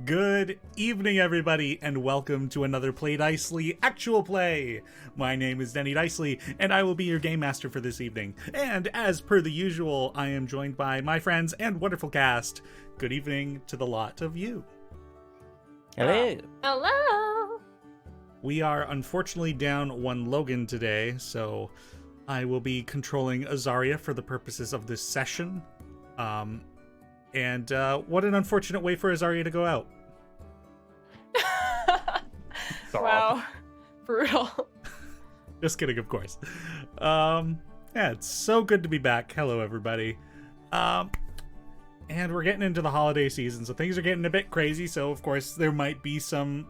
Good evening, everybody, and welcome to another Play Dicely actual play. My name is Teni Dicely, and I will be your game master for this evening. And as per the usual, I am joined by my friends and wonderful cast. Good evening to the lot of you. Hello. Hello. We are unfortunately down one Logan today, so I will be controlling Azaria for the purposes of this session. And what an unfortunate way for Azaria to go out. Wow. Brutal. Just kidding, of course. Yeah, it's so good to be back. Hello, everybody. And we're getting into the holiday season, so things are getting a bit crazy. So, of course, there might be some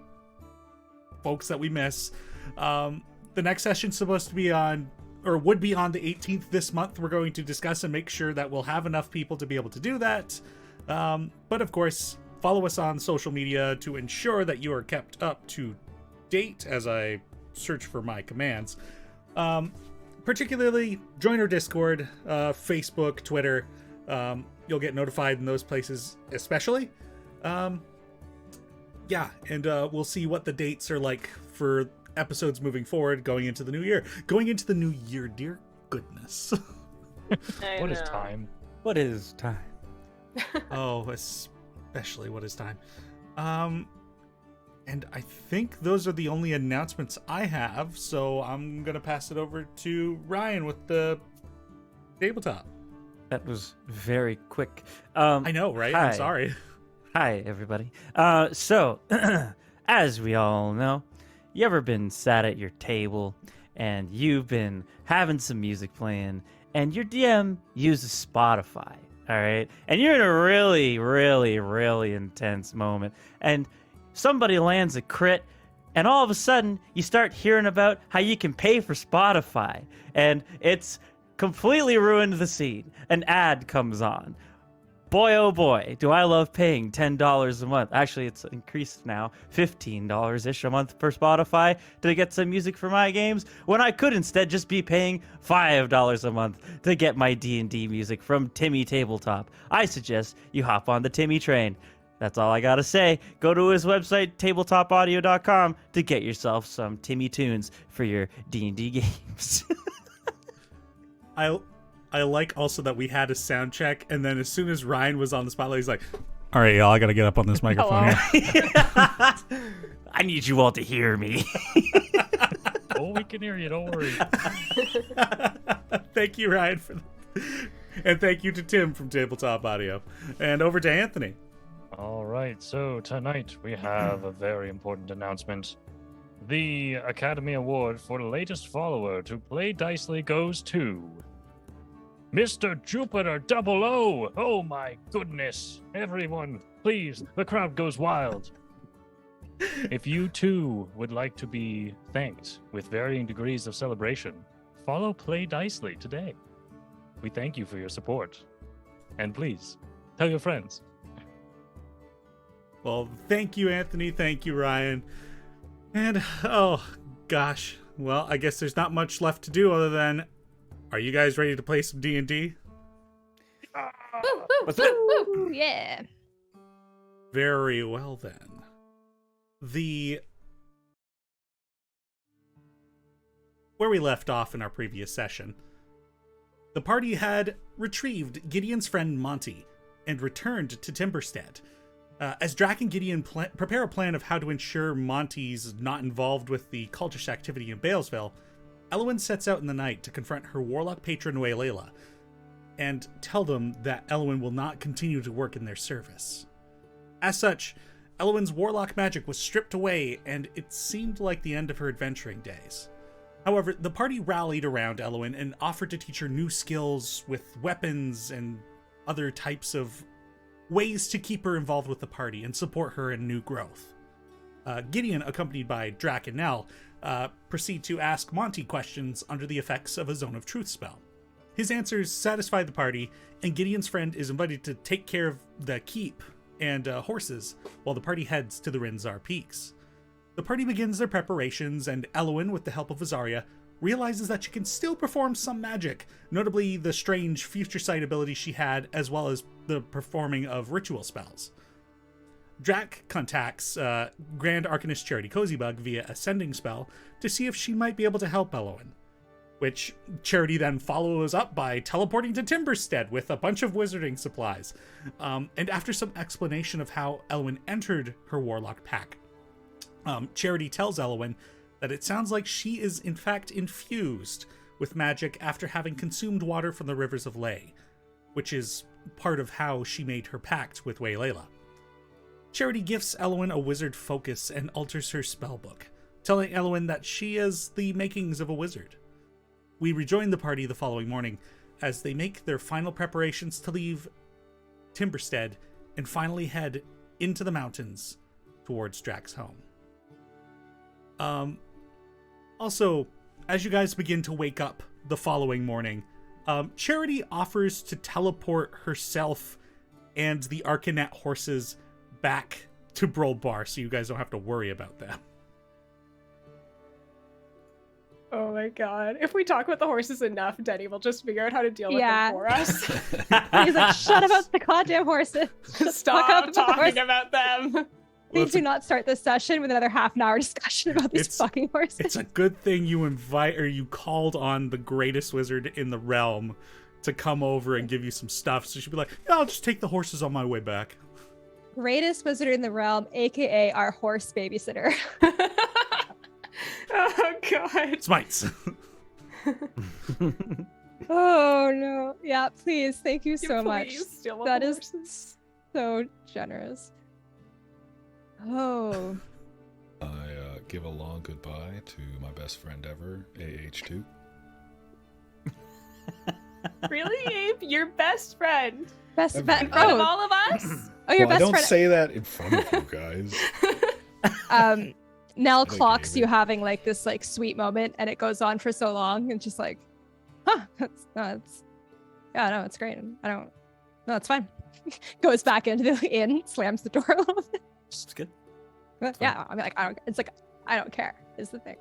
folks that we miss. The next session's supposed to be on, or would be on the 18th this month. We're going to discuss and make sure that we'll have enough people to be able to do that. But, of course, follow us on social media to ensure that you are kept up to date as I search for my commands. Particularly, join our Discord, Facebook, Twitter. You'll get notified in those places especially. Yeah, and we'll see what the dates are like for episodes moving forward going into the new year. Going into the new year, dear goodness. What is time? What is time? Oh, especially what is time. And I think those are the only announcements I have, so I'm gonna pass it over to Ryan with the tabletop. That was very quick. I know, right? Hi. I'm sorry. Hi, everybody. So, as we all know, you ever been sat at your table and you've been having some music playing and your DM uses Spotify, all right? And you're in a really, really, really intense moment and somebody lands a crit and all of a sudden you start hearing about how you can pay for Spotify and it's completely ruined the scene. An ad comes on. Boy, oh boy, do I love paying $10 a month. Actually, it's increased now, $15-ish a month for Spotify to get some music for my games, when I could instead just be paying $5 a month to get my D&D music from Timmy Tabletop. I suggest you hop on the Timmy train. That's all I gotta say. Go to his website, tabletopaudio.com, to get yourself some Timmy tunes for your D&D games. I like also that we had a sound check, and then as soon as Ryan was on the spotlight, he's like, all right, y'all, I gotta get up on this microphone here. I need you all to hear me. Oh, we can hear you, don't worry. Thank you, Ryan, for that. And thank you to Tim from Tabletop Audio. And over to Anthony. All right, so tonight we have a very important announcement. The Academy Award for the latest follower to Play Dicely goes to Mr. Jupiter 00. Oh my goodness. Everyone, please, the crowd goes wild. If you too would like to be thanked with varying degrees of celebration, follow Play Dicely today. We thank you for your support. And please, tell your friends. Well, thank you, Anthony. Thank you, Ryan. And, oh, gosh. Well, I guess there's not much left to do other than, are you guys ready to play some D&D? What's that? Woo, yeah. Very well, then. Where we left off in our previous session, the party had retrieved Gideon's friend Monty and returned to Timberstead. As Draq and Gideon prepare a plan of how to ensure Monty's not involved with the cultish activity in Balesville, Elwyn sets out in the night to confront her warlock patron Waylayla and tell them that Elwyn will not continue to work in their service. As such, Elwyn's warlock magic was stripped away and it seemed like the end of her adventuring days. However, the party rallied around Elwyn and offered to teach her new skills with weapons and other types of ways to keep her involved with the party and support her in new growth. Gideon, accompanied by Draq and Nell, proceed to ask Monty questions under the effects of a Zone of Truth spell. His answers satisfy the party, and Gideon's friend is invited to take care of the keep and horses while the party heads to the Rinzar Peaks. The party begins their preparations, and Elwyn, with the help of Azaria, realizes that she can still perform some magic, notably the strange future sight ability she had, as well as the performing of ritual spells. Draq contacts Grand Arcanist Charity Cozybug via a sending spell to see if she might be able to help Elowin, which Charity then follows up by teleporting to Timberstead with a bunch of wizarding supplies. And after some explanation of how Elowin entered her warlock pack, Charity tells Elowin that it sounds like she is in fact infused with magic after having consumed water from the rivers of Ley, which is part of how she made her pact with Waylayla. Charity gifts Elowin a wizard focus and alters her spellbook, telling Elowin that she is the makings of a wizard. We rejoin the party the following morning as they make their final preparations to leave Timberstead and finally head into the mountains towards Draq's home. Also, as you guys begin to wake up the following morning, Charity offers to teleport herself and the Arcanet horses back to Brold Bar so you guys don't have to worry about them. Oh my god. If we talk about the horses enough, Denny will just figure out how to deal with them for us. He's like, shut about the goddamn horses. Stop talking about them. Please do not start this session with another half an hour discussion about these fucking horses. It's a good thing you called on the greatest wizard in the realm to come over and give you some stuff. So she'd be like, yeah, I'll just take the horses on my way back. Greatest wizard in the realm, aka our horse babysitter. Oh god. Smites. Oh no. Yeah, please. Thank you so Please much. steal one That of the is horses. so generous. Oh. I give a long goodbye to my best friend ever, AH2. Really, Abe? Your best friend? Best In friend. Out of Oh, all of us? oh, your Well, I best don't friend. say that in front of you guys. Nell think clocks Amy- you having like this like sweet moment, and it goes on for so long, and just like, huh, it's great. It's fine. Goes back into the inn, slams the door a little bit. It's good. But yeah, I mean, like, I don't care is the thing.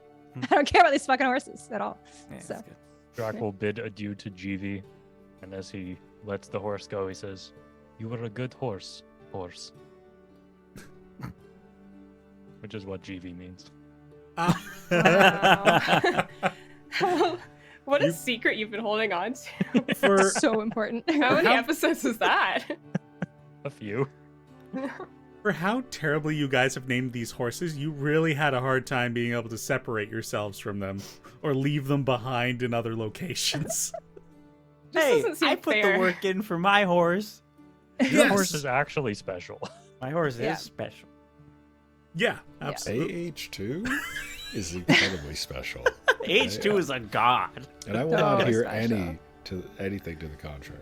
I don't care about these fucking horses at all. Yeah, So. it's good. Draq will bid adieu to GV, and as he lets the horse go, he says, "You were a good horse. Which is what GV means. Wow. What a You- secret you've been holding on to. For So important. How many How- episodes is that? A few. For how terribly you guys have named these horses, you really had a hard time being able to separate yourselves from them or leave them behind in other locations. Hey, doesn't seem I put fair. the work in for my horse. Your Yes. horse is actually special. My horse Yeah. is special. Yeah, absolutely. AH2 is incredibly special. H2 is a god. And I will So not hear special. anything to the contrary.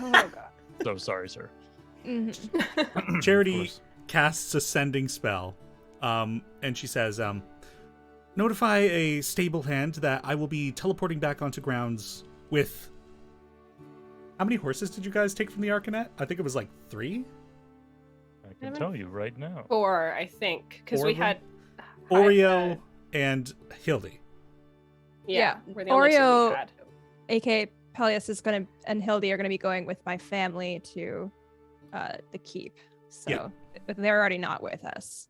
Oh god. So sorry, sir. Mhm. Charity course. casts a sending spell, and she says, notify a stable hand that I will be teleporting back onto grounds with... How many horses did you guys take from the Arcanet? I think it was like 3? I can tell you right now. 4, I think, because 4 we of them? had Oreo and Hildy. Yeah, Yeah. we're the only two Oreo- we had. aka Peleus is gonna and Hildy are gonna be going with my family to the keep. So Yeah. but they're already not with us.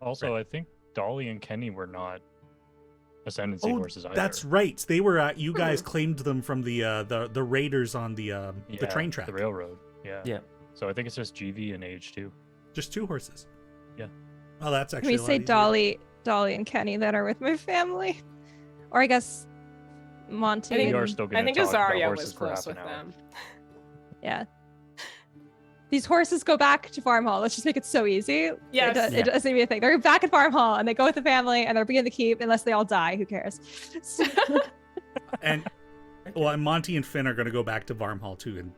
Also, I think Dolly and Kenny were not ascendancy horses either. That's right. They were. You guys claimed them from the raiders on the train track. The railroad. Yeah. Yeah. So I think it's just GV and H2. Just 2 horses. Yeah. Oh, that's Can actually. we a lot say easier. Dolly and Kenny that are with my family? Or I guess Monty. I think We are and- still I going to think talk about Azaria horses was for close half with an hour. them. Yeah. These horses go back to Farm Hall. Let's just make it so easy. Yes. It doesn't even be a thing. They're back at Farm Hall and they go with the family and they're being the keep unless they all die. Who cares? And and Monty and Finn are going to go back to Varmhall too, and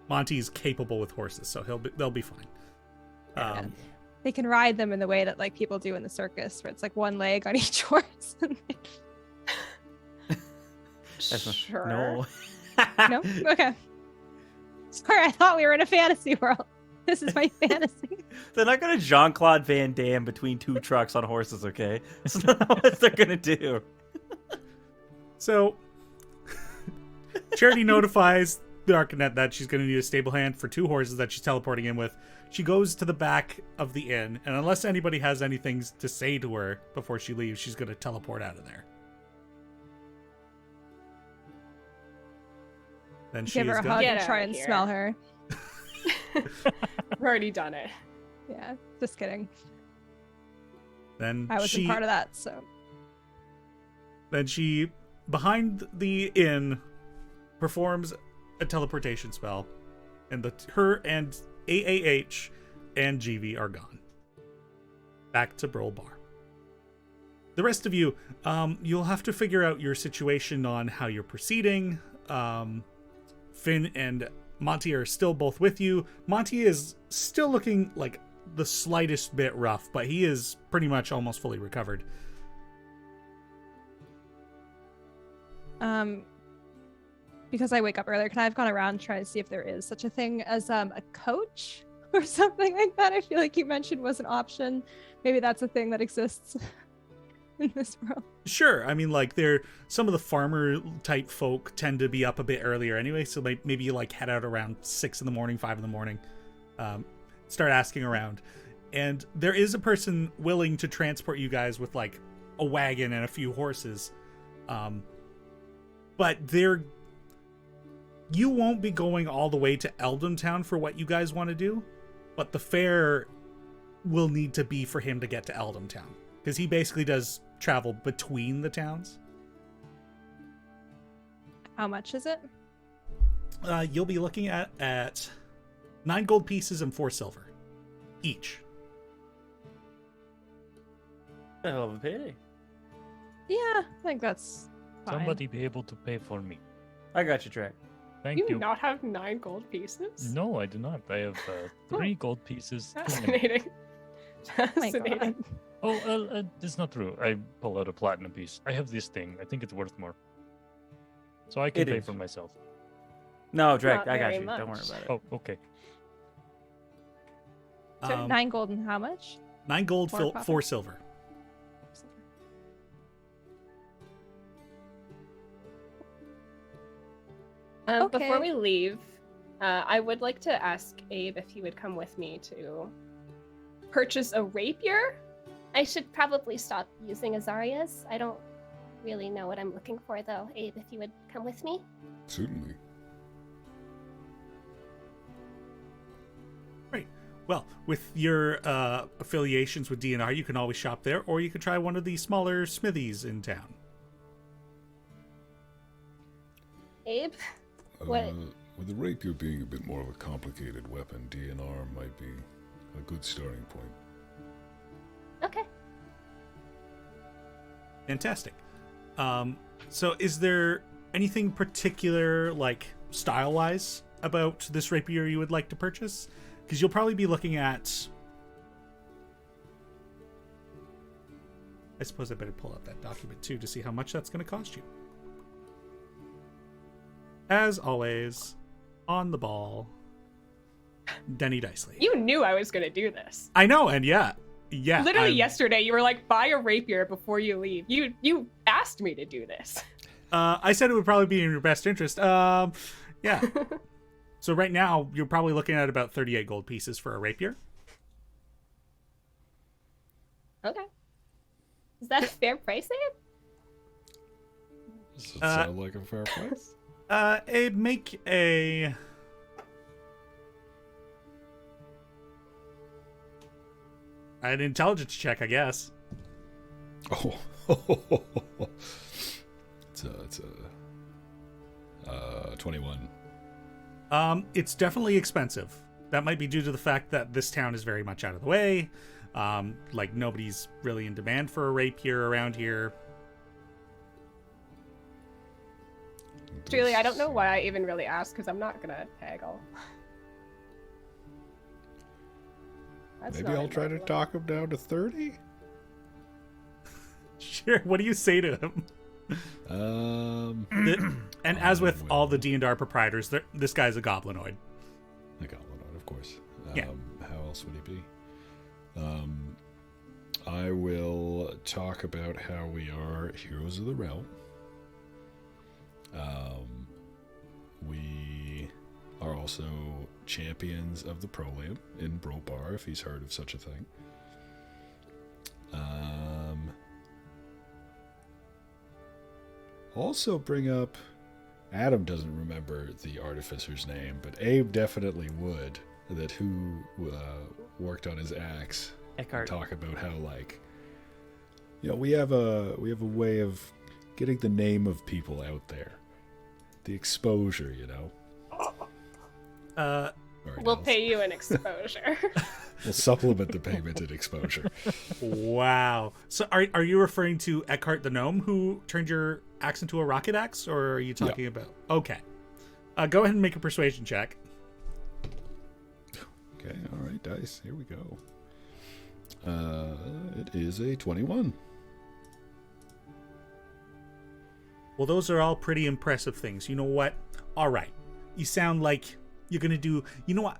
Monty's capable with horses, so they'll be fine. Yeah. They can ride them in the way that like people do in the circus, where it's like one leg on each horse. That's not- Sure. No. No? Okay. Sorry, I thought we were in a fantasy world. This is my fantasy. They're not gonna Jean-Claude Van Damme between 2 trucks on horses, okay? That's not what they're gonna do. So, Charity notifies Darknet that she's going to need a stable hand for 2 horses that she's teleporting in with. She goes to the back of the inn, and unless anybody has anything to say to her before she leaves, she's going to teleport out of there. Then she Give her is a going hug Get and out try of and here. smell her. I've already done it. Yeah, just kidding. Then I wasn't part of that, so. Then she, behind the inn, performs a teleportation spell, and her and AAH and GV are gone. Back to Brawl Bar. The rest of you, you'll have to figure out your situation on how you're proceeding. Finn and Monty are still both with you. Monty is still looking like the slightest bit rough, but he is pretty much almost fully recovered. Because I wake up earlier, can I have gone around and try to see if there is such a thing as a coach or something like that? I feel like you mentioned was an option. Maybe that's a thing that exists in this world. Sure. I mean, like, some of the farmer type folk tend to be up a bit earlier anyway, so maybe you like head out around 6 in the morning, 5 in the morning, start asking around. And there is a person willing to transport you guys with like a wagon and a few horses. But you won't be going all the way to Eldontown for what you guys want to do, but the fare will need to be for him to get to Eldontown, because he basically does travel between the towns. How much is it? You'll be looking at 9 gold pieces and 4 silver each. Hell of a payday. Yeah, I think that's fine. Somebody be able to pay for me. I got you, Draq. Thank You you. do not have 9 gold pieces? No, I do not. I have 3 gold pieces. Fascinating. Oh my Fascinating. God. Oh, it's not true. I pull out a platinum piece. I have this thing. I think it's worth more. So I can It pay is. for myself. No, Draq, Not I got very you. Don't worry much. about it. Oh, okay. So 9 gold and how much? 9 gold, 4 profit. 4 silver. Before Okay. we leave, I would like to ask Abe if he would come with me to purchase a rapier. I should probably stop using Azaria's. I don't really know what I'm looking for, though. Abe, if you would come with me? Certainly. Right. Well, with your affiliations with DNR, you can always shop there, or you could try one of the smaller smithies in town. Abe? What? With the rapier being a bit more of a complicated weapon, DNR might be a good starting point. Okay. Fantastic. So is there anything particular, like, style-wise about this rapier you would like to purchase? Because you'll probably be looking at... I suppose I better pull out that document, too, to see how much that's going to cost you. As always, on the ball, Teni Dicely. You knew I was going to do this. I know, and yeah. Literally I'm- yesterday, you were like, buy a rapier before you leave. You asked me to do this. I said it would probably be in your best interest. Yeah. So right now, you're probably looking at about 38 gold pieces for a rapier. Okay. Is that a fair price, Abe? Does it sound like a fair price? Abe, make an intelligence check, I guess. Oh. it's a 21. It's definitely expensive. That might be due to the fact that this town is very much out of the way. Like, nobody's really in demand for a rapier around here. Julie, I don't know why I even really asked, because I'm not going to haggle. That's Maybe not I'll in try my to blood. talk him down to 30? Sure, what do you say to him? And as with all the D&R proprietors, this guy's a goblinoid. A goblinoid, of course. Yeah. How else would he be? I will talk about how we are heroes of the realm. We are also champions of the Prolam in Bropar, if he's heard of such a thing. Also bring up, Adam doesn't remember the artificer's name, but Abe definitely would, that who worked on his axe. Eckhart. Talk about how, like, you know, we have a way of getting the name of people out there. The exposure, you know. We'll pay you an exposure. We'll supplement the payment in exposure. Wow. So are you referring to Eckhart the gnome who turned your axe into a rocket axe, or are you talking about... Okay. Go ahead and make a persuasion check. Okay, all right, dice. Here we go. It is a 21. Well, those are all pretty impressive things. You know what? All right. You sound like you're going to do... You know what?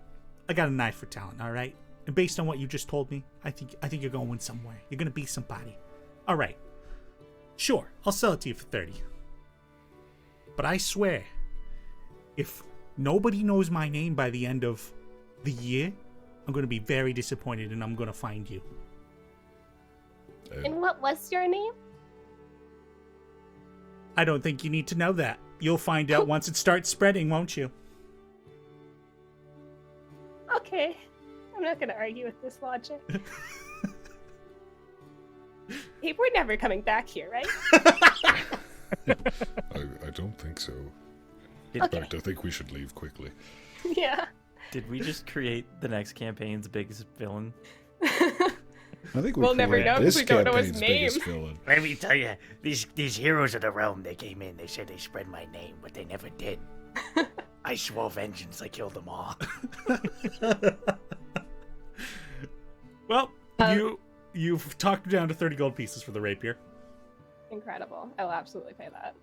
I got a knife for talent, all right? And based on what you just told me, I think you're going somewhere. You're going to be somebody. All right. Sure, I'll sell it to you for 30. But I swear, if nobody knows my name by the end of the year, I'm going to be very disappointed, and I'm going to find you. And what was your name? I don't think you need to know that. You'll find out once it starts spreading, won't you? Okay. I'm not going to argue with this logic. Hey, we're never coming back here, right? I don't think so. Okay. In fact, I think we should leave quickly. Yeah. Did we just create the next campaign's biggest villain? I think We'll never know because we don't know his name. Villain. Let me tell you, these heroes of the realm, they came in, they said they spread my name, but they never did. I swore vengeance, I killed them all. Well, you've talked down to 30 gold pieces for the rapier. Incredible. I will absolutely pay that.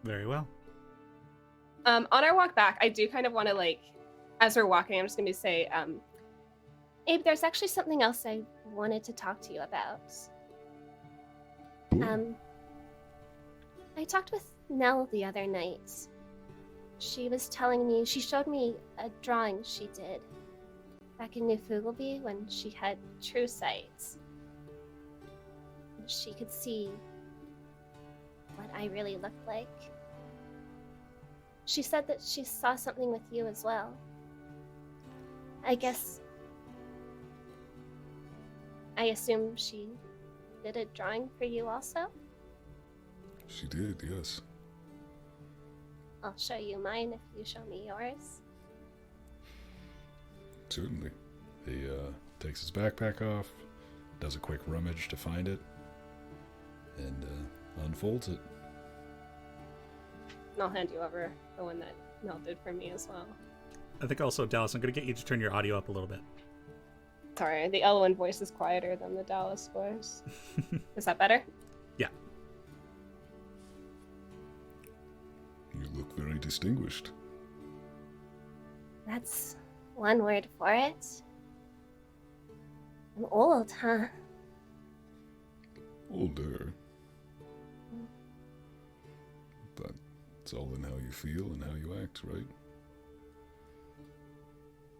Very well. On our walk back, I do kind of want to, like, as we're walking, I'm just going to say, Abe, there's actually something else I wanted to talk to you about. I talked with Nell the other night. She was telling me, she showed me a drawing she did back in New Fugleby when she had true sight. She could see what I really looked like. She said that she saw something with you as well. I assume she did a drawing for you also? She did, yes. I'll show you mine if you show me yours. Certainly. He takes his backpack off, does a quick rummage to find it, and unfolds it. And I'll hand you over the one that Nell did for me as well. I think also, Dallas, I'm going to get you to turn your audio up a little bit. Sorry, the Elwyn voice is quieter than the Dallas voice. Is that better? Yeah. You look very distinguished. That's one word for it. I'm old, huh? Older. But it's all in how you feel and how you act, right?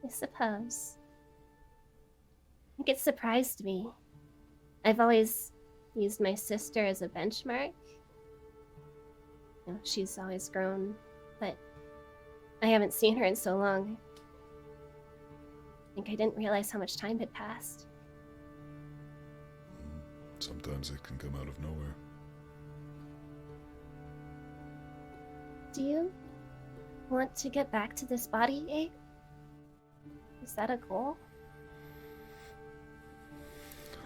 I suppose. I think it surprised me. I've always used my sister as a benchmark. You know, she's always grown, but I haven't seen her in so long. I think I didn't realize how much time had passed. Sometimes it can come out of nowhere. Do you want to get back to this body, Abe? Is that a goal?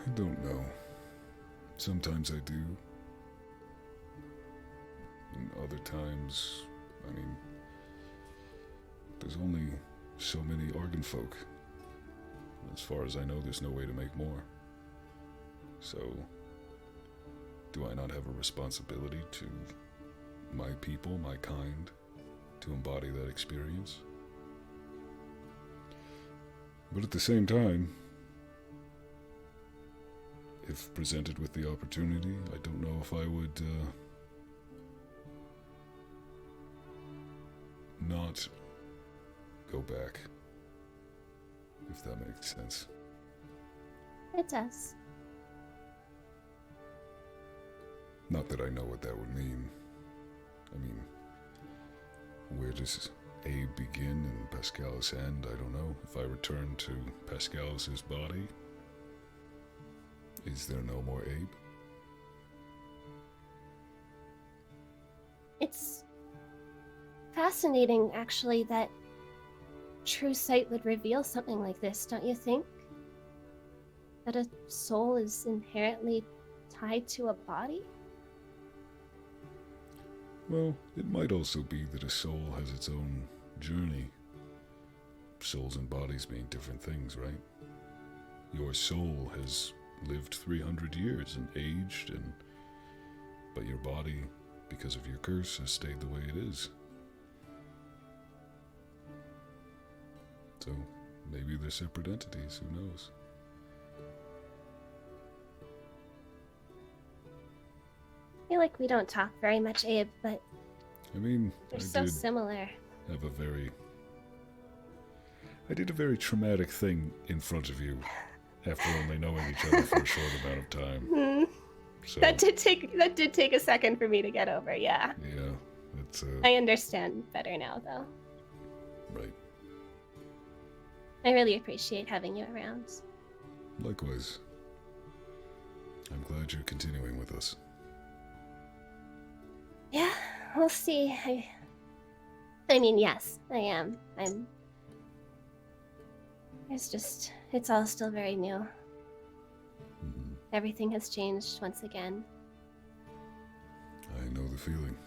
I don't know. Sometimes I do. And other times, I mean, there's only so many organ folk. As far as I know, there's no way to make more. So, do I not have a responsibility to my people, my kind, to embody that experience? But at the same time, if presented with the opportunity, I don't know if I would not go back. If that makes sense. It does. Not that I know what that would mean. I mean, where does Abe begin and Pascalis end? I don't know. If I return to Pascalis' body, is there no more Abe? It's fascinating, actually, that true sight would reveal something like this, don't you think? That a soul is inherently tied to a body? Well, it might also be that a soul has its own journey. Souls and bodies mean different things, right? Your soul has lived 300 years and aged, but your body, because of your curse, has stayed the way it is. So, maybe they're separate entities, who knows? I feel like we don't talk very much, Abe, but I mean, we're so similar. Have a very... I did a very traumatic thing in front of you after only knowing each other for a short amount of time. So, That did take a second for me to get over, yeah. yeah, it's I understand better now, though. right. I really appreciate having you around. Likewise. I'm glad you're continuing with us. Yeah, we'll see. I mean, yes, I am. It's all still very new. Mhm. Everything has changed once again. I know the feeling.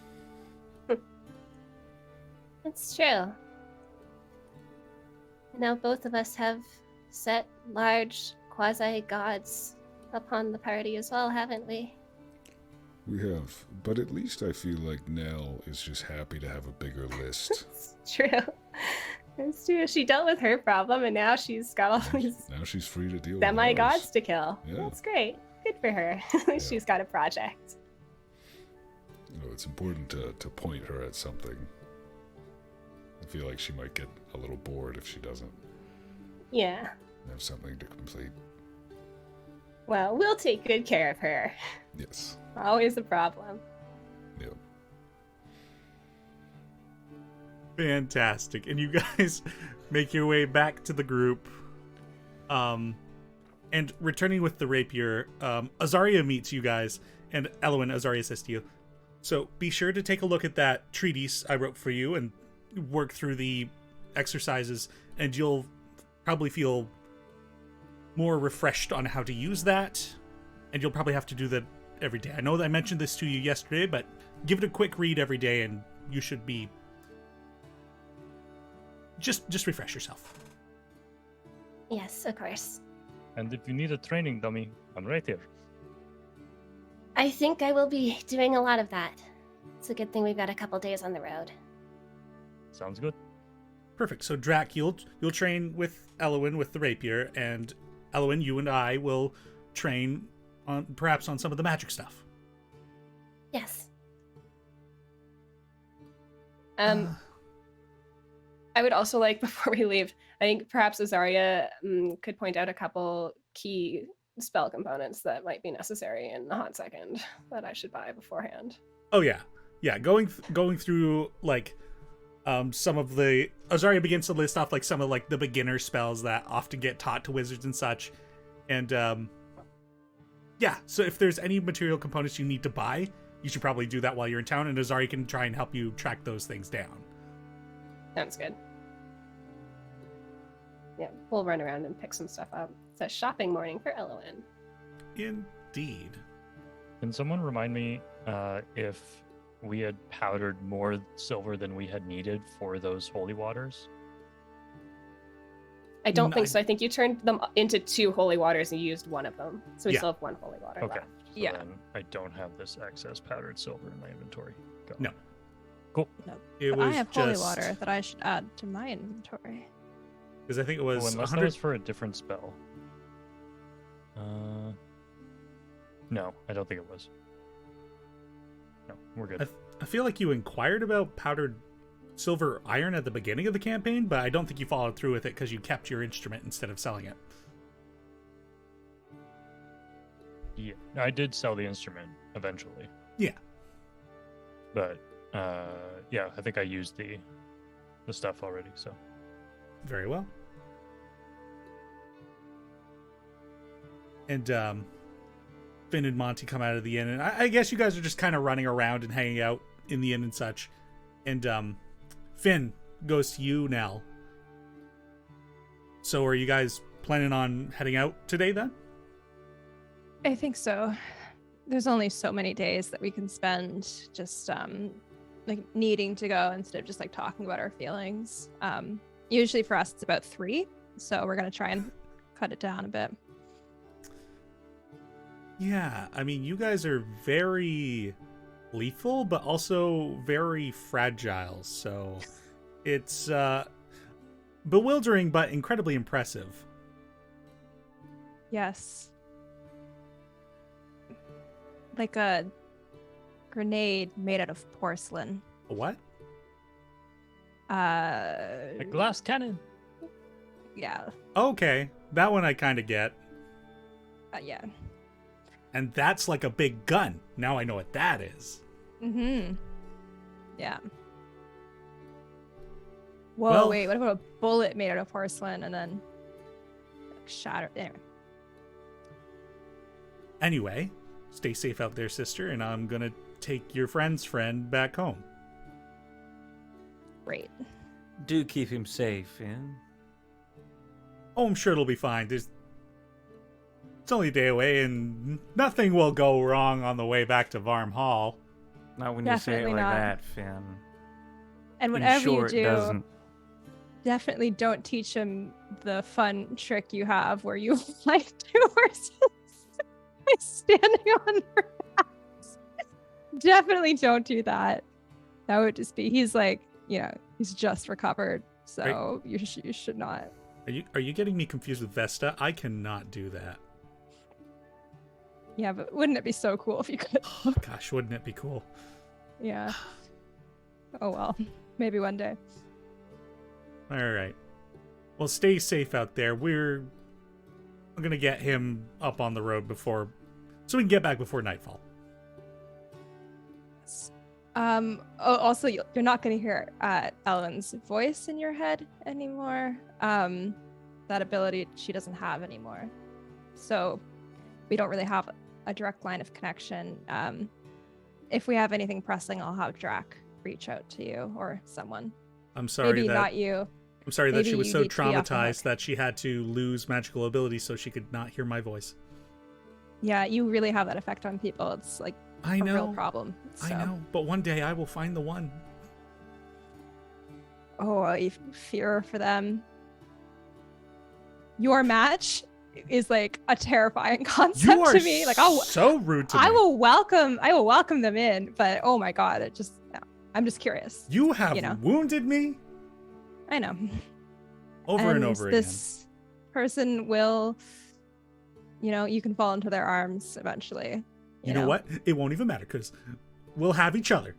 It's true. Now both of us have set large quasi-gods upon the party as well, haven't we? We have, but at least I feel like Nell is just happy to have a bigger list. It's true. It's true. She dealt with her problem, and now she's got all these Now she's free to deal semi-gods with ours. to kill. Yeah. That's great. Good for her. At least she's got a project. You know, it's important to point her at something. I feel like she might get a little bored if she doesn't Yeah. have something to complete. Well, we'll take good care of her. Yes. Always a problem. Yeah. Fantastic. And you guys make your way back to the group. And returning with the rapier, Azaria meets you guys, and Elwyn, Azaria says to you, so be sure to take a look at that treatise I wrote for you and work through the exercises, and you'll probably feel more refreshed on how to use that, and you'll probably have to do that every day. I know that I mentioned this to you yesterday, but give it a quick read every day, and you should be... Just refresh yourself. Yes, of course. And if you need a training dummy, I'm right here. I think I will be doing a lot of that. It's a good thing we've got a couple days on the road. Sounds good. Perfect. So Draq, you'll train with Elwyn with the rapier, and Elwyn, you and I will train on perhaps on some of the magic stuff. Yes. I would also like, before we leave, I think perhaps Azaria could point out a couple key spell components that might be necessary in a hot second that I should buy beforehand. Oh yeah. Going through like some of the Azaria begins to list off like some of like the beginner spells that often get taught to wizards and such, and yeah. So if there's any material components you need to buy, you should probably do that while you're in town, and Azaria can try and help you track those things down. Sounds good. Yeah, we'll run around and pick some stuff up. It's a shopping morning for Elwyn. Indeed. Can someone remind me if we had powdered more silver than we had needed for those holy waters? I don't think so. I think you turned them into 2 holy waters and you used one of them. So we Yeah. still have 1 holy water Okay. left. So Yeah. then I don't have this excess powdered silver in my inventory. Got it. No. Cool. It But I was have holy just water that I should add to my inventory. because I think it Oh, was unless that 100. was for a different spell. No, I don't think it was. No, we're good. I feel like you inquired about powdered silver iron at the beginning of the campaign, but I don't think you followed through with it because you kept your instrument instead of selling it. Yeah, I did sell the instrument eventually. Yeah. But yeah, I think I used the stuff already. So Very well. And Finn and Monty come out of the inn, and I guess you guys are just kind of running around and hanging out in the inn and such. And Finn goes to you now. So are you guys planning on heading out today then? I think so. There's only so many days that we can spend just like needing to go instead of just like talking about our feelings. Usually for us it's about 3, so we're gonna try and cut it down a bit. Yeah, I mean, you guys are very lethal, but also very fragile, so it's bewildering but incredibly impressive. Yes. Like a grenade made out of porcelain. A what? a glass cannon. Yeah. Okay, that one I kind of get. Yeah. And that's like a big gun. Now I know what that is. Mm-hmm. Yeah. Whoa, Well- wait, what about a bullet made out of porcelain and then shattered? Anyway. Anyway, stay safe out there, sister, and I'm gonna take your friend's friend back home. Great. Do keep him safe, Finn. Oh, I'm sure it'll be fine. It's only a day away, and nothing will go wrong on the way back to Varm Hall. Not when you say it Definitely like not. that, Finn. And In whatever short, you do, doesn't. definitely don't teach him the fun trick you have where you like 2 horses by standing on their backs. Definitely don't do that. That would just be, he's like, he's just recovered. So you should not. Are you getting me confused with Vesta? I cannot do that. Yeah, but wouldn't it be so cool if you could? Oh, gosh, wouldn't it be cool? Yeah. Oh well, maybe one day. All right. Well, stay safe out there. I'm gonna get him up on the road so we can get back before nightfall. Also, you're not going to hear Ellen's voice in your head anymore. That ability she doesn't have anymore. So we don't really have a direct line of connection. If we have anything pressing, I'll have Draq reach out to you or someone. I'm sorry Maybe that not you. I'm sorry that Maybe she was you so need to be off the hook. traumatized that she had to lose magical abilities so she could not hear my voice. Yeah, you really have that effect on people. It's like I a know. real problem. I So. know, but one day I will find the one. Oh, I fear for them. Your match is like a terrifying concept You are to me. Like, so rude to me. I will welcome them in, but oh my god, I'm just curious. You have wounded me I know. over and over again. This person will, you can fall into their arms eventually. You know what? It won't even matter because we'll have each other.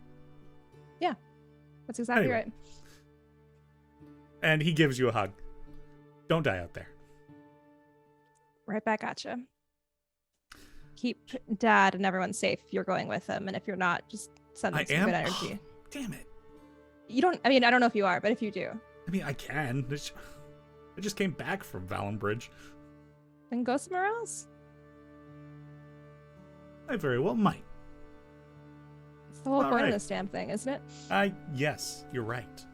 Yeah, that's exactly Anyway. right. And he gives you a hug. Don't die out there. Right back at you. Keep Dad and everyone safe if you're going with them, and if you're not, just send them I some am? good energy. Damn it. I don't know if you are, but if you do, I mean, I can. I just came back from Valenbridge. then go somewhere else. I very well might. It's the whole All point right. of this damn thing, isn't it? Yes, you're right.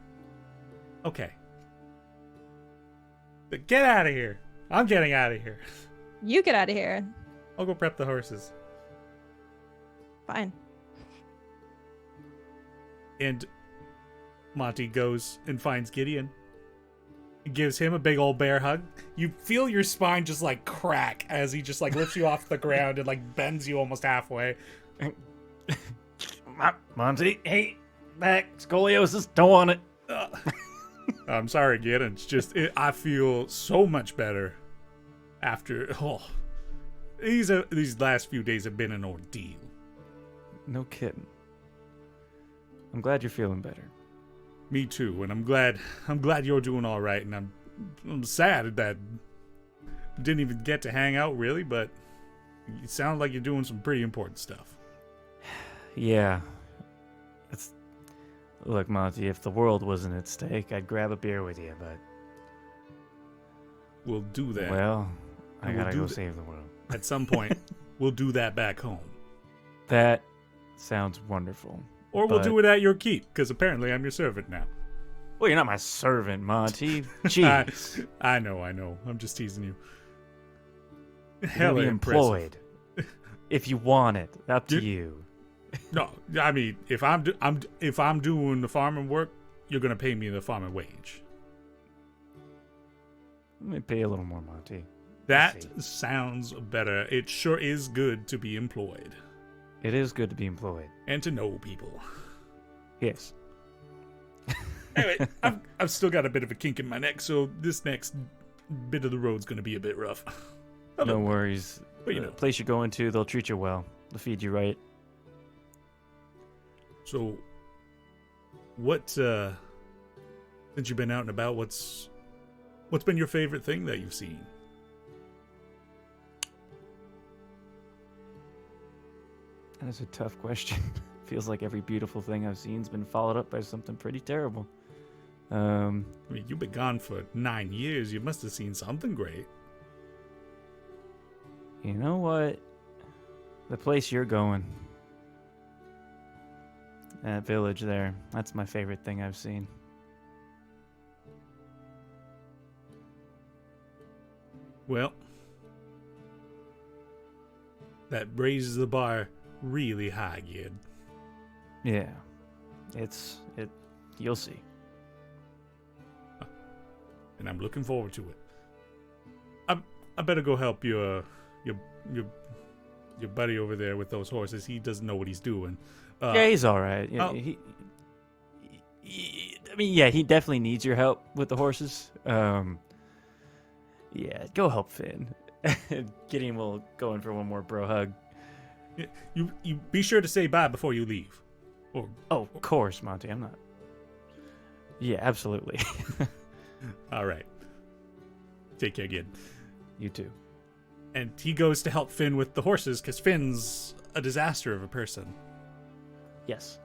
Okay. But get out of here. I'm getting out of here. You get out of here. I'll go prep the horses. Fine. And Monty goes and finds Gideon. He gives him a big old bear hug. You feel your spine just like crack as he just like lifts you off the ground and like bends you almost halfway. Monty, hey, back. Scoliosis, don't want it. I'm sorry, Gideon. It's just I feel so much better after. These last few days have been an ordeal. No kidding. I'm glad you're feeling better. Me too, and I'm glad you're doing all right, and I'm sad that you didn't even get to hang out really, but you sound like you're doing some pretty important stuff. Yeah. Look, Monty, if the world wasn't at stake, I'd grab a beer with you, but... We'll do that. Well, I We'll gotta do go that. save the world. At some point, we'll do that back home. That sounds wonderful. Or we'll But- do it at your keep, because apparently I'm your servant now. Well, you're not my servant, Monty. Jeez. I know. I'm just teasing you. You'll Hella be impressive. employed. If you want it, up to you. No, I mean, if I'm doing the farming work, you're gonna pay me the farming wage. Let me pay a little more, Monty. That sounds better. It sure is good to be employed It is good to be employed. and to know people. Yes. Anyway, I've still got a bit of a kink in my neck, so this next bit of the road's gonna be a bit rough. No worries. But, you The know. place you're going to, they'll treat you well. They'll feed you right. So, what? Since you've been out and about, what's been your favorite thing that you've seen? That is a tough question. Feels like every beautiful thing I've seen's been followed up by something pretty terrible. I mean, you've been gone for 9 years. You must have seen something great. You know what? The place you're going. That village there. That's my favorite thing I've seen. Well, that raises the bar really high, kid. Yeah. You'll see. And I'm looking forward to it. I better go help your buddy over there with those horses. He doesn't know what he's doing. Yeah, he's all right. Yeah, oh. He definitely needs your help with the horses. Yeah, go help Finn. Gideon will go in for one more bro hug. You be sure to say bye before you leave. Or Oh, of course, Monty. I'm not. Yeah, absolutely. all right. Take care, kid. You too. And he goes to help Finn with the horses because Finn's a disaster of a person. Yes.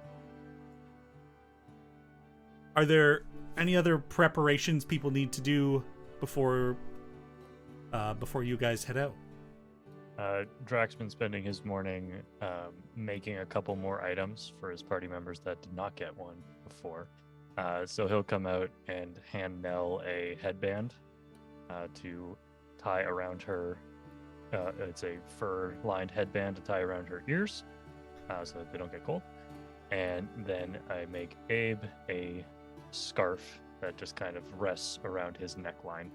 Are there any other preparations people need to do before you guys head out? Draq's been spending his morning making a couple more items for his party members that did not get one before. So he'll come out and hand Nell a headband to tie around her. It's a fur-lined headband to tie around her ears so that they don't get cold. And then I make Abe a scarf that just kind of rests around his neckline.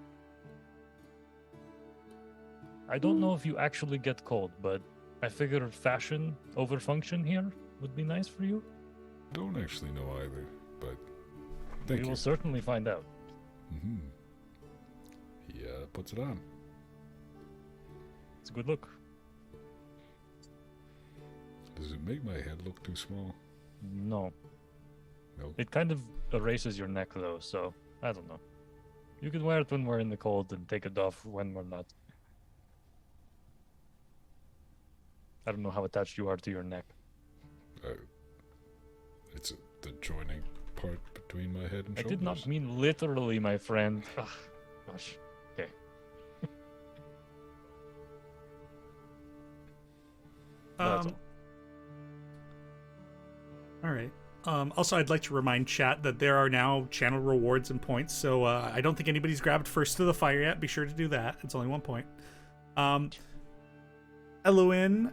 I don't know if you actually get cold, but I figured fashion over function here would be nice for you. Don't actually know either, but We thank you. will certainly find out. Mm-hmm. He puts it on. It's a good look. Does it make my head look too small? No. Nope. It kind of erases your neck, though, so I don't know. You can wear it when we're in the cold and take it off when we're not. I don't know how attached you are to your neck. It's the joining part between my head and I shoulders. did not mean literally, my friend. Ugh, gosh. Okay. That's all. All right. Also, I'd like to remind chat that there are now channel rewards and points, so I don't think anybody's grabbed First to the Fire yet. Be sure to do that. It's only 1 point. Eloin,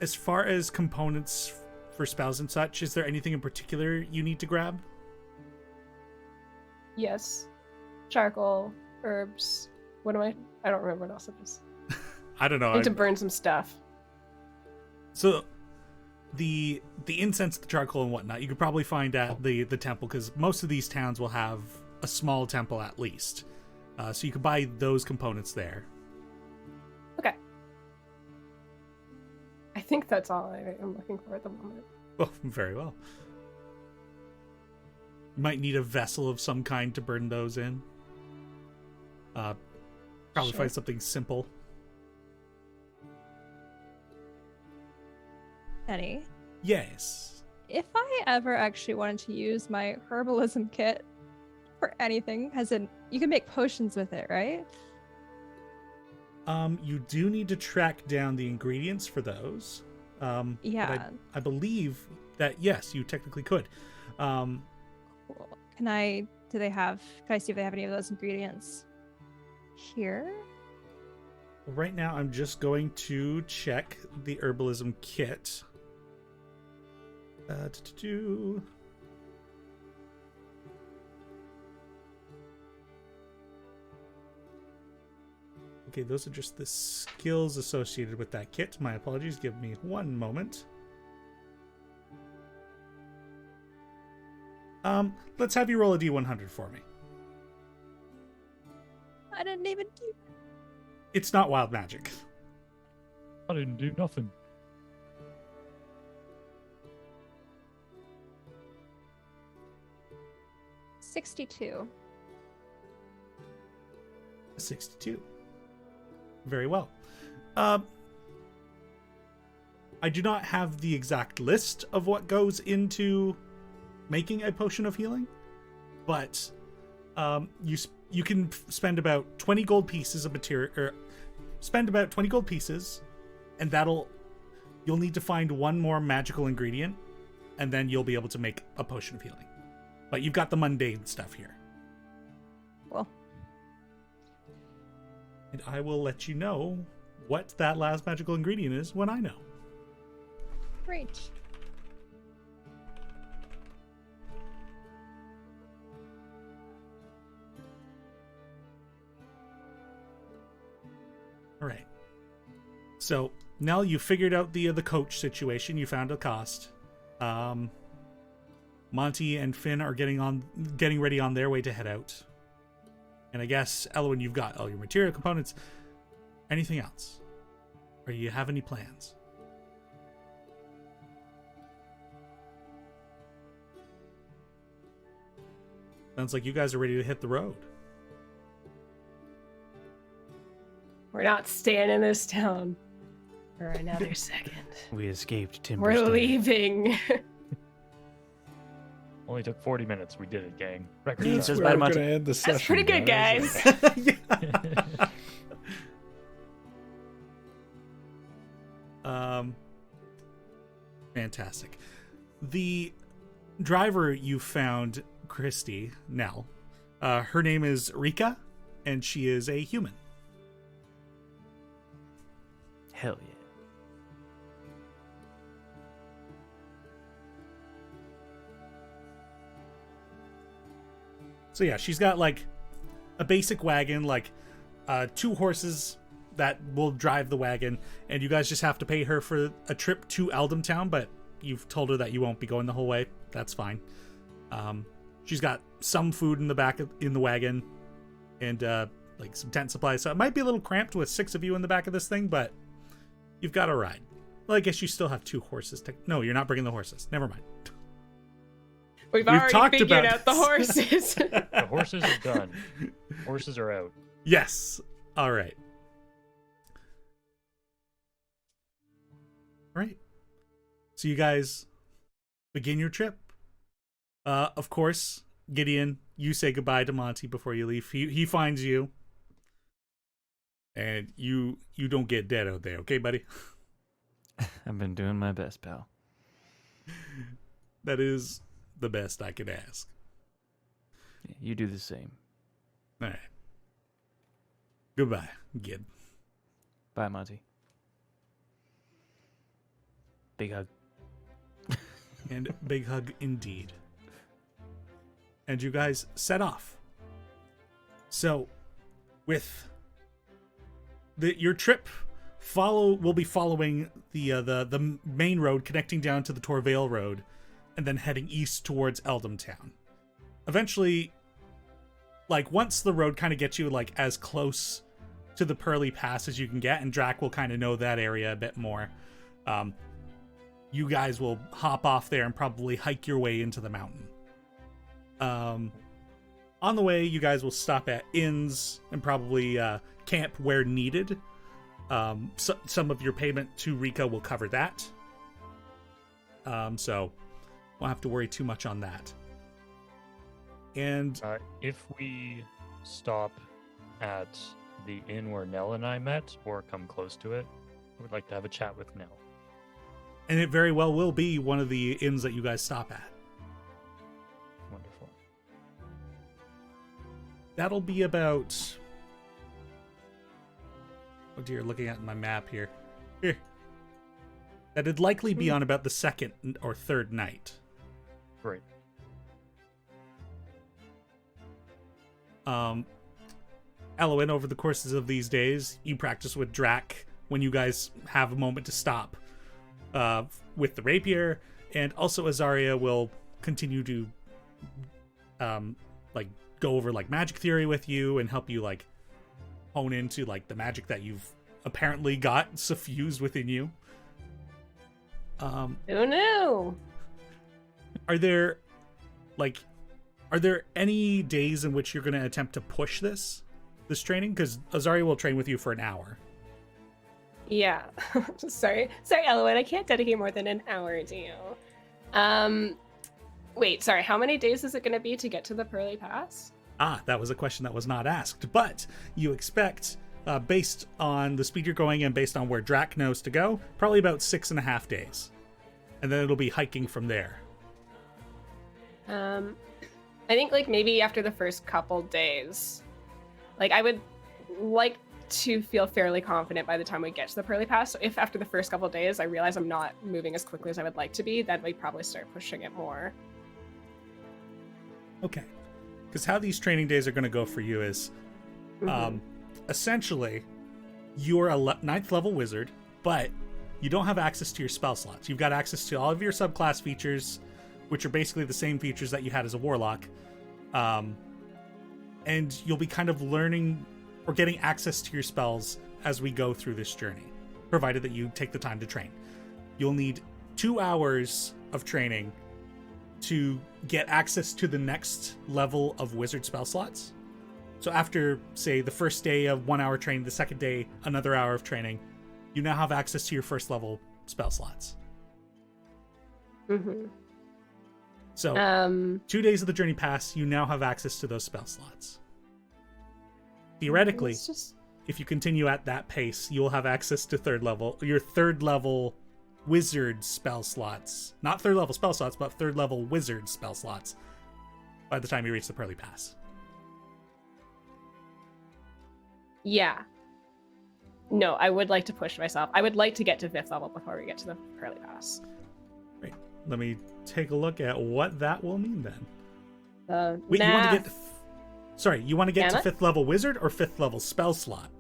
as far as components for spells and such, is there anything in particular you need to grab? Yes. Charcoal, herbs. What am I? I don't remember what else it is. I don't know. I need to burn some stuff. So, the incense, the charcoal, and whatnot, you could probably find at the temple, because most of these towns will have a small temple at least. So you could buy those components there. Okay. I think that's all I am looking for at the moment. Oh, very well. You might need a vessel of some kind to burn those in. Probably Sure. find something simple. Teni, Yes. if I ever actually wanted to use my herbalism kit for anything, as in, you can make potions with it, right? You do need to track down the ingredients for those. But Yeah. I believe that, yes, you technically could. Cool. Can I see if they have any of those ingredients here? Right now, I'm just going to check the herbalism kit. Okay, those are just the skills associated with that kit. My apologies. Give me one moment. Let's have you roll a D100 for me. I didn't even do. It's not wild magic. I didn't do nothing. — 62. 62. Very well. I do not have the exact list of what goes into making a potion of healing, but you can spend about 20 gold pieces of material, or spend about 20 gold pieces, and you'll need to find one more magical ingredient, and then you'll be able to make a potion of healing. But you've got the mundane stuff here. Well, And I will let you know what that last magical ingredient is when I know. great. All right. So Nell, you figured out the coach situation. You found a cost. Monty and Finn are getting ready on their way to head out. And I guess Elwyn, you've got all your material components. Anything else? Or you have any plans? Sounds like you guys are ready to hit the road. We're not staying in this town for another second. We escaped Timberstead. We're leaving. Only took 40 minutes. We did it, gang. Record Yeah, time. it says We're by going Monty. to end the session. That's pretty good, guys. Yeah. Fantastic. The driver you found, Christy, Nell, her name is Rika, and she is a human. Hell yeah. So yeah, she's got like a basic wagon, like 2 horses that will drive the wagon, and you guys just have to pay her for a trip to Eldamtown, but you've told her that you won't be going the whole way. That's fine. She's got some food in the wagon, and like some tent supplies. So it might be a little cramped with 6 of you in the back of this thing, but you've got a ride. Well, I guess you still have 2 horses. No, you're not bringing the horses. Never mind. We've We've already talked figured about out the this. horses. The horses are done. Horses are out. Yes. All right. All right. So you guys begin your trip. Of course, Gideon, you say goodbye to Monty before you leave. He finds you. And you don't get dead out there, okay, buddy? I've been doing my best, pal. That is the best I could ask. Yeah, you do the same. All right. Goodbye, Gid. Bye, Monty. Big hug. And big hug indeed. And you guys set off. So, with your trip will be following the main road connecting down to the Torvale Road, and then heading east towards Eldamtown. Eventually, like once the road kind of gets you like as close to the Pearly Pass as you can get, and Draq will kind of know that area a bit more. You guys will hop off there and probably hike your way into the mountain. On the way, you guys will stop at inns and probably camp where needed. Some of your payment to Rika will cover that. So won't have to worry too much on that. And if we stop at the inn where Nell and I met, or come close to it, I would like to have a chat with Nell. And it very well will be one of the inns that you guys stop at. Wonderful. That'll be about... Oh dear, looking at my map here. Here. That'd likely be on about the second or third night. Great. Elowen, over the courses of these days, you practice with Draq when you guys have a moment to stop with the rapier, and also Azaria will continue to go over like magic theory with you and help you like hone into like the magic that you've apparently got suffused within you. Oh no! Are there any days in which you're going to attempt to push this training? Because Azaria will train with you for an hour. Yeah. sorry, Elowen, I can't dedicate more than an hour to you. Wait, sorry, how many days is it going to be to get to the Pearly Pass? That was a question that was not asked, but you expect, based on the speed you're going and based on where Draq knows to go, probably about 6.5 days. And then it'll be hiking from there. I think like maybe after the first couple days, like I would like to feel fairly confident by the time we get to the Pearly Pass. So if after the first couple days I realize I'm not moving as quickly as I would like to be, then we probably start pushing it more. Okay. Because how these training days are going to go for you is, essentially, you're a 9th level wizard, but you don't have access to your spell slots. You've got access to all of your subclass features, which are basically the same features that you had as a warlock. And you'll be kind of learning or getting access to your spells as we go through this journey, provided that you take the time to train. You'll need 2 hours of training to get access to the next level of wizard spell slots. So after, say, the first day of 1 hour training, the second day, another hour of training, you now have access to your first level spell slots. Mm-hmm. So, 2 days of the journey pass, you now have access to those spell slots. Theoretically, if you continue at that pace, you'll have access to your third level wizard spell slots. Not third level spell slots, but third level wizard spell slots by the time you reach the Pearly Pass. Yeah. No, I would like to push myself. I would like to get to 5th level before we get to the Pearly Pass. Great. Let me take a look at what that will mean then. Wait, you want to get... you want to get to Anna? 5th level wizard or 5th level spell slot?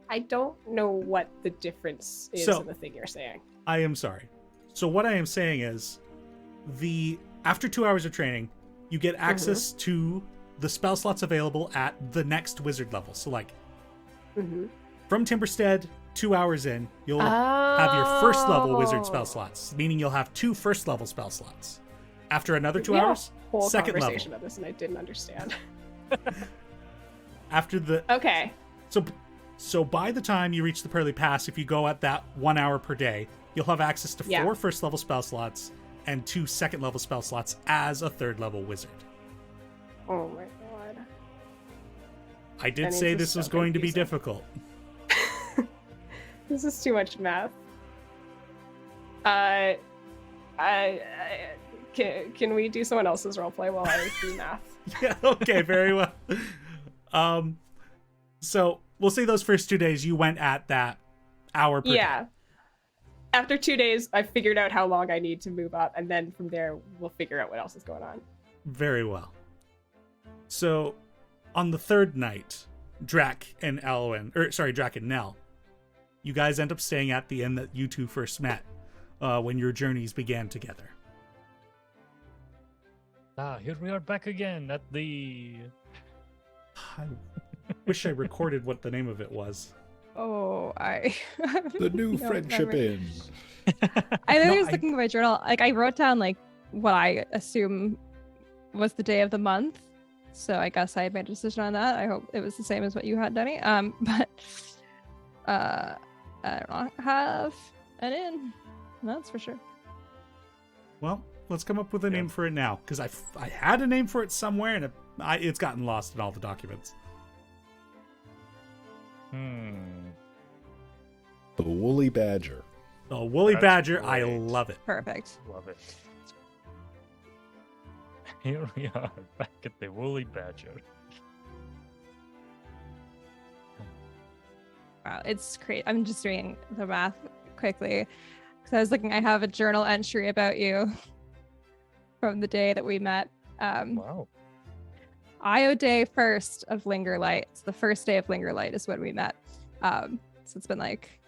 I don't know what the difference is in the thing you're saying. I am sorry. So what I am saying is, after 2 hours of training, you get access to the spell slots available at the next wizard level. So like, from Timberstead, 2 hours in, you'll have your first level wizard spell slots, meaning you'll have 2 first level spell slots. After another 2 hours, whole second conversation level. about this and I didn't understand. After the Okay. So by the time you reach the Pearly Pass, if you go at that 1 hour per day, you'll have access to 4 first level spell slots and 2 second level spell slots as a third level wizard. Oh my god. I did say this was going to be difficult. This is too much math. Can we do someone else's roleplay while I do math? Yeah, okay, very well. So we'll say those first 2 days you went at that hour per day. After 2 days, I figured out how long I need to move up, and then from there, we'll figure out what else is going on. Very well. So, on the third night, Draq and Nell, you guys end up staying at the inn that you two first met when your journeys began together. Here we are back again at the... I wish I recorded what the name of it was. Oh, The New Friendship Inn. I was looking at my journal. Like I wrote down like what I assume was the day of the month. So I guess I had made a decision on that. I hope it was the same as what you had, Denny. But I don't have an inn. That's for sure. Well, let's come up with a name for it now, because I had a name for it somewhere, and it's gotten lost in all the documents. The Woolly Badger. The Woolly That's Badger, I great. love it. Perfect. Love it. Here we are, back at the Woolly Badger. Wow, it's great. I'm just doing the math quickly because I was looking. I have a journal entry about you from the day that we met. Wow. Io Day 1st of Linger Light. So the first day of Linger Light is when we met. So it's been like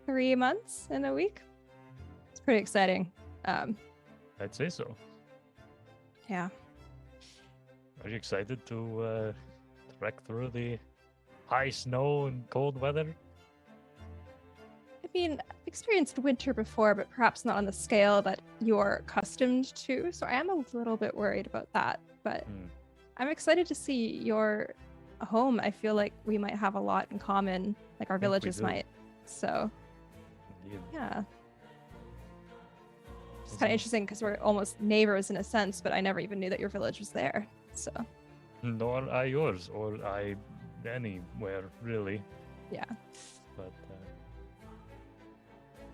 3 months in a week. It's pretty exciting. I'd say so. Yeah. Are you excited to trek through the high snow and cold weather? I mean, I've experienced winter before, but perhaps not on the scale that you're accustomed to. So I am a little bit worried about that. But I'm excited to see your home. I feel like we might have a lot in common, like our think we villages do. might. So Indeed. yeah. It's kind of interesting because we're almost neighbors in a sense, but I never even knew that your village was there. So Nor I yours, or I anywhere, really. yeah. But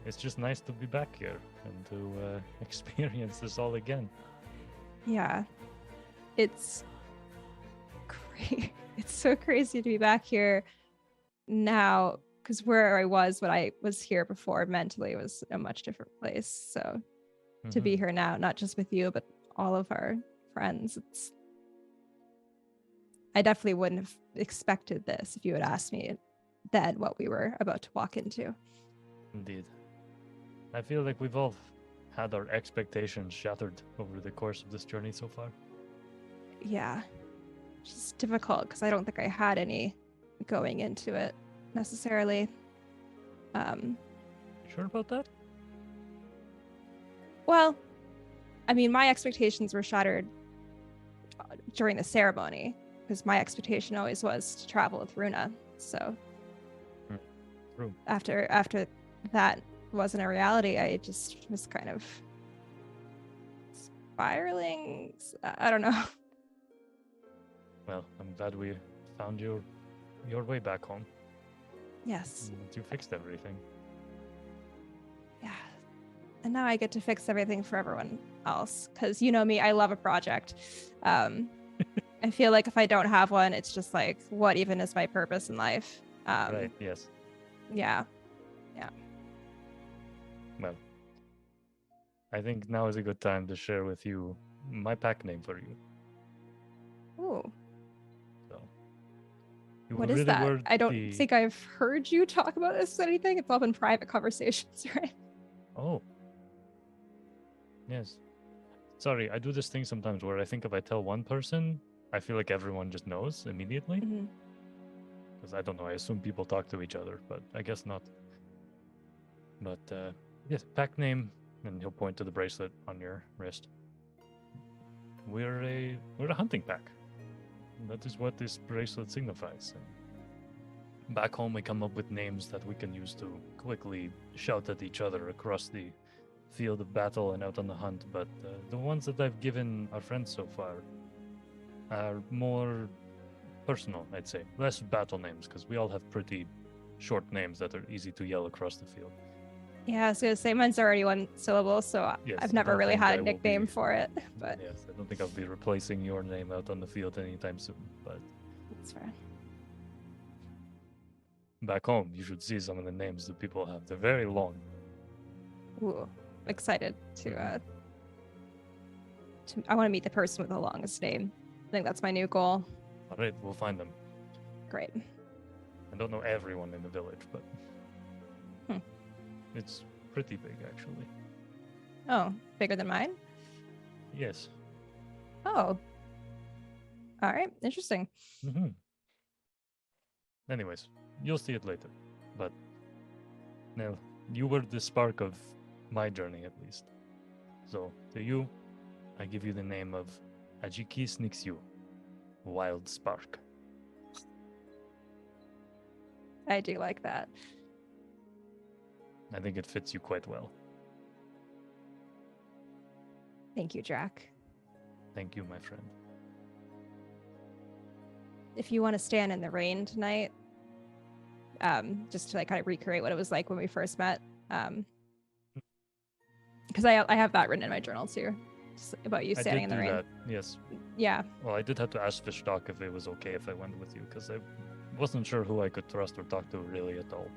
it's just nice to be back here and to experience this all again. Yeah. It's it's so crazy to be back here now because where I was when I was here before mentally was a much different place. So to be here now, not just with you, but all of our friends, I definitely wouldn't have expected this if you had asked me then what we were about to walk into. Indeed. I feel like we've all had our expectations shattered over the course of this journey so far. Yeah. It's just difficult because I don't think I had any going into it necessarily. You sure about that? Well, I mean, my expectations were shattered during the ceremony because my expectation always was to travel with Runa. So True. after that wasn't a reality, I just was kind of spiraling. I don't know. Well, I'm glad we found your way back home. Yes. And you fixed everything. Yeah. And now I get to fix everything for everyone else because you know me, I love a project. I feel like if I don't have one, it's just like, what even is my purpose in life? Right, yes. Yeah. Well, I think now is a good time to share with you my pack name for you. Ooh, So, you what really is that? were I don't the- think I've heard you talk about this or anything. It's all been private conversations, right? Oh. Yes. Sorry, I do this thing sometimes where I think if I tell one person, I feel like everyone just knows immediately. Mhm. Because I don't know, I assume people talk to each other, but I guess not. But yes, pack name, and he'll point to the bracelet on your wrist. We're a hunting pack. That is what this bracelet signifies. And back home, we come up with names that we can use to quickly shout at each other across the field of battle and out on the hunt. But the ones that I've given our friends so far are more personal, I'd say. Less battle names, because we all have pretty short names that are easy to yell across the field. Yeah, I was gonna say mine's already one syllable, so Yes, I've I never don't really think had I a will nickname be- for it, but Yes, I don't think I'll be replacing your name out on the field anytime soon. But it's fine. back home, you should see some of the names that people have. They're very long. Ooh, excited to I want to meet the person with the longest name. I think that's my new goal. All right, we'll find them. Great. I don't know everyone in the village, but Hmm. it's pretty big, actually. Oh, bigger than mine? Yes. Oh. All right, interesting. Mm-hmm. Anyways, you'll see it later. But, Nell, you were the spark of my journey, at least. So, to you, I give you the name of Ajiki sneaks you. Wild spark. I do like that. I think it fits you quite well. Thank you, Draq. Thank you, my friend. If you want to stand in the rain tonight, just to like kind of recreate what it was like when we first met, because I have that written in my journal too, just about you standing in the rain. That, yes. Yeah. Well, I did have to ask Fishtalk if it was okay if I went with you, because I wasn't sure who I could trust or talk to really at all.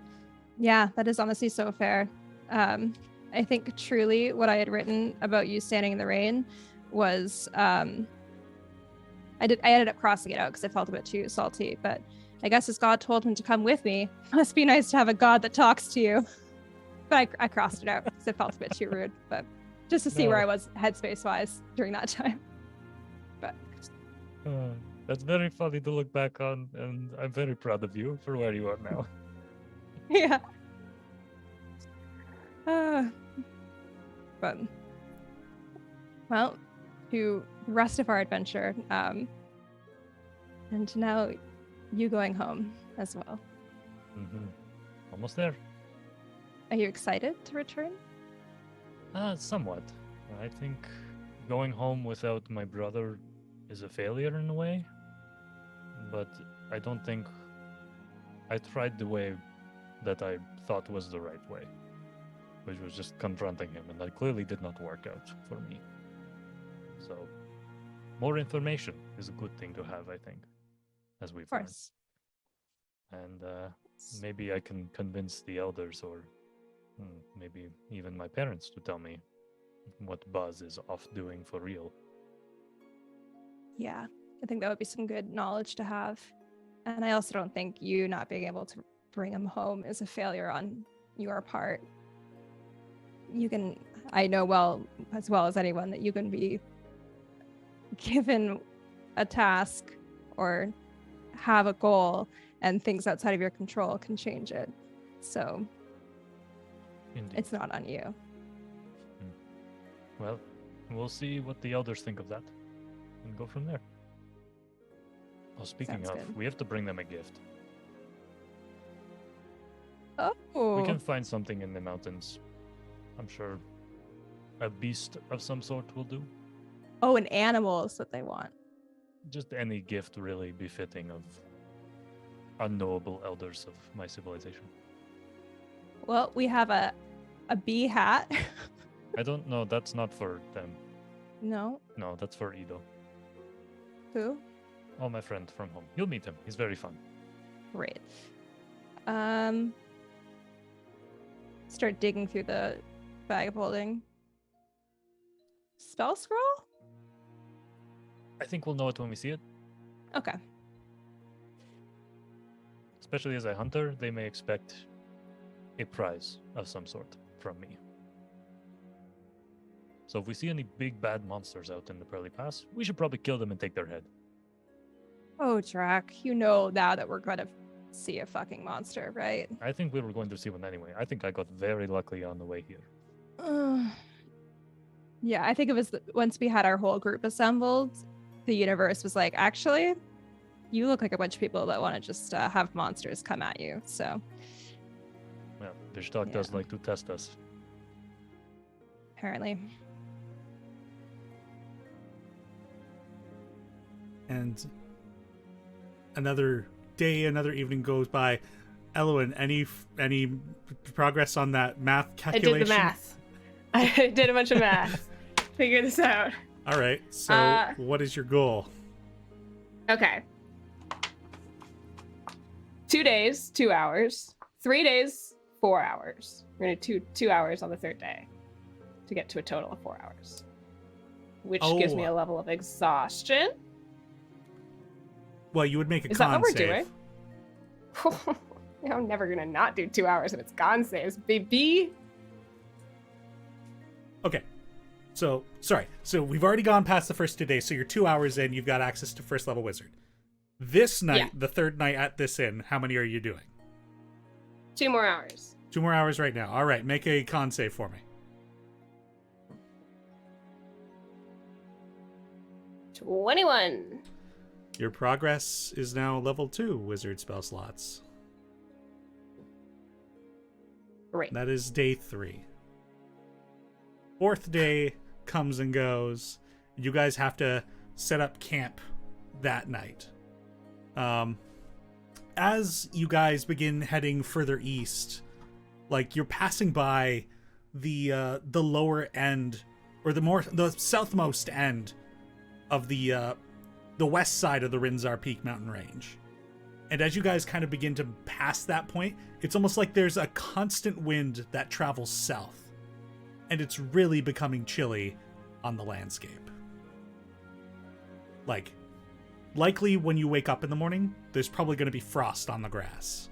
Yeah, that is honestly so fair. I think truly what I had written about you standing in the rain was I ended up crossing it out because I felt a bit too salty, but I guess as God told him to come with me, it must be nice to have a God that talks to you. But I crossed it out because it felt a bit too rude, but just to see where I was headspace wise during that time. But that's very funny to look back on, and I'm very proud of you for where you are now. yeah. But well, to the rest of our adventure, and now you going home as well. Mm-hmm. Almost there. Are you excited to return? Somewhat. I think going home without my brother is a failure in a way, but I don't think I tried the way that I thought was the right way, which was just confronting him, and that clearly did not work out for me. So, more information is a good thing to have, I think, as we've learned. And maybe I can convince the elders, or maybe even my parents, to tell me what Buzz is off doing for real. Yeah, I think that would be some good knowledge to have. And I also don't think you not being able to bring him home is a failure on your part. You can, I know as well as anyone, that you can be given a task or have a goal, and things outside of your control can change it. So Indeed. It's not on you. Well, we'll see what the elders think of that and go from there. Oh, speaking Sounds of, good. we have to bring them a gift. Oh, We can find something in the mountains. I'm sure a beast of some sort will do. Oh, an animal is what they want. Just any gift really befitting of unknowable elders of my civilization. Well, we have a bee hat. I don't know, that's not for them. No, No, that's for Ido. who? Oh, my friend from home. You'll meet him. He's very fun. Great. Start digging through the bag of holding. Spell scroll? I think we'll know it when we see it. Okay. Especially as a hunter, they may expect a prize of some sort from me. So if we see any big bad monsters out in the Pearly Pass, we should probably kill them and take their head. Oh, Draq, you know now that we're gonna see a fucking monster, right? I think we were going to see one anyway. I think I got very lucky on the way here. Yeah, I think it was once we had our whole group assembled, the universe was like, actually, you look like a bunch of people that want to just have monsters come at you. So Well, Vishtak does Yeah. like to test us. apparently, And another day, another evening goes by. Elwyn, any progress on that math I calculation? did the math. I did a bunch of math. Figure this out. All right. So, what is your goal? Okay. 2 days, 2 hours. 3 days, 4 hours. We're gonna do 2 hours on the third day to get to a total of 4 hours, which gives me a level of exhaustion. Well, you would make a Is that con what we're save. doing? I'm never gonna not do 2 hours if it's con saves, baby. Okay. So, sorry. So, we've already gone past the first 2 days. So, you're 2 hours in. You've got access to first level wizard. This night, Yeah. the third night at this inn, how many are you doing? 2 more hours. 2 more hours right now. All right. Make a con save for me. 21. Your progress is now level 2 wizard spell slots. Great. That is day 3. 4th day comes and goes. You guys have to set up camp that night. As you guys begin heading further east, like you're passing by the lower end, or the southmost end of the west side of the Rinzar Peak mountain range. And as you guys kind of begin to pass that point, it's almost like there's a constant wind that travels south. And it's really becoming chilly on the landscape. Like, likely when you wake up in the morning, there's probably going to be frost on the grass.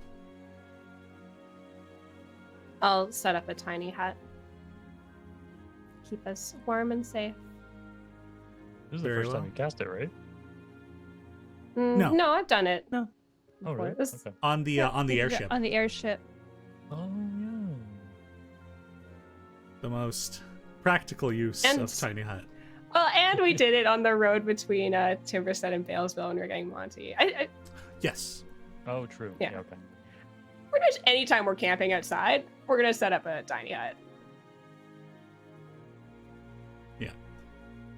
I'll set up a tiny hut. Keep us warm and safe. This is the Very first time well. you cast it, right? No. No, I've done it. No. Oh, really? This- Okay. On the airship. On the airship. Oh, yeah. The most practical use And- of tiny hut. Well, and we did it on the road between Timberstead and Balesville when we were getting Monty. I Yes. Oh, true. Yeah. Okay. pretty much anytime we're camping outside, we're gonna set up a tiny hut.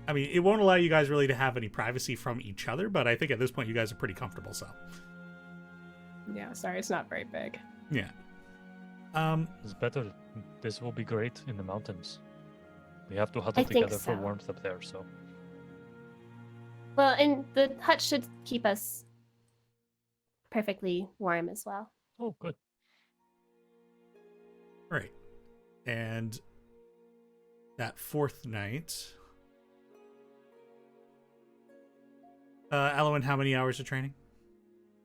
I mean, it won't allow you guys really to have any privacy from each other, but I think at this point you guys are pretty comfortable, so. Yeah, sorry, it's not very big. Yeah. It's better. This will be great in the mountains. We have to I huddle think together for so. warmth up there, so. Well, and the hut should keep us perfectly warm as well. Oh, good. Right. And that fourth night... Elowen, how many hours of training?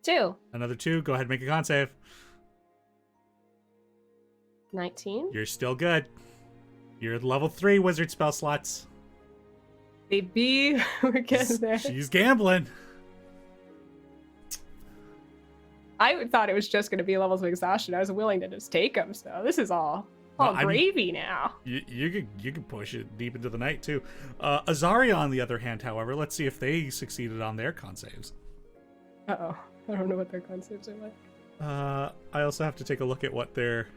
2. Another 2. Go ahead and make a con save. 19. You're still good. You're at level 3 wizard spell slots. Baby, we're getting there. She's gambling. I thought it was just going to be levels of exhaustion. I was willing to just take them, so this is all Well, I mean- gravy now. You could push it deep into the night too. Azaria, on the other hand, however, let's see if they succeeded on their con saves. Uh-oh. I don't know what their concepts are like. I also have to take a look at what their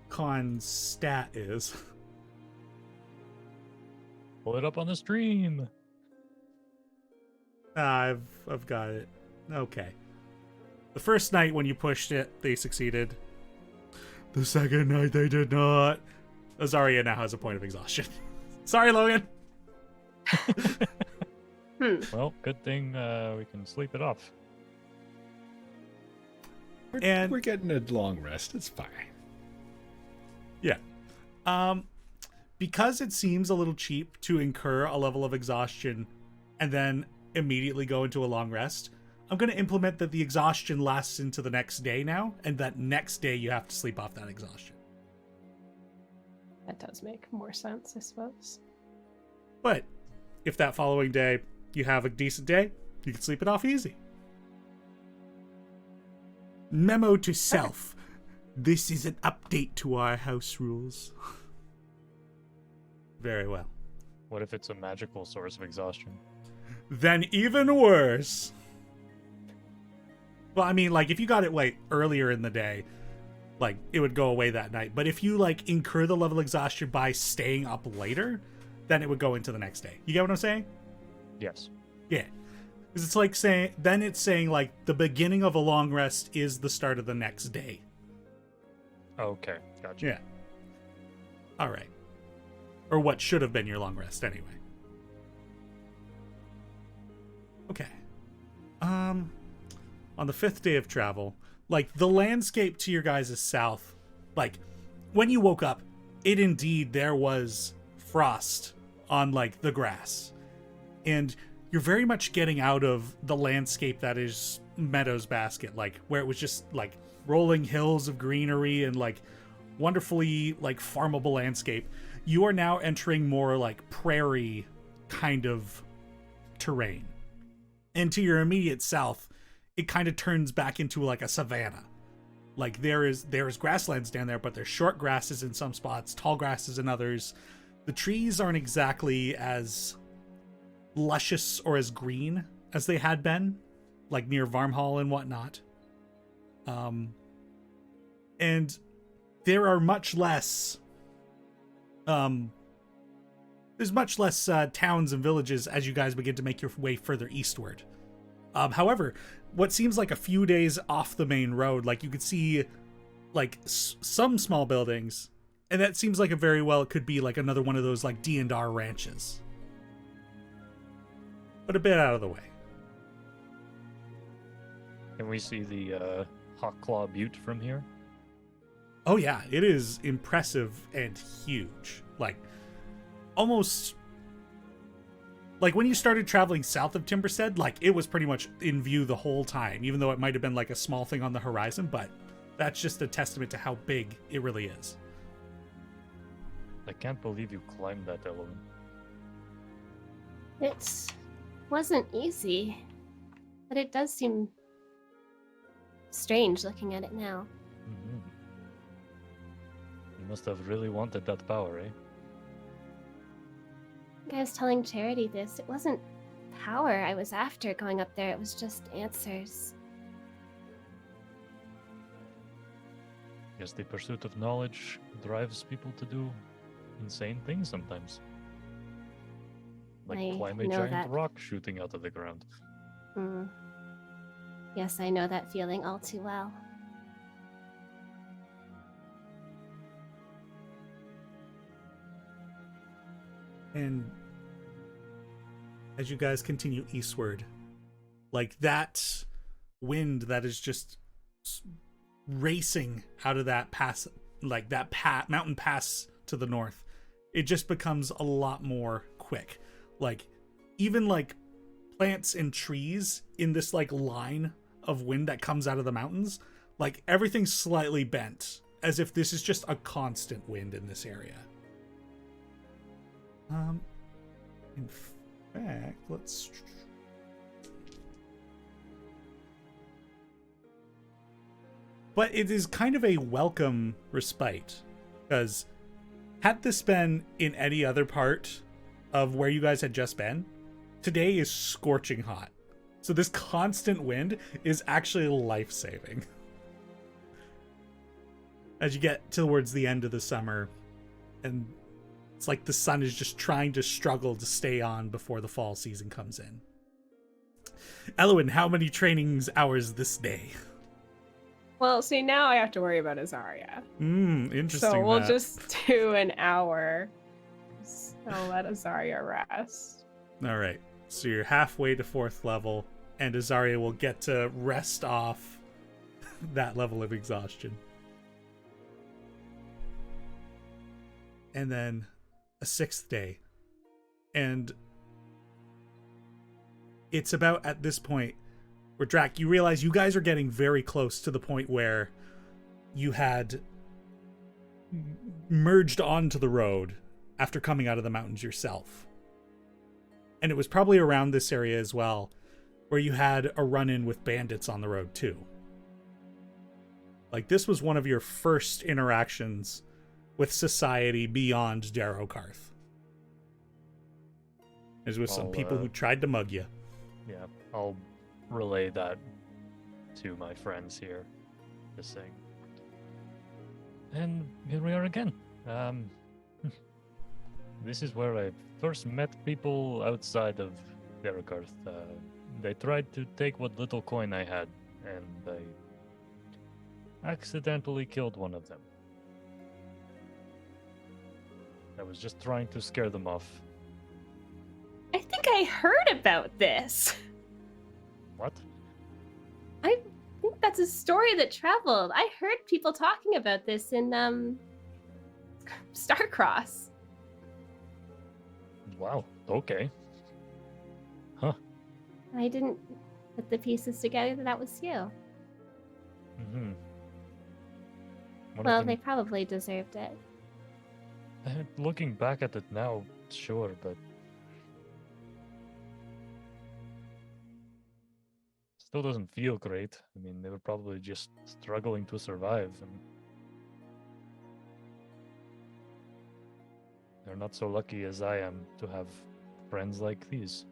con stat is. Pull it up on the stream. I've got it. Okay. The first night when you pushed it, they succeeded. The second night they did not. Azaria now has a point of exhaustion. Sorry, Logan. Well, good thing we can sleep it off. And- We're getting a long rest. It's fine. Yeah. Because it seems a little cheap to incur a level of exhaustion and then immediately go into a long rest, I'm going to implement that the exhaustion lasts into the next day now, and that next day you have to sleep off that exhaustion. That does make more sense, I suppose. But if that following day you have a decent day, you can sleep it off easy. Memo to self. This is an update to our house rules. Very well. What if it's a magical source of exhaustion? Then even worse. Well, I mean, like, if you got it, like, earlier in the day, like, it would go away that night. But if you, like, incur the level of exhaustion by staying up later, then it would go into the next day. You get what I'm saying? Yes. Yeah. Because it's like saying, then it's saying, like, the beginning of a long rest is the start of the next day. Okay, gotcha. Yeah. All right. Or what should have been your long rest, anyway. Okay. On the 5th day of travel, like, the landscape to your guys' south, like, when you woke up, it indeed, there was frost on, like, the grass. And you're very much getting out of the landscape that is Meadows Basket, like, where it was just, like, rolling hills of greenery and, like, wonderfully, like, farmable landscape. You are now entering more, like, prairie kind of terrain. And to your immediate south, it kind of turns back into like a savanna. Like there is grasslands down there, but there's short grasses in some spots, tall grasses in others. The trees aren't exactly as luscious or as green as they had been, like near Varmhall and whatnot. And there are much less there's much less towns and villages as you guys begin to make your way further eastward. However, what seems like a few days off the main road, like you could see like some small buildings, and that seems like it could be like another one of those like D&R ranches, but a bit out of the way. Can we see the Hawklaw Butte from here? Oh yeah, it is impressive and huge. Like, almost like when you started traveling south of Timberstead, like it was pretty much in view the whole time, even though it might have been like a small thing on the horizon, but that's just a testament to how big it really is. I can't believe you climbed that element. It wasn't easy, but it does seem strange looking at it now. Mm-hmm. You must have really wanted that power, eh? I was telling Charity this. It wasn't power I was after going up there, it was just answers. Guess the pursuit of knowledge drives people to do insane things sometimes. Like I climb a know giant that. rock shooting out of the ground. Yes, I know that feeling all too well. And as you guys continue eastward, like that wind that is just racing out of that pass, like that mountain pass to the north, it just becomes a lot more quick. Like even like plants and trees in this like line of wind that comes out of the mountains, like everything's slightly bent, as if this is just a constant wind in this area. In fact, let's... But it is kind of a welcome respite, because had this been in any other part of where you guys had just been, today is scorching hot. So this constant wind is actually life-saving. As you get towards the end of the summer, and it's like the sun is just trying to struggle to stay on before the fall season comes in. Elwyn, how many trainings hours this day? Well, see, now I have to worry about Azaria. Interesting. So we'll that. just do an hour. I'll let Azaria rest. All right. So you're halfway to 4th level, and Azaria will get to rest off that level of exhaustion. And then a 6th day. And it's about at this point where, Draq, you realize you guys are getting very close to the point where you had merged onto the road after coming out of the mountains yourself. And it was probably around this area as well where you had a run-in with bandits on the road too. Like, this was one of your first interactions with society beyond Darokarth. As with some people who tried to mug you. Yeah, I'll relay that to my friends here. Just saying. And here we are again. This is where I first met people outside of Darokarth. They tried to take what little coin I had, and I accidentally killed one of them. I was just trying to scare them off. I think I heard about this. What? I think that's a story that traveled. I heard people talking about this in Starcross. Wow, okay. Huh. I didn't put the pieces together that was you. Mm-hmm. Well, they probably deserved it. Looking back at it now, sure, but still doesn't feel great. I mean, they were probably just struggling to survive, and they're not so lucky as I am to have friends like these.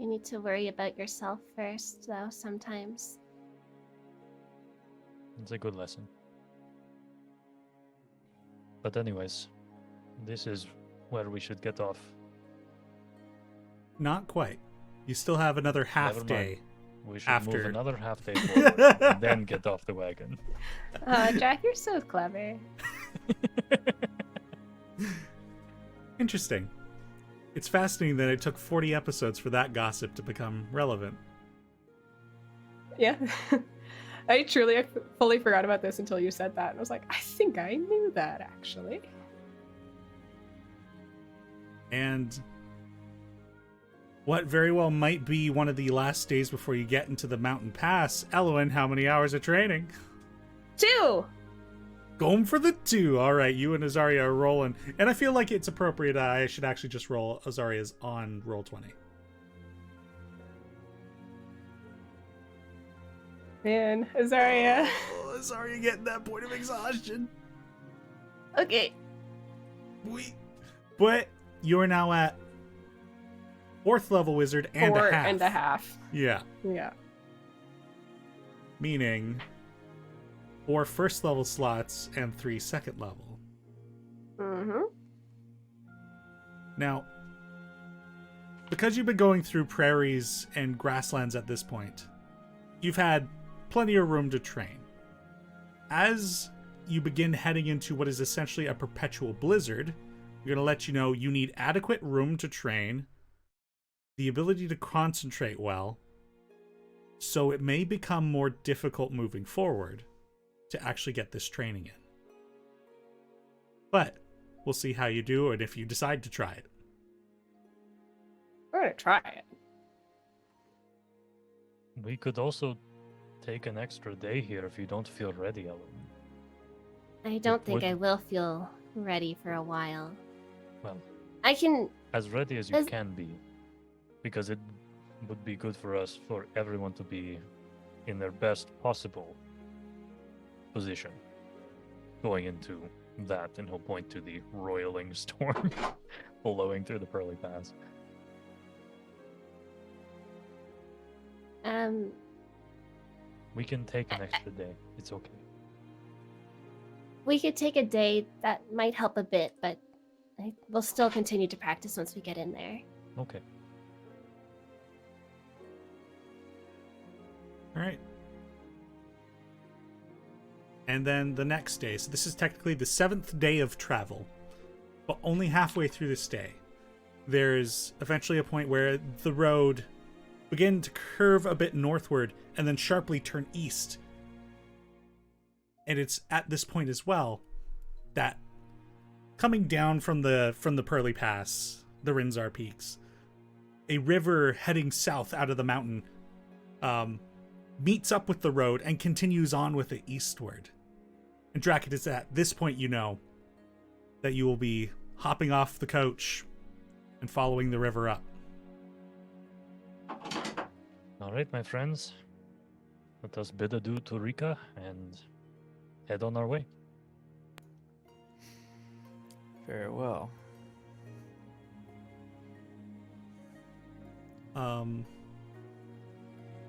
You need to worry about yourself first, though, sometimes. It's a good lesson. But anyways, this is where we should get off. Not quite. You still have another half Never day. mind. We should after. move another half day forward and then get off the wagon. Draq, you're so clever. Interesting. It's fascinating that it took 40 episodes for that gossip to become relevant. Yeah. I truly fully forgot about this until you said that. And I was like, I think I knew that, actually. And what very well might be one of the last days before you get into the mountain pass. Elwyn, how many hours of training? 2! Going for the 2. All right, you and Azaria are rolling. And I feel like it's appropriate. I should actually just roll Azaria's on Roll20. Man, Azaria. Oh, Azaria getting that point of exhaustion. Okay. But you're now at 4th level wizard and Four a half. and a half. Yeah. Yeah. Meaning 4 first level slots and 3 second level. Mm-hmm. Now, because you've been going through prairies and grasslands at this point, you've had plenty of room to train. As you begin heading into what is essentially a perpetual blizzard, I'm going to let you know you need adequate room to train, the ability to concentrate well, so it may become more difficult moving forward to actually get this training in. But we'll see how you do and if you decide to try it. We're gonna try it. We could also take an extra day here if you don't feel ready, Ellen. I don't think Would- I will feel ready for a while. Well, I can. as ready as you As- can be, because it would be good for us, for everyone to be in their best possible position going into that, and he'll point to the roiling storm blowing through the Pearly Pass. We can take an extra day. It's okay. We could take a day. That might help a bit, but we'll still continue to practice once we get in there. Okay. All right. And then the next day. So this is technically the 7th day of travel. But only halfway through this day, there's eventually a point where the road begin to curve a bit northward and then sharply turn east. And it's at this point as well that coming down from the Pearly Pass, the Rinzar Peaks, a river heading south out of the mountain meets up with the road and continues on with it eastward. And Draq, it is at this point you know that you will be hopping off the coach and following the river up. All right, my friends. Let us bid adieu to Rika and head on our way. Very well.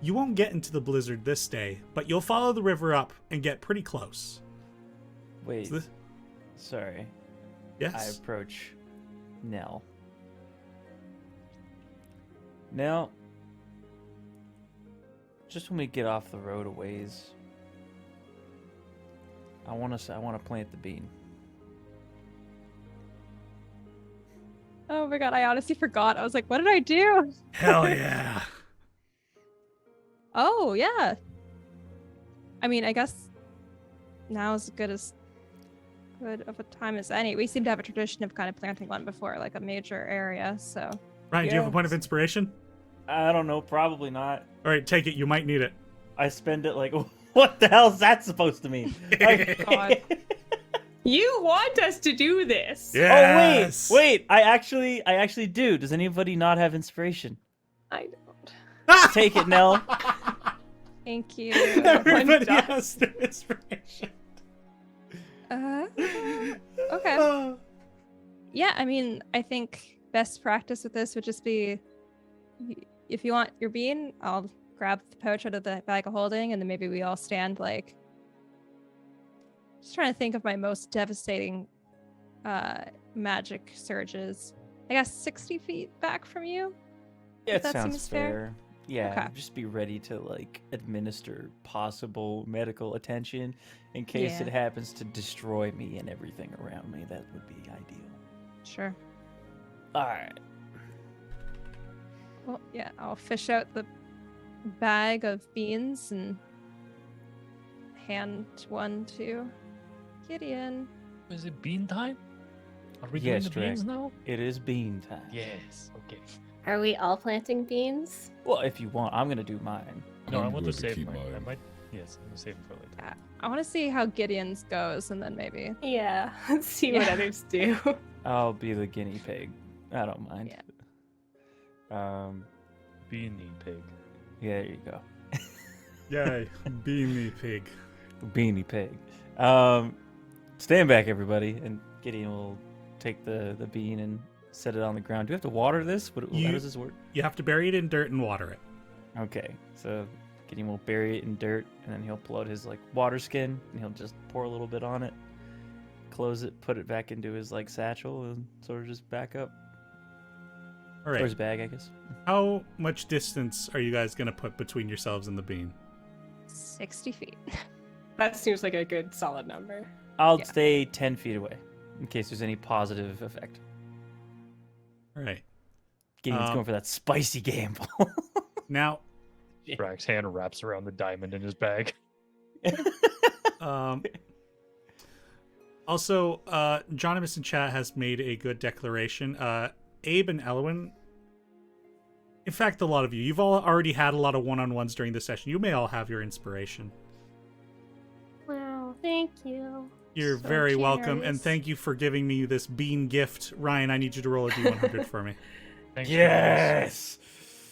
You won't get into the blizzard this day, but you'll follow the river up and get pretty close. Wait. So this- Sorry. I yes? approach Nell. Nell, just when we get off the road a ways, I want to plant the bean. Oh my god, I honestly forgot. I was like, what did I do? Hell yeah. Oh, yeah. I mean, I guess now is good of a time as any. We seem to have a tradition of kind of planting one before, like a major area, so. Ryan, do you have a point of Yes. inspiration? I don't know, probably not. All right, take it. You might need it. I spend it like, what the hell is that supposed to mean? God. You want us to do this. Yes. Oh wait! I actually do. Does anybody not have inspiration? I don't. Take it, Nell. Thank you. Everybody does. has their inspiration. Okay. Yeah, I mean, I think best practice with this would just be if you want your bean, I'll grab the pouch out of the bag of holding, and then maybe we all stand like. Just trying to think of my most devastating magic surges. I guess 60 feet back from you. Yeah, If it that sounds seems fair. fair. Yeah, Okay. just be ready to like administer possible medical attention in case Yeah. it happens to destroy me and everything around me. That would be ideal. Sure. All right. Well, yeah, I'll fish out the bag of beans and hand one to Gideon. Is it bean time? Are we Yes, doing the beans Draq. now? It is bean time. Yes. Okay. Are we all planting beans? Well, if you want, I'm gonna do mine. No, I I'm want going to to save keep mine. I mine. might. Yes, I'm gonna save them for later. I want to see how Gideon's goes, and then maybe. Yeah, let's see what Yeah. others do. I'll be the guinea pig. I don't mind. Beanie pig. Yeah, there you go. Yay, beanie pig. Beanie pig. Stand back, everybody, and Gideon will take the bean and set it on the ground. Do we have to water this? How does this work? You have to bury it in dirt and water it. Okay, so Gideon will bury it in dirt, and then he'll pull out his like water skin, and he'll just pour a little bit on it, close it, put it back into his like satchel, and sort of just back up. All Or his right. bag, I guess. How much distance are you guys going to put between yourselves and the bean? 60 feet. That seems like a good solid number. I'll Yeah. stay 10 feet away, in case there's any positive effect. All right. Gideon's Um, going for that spicy gamble. Now, Draq's hand wraps around the diamond in his bag. also, Jonamus in chat has made a good declaration. Abe and Elwin, in fact, a lot of you, you've all already had a lot of one-on-ones during this session. You may all have your inspiration. Wow, thank you. You're So very welcome, and generous. thank you for giving me this bean gift. Ryan, I need you to roll a D100 for me. Thanks, Yes!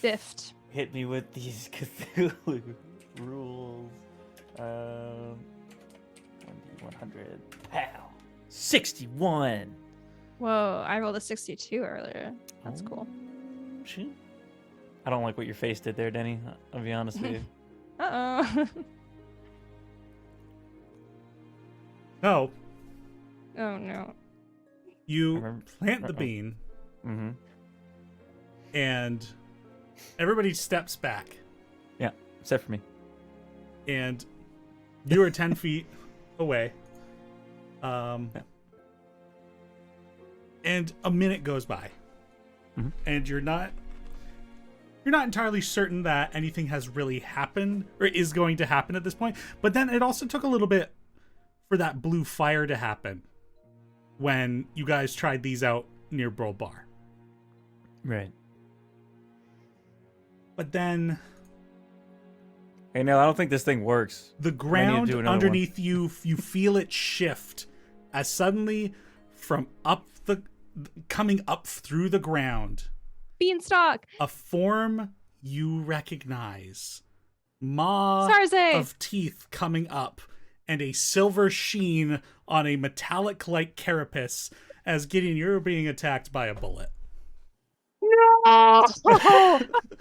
Biffed. Hit me with these Cthulhu rules. 100. Pow! 61! Whoa, I rolled a 62 earlier. That's cool. Oh, shit. I don't like what your face did there, Denny. I'll be honest with you. Uh-oh. No, Oh, no. you Remember- plant the Uh-oh. bean, Mm-hmm. and everybody steps back, Yeah, except for me. and you are 10 feet away. And a minute goes by, Mhm. and you're not entirely certain that anything has really happened or is going to happen at this point. But then it also took a little bit for that blue fire to happen when you guys tried these out near Brawl Bar. Right. But then Hey, no, I don't think this thing works. the do ground another one. underneath you feel it shift as suddenly from coming up through the ground, Beanstalk! a form you recognize. Maw Sarze! of teeth coming up and a silver sheen on a metallic-like carapace as Gideon, you're being attacked by a bullet.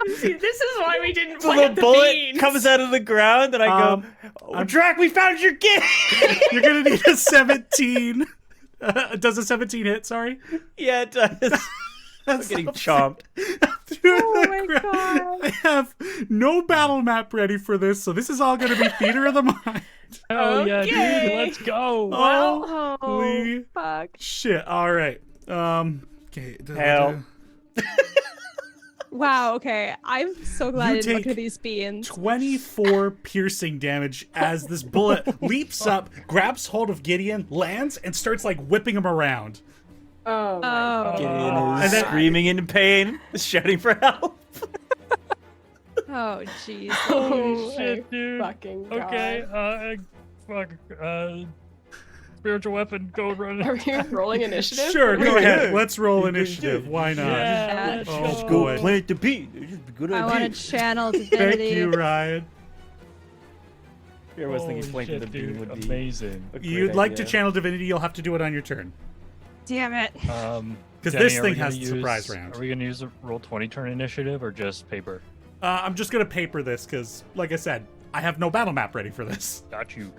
See, this is why we didn't So plant the the bullet beans. comes out of the ground, and I go, I'm- Draq, we found your gift! You're gonna need a 17. Does a 17 hit? Sorry. Yeah, it does. I'm getting chomped. Through Oh the my ground. God. I have no battle map ready for this, so this is all gonna be theater of the mind. Hell yeah, dude! Okay. Let's go. Oh, Oh, fuck. shit! All right. Okay. Hell. Wow, okay. I'm so glad You I didn't look take at these beans. 24 piercing damage as this bullet leaps up, grabs hold of Gideon, lands, and starts like whipping him around. Oh, my Oh. God. Gideon And is then- screaming in pain, shouting for help. Oh, jeez. Oh, shit, my dude. fucking God. Okay, spiritual weapon, go run. Are we rolling initiative? Sure, go Yeah. ahead. Let's roll initiative. Why not? Yeah, let's Oh, just boy. plant the beat. It's just a good I idea. want to channel Thank divinity. you, Ryan. Here, I was thinking Holy planting shit, the bean dude, would be amazing. a great You'd like to idea. channel divinity, you'll have to do it on your turn. Damn it. Because Denny, this are we thing gonna has the surprise round. Are we gonna use a roll 20 turn initiative or just paper? I'm just gonna paper this because, like I said, I have no battle map ready for this. Got you.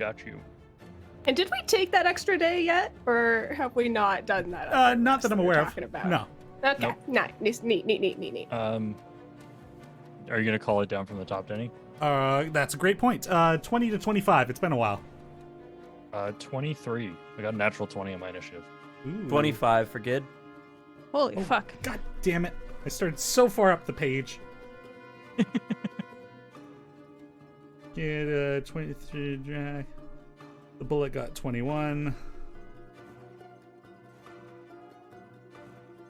And did we take that extra day yet, or have we not done that? Not that I'm aware of. Talking about? No. Okay. Nice. Neat. Are you gonna call it down from the top, Denny? That's a great point. 20 to 25. It's been a while. 23. I got a natural 20 on my initiative. Ooh. 25 for Gid. Holy fuck. God damn it! I started so far up the page. Get 23 Draq. The bullet got 21.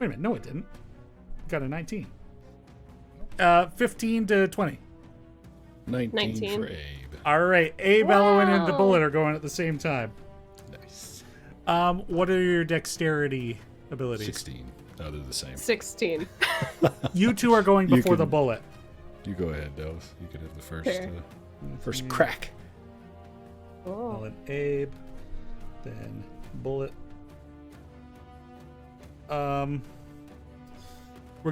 Wait a minute, no it didn't. Got a 19. 15 to 20. 19 for Abe. Alright, Abe, Elowen, and the Wow. bullet are going at the same time. Nice. What are your dexterity abilities? 16. Oh, they're the same. 16. You two are going You before the can- bullet. You go ahead, Delve. You can have the first, Fair. first crack. Bullet, Abe, then bullet. We're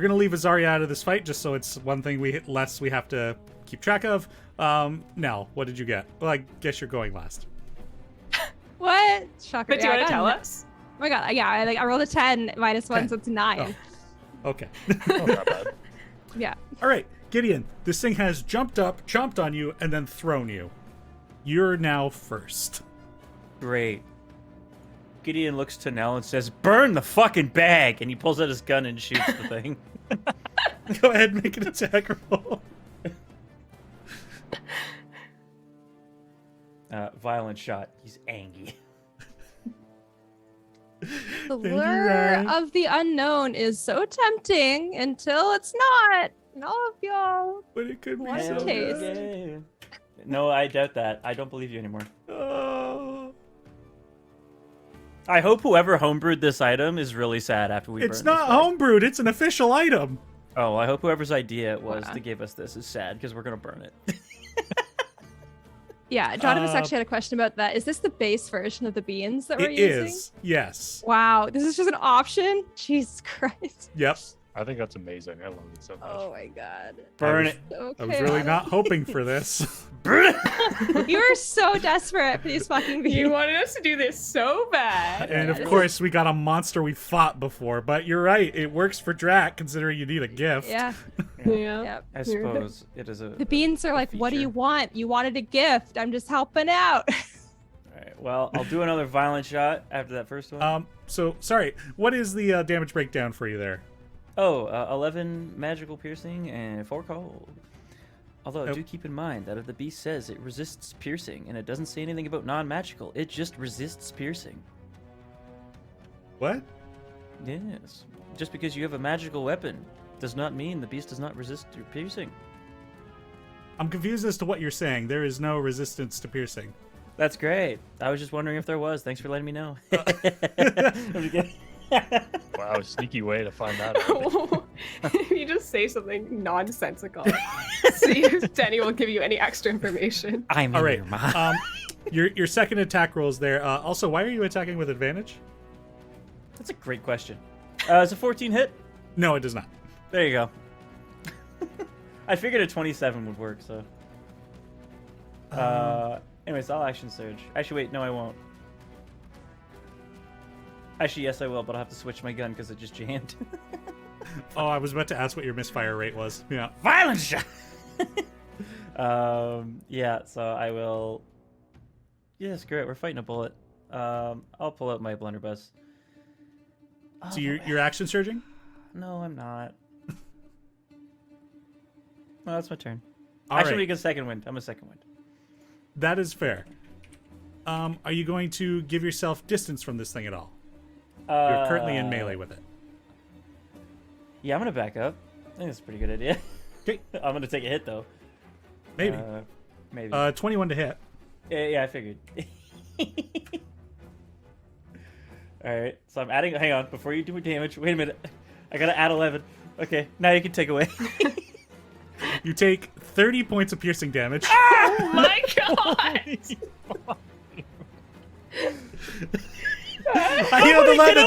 gonna leave Azaria out of this fight just so it's one thing we have to keep track of. Nell, what did you get? Well, I guess you're going last. What? Shocker. But do you Yeah, I want to got tell a- us? Oh my god, yeah, I rolled a 10 minus 1, 10. so it's 9. Oh. Okay. Oh, not bad. Yeah. All right, Gideon. This thing has jumped up, chomped on you, and then thrown you. You're now first. Great. Gideon looks to Nell and says, "Burn the fucking bag!" And he pulls out his gun and shoots the thing. Go ahead and make an attack roll. Violent shot. He's angry. The Thank you, lure Ryan. of the unknown is so tempting until it's not. And all of y'all. But it could be One so taste. good. No, I doubt that. I don't believe you anymore. Oh. I hope whoever homebrewed this item is really sad after we It's burn not this bag. homebrewed. It's an official item. Oh, I hope whoever's idea it was Wow. to give us this is sad because we're gonna burn it. Yeah, Jonathan Uh, actually had a question about that. Is this the base version of the beans that we're It using? is. Yes. Wow, this is just an option? Jesus Christ. Yep. I think that's amazing. I love it so much. Oh my god. Burn was- it. Okay. I was really not hoping for this. Burn it. You were so desperate for these fucking beans. You wanted us to do this so bad. And of Yes. course, we got a monster we fought before. But you're right. It works for Draq, considering you need a gift. Yeah. Yeah. Yeah. I suppose it is a. The beans are like, what do you feature. want? You wanted a gift. I'm just helping out. Alright, well, I'll do another violent shot after that first one. So, sorry. What is the damage breakdown for you there? 11 magical piercing and 4 cold. Although, Oh. do keep in mind that if the beast says it resists piercing, and it doesn't say anything about non-magical, it just resists piercing. What? Yes. Just because you have a magical weapon does not mean the beast does not resist your piercing. I'm confused as to what you're saying. There is no resistance to piercing. That's great. I was just wondering if there was. Thanks for letting me know. I'm just kidding. Wow, sneaky way to find that out. You just say something nonsensical. See if Denny will give you any extra information. I'm All in right. your mind. Your second attack rolls there. Also, why are you attacking with advantage? That's a great question. Is a 14 hit? No, it does not. There you go. I figured a 27 would work, so. Anyways, I'll action surge. Actually, wait, no, I won't. Actually, yes, I will, but I'll have to switch my gun because it just jammed. Oh, I was about to ask what your misfire rate was. Yeah. Violent shot! Yeah, so I will. Yeah, screw it. We're fighting a bullet. I'll pull out my blunderbuss. So you're action surging? No, I'm not. No, that's my turn. All Actually, right. we get a second wind. I'm a second wind. That is fair. Are you going to give yourself distance from this thing at all? You're currently in melee with it. Yeah, I'm gonna back up. I think that's a pretty good idea. Okay. I'm gonna take a hit though. Maybe. Maybe. 21 to hit. Yeah, I figured. All right, so I'm adding. Hang on, before you do damage. Wait a minute. I gotta add 11. Okay, now you can take away. You take 30 points of piercing damage. Oh my god! I healed 11.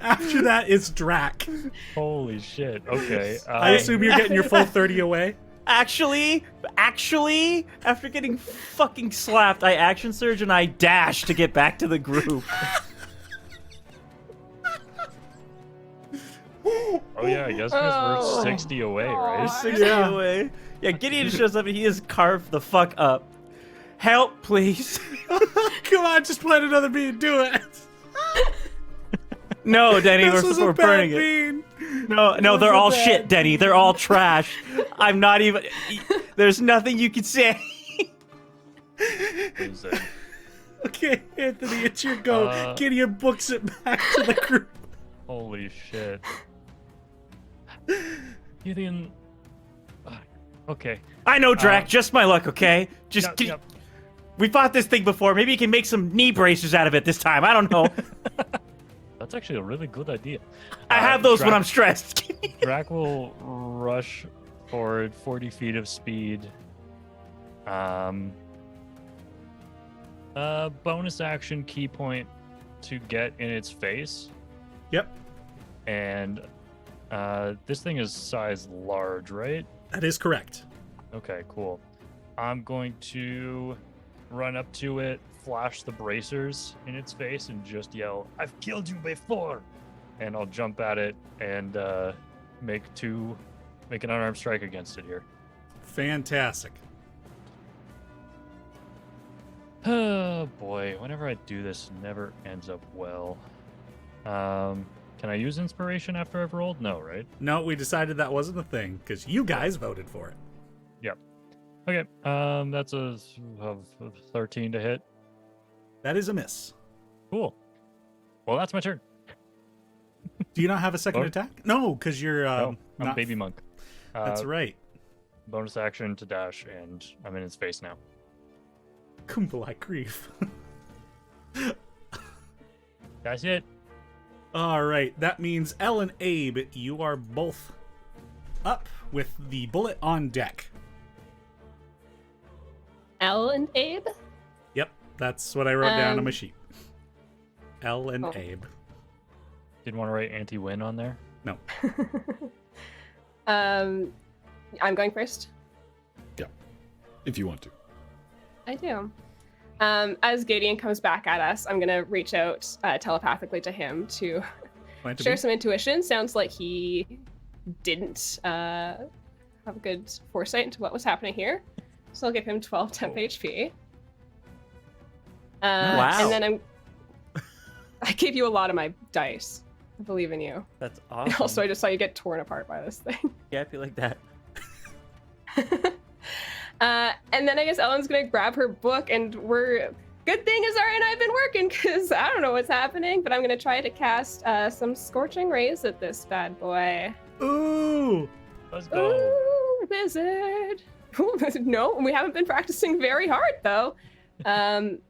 After that, it's Draq. Holy shit. Okay. I assume you're getting your full 30 away. Actually, after getting fucking slapped, I action surge and I dash to get back to the group. Oh yeah, I guess because we're 60 away, right? 60 away. Yeah, Gideon shows up and he is carved the fuck up. Help, please. Come on, just plant another bean. Do it. No, Denny, This was we're a burning bad it. bean. No, they're all shit, Denny. They're all trash. I'm not even. There's nothing you can say. What is it? Okay, Anthony, it's your go. Gideon books it back to the group. Holy shit. Gideon. Okay. I know, Draq. Just my luck, okay? Just. Yep. We fought this thing before. Maybe you can make some knee braces out of it this time. I don't know. That's actually a really good idea. I have those when I'm stressed. Draq will rush forward 40 feet of speed. Bonus action key point to get in its face. Yep, And this thing is size large, right? that is correct. Okay, cool. I'm going to run up to it, flash the bracers in its face, and just yell, "I've killed you before!" And I'll jump at it and make an unarmed strike against it here. Fantastic. Oh boy, whenever I do this, it never ends up well. Can I use inspiration after I've rolled? No, right? No, we decided that wasn't a thing because you guys voted for it. Yep. Okay, that's a 13 to hit. That is a miss. Cool. Well, that's my turn. Do you not have a second What? attack? No, because you're No, I'm not. baby monk. That's right. Bonus action to dash, and I'm in its face now. Kumbala grief. That's it. All right, that means Elle and Abe, you are both up with the bullet on deck. Oh. Elle and Abe? Yep, that's what I wrote down on my Um, sheet. Elle and oh. Abe. Didn't want to write anti-win on there. No. I'm going first. Yeah, if you want to. I do. As Gideon comes back at us, I'm gonna reach out telepathically to him to Plan to share be? some intuition. Sounds like he didn't have a good foresight into what was happening here. So I'll give him 12 temp HP. Wow. And then I gave you a lot of my dice. I believe in you. That's awesome. Also, I just saw you get torn apart by this thing. Yeah, I feel like that. And then I guess Ellen's gonna grab her book, and good thing Azara and I have been working, because I don't know what's happening, but I'm gonna try to cast some scorching rays at this bad boy. Ooh! Let's go. Ooh, wizard. No, we haven't been practicing very hard though. That one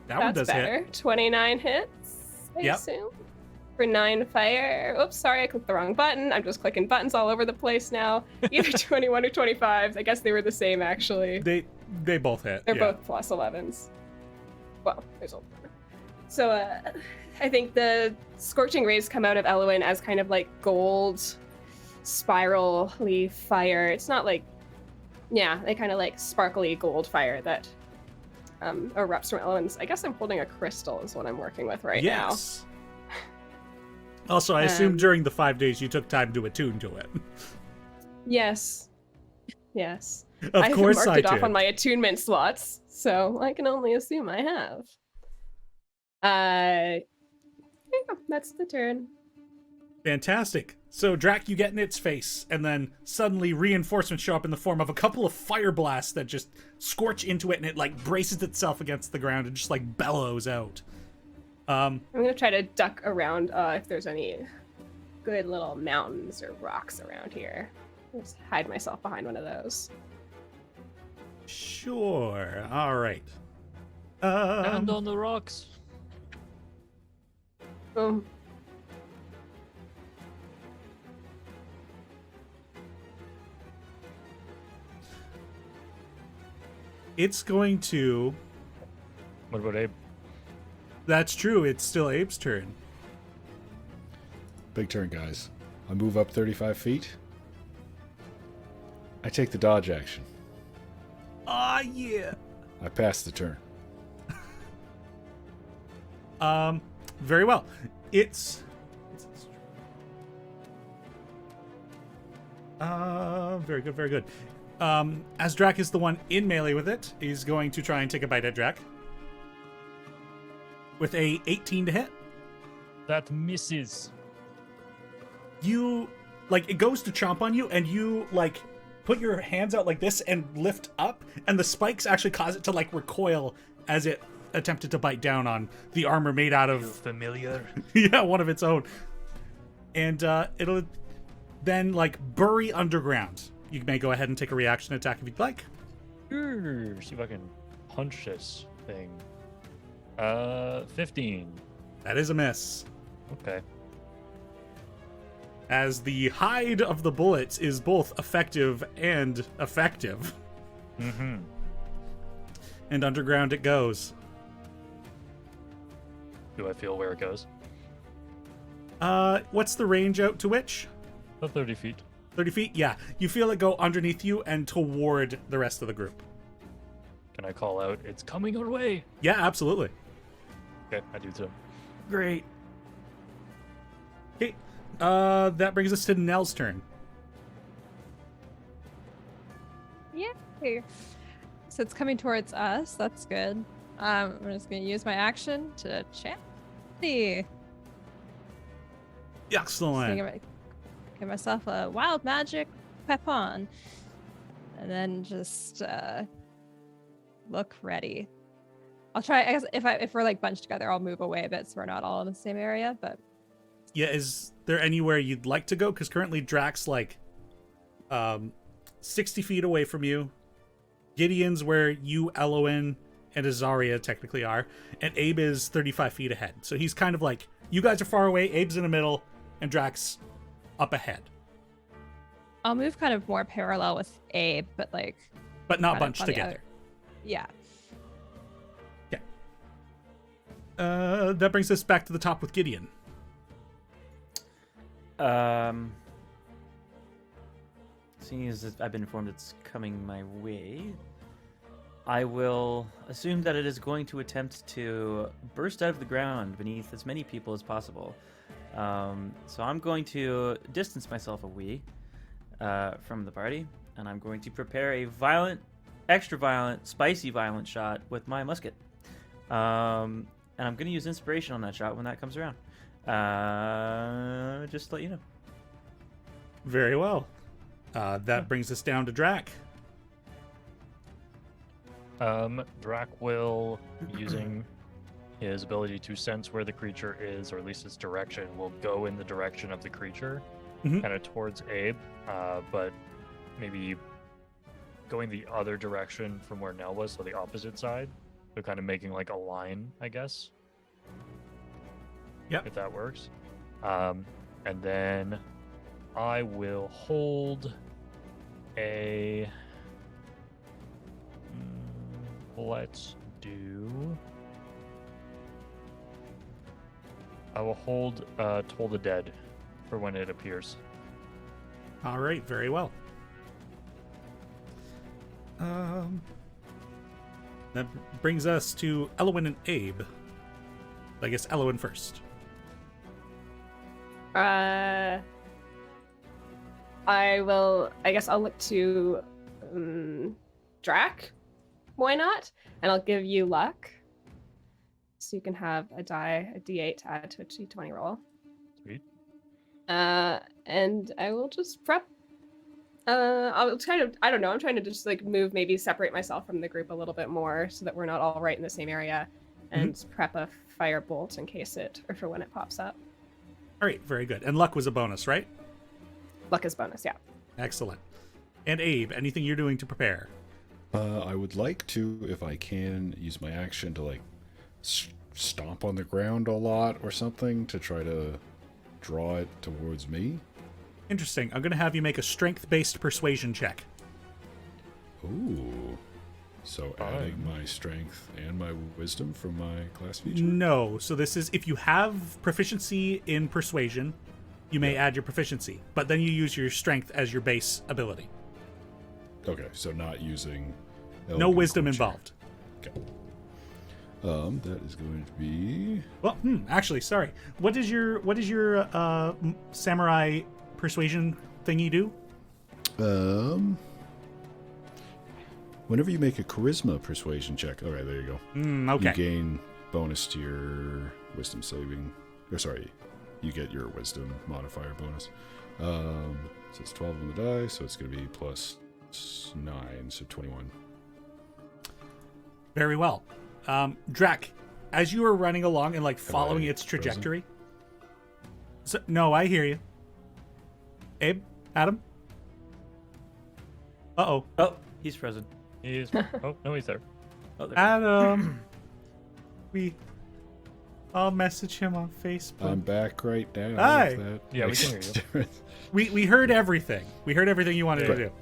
That's does better. hit. 29 hits, I Yep. assume. For 9 fire. Oops, sorry, I clicked the wrong button. I'm just clicking buttons all over the place now. Either 21 or 25. I guess they were the same, actually. They both hit. They're yeah. both plus 11s. Well, there's a... So, I think the scorching rays come out of Elwyn as kind of like gold, spirally fire. It's not like... Yeah, they kind of like sparkly gold fire that erupts from Elwyn's. I guess I'm holding a crystal is what I'm working with right now. Yes. Also, I assume Um, during the 5 days you took time to attune to it. Yes. Yes. Of course marked I it off did. on my attunement slots, so I can only assume I have. Yeah, that's the turn. Fantastic. So, Draq, you get in its face, and then suddenly reinforcements show up in the form of a couple of fire blasts that just scorch into it, and it, like, braces itself against the ground and just, like, bellows out. I'm gonna try to duck around if there's any good little mountains or rocks around here. Just hide myself behind one of those. Sure. All right. Stand on the rocks. Boom. It's going to... What about Abe? That's true. It's still Abe's turn. Big turn, guys. I move up 35 feet. I take the dodge action. Ah, yeah. I pass the turn. Very well. It's very good, very good. As Draq is the one in melee with it, he's going to try and take a bite at Draq. With a 18 to hit. That misses. You, like, it goes to chomp on you, and you, like, put your hands out like this and lift up, and the spikes actually cause it to, like, recoil as it attempted to bite down on the armor made out of... Familiar? yeah, one of its own. And it'll then, like, bury underground. You may go ahead and take a reaction attack if you'd like. Sure. See if I can punch this thing. 15. That is a miss. Okay. As the hide of the bullets is both effective and effective. Mm-hmm. And underground it goes. Do I feel where it goes? What's the range out to which? About 30 feet. 30 feet? Yeah. You feel it go underneath you and toward the rest of the group. Can I call out, it's coming our way? Yeah, absolutely. Okay, I do too. Great. Okay. That brings us to Nell's turn. Yay! So it's coming towards us. That's good. I'm just gonna use my action to chant. Excellent. Give myself a wild magic weapon, and then just look ready. I'll try. I guess if we're like bunched together, I'll move away a bit so we're not all in the same area. But Yeah, is there anywhere you'd like to go? Because currently Drax's like 60 feet away from you. Gideon's where you, Eloin, and Azaria technically are. And Abe is 35 feet ahead. So he's kind of like, you guys are far away, Abe's in the middle, and Drax up ahead. I'll move kind of more parallel with Abe, but like... But not kind of bunched on the together. other- Yeah. Okay. That brings us back to the top with Gideon. Seeing as I've been informed it's coming my way, I will assume that it is going to attempt to burst out of the ground beneath as many people as possible. So I'm going to distance myself a wee from the party, and I'm going to prepare a violent, extra violent, spicy violent shot with my musket. And I'm going to use inspiration on that shot when that comes around. Just to let you know. Very well. That brings us down to Draq. Draq will, using his ability to sense where the creature is, or at least its direction, will go in the direction of the creature, Mhm. kind of towards Abe, but maybe going the other direction from where Nell was, so the opposite side. So kind of making like a line, I guess. Yep. If that works. And then I will hold a... Let's do... I will hold Toll the Dead for when it appears. All right, very well. That brings us to Eloin and Abe. I guess Eloin first. I guess I'll look to Draq. Why not? And I'll give you luck. So you can have a D8 to add to a D20 roll. Sweet. And I will just prep. I'm trying to just like move, maybe separate myself from the group a little bit more so that we're not all right in the same area, and prep a firebolt in case or for when it pops up. All right, very good. And luck was a bonus, right? Luck is bonus, yeah. Excellent. And Abe, anything you're doing to prepare? I would like to, if I can, use my action to like stomp on the ground a lot or something to try to draw it towards me. Interesting. I'm going to have you make a strength-based persuasion check. Ooh. So adding my strength and my wisdom from my class feature? No. So this is, if you have proficiency in persuasion, you may add your proficiency, but then you use your strength as your base ability. Okay, so not using. No elegant wisdom courtier. involved. Okay. That is going to be. Well, actually, sorry. What does your samurai persuasion thingy do? Whenever you make a charisma persuasion check, all right, there you go. Okay. You gain bonus to your wisdom saving. Or sorry, you get your wisdom modifier bonus. So it's 12 on the die, so it's going to be plus 9, so 21. Very well. Draq, as you are running along and like following I its frozen? trajectory. No, I hear you. Abe, Adam. Uh-oh. Oh, he's frozen. He is. Oh no, he's there. Oh, there. Adam. I'll message him on Facebook. I'm back right now. Hi. if that Yeah, we makes can a hear difference. We heard everything. We heard everything you wanted to Okay. do.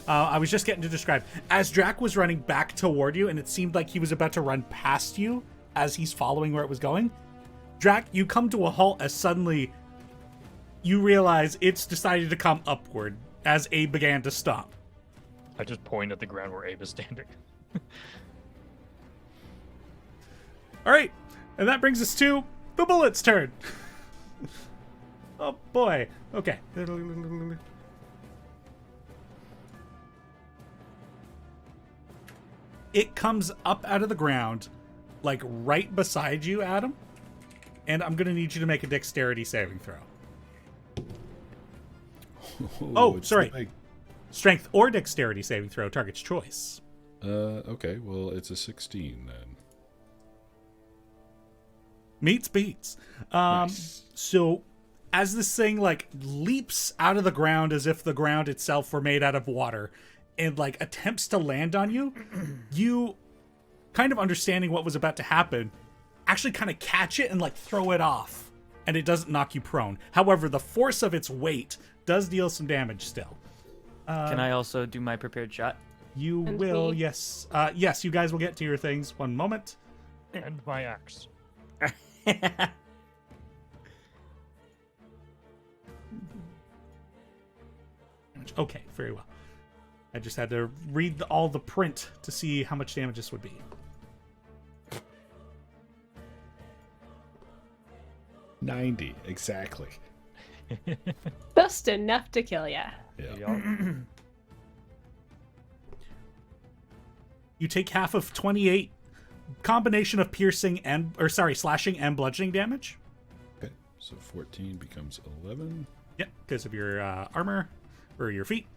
I was just getting to describe. As Draq was running back toward you, and it seemed like he was about to run past you as he's following where it was going, Draq, you come to a halt as suddenly you realize it's decided to come upward as Abe began to stop. I just point at the ground where Abe is standing. All right, and that brings us to the bullet's turn. Oh boy. Okay. It comes up out of the ground, like right beside you, Adam. And I'm gonna need you to make a dexterity saving throw. Oh, it's sorry. like- Strength or dexterity saving throw, target's choice. Okay, well, it's a 16 then. Meets beats. Nice. So as this thing like leaps out of the ground as if the ground itself were made out of water and like attempts to land on you, you kind of understanding what was about to happen, actually kind of catch it and like throw it off, and it doesn't knock you prone. However, the force of its weight does deal some damage still. Can I also do my prepared shot? You And will, me. yes. Yes, you guys will get to your things. One moment. And my axe. Okay, very well. I just had to read all the print to see how much damage this would be. 90, exactly. Just enough to kill ya. Yeah. You take half of 28 combination of piercing and slashing and bludgeoning damage. Okay, so 14 becomes 11. Yep, because of your armor or your feet.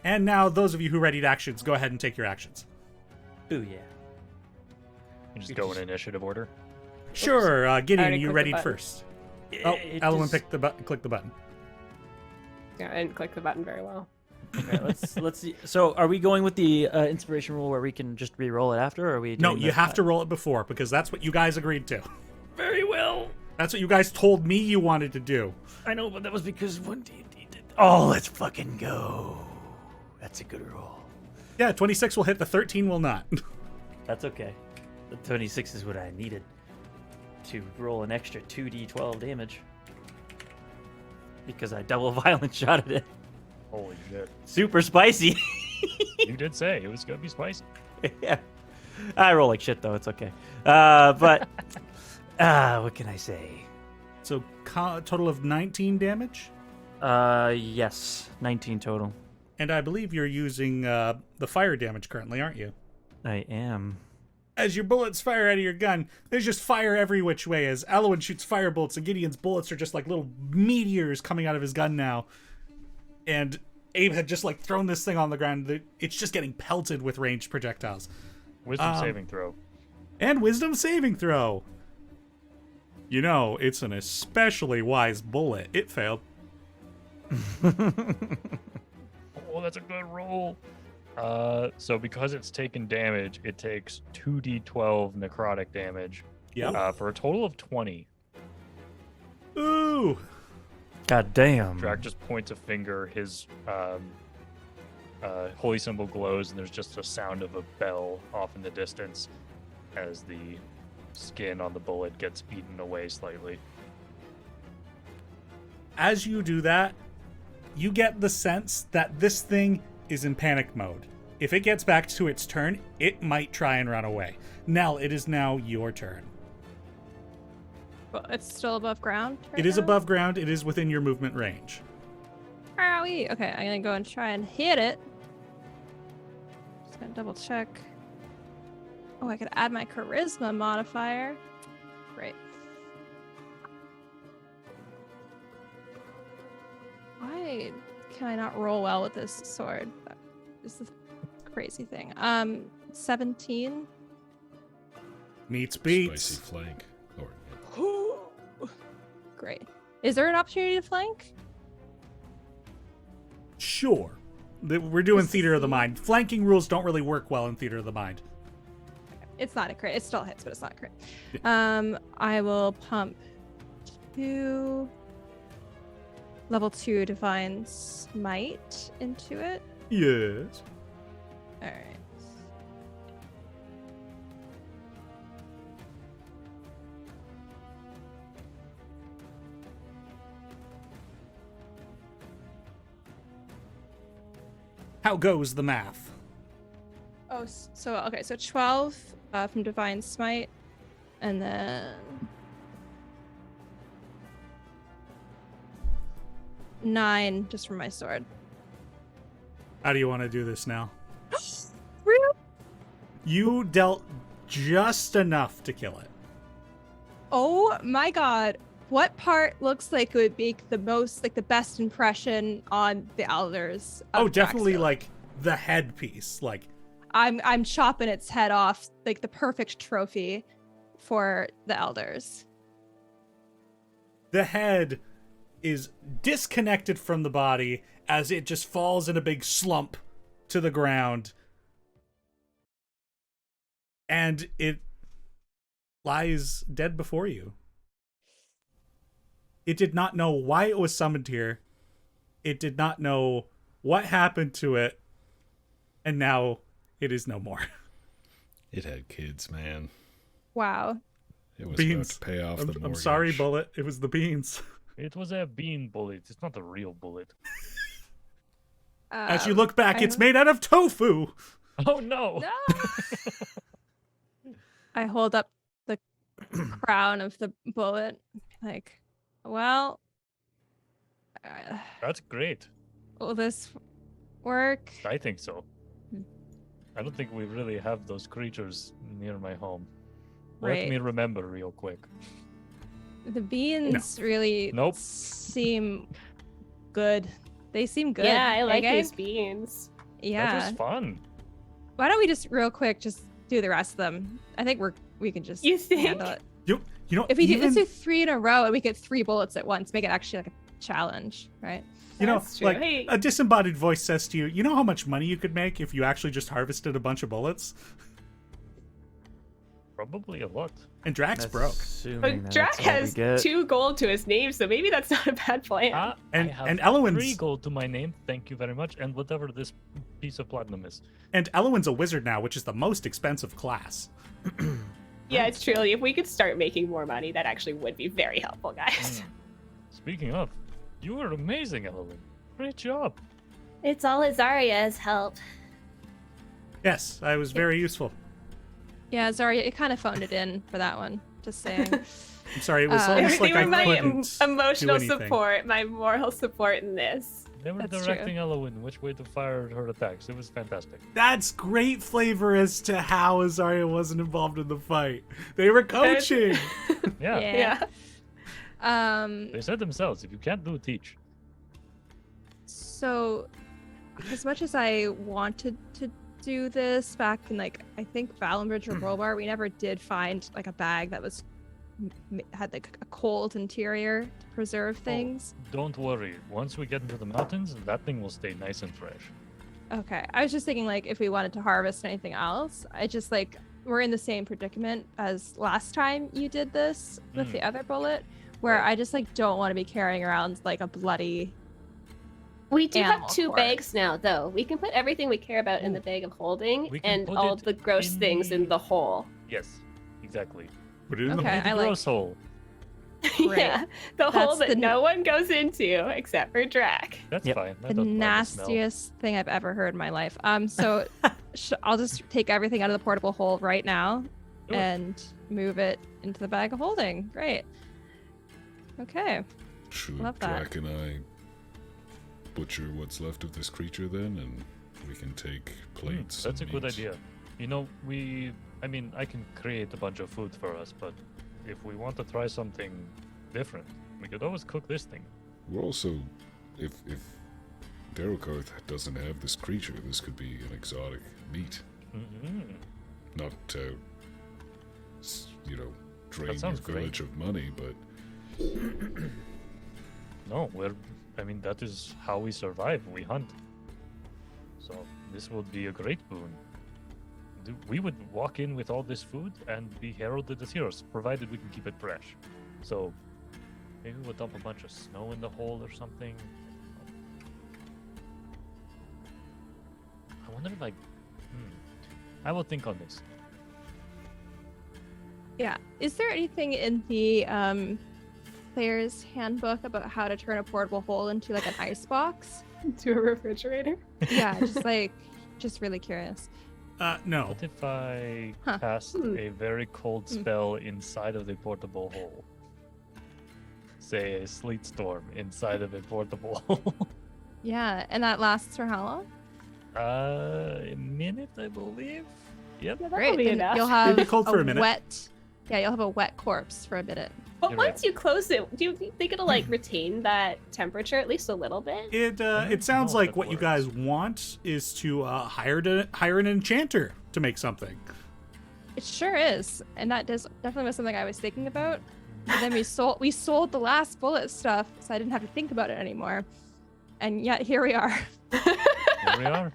And now those of you who readied actions, go ahead and take your actions. Ooh, yeah. You just go in initiative order. Sure, Gideon, already you clicked the readied button. first. Oh, Elowen click the button. Yeah, I didn't click the button very well. Okay, let's see. So, are we going with the inspiration rule where we can just re-roll it after, or are we? No, doing you this have to time? roll it before because that's what you guys agreed to. Very well. That's what you guys told me you wanted to do. I know, but that was because one D&D did. Oh, let's fucking go. That's a good roll. Yeah, 26 will hit, the 13 will not. That's okay. The 26 is what I needed to roll an extra 2d12 damage because I double violent shotted it. Holy shit. Super spicy. You did say it was gonna be spicy. Yeah. I roll like shit though. It's okay. But what can I say? So total of 19 damage. Yes, 19 total. And I believe you're using the fire damage currently, aren't you? I am. As your bullets fire out of your gun, there's just fire every which way as Elowen shoots fire bullets and Gideon's bullets are just like little meteors coming out of his gun now. And Abe had just like thrown this thing on the ground. It's just getting pelted with ranged projectiles. Wisdom saving throw. And wisdom saving throw. You know, it's an especially wise bullet. It failed. Oh, that's a good roll. So because it's taken damage, it takes 2d12 necrotic damage. Yep. For a total of 20. Ooh. God damn. Draq just points a finger. His holy symbol glows, and there's just a sound of a bell off in the distance as the skin on the bullet gets eaten away slightly. as you do that, you get the sense that this thing is in panic mode. If it gets back to its turn, it might try and run away. Nell, it is now your turn. Well, it's still above ground. It is above ground. It is within your movement range. Owie. Okay, I'm gonna go and try and hit it. Just gonna double check. Oh, I could add my charisma modifier. Great. Why can I not roll well with this sword? That is the crazy thing. 17. Meets beats. Spicy flank. Great. Is there an opportunity to flank? Sure. We're doing Theater of the Mind. Flanking rules don't really work well in Theater of the Mind. It's not a crit. It still hits, but it's not a crit. I will pump 2 level 2 Divine Smite into it. Yes. All right. How goes the math? Oh, so okay, so 12 from Divine Smite, and then 9 just from my sword. How do you want to do this now? Really? You dealt just enough to kill it. Oh my god. What part looks like it would make the most, like the best impression on the elders? Of Definitely Draxville? like the headpiece. Like, I'm chopping its head off, like the perfect trophy for the elders. the head is disconnected from the body as it just falls in a big slump to the ground. And it lies dead before you. It did not know why it was summoned here. It did not know what happened to it. And now it is no more. It had kids, man. Wow. It was Beans. about to pay off the mortgage. I'm sorry, Bullet. It was the beans. It was a bean bullet. It's not a real bullet. As you look back, it's made out of tofu. Oh no! No! I hold up the crown of the bullet, like, well, That's great. will this work? I think so. I don't think we really have those creatures near my home. Right. Let me remember real quick. The beans really Nope. seem good. They seem good. Yeah, I like okay? these beans. Yeah. That was fun. Why don't we just real quick just do the rest of them? I think we can just You think? handle it. You know, If we do, let's even- do 3 in a row and we get 3 bullets at once. Make it actually like a challenge, right? You know, That's true. like Hey. a disembodied voice says to you, you know how much money you could make if you actually just harvested a bunch of bullets? Probably a lot. And Drax That's broke. assuming But that's Draq what we has get. 2 gold to his name, so maybe that's not a bad plan. And- I have and Elowin's- 3 gold to my name. Thank you very much. And whatever this piece of platinum is. And Elowin's a wizard now, which is the most expensive class. Yeah, it's true. If we could start making more money, that actually would be very helpful, guys. Speaking of, you were amazing, Elowen. Great job. It's all Azaria's help. Yes, I was very useful. Yeah, Zarya, it kind of phoned it in for that one. Just saying. I'm sorry, it was Uh, almost They like were I my couldn't emotional do anything. support, my moral support in this. They were That's directing Elowen which way to fire her attacks. It was fantastic. That's great flavor as to how Azaria wasn't involved in the fight. They were coaching. Yeah. Yeah. Yeah. They said themselves, if you can't do it, teach. So, as much as I wanted to do this back in, like, I think Valenbridge or Rollbar, we never did find like a bag that was had like a cold interior to preserve things. Don't worry. Once we get into the mountains, that thing will stay nice and fresh. Okay, I was just thinking like if we wanted to harvest anything else, I just like we're in the same predicament as last time you did this with the other bullet, where I just like don't want to be carrying around like a bloody. We do Animal have 2 corpse. bags now, though. We can put everything we care about in the bag of holding, We can and put all it the gross in things in the- the hole. Yes, exactly. Put it in the Okay, hole. I like. Gross hole. Yeah, the hole That's that the no one goes into except for Draq. That's Yep. fine. I The don't mind the smell. nastiest thing I've ever heard in my life. So I'll just take everything out of the portable hole right now Do it. and move it into the bag of holding. Great. Okay. Should Love that. Draq and I butcher what's left of this creature then, and we can take plates? That's a and good meat? idea. You know, I mean, I can create a bunch of food for us, but if we want to try something different, we could always cook this thing. We're also, if Darokarth doesn't have this creature, this could be an exotic meat. Mm-hmm. Not to, drain your sounds great. village of money, but No, that is how we survive. We hunt. So this would be a great boon. We would walk in with all this food and be heralded as heroes, provided we can keep it fresh. So maybe we'll dump a bunch of snow in the hole or something. I wonder if I will think on this. Yeah. Is there anything in the player's handbook about how to turn a portable hole into like an ice box? To a refrigerator. Yeah, just really curious. No. What if I Huh. cast a very cold spell inside of the portable hole? Say a sleet storm inside of a portable hole. Yeah, and that lasts for how long? A minute, I believe. Yep. Yeah, that'll Great. be Then enough. you'll have It'll be cold for a minute. You'll have a wet corpse for a minute. But You're once right. you close it, do you think it'll like retain that temperature at least a little bit? It sounds know if like that what you works. guys want is to hire an enchanter to make something. It sure is, and that definitely was something I was thinking about. But then we sold the last bullet stuff, so I didn't have to think about it anymore. And yet here we are. Here we are.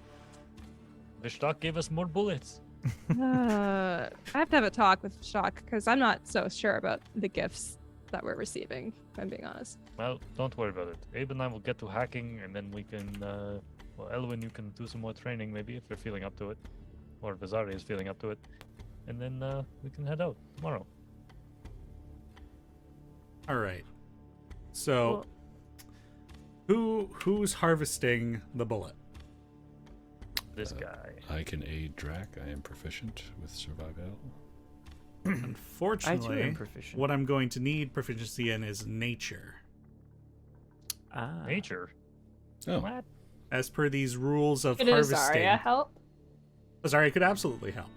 The stock gave us more bullets. I have to have a talk with Shock because I'm not so sure about the gifts that we're receiving, if I'm being honest. Well, don't worry about it. Abe and I will get to hacking, and then we can. Elwin, you can do some more training, maybe if you're feeling up to it, or if Azari is feeling up to it, and then we can head out tomorrow. All right. So, who's harvesting the bullet? This guy. I can aid Draq. I am proficient with survival. I too Unfortunately, am proficient. what I'm going to need proficiency in is nature. Nature. Oh, What? As per these rules of Could harvesting. Azaria help? Azaria could absolutely help.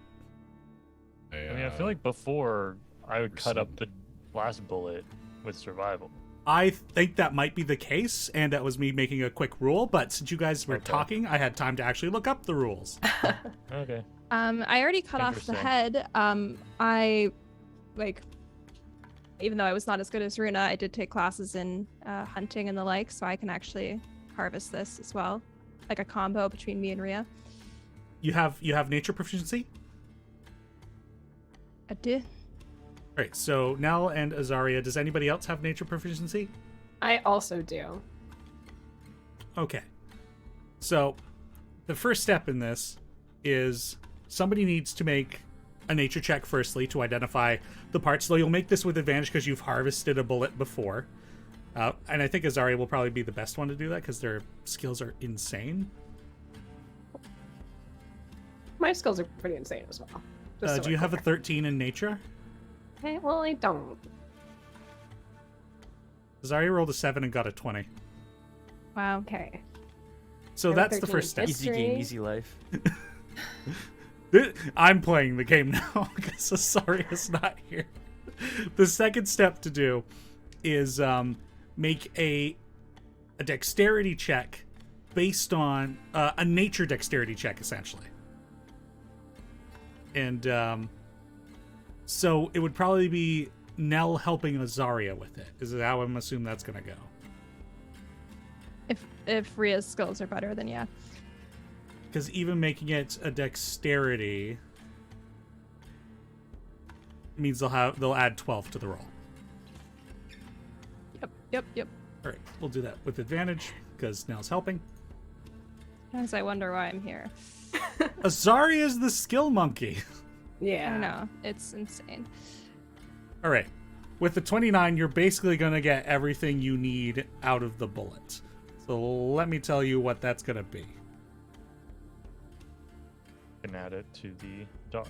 I mean, I feel like before I would cut up the last bullet with survival. I think that might be the case, and that was me making a quick rule, but since you guys were Okay. talking, I had time to actually look up the rules. Okay. I already cut off the Interesting. head. I even though I was not as good as Runa, I did take classes in hunting and the like, so I can actually harvest this as well, like a combo between me and Rhea. You have nature proficiency? I did. All right, so Nell and Azaria, does anybody else have nature proficiency? I also do. Okay. So, the first step in this is somebody needs to make a nature check firstly to identify the parts, though you'll make this with advantage because you've harvested a bullet before. And I think Azaria will probably be the best one to do that because their skills are insane. My skills are pretty insane as well. Just so Do you we're have a clear. 13 in nature? Okay, well, I don't. Azaria rolled a 7 and got a 20. Wow. Okay. So I have a that's the 13 first step. Easy game, History. easy life. I'm playing the game now because Azaria's not here. The second step to do is make a dexterity check based on a nature dexterity check, essentially. And so it would probably be Nell helping Azaria with it. Is how I'm assuming that's going to go. If Rhea's skills are better, then yeah. Because even making it a dexterity means they'll add 12 to the roll. Yep. All right, we'll do that with advantage because Nell's helping. As I wonder why I'm here. Azaria is the skill monkey. I Yeah. don't know. It's insane. All right. with the 29, you're basically going to get everything you need out of the bullet. So let me tell you what that's going to be. Can add it to the dock.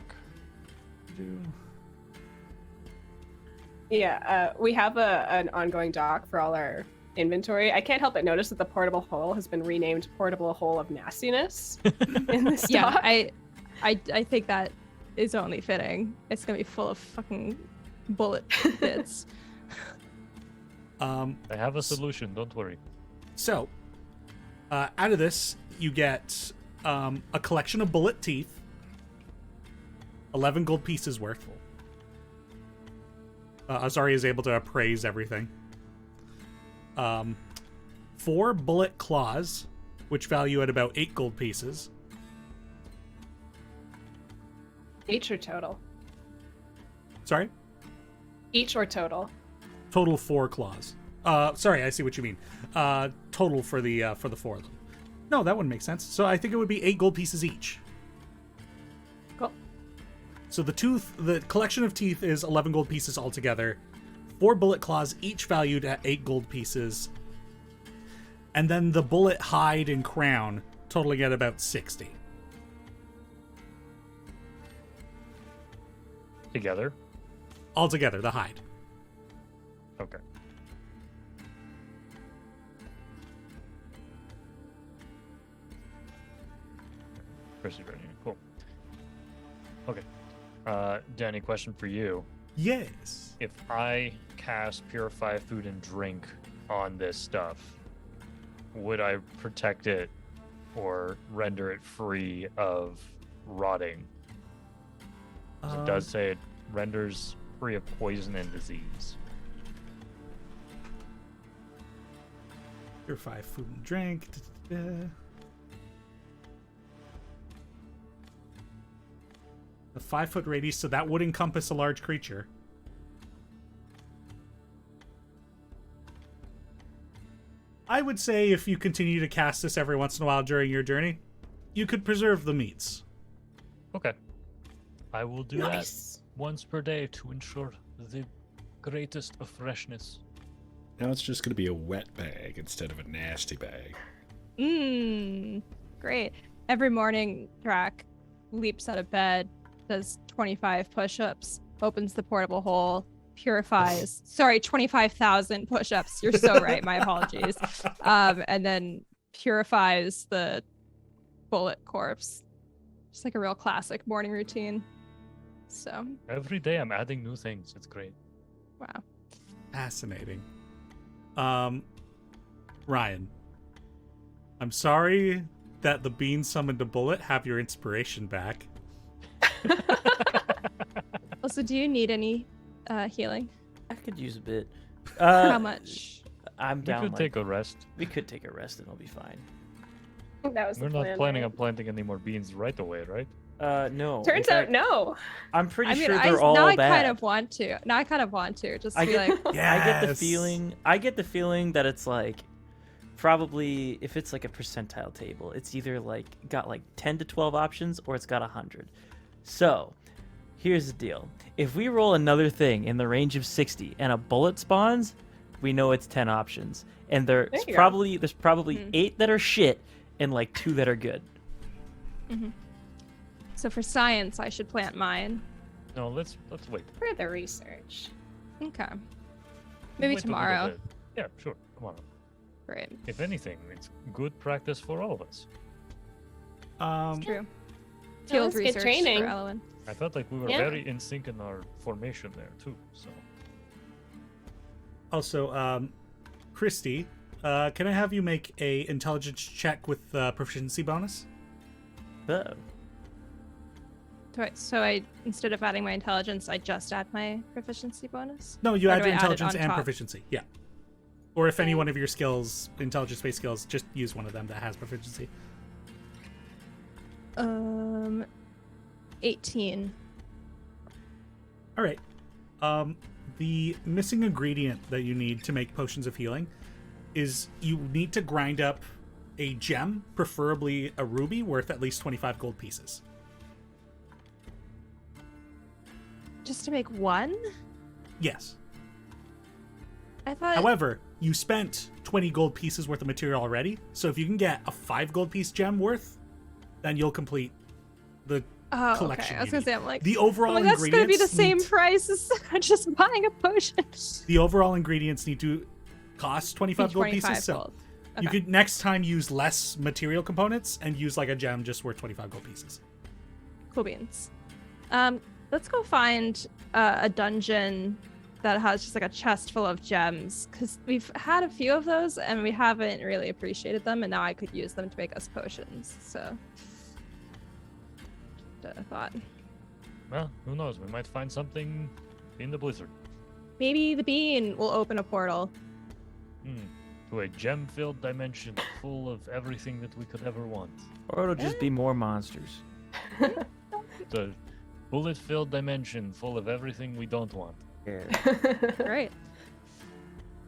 Yeah, we have an ongoing dock for all our inventory. I can't help but notice that the portable hole has been renamed Portable Hole of Nastiness in this dock. Yeah, I think that is only fitting. It's gonna be full of fucking bullet bits. I have a solution, don't worry. So, out of this, you get a collection of bullet teeth, 11 gold pieces worth. Azari is able to appraise everything. 4 bullet claws, which value at about 8 gold pieces. Each or total? Sorry? Each or total? Total 4 claws. Sorry, I see what you mean. Total for the 4 of them. No, that wouldn't make sense. So I think it would be 8 gold pieces each. Cool. So the collection of teeth is 11 gold pieces altogether. 4 bullet claws, each valued at 8 gold pieces. And then the bullet hide and crown, totaling at about 60. Together? Altogether, the hide. Okay. Chris is ready. Cool. Okay. Danny, question for you. Yes. If I cast Purify Food and Drink on this stuff, would I protect it or render it free of rotting? 'Cause it does say it renders free of poison and disease. Purify food and drink. A 5-foot radius, so that would encompass a large creature. I would say if you continue to cast this every once in a while during your journey, you could preserve the meats. Okay. I will do Nice. that once per day to ensure the greatest of freshness. Now it's just going to be a wet bag instead of a nasty bag. Great. Every morning, Draq leaps out of bed, does 25 push-ups, opens the portable hole, purifies. Sorry, 25,000 push-ups. You're so right. My apologies. And then purifies the bullet corpse. Just like a real classic morning routine. So, Every day I'm adding new things. It's great. wow. Fascinating. Ryan, I'm sorry that the bean summoned a bullet. Have your inspiration back. Also, do you need any healing? I could use a bit. How much? I'm We down. could take a rest. We could take a rest and it'll be fine. That was We're the not plan, planning right? on planting any more beans right away, right? No. Turns In out, fact, no. I'm pretty I mean, sure they're all now I bad. kind of want to. Now I kind of want to. Just I be get, like, I get the Yes. feeling. I get the feeling that it's like, probably if it's like a percentile table, it's either like got like 10 to 12 options or it's got 100. So, here's the deal: if we roll another thing in the range of 60 and a bullet spawns, we know it's 10 options, and there's There you go. probably 8 that are shit and like 2 that are good. so for science, I should plant mine. No, let's wait. For the research. Okay. We'll Maybe wait a little tomorrow. bit. Yeah, sure. Come on. Great. If anything, it's good practice for all of us. True. That Field was good research training. for Elwyn. I felt like we were Yeah. very in sync in our formation there too. So Also, Christy, can I have you make a intelligence check with proficiency bonus? Oh. So I instead of adding my intelligence, I just add my proficiency bonus? No, you Or add do your I add it intelligence on and top? proficiency. Yeah. Or if any one of your skills, intelligence-based skills, just use one of them that has proficiency. 18. All right. The missing ingredient that you need to make potions of healing is you need to grind up a gem, preferably a ruby, worth at least 25 gold pieces. Just to make one? Yes. I thought. However, you spent 20 gold pieces worth of material already, so if you can get a 5 gold piece gem worth, then you'll complete the collection. Okay. I was gonna say, I'm like, the overall I'm like, that's gonna be the ingredients same need- price as just buying a potion. The overall ingredients need to cost 25 gold 25 pieces, so gold. you Okay. could next time use less material components and use like a gem just worth 25 gold pieces. Cool beans. Let's go find a dungeon that has just like a chest full of gems, because we've had a few of those and we haven't really appreciated them, and now I could use them to make us potions. So, I thought Well, who knows? We might find something in the blizzard. maybe the bean will open a portal. To a gem-filled dimension full of everything that we could ever want. Or it'll just be more monsters. The bullet-filled dimension full of everything we don't want. Yeah. Great.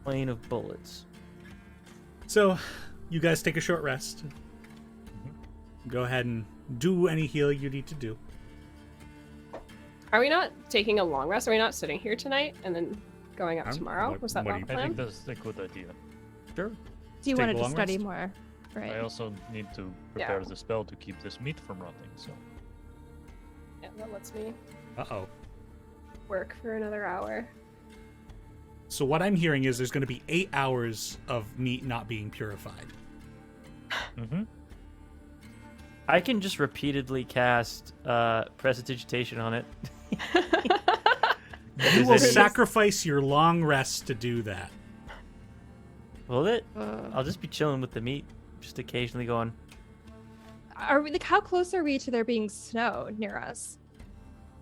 Plane of bullets. So, you guys take a short rest. Go ahead and do any healing you need to do. Are we not taking a long rest? Are we not sitting here tonight and then going up Um, tomorrow? what- Was that what not do the you I plan? think that's a good idea. Sure. Do you Take wanted a to long study rest? more? Right. I also need to prepare the spell to keep this meat from rotting, so... Yeah, that lets me Uh-oh. work for another hour. So what I'm hearing is there's going to be 8 hours of meat not being purified. Mm-hmm. I can just repeatedly cast Prestidigitation on it. You will sacrifice your long rest to do that. Will it? Uh, I'll just be chilling with the meat, just occasionally going. are we like, how close are we to there being snow near us?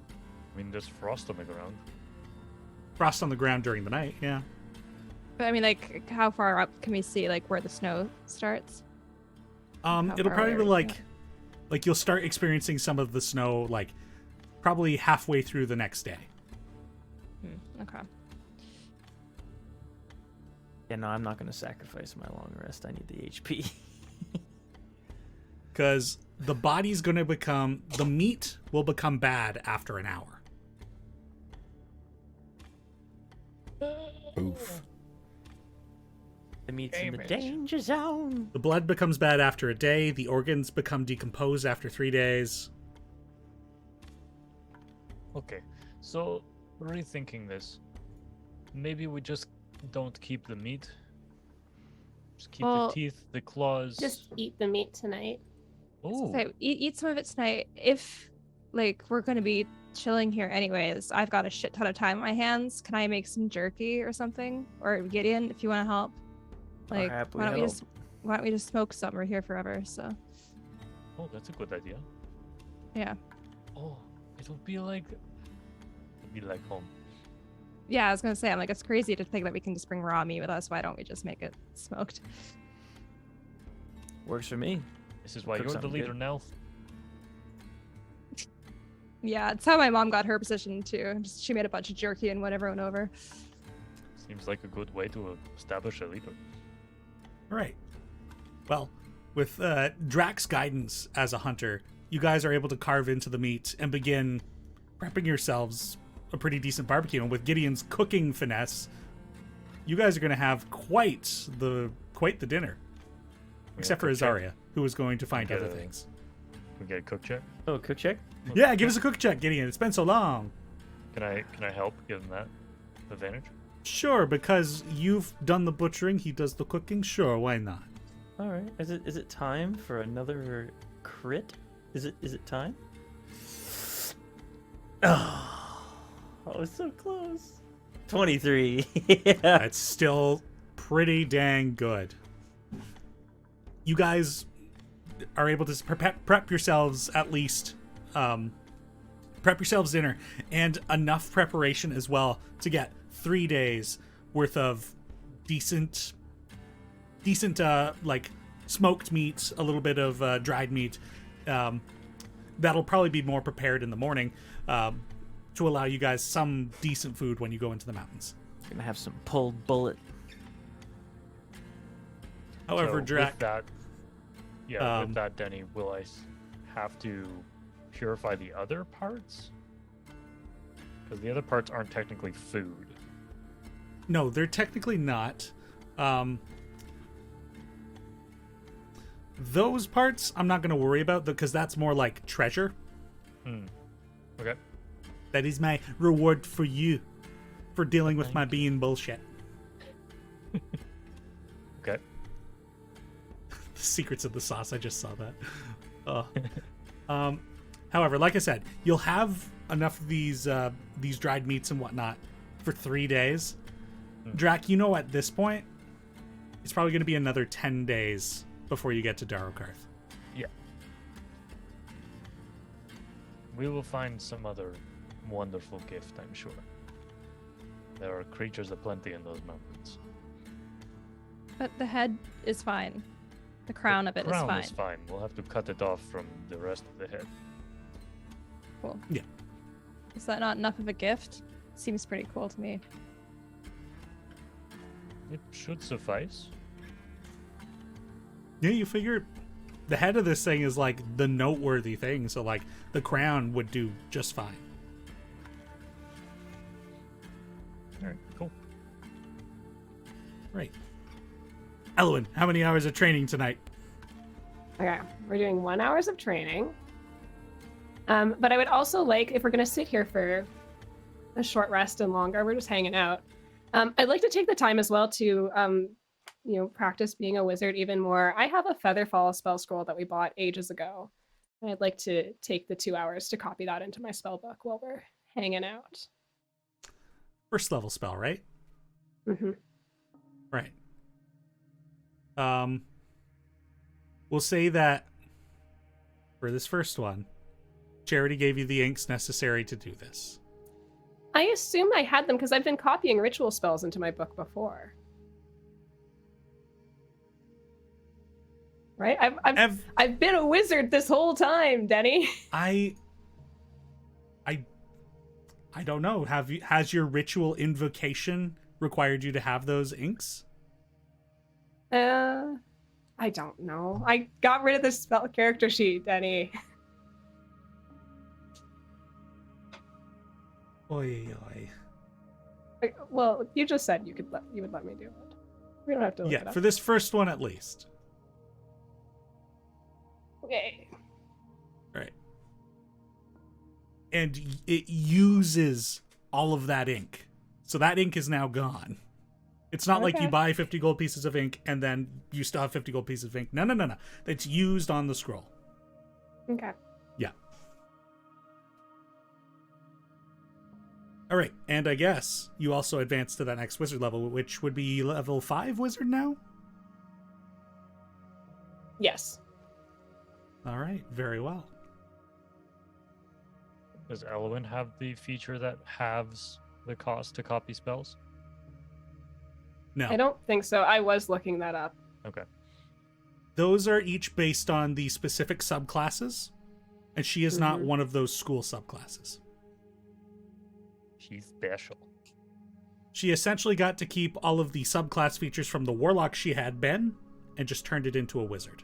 I mean, there's frost on the ground. Frost on the ground during the night, yeah. But I mean, like, how far up can we see like where the snow starts? How It'll far probably away be are we like you'll start experiencing some of the snow like probably halfway through the next day. Okay. Yeah, no, I'm not going to sacrifice my long rest. I need the HP. Because the body's going to become, the meat will become bad after an hour. Oof. The meat's in the Damage. danger zone. The blood becomes bad after a day. The organs become decomposed after 3 days. Okay, so rethinking this, maybe we just don't keep the meat. Just keep Well, the teeth, the claws. Just eat the meat tonight. Oh, So eat some of it tonight. If like we're gonna be chilling here anyways, I've got a shit ton of time on my hands. Can I make some jerky or something? Or Gideon, if you want to help. Like, happily why don't we help. just smoke some? We're here forever, so oh, that's a good idea. yeah. Oh, it'll be like home. Yeah, I was gonna say, I'm like, it's crazy to think that we can just bring raw meat with us. Why don't we just make it smoked? Works for me. This is why Cook you're the something leader good. now. Yeah, it's how my mom got her position too. Just, she made a bunch of jerky and won everyone over. Seems like a good way to establish a leader. All right. Well, with Draq's guidance as a hunter, you guys are able to carve into the meat and begin prepping yourselves a pretty decent barbecue. And with Gideon's cooking finesse, you guys are going to have quite the dinner. Except for cook check. Azaria, who is going to find Okay. other things. Can we get a cook check? Oh, cook check? Yeah, give us a cook check, Gideon. It's been so long. Can I help give him that advantage? Sure, because you've done the butchering, he does the cooking. Sure, why not? All right. Is it time for another crit? Is it time? Oh, I was so close. 23. Yeah. That's still pretty dang good. You guys are able to prep yourselves at least. Prep yourselves dinner and enough preparation as well to get 3 days worth of decent like smoked meat, a little bit of dried meat. That'll probably be more prepared in the morning to allow you guys some decent food when you go into the mountains. Gonna have some pulled bullet. However, So Draq, with that, Denny, will I have to purify the other parts? Because the other parts aren't technically food. No, they're technically not. Those parts I'm not going to worry about because that's more like treasure. Okay. That is my reward for you for dealing with my being bullshit. Okay. The secrets of the sauce. I just saw that. However, like I said, you'll have enough of these dried meats and whatnot for 3 days. Draq, you know at this point, it's probably going to be another 10 days before you get to Darokarth. Yeah. We will find some other wonderful gift, I'm sure. There are creatures aplenty in those mountains. But the head is fine. The crown of it is Crown fine. is fine. We'll have to cut it off from the rest of the head. Cool. Yeah. Is that not enough of a gift? Seems pretty cool to me. It should suffice. Yeah, you figure the head of this thing is like the noteworthy thing, so like the crown would do just fine. Alright, cool. Right. Elwyn, how many hours of training tonight? Okay, we're doing 1 hour of training. But I would also like, if we're going to sit here for a short rest and longer, we're just hanging out. I'd like to take the time as well to, practice being a wizard even more. I have a Featherfall spell scroll that we bought ages ago. And I'd like to take the 2 hours to copy that into my spell book while we're hanging out. First level spell, right? Mm-hmm. Right. We'll say that for this first one, Charity gave you the inks necessary to do this. I assume I had them because I've been copying ritual spells into my book before. Right? I've been a wizard this whole time, Denny. I don't know. Has your ritual invocation required you to have those inks? I don't know. I got rid of the spell character sheet, Denny. Oi. Well, you just said you would let me do it. We don't have to look it Yeah, up. for this first one at least. Okay. Right. And it uses all of that ink. So that ink is now gone. It's not like you buy 50 gold pieces of ink and then you still have 50 gold pieces of ink. No. It's used on the scroll. Okay. Yeah. All right. And I guess you also advance to that next wizard level, which would be level 5 wizard now? Yes. All right. Very well. Does Elwyn have the feature that halves the cost to copy spells? No. I don't think so. I was looking that up. Okay. Those are each based on the specific subclasses, and she is not Mhm. one of those school subclasses. She's special. She essentially got to keep all of the subclass features from the warlock she had been, and just turned it into a wizard.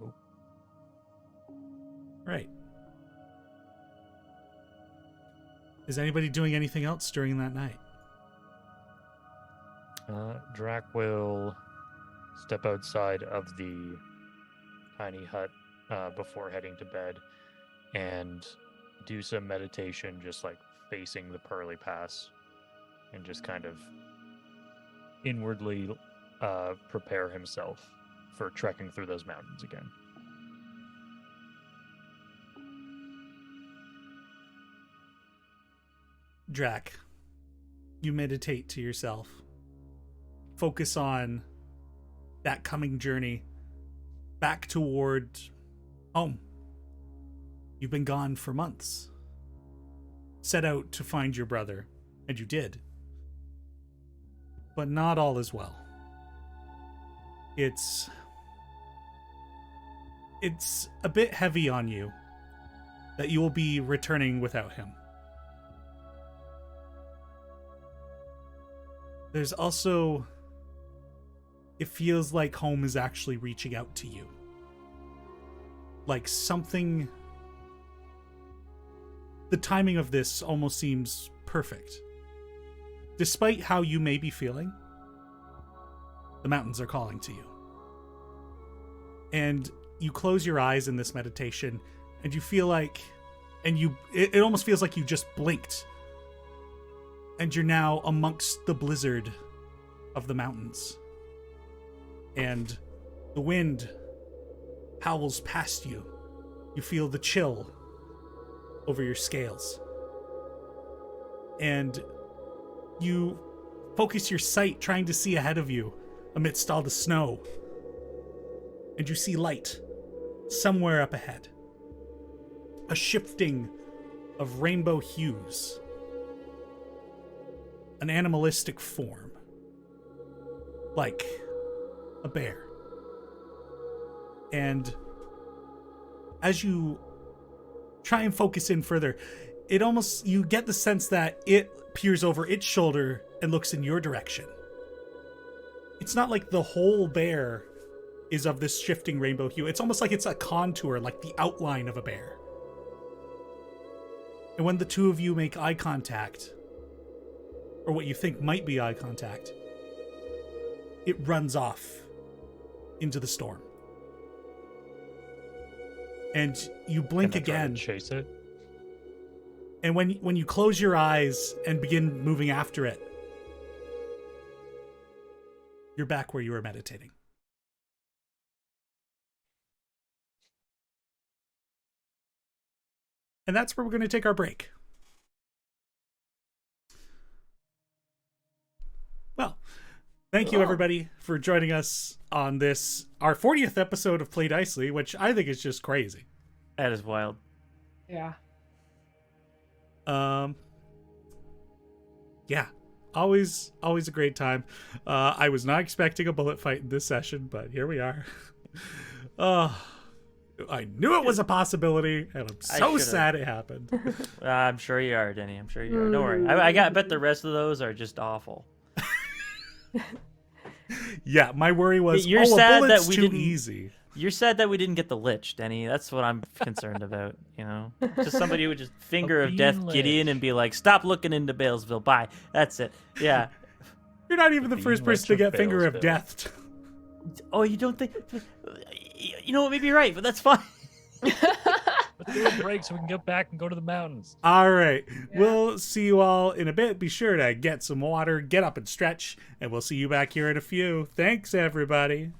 Oh. Right. Is anybody doing anything else during that night? Draq will step outside of the tiny hut before heading to bed and do some meditation, just like facing the Pearly Pass, and just kind of inwardly prepare himself for trekking through those mountains again. Draq, you meditate to yourself. Focus on that coming journey back toward home. You've been gone for months. Set out to find your brother, and you did. But not all is well. It's a bit heavy on you that you will be returning without him. There's also, it feels like home is actually reaching out to you. Like something, the timing of this almost seems perfect. despite how you may be feeling, the mountains are calling to you. And you close your eyes in this meditation, and you feel like, it almost feels like you just blinked, and you're now amongst the blizzard of the mountains. And the wind howls past you. You feel the chill over your scales. And you focus your sight trying to see ahead of you amidst all the snow. And you see light somewhere up ahead. A shifting of rainbow hues. An animalistic form. Like a bear. And as you try and focus in further, you get the sense that it peers over its shoulder and looks in your direction. It's not like the whole bear is of this shifting rainbow hue. It's almost like it's a contour, like the outline of a bear. And when the two of you make eye contact, or what you think might be eye contact, it runs off into the storm. And you blink again. Chase it. And when you close your eyes and begin moving after it, you're back where you were meditating. And that's where we're going to take our break. Well, thank you everybody for joining us on this, our 40th episode of Play Dicely, which I think is just crazy. That is wild. Yeah. Yeah, always a great time. I was not expecting a bullet fight in this session, but here we are. I knew it was a possibility, and I'm so sad it happened. I'm sure you are, Denny. I'm sure you are. Don't worry. I bet the rest of those are just awful. Yeah, my worry was, You're sad a bullet's that we too didn't- easy. You're sad that we didn't get the Lich, Denny. That's what I'm concerned about, you know? Just somebody who would just finger of death bean Gideon lich. and be like, stop looking into Balesville. Bye. That's it. Yeah. You're not even the Bean first person lich to of get finger of Balesville. death. Oh, you don't think... You know what? Maybe you're right, but that's fine. Let's do a break so we can get back and go to the mountains. All right. We'll see you all in a bit. Be sure to get some water, get up and stretch, and we'll see you back here in a few. Thanks, everybody.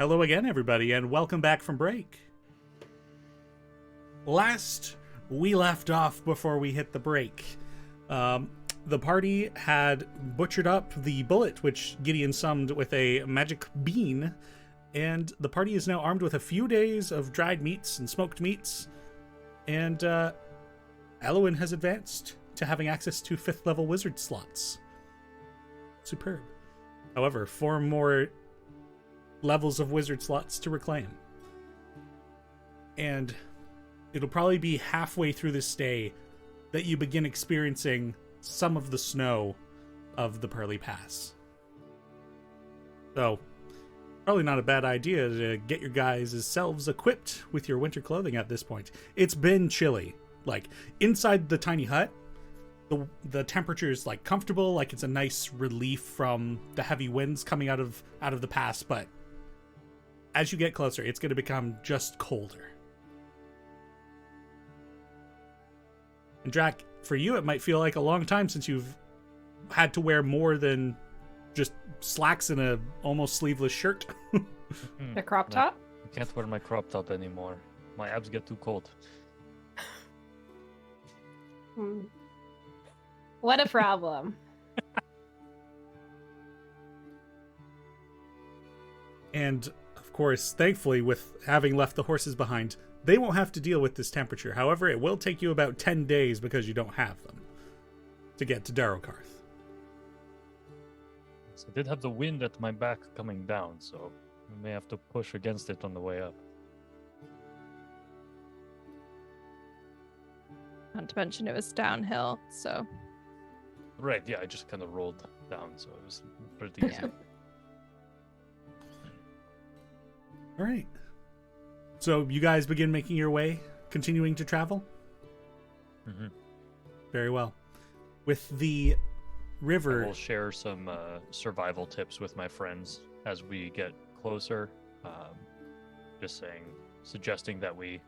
Hello again, everybody, and welcome back from break. Last we left off before we hit the break, the party had butchered up the bullet, which Gideon summoned with a magic bean, and the party is now armed with a few days of dried meats and smoked meats, and Elwyn has advanced to having access to 5th level wizard slots. Superb. However, 4 more levels of wizard slots to reclaim. And it'll probably be halfway through this day that you begin experiencing some of the snow of the Pearly Pass. So, probably not a bad idea to get your guys' selves equipped with your winter clothing at this point. It's been chilly. Like, inside the tiny hut, the temperature is like comfortable, like it's a nice relief from the heavy winds coming out of the pass, but as you get closer, it's going to become just colder. And Draq, for you, it might feel like a long time since you've had to wear more than just slacks and a almost sleeveless shirt. The crop top? I can't wear my crop top anymore. My abs get too cold. What a problem. And, of course, thankfully, with having left the horses behind, they won't have to deal with this temperature. However, it will take you about 10 days because you don't have them to get to Darokarth. So I did have the wind at my back coming down, so we may have to push against it on the way up. Not to mention it was downhill, so Right, yeah, I just kind of rolled down, so it was pretty easy. yeah. All right. So you guys begin making your way, continuing to travel? Mm-hmm. Very well. With the river... I will share some survival tips with my friends as we get closer. Just suggesting that we,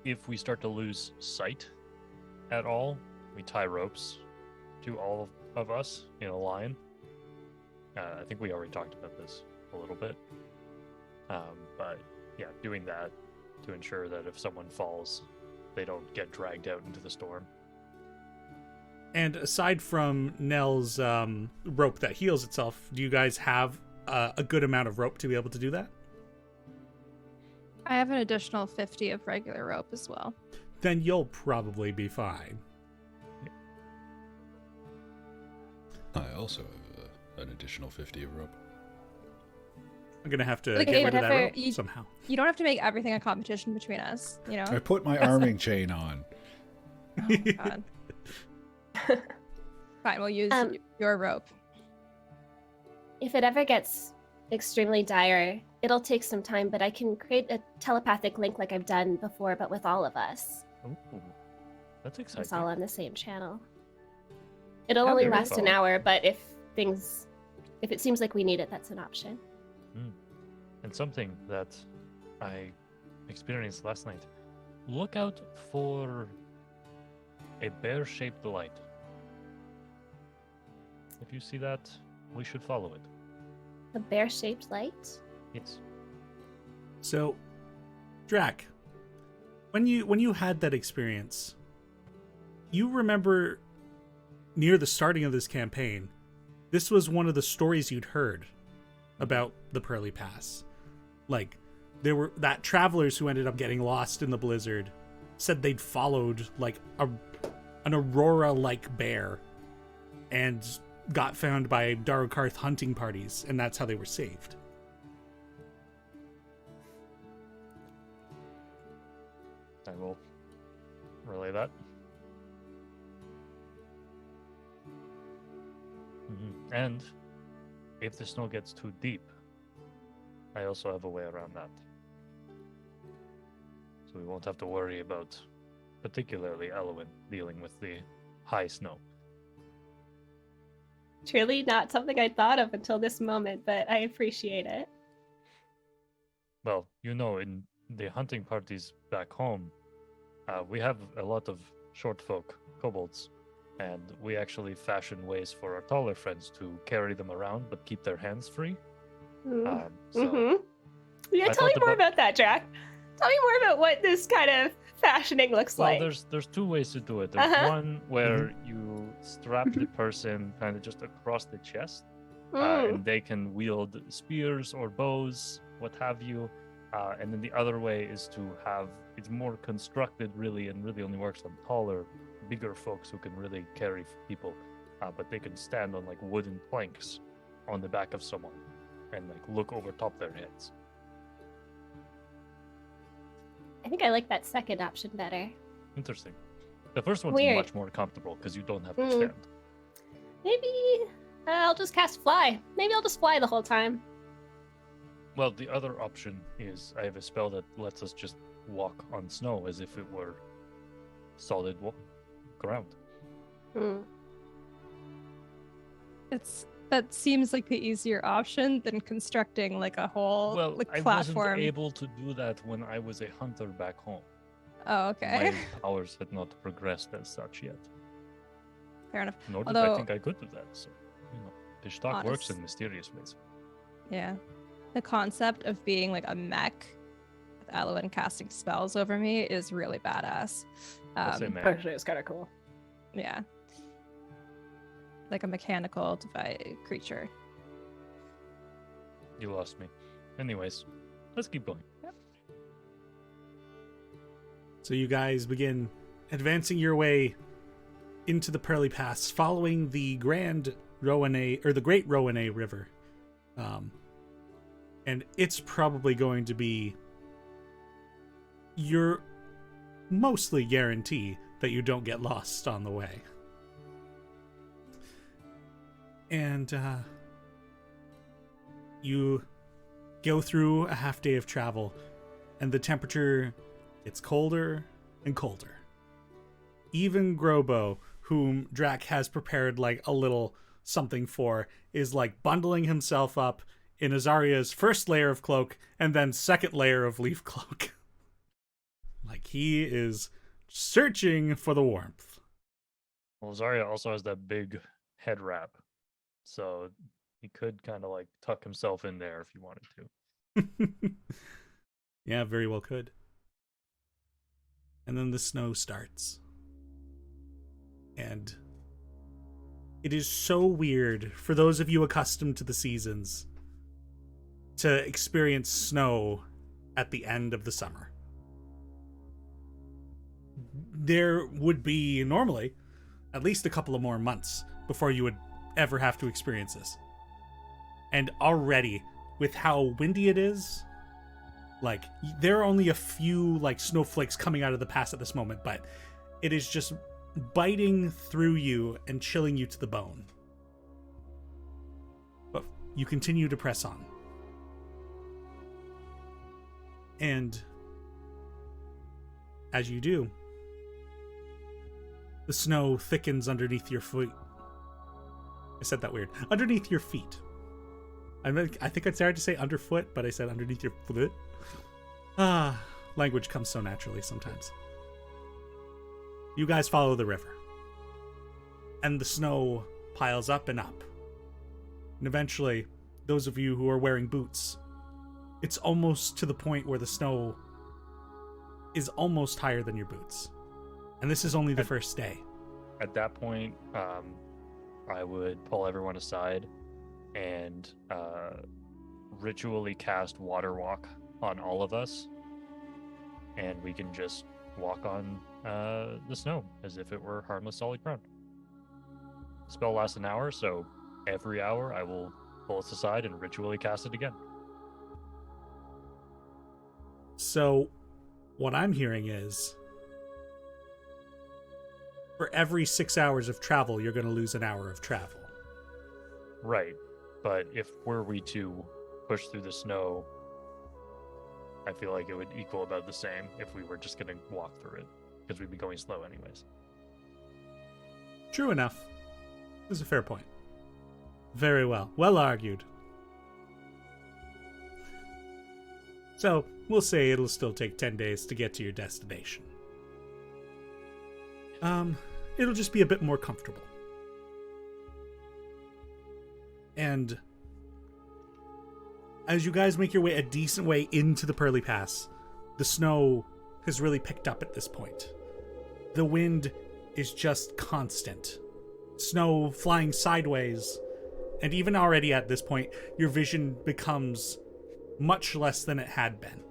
if we start to lose sight at all, we tie ropes to all of us in a line. I think we already talked about this a little bit. But yeah, doing that to ensure that if someone falls, they don't get dragged out into the storm. And aside from Nell's rope that heals itself, do you guys have a good amount of rope to be able to do that? I have an additional 50 of regular rope as well. Then you'll probably be fine. I also have an additional 50 of rope. I'm going to have to Okay, get rid of that whatever, rope somehow. You don't have to make everything a competition between us, you know? I put my arming chain on. Oh, God. Fine, we'll use your rope. If it ever gets extremely dire, it'll take some time, but I can create a telepathic link like I've done before, but with all of us. Ooh, that's exciting. It's all on the same channel. It'll Oh, only very last an cool. hour, but if it seems like we need it, that's an option. And something that I experienced last night. Look out for a bear-shaped light. If you see that, we should follow it. A bear-shaped light? Yes. So, Draq, when you had that experience, you remember near the starting of this campaign, this was one of the stories you'd heard about the Pearly Pass. Like, there were travelers who ended up getting lost in the blizzard said they'd followed like an aurora-like bear and got found by Darokarth hunting parties, and that's how they were saved. I will relay that. And if the snow gets too deep, I also have a way around that. So we won't have to worry about, particularly Elwyn, dealing with the high snow. Truly not something I thought of until this moment, but I appreciate it. Well, you know, in the hunting parties back home, we have a lot of short folk, kobolds, and we actually fashion ways for our taller friends to carry them around but keep their hands free. Yeah, I tell me thought more about- about that, Draq. Tell me more about what this kind of fashioning looks Well, like. there's two ways to do it. There's Uh-huh. one where you strap the person kind of just across the chest, Mm. and they can wield spears or bows, what have you. And then the other way is to have it's more constructed, really, and really only works on taller, bigger folks who can really carry people. But they can stand on like wooden planks on the back of someone and like look over top their heads. I think I like that second option better. Interesting. The first one's Weird. much more comfortable because you don't have to Mm. stand. Maybe I'll just cast fly. Maybe I'll just fly the whole time. Well, the other option is I have a spell that lets us just walk on snow as if it were solid ground. Mm. That seems like the easier option than constructing like a whole Well, like I platform. wasn't able to do that when I was a hunter back home. Oh, okay. My powers had not progressed as such yet. Fair enough. Nor did I Although- think I could do that. So, Pishtak works Honest- in mysterious ways. Yeah. The concept of being like a mech with Elowen casting spells over me is really badass. I'll say man. Actually, it's kind of cool. Yeah. Like a mechanical creature. You lost me. Anyways, let's keep going. So you guys begin advancing your way into the Pearly Pass, following the Grand Rowanay or the Great Rowanay River, and it's probably going to be your mostly guarantee that you don't get lost on the way. And you go through a half day of travel, and the temperature gets colder and colder. Even Grobo, whom Draq has prepared like a little something for, is like bundling himself up in Azaria's first layer of cloak and then second layer of leaf cloak. Like he is searching for the warmth. Well, Zarya also has that big head wrap, so he could kind of like tuck himself in there if he wanted to. Yeah, very well could. And then the snow starts. And it is so weird for those of you accustomed to the seasons to experience snow at the end of the summer. There would be normally at least a couple of more months before you would ever have to experience this. And already, with how windy it is, like, there are only a few, like, snowflakes coming out of the pass at this moment, but it is just biting through you and chilling you to the bone. But you continue to press on. And as you do, the snow thickens underneath your feet. I said that weird. Underneath your feet. I think I started to say underfoot, but I said underneath your foot. Language comes so naturally sometimes. You guys follow the river. And the snow piles up and up. And eventually, those of you who are wearing boots, it's almost to the point where the snow is almost higher than your boots. And this is only the first day. At that point, I would pull everyone aside and ritually cast Water Walk on all of us, and we can just walk on the snow as if it were harmless solid ground. The spell lasts an hour, so every hour I will pull us aside and ritually cast it again. So, what I'm hearing is, for every 6 hours of travel, you're going to lose an hour of travel. Right, but if were we to push through the snow, I feel like it would equal about the same if we were just going to walk through it, because we'd be going slow anyways. True enough. This is a fair point. Very well. Well argued. So, we'll say it'll still take 10 days to get to your destination. It'll just be a bit more comfortable. And As you guys make your way a decent way into the Pearly Pass, the snow has really picked up at this point. The wind is just constant. Snow flying sideways, and even already at this point, your vision becomes much less than it had been.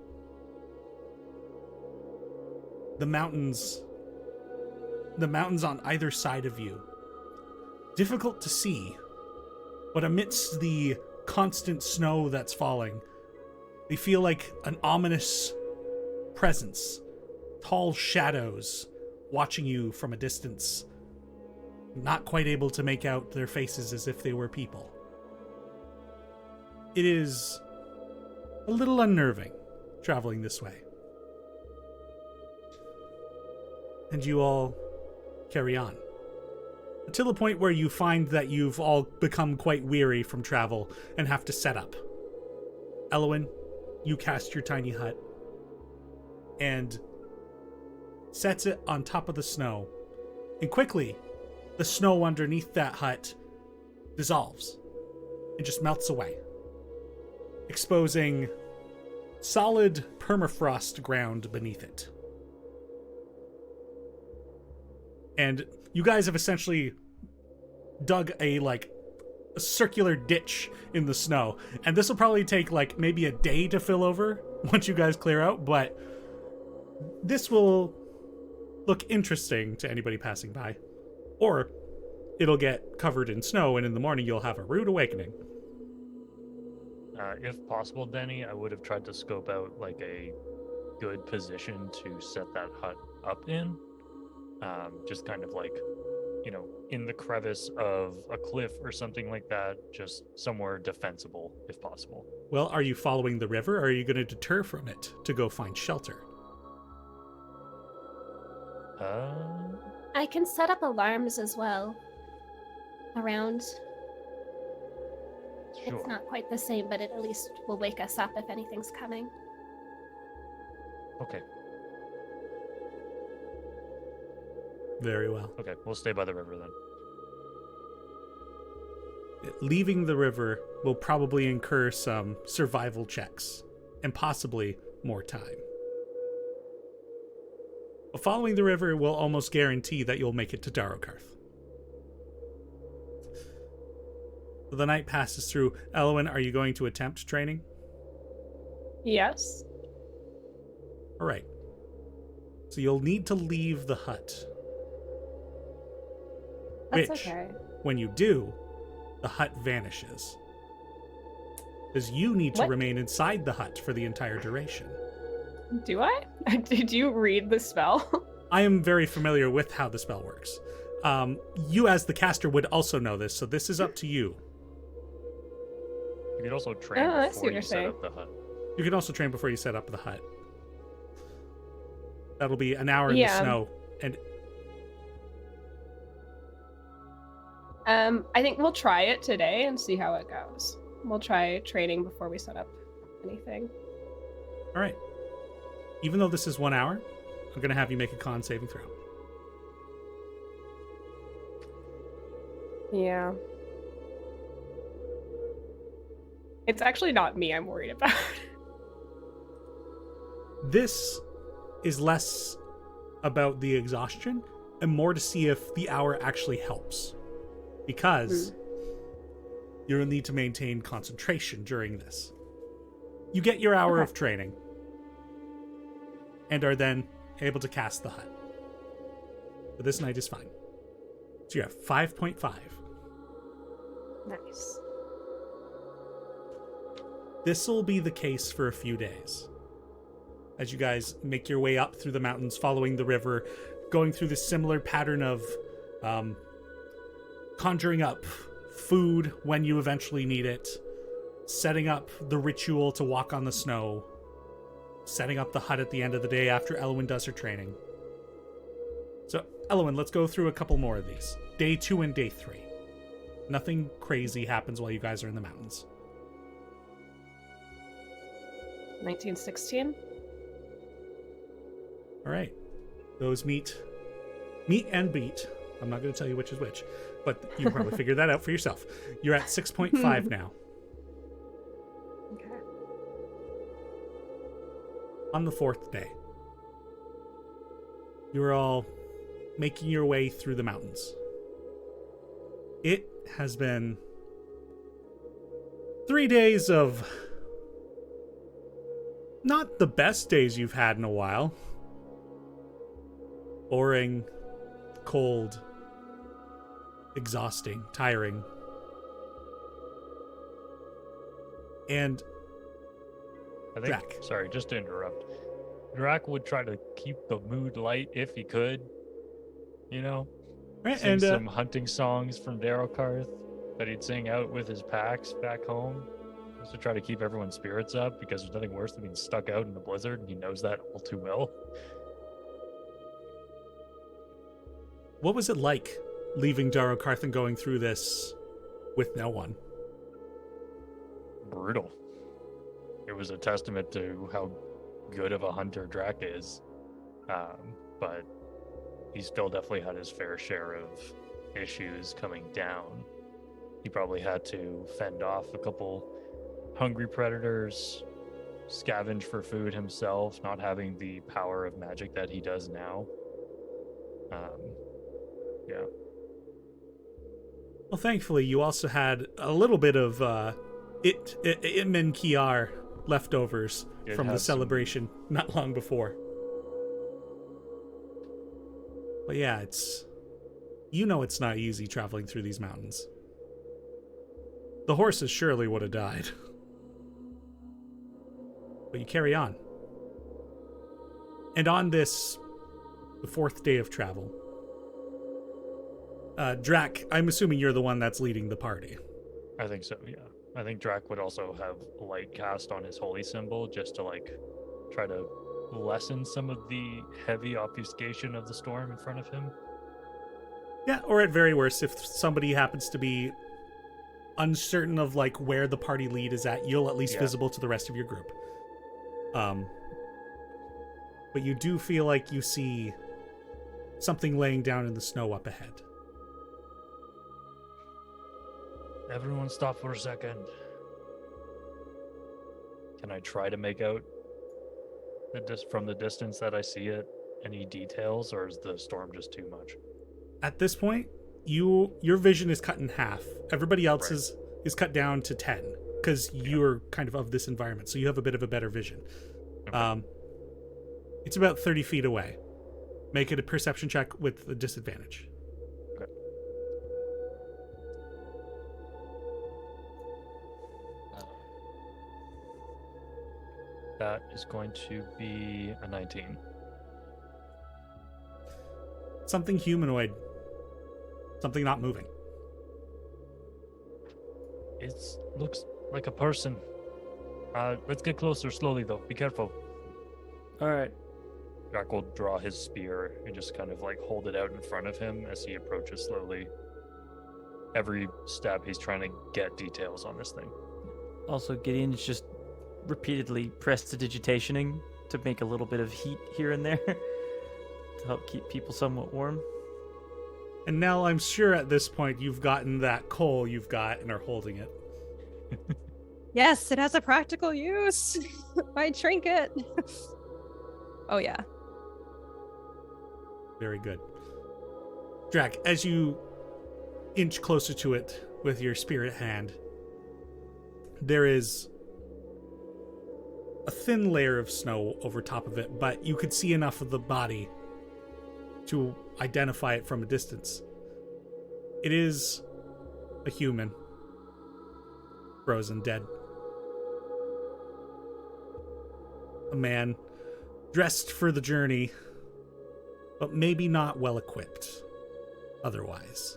The mountains on either side of you, difficult to see, but amidst the constant snow that's falling, they feel like an ominous presence, tall shadows watching you from a distance, not quite able to make out their faces as if they were people. It is a little unnerving traveling this way. And you all carry on. Until the point where you find that you've all become quite weary from travel and have to set up. Elwyn, you cast your tiny hut and sets it on top of the snow. And quickly, the snow underneath that hut dissolves and just melts away, exposing solid permafrost ground beneath it. And you guys have essentially dug a circular ditch in the snow. And this will probably take maybe a day to fill over once you guys clear out, but this will look interesting to anybody passing by. Or it'll get covered in snow, and in the morning you'll have a rude awakening. If possible, Denny, I would have tried to scope out a good position to set that hut up in. Just kind of in the crevice of a cliff or something like that, just somewhere defensible if possible. Well, are you following the river, or are you going to deter from it to go find shelter? I can set up alarms as well. Around. Sure. It's not quite the same, but it at least will wake us up if anything's coming. Okay. Very well. Okay, we'll stay by the river then. Leaving the river will probably incur some survival checks and possibly more time. But following the river will almost guarantee that you'll make it to Darokarth. The night passes through. Elwyn, are you going to attempt training? Yes. All right. So you'll need to leave the hut. That's Which, okay. when you do, the hut vanishes. Because you need to What? remain inside the hut for the entire duration. Do I? Did you read the spell? I am very familiar with how the spell works. You as the caster would also know this, so this is up to you. You could also train I see before what you you're set saying. up the hut. You can also train before you set up the hut. That'll be an hour in the Yeah. snow. And I think we'll try it today and see how it goes. We'll try training before we set up anything. all right. Even though this is 1 hour, I'm going to have you make a con saving throw. Yeah. It's actually not me I'm worried about. This is less about the exhaustion and more to see if the hour actually helps. Because you'll need to maintain concentration during this. You get your hour of training and are then able to cast the hut. But this night is fine. So you have 5.5. Nice. This will be the case for a few days. As you guys make your way up through the mountains, following the river, going through this similar pattern of conjuring up food when you eventually need it, setting up the ritual to walk on the snow, setting up the hut at the end of the day after Elwyn does her training. So, Elwyn, let's go through a couple more of these. Day 2 and day 3. Nothing crazy happens while you guys are in the mountains. 1916. All right. Those meet and beat. I'm not going to tell you which is which, but you can probably figure that out for yourself. You're at 6.5 now. Okay. on the 4th day, you're all making your way through the mountains. It has been 3 days of not the best days you've had in a while. Boring, cold, exhausting, tiring. And I think, Draq. sorry, just to interrupt. Draq would try to keep the mood light if he could. You know? right, Sing and some hunting songs from Darokarth that he'd sing out with his packs back home. Just to try to keep everyone's spirits up, because there's nothing worse than being stuck out in the blizzard, and he knows that all too well. what was it like leaving Darokarth and going through this with no one? Brutal. It was a testament to how good of a hunter Draq is. But he still definitely had his fair share of issues coming down. He probably had to fend off a couple hungry predators, scavenge for food himself, not having the power of magic that he does now. Yeah. Well, thankfully, you also had a little bit of Itmen Kiar leftovers Did from the have some- celebration not long before. But yeah, it's not easy traveling through these mountains. The horses surely would have died. But you carry on. And on this, the 4th day of travel, Draq, I'm assuming you're the one that's leading the party. I think so, yeah. I think Draq would also have a light cast on his holy symbol just to try to lessen some of the heavy obfuscation of the storm in front of him. Yeah, or at very worst, if somebody happens to be uncertain of where the party lead is at, you'll at least visible to the rest of your group. But you do feel like you see something laying down in the snow up ahead. Everyone stop for a second. Can I try to make out from the distance that I see it any details, or is the storm just too much? At this point, your vision is cut in half. Everybody else's Right. is cut down to 10 because you're kind of this environment, so you have a bit of a better vision. Okay. It's about 30 feet away. Make it a perception check with a disadvantage. Okay. That is going to be a 19. Something humanoid. Something not moving. It looks like a person. Let's get closer slowly, though. Be careful. All right. Draq will draw his spear and just kind of hold it out in front of him as he approaches slowly. Every step, he's trying to get details on this thing. Also, Gideon's just repeatedly prestidigitationing to make a little bit of heat here and there to help keep people somewhat warm. And now I'm sure at this point you've gotten that coal you've got and are holding it. Yes, it has a practical use. My trinket. Oh yeah. Very good. Draq, as you inch closer to it with your spirit hand, there is a thin layer of snow over top of it, but you could see enough of the body to identify it from a distance. It is a human. Frozen, dead. A man dressed for the journey, but maybe not well equipped otherwise.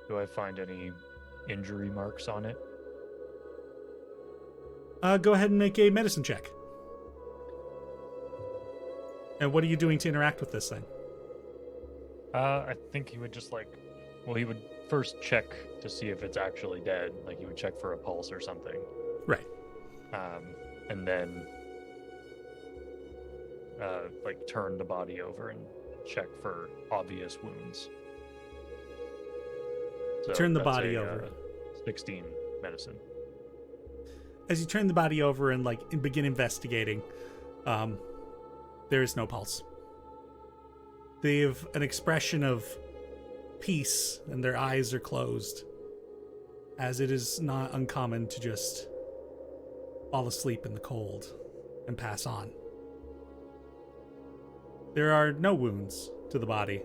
Do I find any injury marks on it? Go ahead and make a medicine check. And what are you doing to interact with this thing? I think he would just he would first check to see if it's actually dead. He would check for a pulse or something. Right. And then turn the body over and check for obvious wounds. So Turn the that's body over. 16 medicine. As you turn the body over and begin investigating, There is no pulse. They have an expression of peace, and their eyes are closed, as it is not uncommon to just fall asleep in the cold and pass on. There are no wounds to the body.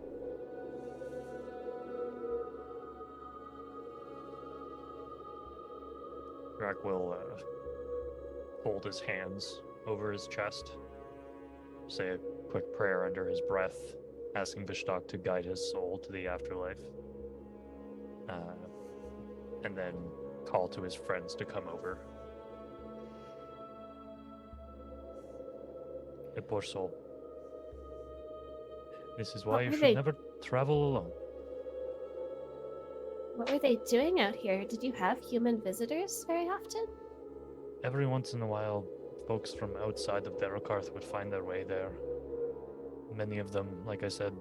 Draq will fold his hands over his chest, say a quick prayer under his breath, asking Vishtak to guide his soul to the afterlife, and then call to his friends to come over. A poor soul. This is why What you were should they- never travel alone. What were they doing out here? Did you have human visitors very often? Every once in a while, folks from outside of Darokarth would find their way there. Many of them, like I said,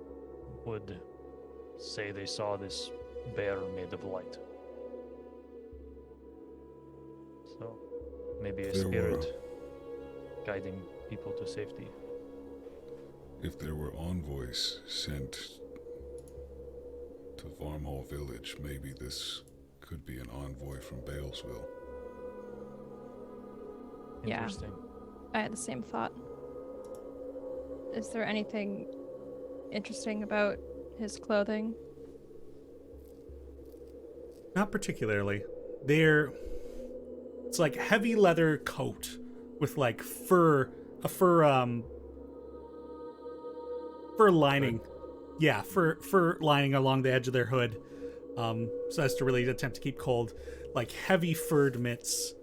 would say they saw this bear made of light. So, maybe a There were- spirit guiding people to safety. If there were envoys sent to Varmhall village, maybe this could be an envoy from Balesville. Yeah. Interesting. I had the same thought. Is there anything interesting about his clothing? Not particularly. It's like heavy leather coat with like fur lining. Yeah, fur lining along the edge of their hood, so as to really attempt to keep cold. Like heavy furred mitts,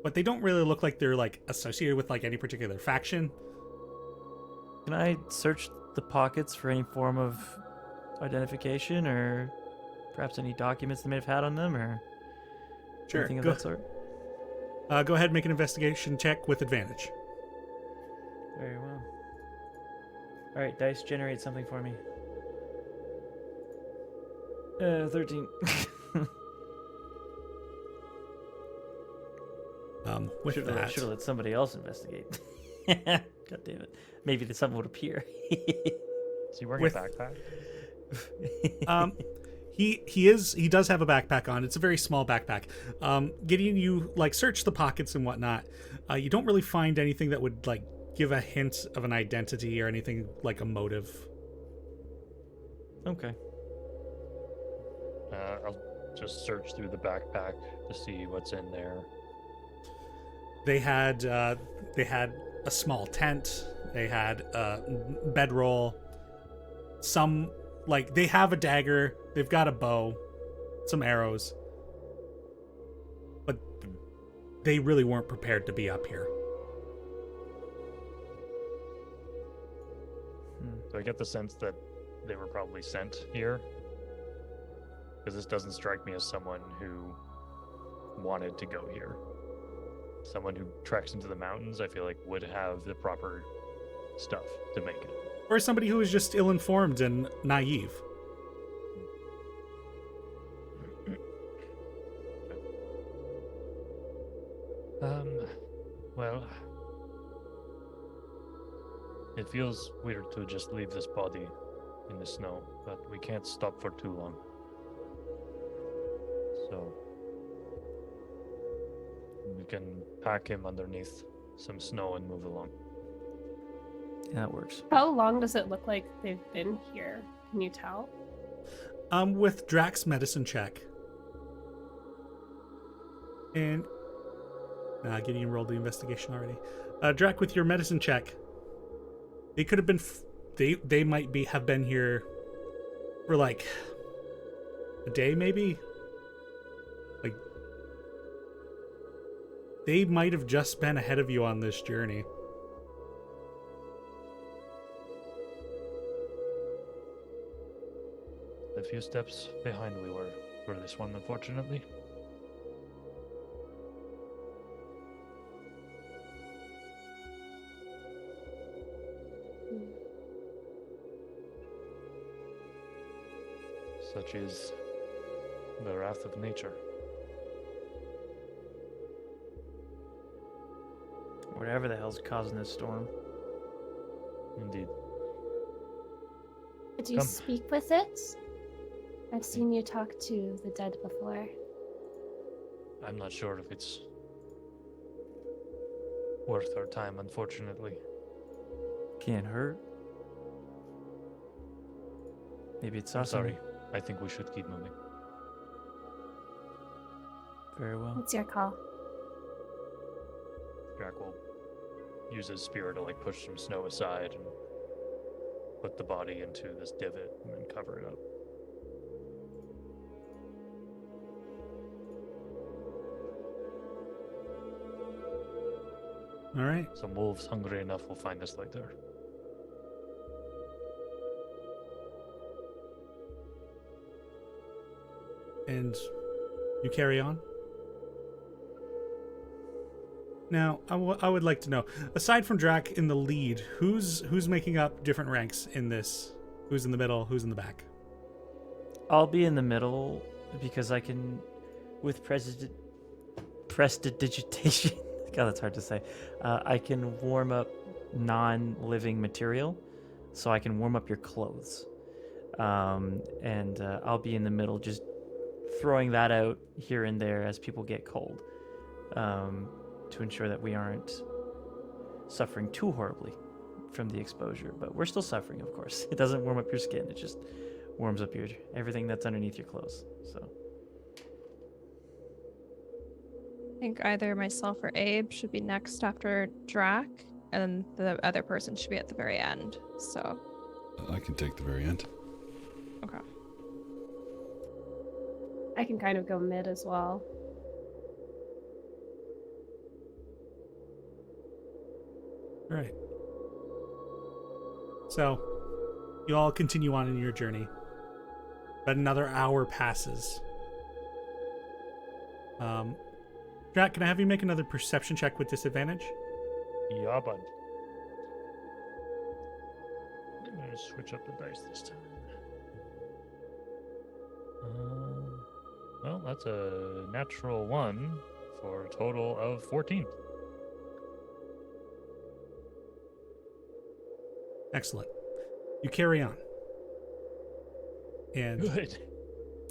but they don't really look like they're like associated with like any particular faction. Can I search the pockets for any form of identification, or perhaps any documents they may have had on them, or Sure, anything of go- that sort? Go ahead and make an investigation check with advantage. Very well. All right, dice, generate something for me. 13. With Should that, have let somebody else investigate. God damn it. Maybe something would appear. Is he wearing With- a backpack? he does have a backpack on. It's a very small backpack. Gideon, you like search the pockets and whatnot. You don't really find anything that would like give a hint of an identity or anything like a motive. Okay. I'll just search through the backpack to see what's in there. They had a small tent. They had a bedroll. Some like they have a dagger. They've got a bow, some arrows, but they really weren't prepared to be up here. So I get the sense that they were probably sent here. Because this doesn't strike me as someone who wanted to go here. Someone who treks into the mountains, I feel like, would have the proper stuff to make it. Or somebody who is just ill-informed and naive. Well, it feels weird to just leave this body in the snow, but we can't stop for too long. So, we can pack him underneath some snow and move along. Yeah, that works. How long does it look like they've been here? Can you tell? With Draq's medicine check. And Gideon rolled the investigation already. Draq, with your medicine check, they could have been. They might have been here for like a day, maybe. Like they might have just been ahead of you on this journey. A few steps behind we were for this one, unfortunately. Such is the wrath of nature. Whatever the hell's causing this storm. Indeed. Did you Come. speak with it? I've seen you talk to the dead before. I'm not sure if it's worth our time, unfortunately. Can't hurt. Maybe it's I'm us. sorry. I think we should keep moving. Very well. What's your call? Draq will use his spear to like push some snow aside and put the body into this divot and then cover it up. All right. Some wolves hungry enough will find us later. And you carry on? Now, I would like to know, aside from Draq in the lead, who's making up different ranks in this? Who's in the middle? Who's in the back? I'll be in the middle because I can, with prestidigitation. God, that's hard to say. I can warm up non-living material, so I can warm up your clothes. And I'll be in the middle, just throwing that out here and there as people get cold, to ensure that we aren't suffering too horribly from the exposure. But we're still suffering, of course. It doesn't warm up your skin; it just warms up your everything that's underneath your clothes. So. I think either myself or Abe should be next after Draq, and then the other person should be at the very end. So, I can take the very end. okay. I can kind of go mid as well. All right. So, you all continue on in your journey. But another hour passes. Draq, can I have you make another perception check with disadvantage? Yeah, bud. I'm gonna switch up the dice this time. Well, that's a natural 1 for a total of 14. Excellent. You carry on. And Good.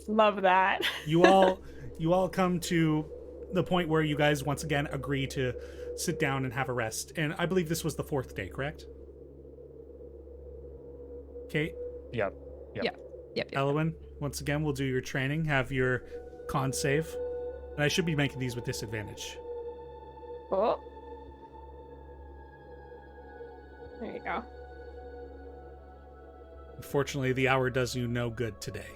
Love that. you all come to the point where you guys once again agree to sit down and have a rest. And I believe this was the 4th day, correct? Kate, Yep. Yep. Elwyn, once again, we'll do your training. Have your con save. And I should be making these with disadvantage. Oh. There you go. Unfortunately, the hour does you no good today.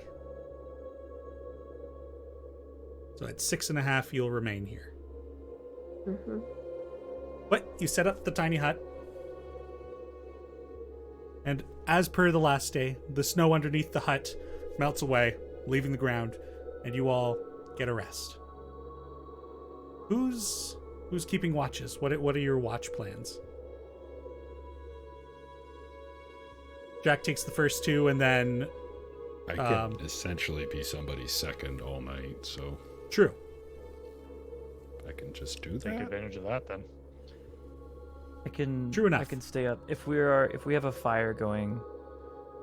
So at 6.5, you'll remain here. Mm-hmm. But you set up the tiny hut. And as per the last day, the snow underneath the hut melts away, leaving the ground, and you all get a rest. Who's keeping watches? What are your watch plans? Jack takes the first 2, and then I could essentially be somebody's second all night, so true. I can just do Take that. advantage of that then. True enough. I can stay up if we have a fire going.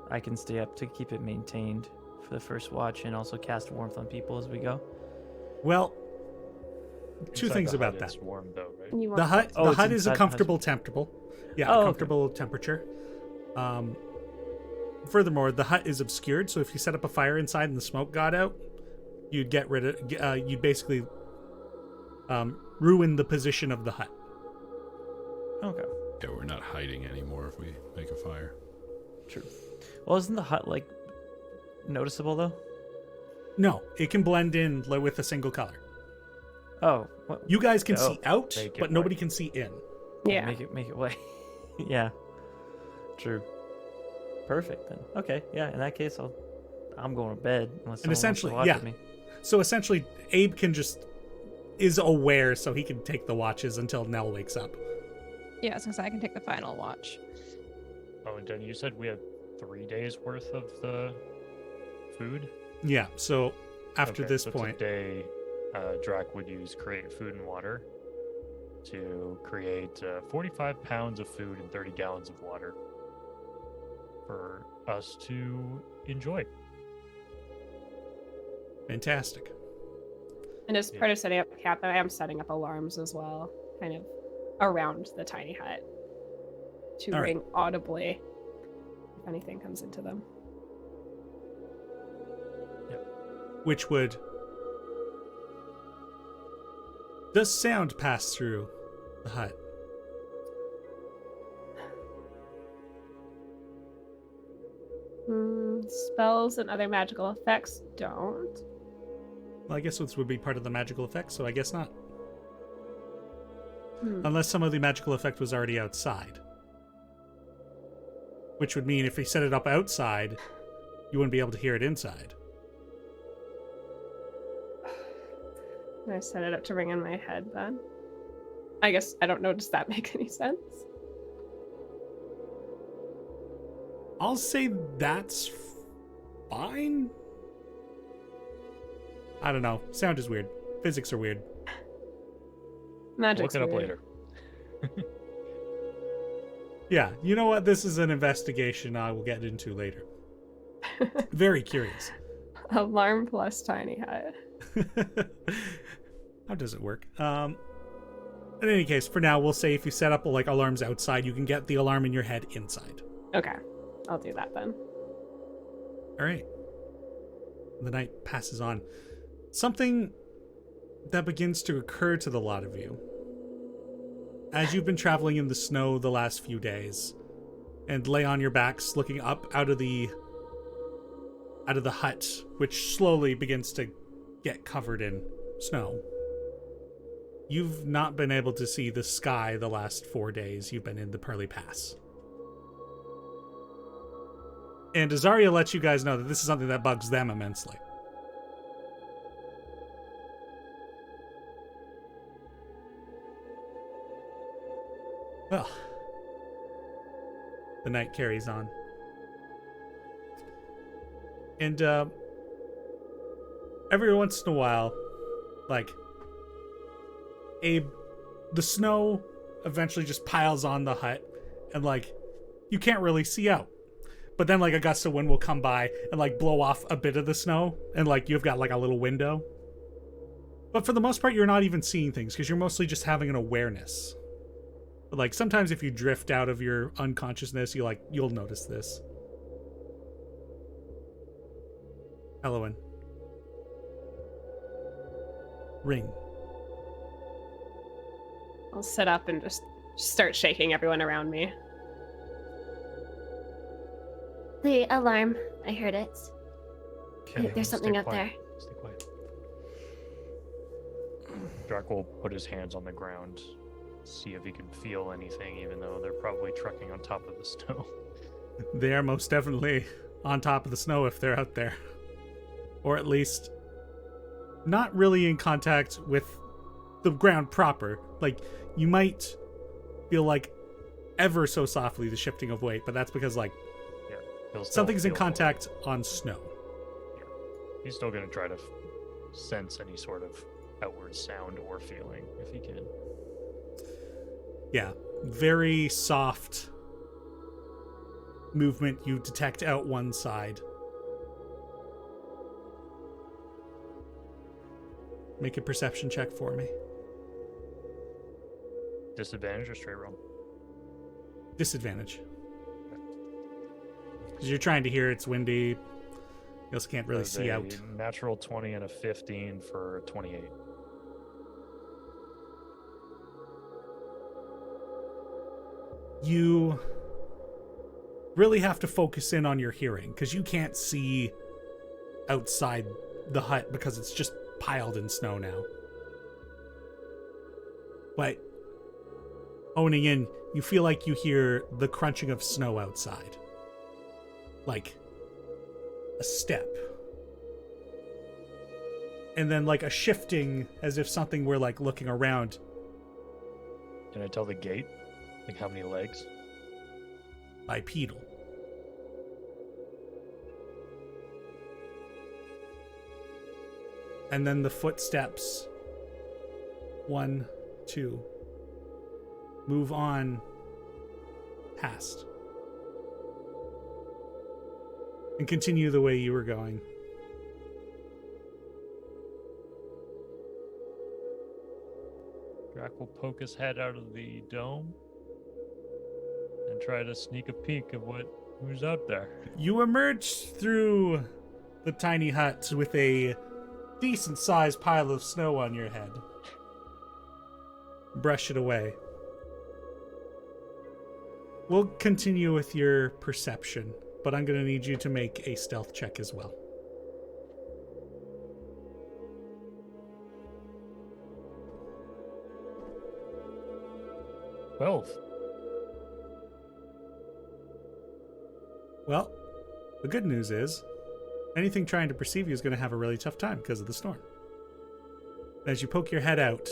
I can stay up to keep it maintained for the first watch, and also cast warmth on people as we go. Well, two Inside things the about hut, that. It's warm though, right? You want The hut, Oh, the it's hut is a inside the hut. comfortable temperature. Yeah, Oh, a okay. comfortable temperature. Furthermore, the hut is obscured, so if you set up a fire inside and the smoke got out, you'd get rid of. You'd basically ruin the position of the hut. Okay. Yeah, we're not hiding anymore if we make a fire. True. Well, isn't the hut like noticeable though? No, it can blend in with a single color. Oh, what? You guys can Oh, see out, make it but nobody white. can see in. Yeah. Make it way. Yeah. True. Perfect then. Okay. Yeah. In that case, I'm going to bed unless And someone wants to essentially, watch yeah. with me. So essentially, Abe is aware, so he can take the watches until Nell wakes up. Yeah, I was gonna say I can take the final watch. Oh, and Jenny, you said we had 3 days worth of the food? Yeah. So after Okay, this so point, today, Draq would use create food and water to create 45 pounds of food and 30 gallons of water. for us to enjoy. Fantastic. And as part of setting up camp, I am setting up alarms as well, kind of around the tiny hut to All ring audibly if anything comes into them. Which would... Does sound pass through the hut? Spells and other magical effects don't. Well, I guess this would be part of the magical effect, so I guess not. Unless some of the magical effect was already outside. Which would mean if we set it up outside, you wouldn't be able to hear it inside. I set it up to ring in my head then. I guess, I don't know, does that make any sense? I'll say that's fine. I don't know. Sound is weird. Physics are weird. Magic's Look it up weird. later. Yeah, you know what? This is an investigation I will get into later. Very curious. Alarm plus tiny hut. How does it work? In any case, for now, we'll say if you set up like alarms outside, you can get the alarm in your head inside. Okay, I'll do that then. All right. The night passes on. Something that begins to occur to the lot of you as you've been traveling in the snow the last few days and lay on your backs looking up out of the hut, which slowly begins to get covered in snow. You've not been able to see the sky the last 4 days you've been in the Pearly Pass. And Azaria lets you guys know that this is something that bugs them immensely. Well, the night carries on. And every once in a while, like, the snow eventually just piles on the hut, and like, you can't really see out. But then like a gust of wind will come by and like blow off a bit of the snow, and like you've got like a little window. But for the most part, you're not even seeing things because you're mostly just having an awareness. But like sometimes if you drift out of your unconsciousness, you'll notice this. Elowen. Ring. I'll sit up and just start shaking everyone around me. The alarm. I heard it. Okay, There's something stay out quiet. there. Stay quiet. Draq will put his hands on the ground, see if he can feel anything, even though they're probably trucking on top of the snow. They are most definitely on top of the snow if they're out there. Or at least not really in contact with the ground proper. Like, you might feel like ever so softly the shifting of weight, but that's because like He'll still something's in feel contact on snow. more. He's still going to try to sense any sort of outward sound or feeling if he can. Yeah, very soft movement you detect out one side. Make a perception check for me. Disadvantage or straight roll? Disadvantage. Because you're trying to hear it's windy. You also can't really There's see a out. Natural 20 and a 15 for 28. You really have to focus in on your hearing because you can't see outside the hut because it's just piled in snow now. But honing in, you feel like you hear the crunching of snow outside. Like a step. And then like a shifting as if something were like looking around. Can I tell the gate? Like how many legs? Bipedal. And then the footsteps. 1, 2. Move on past. and continue the way you were going. Draq will poke his head out of the dome and try to sneak a peek of who's out there. You emerge through the tiny hut with a decent-sized pile of snow on your head. Brush it away. We'll continue with your perception, but I'm going to need you to make a stealth check as well. 12. Well, the good news is, anything trying to perceive you is going to have a really tough time because of the storm. As you poke your head out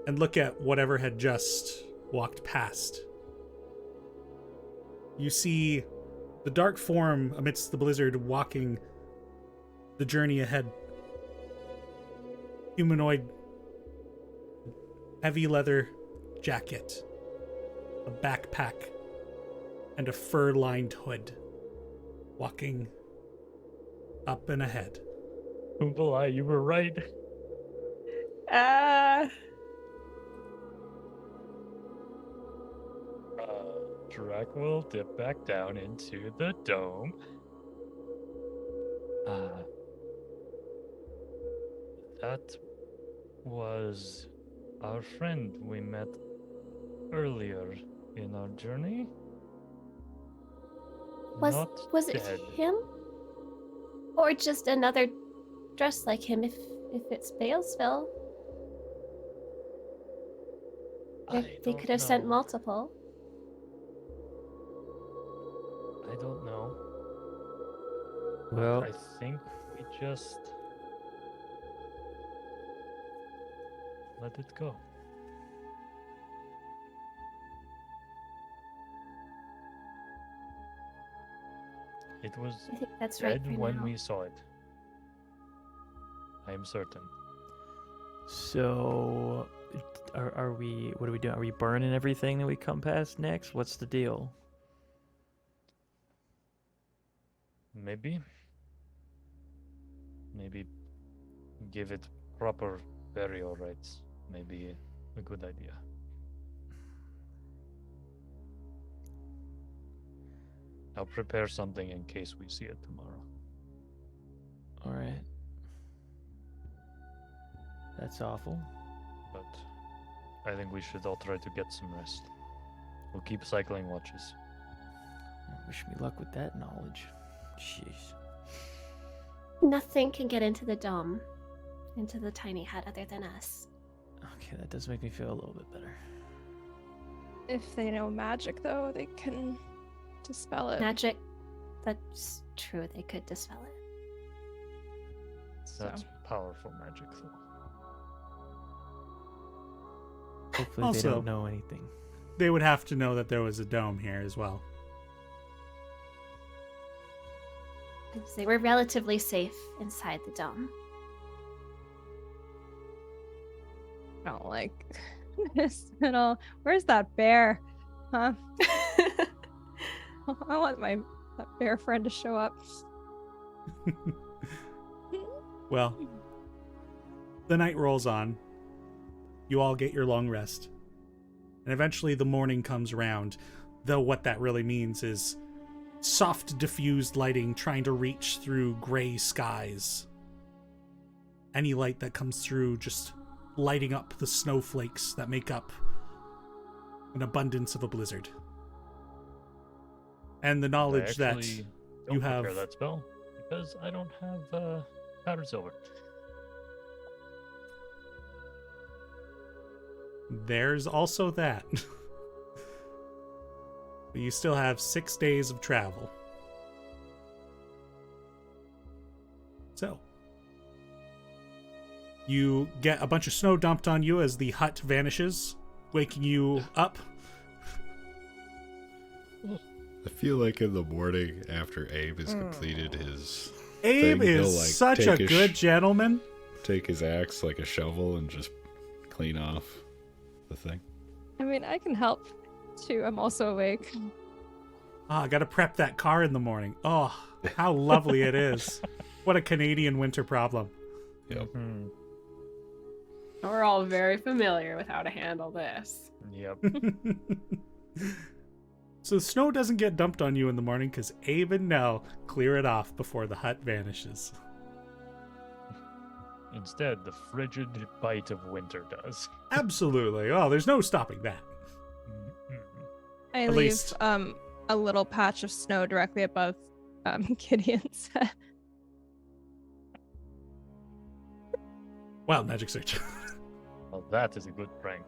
and look at whatever had just walked past, you see the dark form amidst the blizzard walking the journey ahead. Humanoid, heavy leather jacket, a backpack, and a fur-lined hood, walking up and ahead. Oombalai, you were right. Draq will dip back down into the dome. That was our friend we met earlier in our journey. Was it him? Or just another dressed like him if it's Balesville? They could have sent multiple. I don't know. Well, I think we just let it go. It was I think that's right dead for when now. we saw it. I am certain. so are we? What are we doing? Are we burning everything that we come past next? What's the deal? Maybe give it proper burial rites. Maybe a good idea. I'll prepare something in case we see it tomorrow. All right. That's awful. But I think we should all try to get some rest. We'll keep cycling watches. Wish me luck with that knowledge. Jeez. Nothing can get into the dome, into the tiny hut other than us. Okay, that does make me feel a little bit better. If they know magic, though, they can dispel it. Magic, that's true, they could dispel it. So. That's powerful magic, though. Hopefully Also- they don't know anything. They would have to know that there was a dome here as well. I'd say we're relatively safe inside the dome. I don't like this at all. Where's that bear? Huh? I want that bear friend to show up. Well, the night rolls on. You all get your long rest. And eventually the morning comes around, though what that really means is soft, diffused lighting trying to reach through gray skies. Any light that comes through just lighting up the snowflakes that make up an abundance of a blizzard. And the knowledge that Don't you have... prepare that spell because I don't have powdered silver. There's also that. But you still have 6 days of travel. So, you get a bunch of snow dumped on you as the hut vanishes, waking you up. I feel like in the morning after Abe has completed his Abe thing, he'll, is like, such a take good gentleman. take his axe like a shovel and just clean off the thing. I mean, I can help too. I'm also awake. I gotta prep that car in the morning. Oh, how lovely it is. What a Canadian winter problem. Yep. We're all very familiar with how to handle this. Yep. So the snow doesn't get dumped on you in the morning because Abe and Nell clear it off before the hut vanishes. Instead, the frigid bite of winter does. Absolutely. Oh, there's no stopping that. I At leave least- a little patch of snow directly above Gideon's head. Wild magic search. Well, that is a good prank.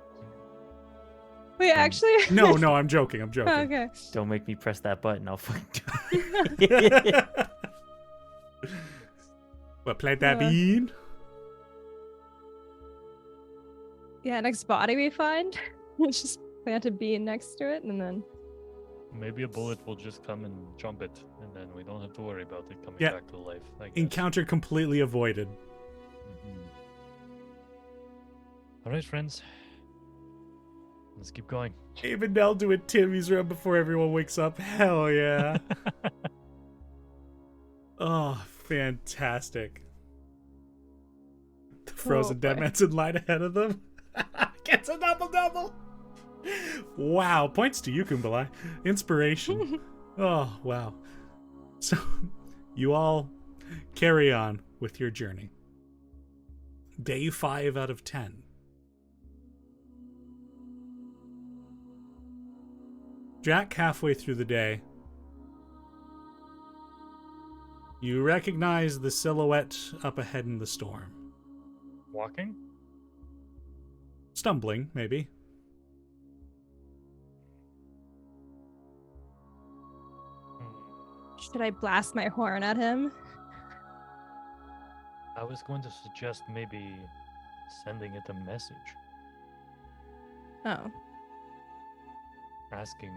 Wait, actually? No, I'm joking. I'm joking. Okay. Don't make me press that button. I'll fucking do it. What, plant that Yeah. bean? Yeah, next body we find, let's just plant a bean next to it, and then Maybe a bullet will just come and jump it, and then we don't have to worry about it coming Yeah. back to life. I guess. Encounter completely avoided. All right, friends. Let's keep going. Abe and Nell do a Timmy's run before everyone wakes up. Hell yeah. Oh, fantastic. The frozen dead boy. man's in line ahead of them. Gets a double. Wow. Points to you, Kumbalai. Inspiration. Oh, wow. So, you all carry on with your journey. Day 5 out of 10. Jack, halfway through the day, you recognize the silhouette up ahead in the storm. Walking? Stumbling, maybe. should I blast my horn at him? I was going to suggest maybe sending it a message, Oh. asking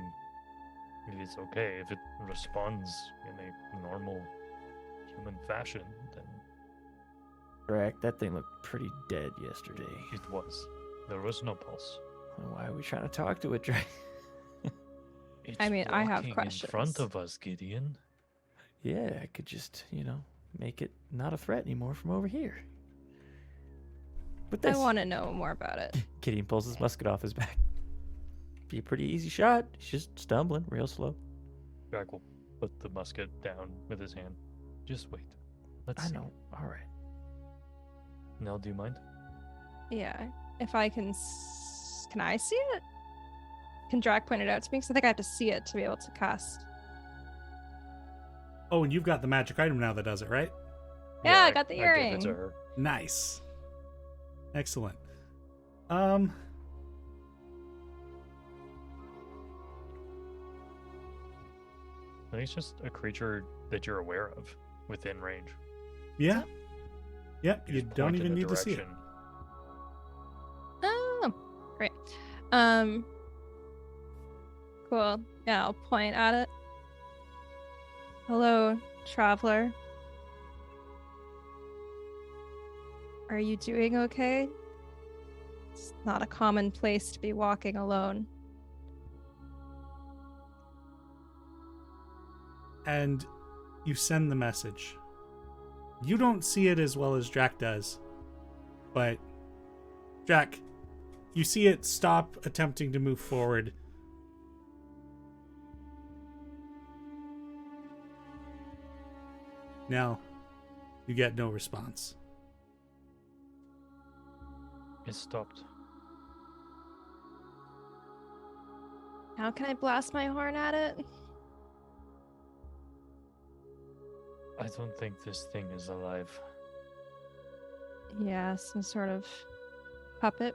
if it's okay. If it responds in a normal human fashion, then Draq, that thing looked pretty dead yesterday. it was. There was no pulse. Why are we trying to talk to it, Draq? It's I mean, I have walking in questions. front of us, Gideon. Yeah, I could just, make it not a threat anymore from over here. But I this, want to know more about it. Gideon pulls his musket off his back. Be a pretty easy shot. He's just stumbling real slow. Draq will put the musket down with his hand. Just wait. Let's I see. know. All right. Nell, do you mind? Yeah. If I can... Can I see it? Can Draq point it out to me? Because I think I have to see it to be able to cast. Oh, and you've got the magic item now that does it, right? Yeah, I got the gave it earring. to her. Nice. Excellent. I think it's just a creature that you're aware of within range. Yeah. Yep, you just don't point in even a need to see it. direction. Oh, great. Cool. Yeah, I'll point at it. Hello, traveler. Are you doing okay? It's not a common place to be walking alone. And you send the message. You don't see it as well as Draq does, but Draq, you see it stop attempting to move forward. Now, you get no response. It stopped. How can I blast my horn at it? I don't think this thing is alive. Yeah, some sort of puppet.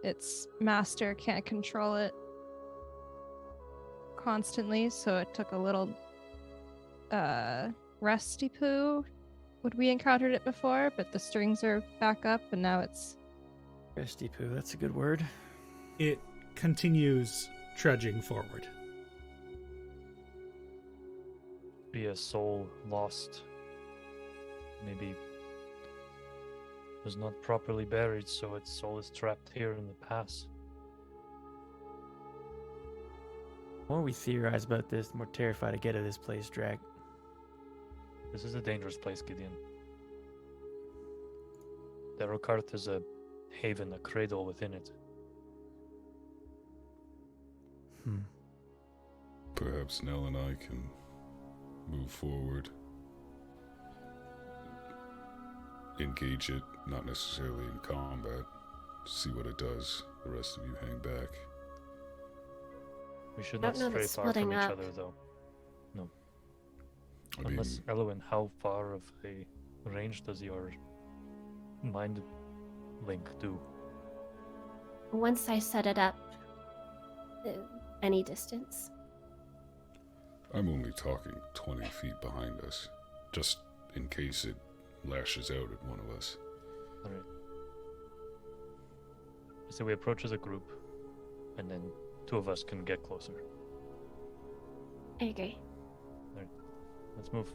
Its master can't control it constantly, so it took a little rusty poo when we encountered it before, but the strings are back up and now it's Rusty poo, that's a good word. It continues trudging forward. Be a soul lost. Maybe was not properly buried, so its soul is trapped here in the pass. more we theorize about this, the more terrified I get of this place, Draq. This is a dangerous place, Gideon. Darokarth is a haven, a cradle within it. Perhaps Nell and I can move forward. Engage it, not necessarily in combat. See what it does. The rest of you hang back. We should Don't not know stray that far from splitting each up. other, though. No. I mean, Unless, Elwyn, how far of a range does your mind link do? Once I set it up, any distance. I'm only talking 20 feet behind us, just in case it lashes out at one of us. Alright. So we approach as a group, and then two of us can get closer. I agree. Let's move.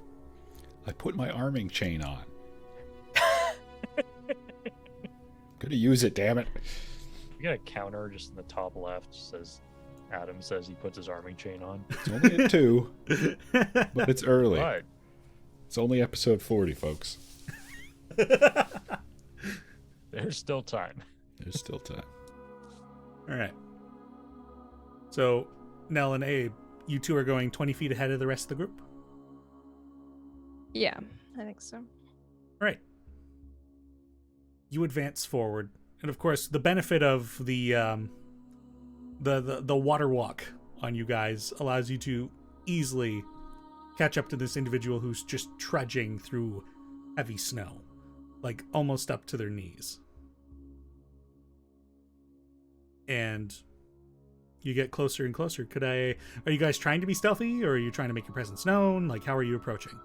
I put my arming chain on. Gonna use it, damn it. We got a counter just in the top left. Says Adam says he puts his arming chain on. It's only at 2, but it's early. But It's only episode 40, folks. there's still time. There's still time. All right. So, Nell and Abe, you two are going 20 feet ahead of the rest of the group? Yeah, I think so. All right. You advance forward. And of course, the benefit of the water walk on you guys allows you to easily catch up to this individual who's just trudging through heavy snow, like almost up to their knees. And you get closer and closer. Are you guys trying to be stealthy, or are you trying to make your presence known? Like, how are you approaching?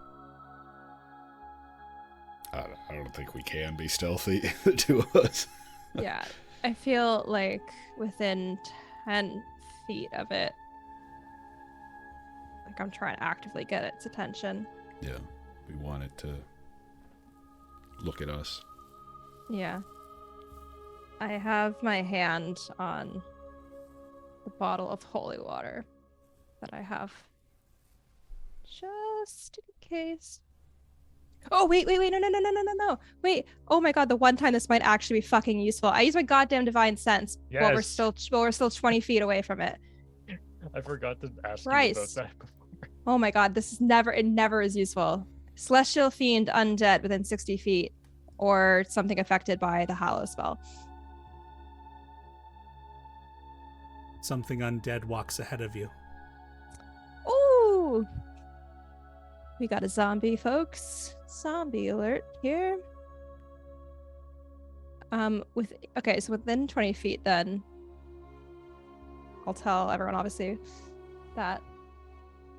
I don't think we can be stealthy, the two of us. Yeah, I feel like within 10 feet of it, like I'm trying to actively get its attention. Yeah, we want it to look at us. Yeah. I have my hand on the bottle of holy water that I have. Just in case. Oh, wait, no. Wait, oh my god, the one time this might actually be fucking useful. I use my goddamn divine sense while we're still 20 feet away from it. I forgot to ask Christ. you about that before. Oh my god, it never is useful. Celestial fiend undead within 60 feet, or something affected by the Hallow spell. Something undead walks ahead of you. Ooh! We got a zombie, folks. Zombie alert here. So within 20 feet then, I'll tell everyone obviously that,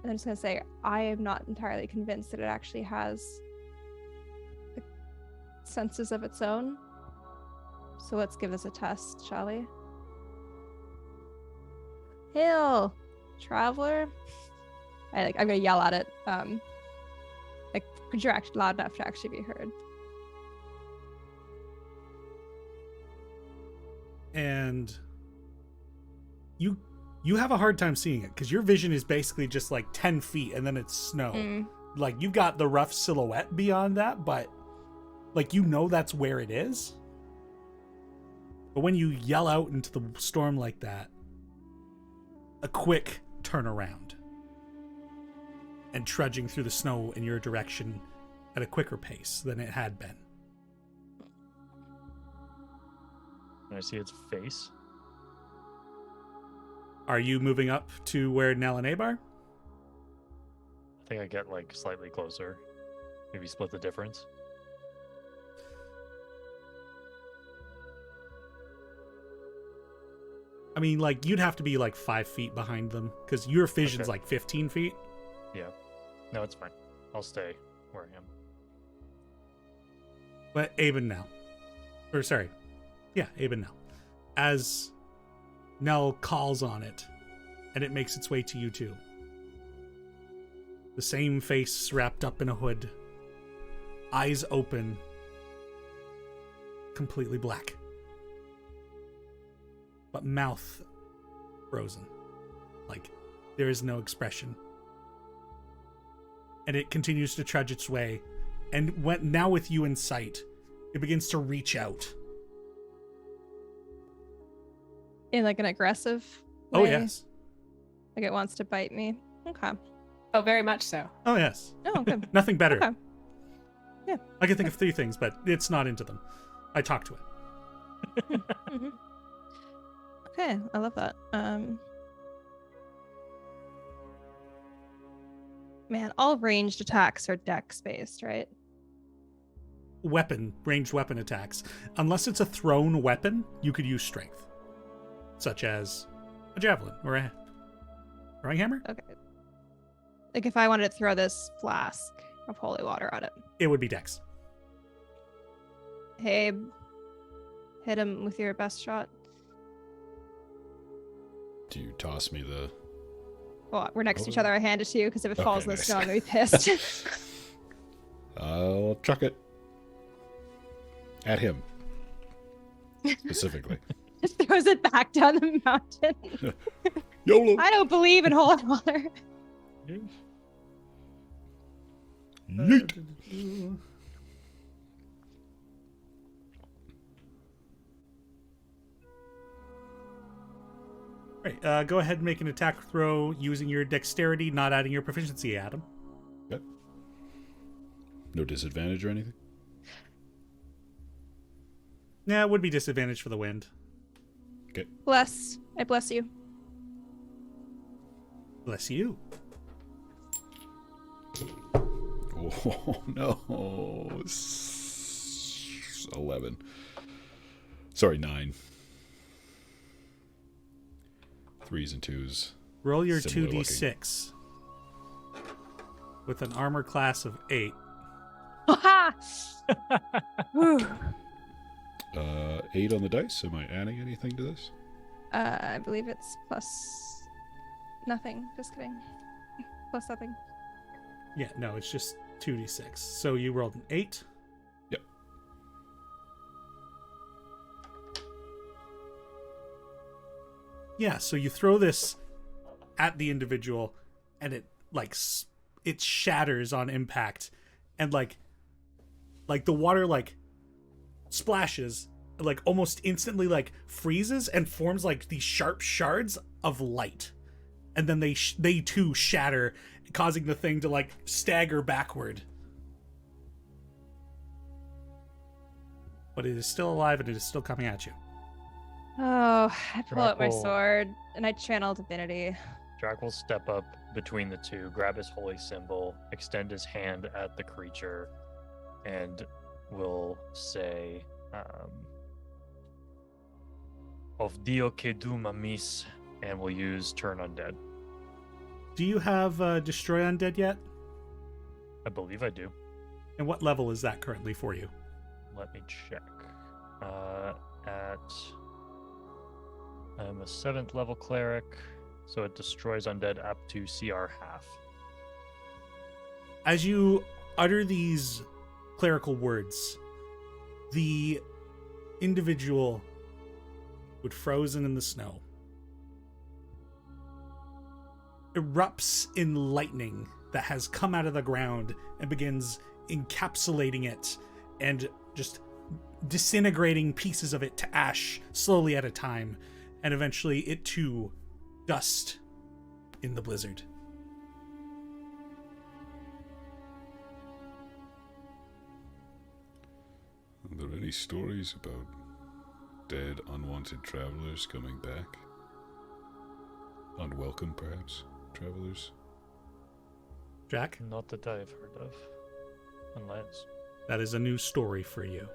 and I'm just gonna say I am not entirely convinced that it actually has senses of its own. So let's give this a test, shall we? Hail, traveler. I'm gonna yell at it. Could you actually loud enough to actually be heard? And you have a hard time seeing it because your vision is basically just like 10 feet and then it's snow. Like, you've got the rough silhouette beyond that, but like, you know that's where it is. But when you yell out into the storm like that, a quick turnaround and trudging through the snow in your direction at a quicker pace than it had been. Can I see its face? Are you moving up to where Nell and Abe are? I think I get like slightly closer. Maybe split the difference. I mean, like, you'd have to be like 5 feet behind them because your vision's Okay. like 15 feet. Yeah. No, it's fine. I'll stay where I am. But Abe and Nell. Or sorry. Yeah, Abe and Nell. As Nell calls on it, and it makes its way to you too. The same face wrapped up in a hood. Eyes open. Completely black. But mouth frozen. Like There is no expression. And it continues to trudge its way. And now with you in sight, it begins to reach out. In like an aggressive Oh, way? yes. Like it wants to bite me. Okay. Oh, very much so. Oh, yes. Oh, good. Nothing better. Okay. Yeah. I can think of 3 things, but it's not into them. I talk to it. hmm Okay, I love that. Man, all ranged attacks are dex based, right? Ranged weapon attacks. Unless it's a thrown weapon, you could use strength. Such as a javelin or a throwing hammer. Okay. Like if I wanted to throw this flask of holy water at it. It would be dex. Hey, hit him with your best shot. Do you toss me the... Well, we're next to each Oh. other. I hand it to you because if it Okay, falls in the nice. snow, I'm gonna be pissed. I'll chuck it. At him. Specifically. Just throws it back down the mountain. YOLO! I don't believe in holy water. Yeet! Right, go ahead and make an attack throw using your dexterity, not adding your proficiency, Adam. Yep. No disadvantage or anything? Yeah, it would be disadvantage for the wind. Okay. Bless. I bless you. Bless you. Oh, no. 11. Sorry, 9. 3s and 2s. Roll your Similar 2d6 with an armor class of 8. Ha! Whew. 8 on the dice. Am I adding anything to this? I believe it's plus nothing. Just kidding. Plus nothing. Yeah, no, it's just 2d6. So you rolled an 8. Yep. Yeah, so you throw this at the individual, and it it shatters on impact, and like the water splashes, almost instantly freezes and forms these sharp shards of light, and then they too shatter, causing the thing to stagger backward. But it is still alive and it is still coming at you. Oh, I pull out my Draq will- sword and I channel divinity. Draq will step up between the two, grab his holy symbol, extend his hand at the creature, and will say, of Dio que dum amis, and will use Turn Undead. Do you have Destroy Undead yet? I believe I do. And what level is that currently for you? Let me check. I'm a 7th level cleric, so it destroys undead up to CR half. As you utter these clerical words, the individual would frozen in the snow erupts in lightning that has come out of the ground and begins encapsulating it and just disintegrating pieces of it to ash slowly at a time, and eventually it too dust in the blizzard. Are there any stories about dead, unwanted travelers coming back? Unwelcome, perhaps, travelers? Jack, Not that I've heard of. Unless. that is a new story for you.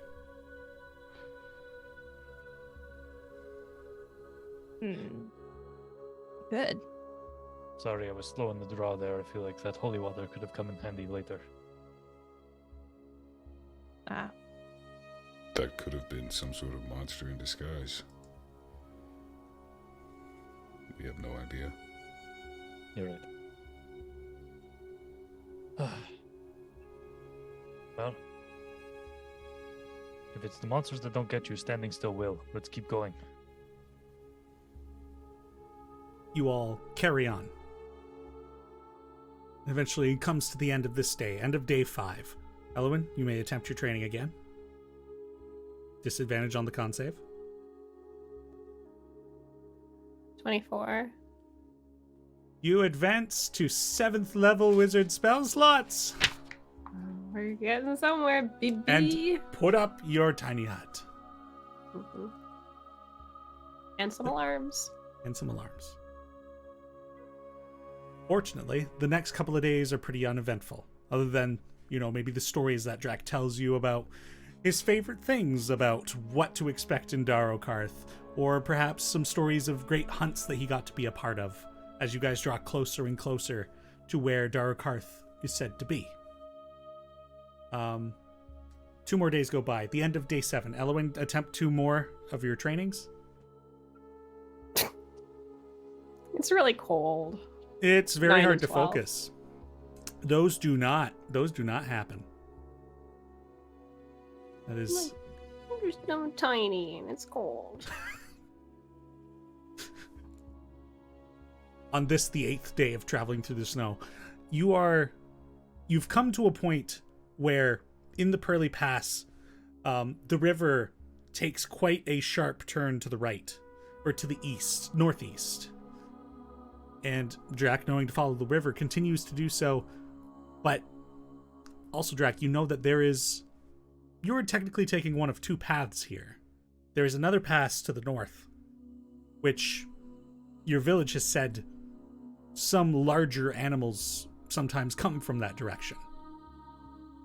Good. Sorry, I was slow in the draw there. I feel like that holy water could have come in handy later. Ah. That could have been some sort of monster in disguise. We have no idea. You're right. Well, if it's the monsters that don't get you, standing still will. Let's keep going. You all carry on. Eventually comes to the end of this day, end of day 5. Elwyn, you may attempt your training again. Disadvantage on the con save. 24. You advance to 7th level wizard spell slots We're getting somewhere, baby. and put up your tiny hut Mhm. And some alarms. and some alarms. Fortunately, the next couple of days are pretty uneventful, other than, maybe the stories that Draq tells you about his favorite things about what to expect in Darokarth, or perhaps some stories of great hunts that he got to be a part of as you guys draw closer and closer to where Darokarth is said to be. 2 more days go by. At the end of day 7, Elwyn, attempt 2 more of your trainings. It's really cold. It's very 9 hard and to 12. focus. Those do not happen. That is I'm just so tiny and it's cold. on this, the 8th day of traveling through the snow. You've come to a point where in the Pearly Pass, the river takes quite a sharp turn to the right, or to the east, northeast. And Draq, knowing to follow the river, continues to do so. But also, Draq, you know that you're technically taking one of 2 paths here. There is another pass to the north, which your village has said some larger animals sometimes come from that direction.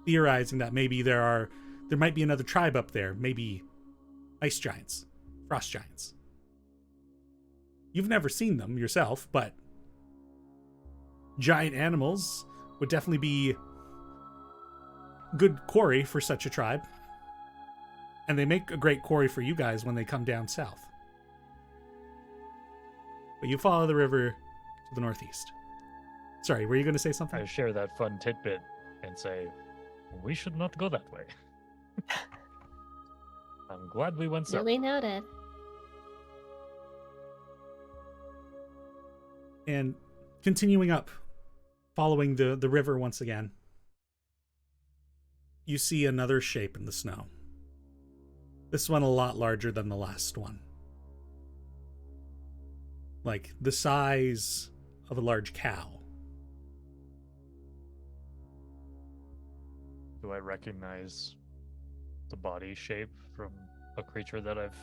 Theorizing that maybe there might be another tribe up there, maybe ice giants, frost giants. You've never seen them yourself, but giant animals would definitely be good quarry for such a tribe. And they make a great quarry for you guys when they come down south. But you follow the river to the northeast. Sorry, were you going to say something? I share that fun tidbit and say, we should not go that way. I'm glad we went south. Duly noted. And continuing up, following the river once again, you see another shape in the snow. This one a lot larger than the last one. Like the size of a large cow. Do I recognize the body shape from a creature that I've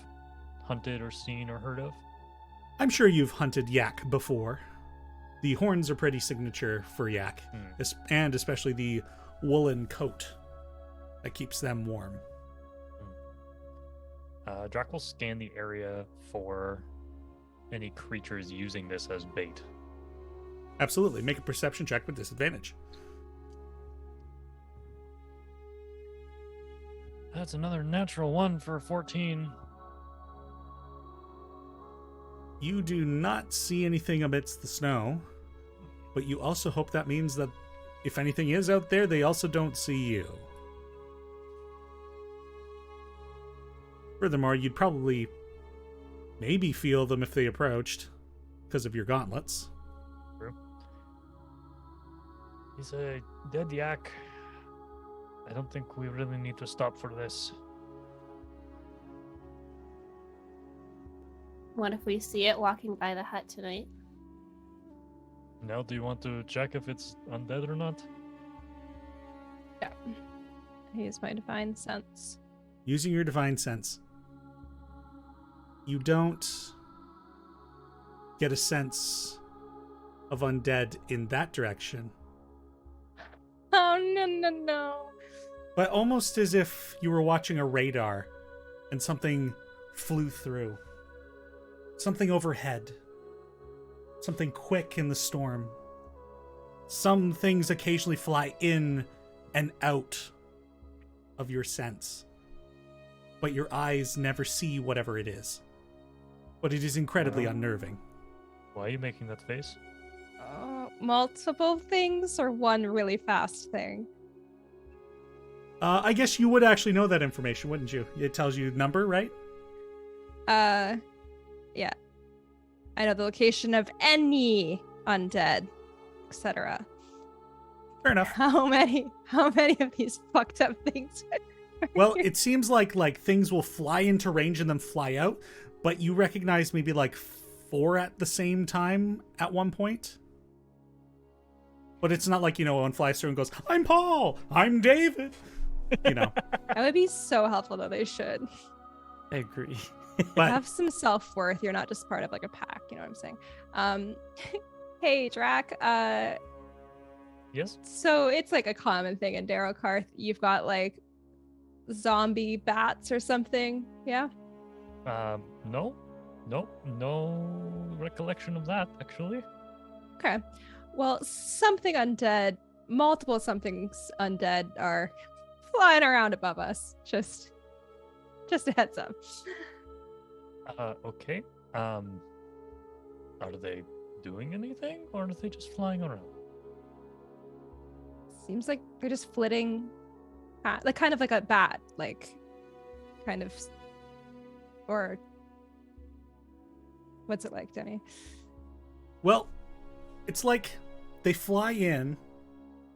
hunted or seen or heard of? I'm sure you've hunted yak before. The horns are pretty signature for yak, and especially the woolen coat that keeps them warm. Draq will scan the area for any creatures using this as bait. Absolutely. Make a perception check with disadvantage. That's another natural one for 14. You do not see anything amidst the snow, but you also hope that means that if anything is out there, they also don't see you. Furthermore, you'd probably maybe feel them if they approached because of your gauntlets. True. He's a dead yak. I don't think we really need to stop for this. What if we see it walking by the hut tonight? Now, do you want to check if it's undead or not? Yeah. I use my divine sense. Using your divine sense, you don't get a sense of undead in that direction, Oh, no. but almost as if you were watching a radar and something flew through. Something overhead. Something quick in the storm. Some things occasionally fly in and out of your sense, but your eyes never see whatever it is. But it is incredibly unnerving. Why are you making that face? Multiple things or one really fast thing? I guess you would actually know that information, wouldn't you? It tells you number, right? Yeah. I know the location of any undead, etc. Fair enough. How many of these fucked up things? Well, it seems like things will fly into range and then fly out, but you recognize maybe like 4 at the same time at one point. But it's not like, one flies through and goes, I'm Paul, I'm David. That would be so helpful, though. They should. I agree. But Have some self-worth. You're not just part of like a pack. You know what I'm saying? Hey, Draq. Yes? So it's like a common thing in Darokarth. You've got like zombie bats or something. Yeah. No recollection of that, actually. Okay. Well, something undead, multiple somethings undead are flying around above us. Just a heads up. Okay. Are they doing anything, or are they just flying around? Seems like they're just flitting, like kind of like a bat, like kind of, or what's it like, Teni? well, it's like they fly in,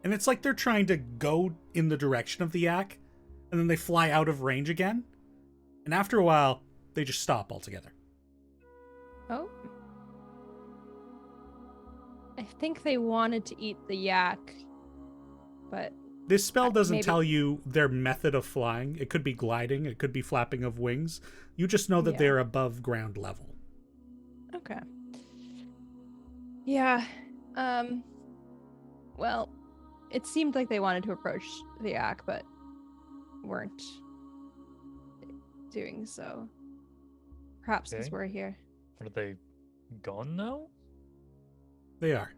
and it's like they're trying to go in the direction of the yak, and then they fly out of range again. And after a while, they just stop altogether. Oh. I think they wanted to eat the yak, but This spell doesn't maybe- tell you their method of flying. It could be gliding, it could be flapping of wings. You just know that Yeah. they're above ground level. okay. Yeah. Well, it seemed like they wanted to approach the yak, but weren't doing so. Perhaps because Okay. we're here. Are they gone now? They are.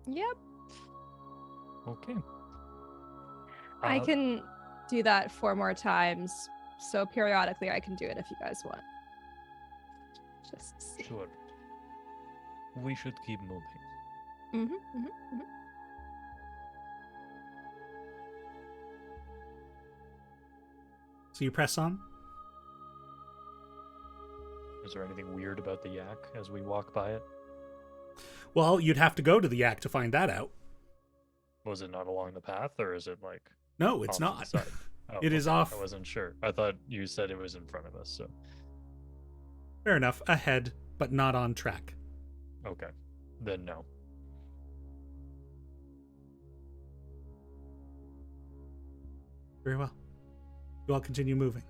Yep. Okay. I can do that 4 more times, so periodically I can do it if you guys want. Just see. Sure. We should keep moving. Mm-hmm, mm-hmm. So you press on? Is there anything weird about the yak as we walk by it? Well, you'd have to go to the yak to find that out. Was it not along the path, or is it like No, it's off to the not. side? Oh, It is okay. off. I wasn't sure. I thought you said it was in front of us, so Fair enough. Ahead, but not on track. okay. Then no. Very well. You all continue moving.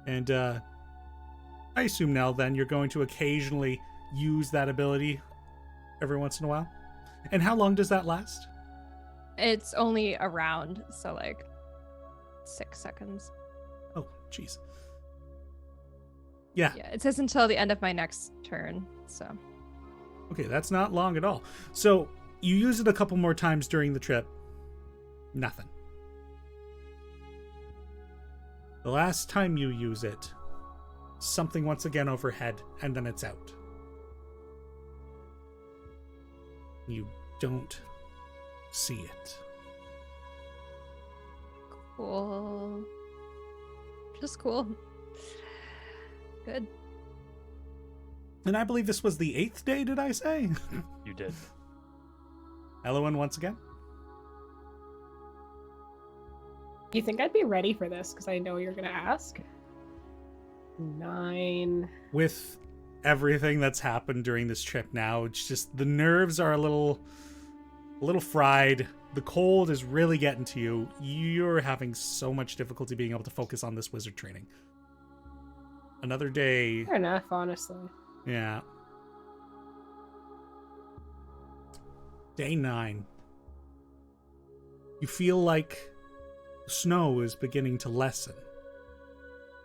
And I assume now then you're going to occasionally use that ability every once in a while. And how long does that last? It's only a round, so like 6 seconds. Oh, jeez. Yeah. Yeah, it says until the end of my next turn, so. Okay, that's not long at all. So you use it a couple more times during the trip. Nothing. The last time you use it, something once again overhead, and then it's out. You don't see it. Cool. Just cool. Good. And I believe this was the 8th day, did I say? You did. Elowen once again? You think I'd be ready for this? Because I know you're gonna ask. 9. With everything that's happened during this trip now, it's just the nerves are a little fried. The cold is really getting to you. You're having so much difficulty being able to focus on this wizard training. Another day. Fair enough, honestly. Yeah. Day 9. You feel like the snow is beginning to lessen.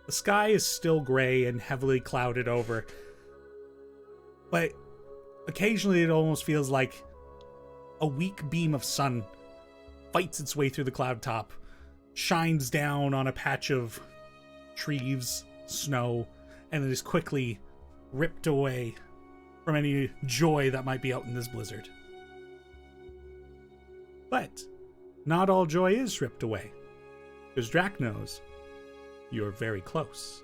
The sky is still gray and heavily clouded over, but occasionally it almost feels like a weak beam of sun fights its way through the cloud top, shines down on a patch of trees, snow, and it is quickly ripped away from any joy that might be out in this blizzard. But not all joy is ripped away, because Draq knows you're very close.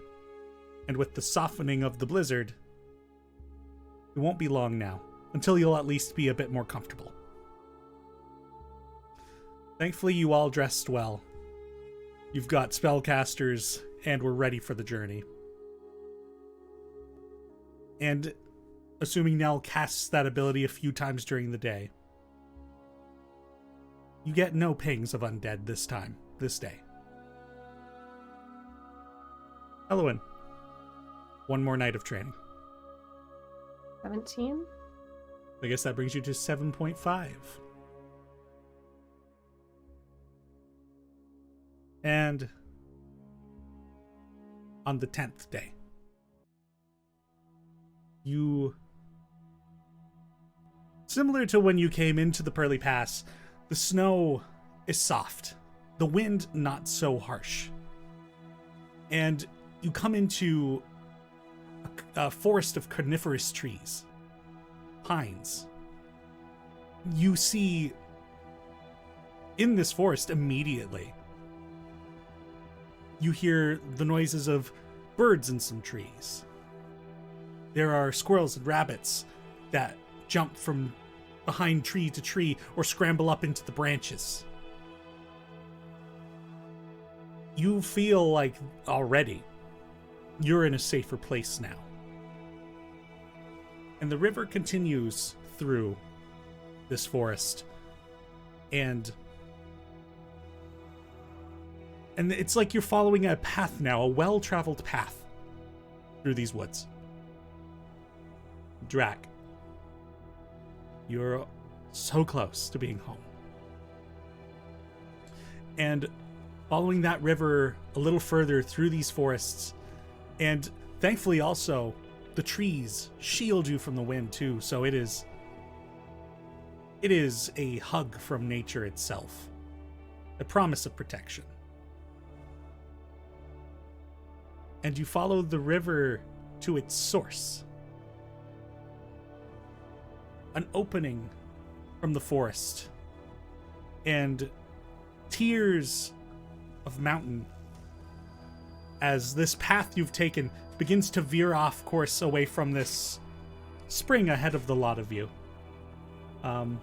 And with the softening of the blizzard, it won't be long now until you'll at least be a bit more comfortable. Thankfully, you all dressed well. You've got spellcasters, and we're ready for the journey. And assuming Nell casts that ability a few times during the day, you get no pings of undead this day. Elowen, one more night of training. 17? I guess that brings you to 7.5. And on the 10th day, similar to when you came into the Pearly Pass, the snow is soft, the wind not so harsh, and you come into a forest of coniferous trees, pines. You see in this forest immediately, you hear the noises of birds in some trees. There are squirrels and rabbits that jump from behind tree to tree or scramble up into the branches. You feel like already you're in a safer place now. And the river continues through this forest. And it's like you're following a path now, a well-traveled path through these woods. Draq, you're so close to being home. And following that river a little further through these forests, and thankfully also the trees shield you from the wind too, so it is a hug from nature itself, a promise of protection. And you follow the river to its source. An opening from the forest. And tiers of mountain as this path you've taken begins to veer off course away from this spring ahead of the lot of you. And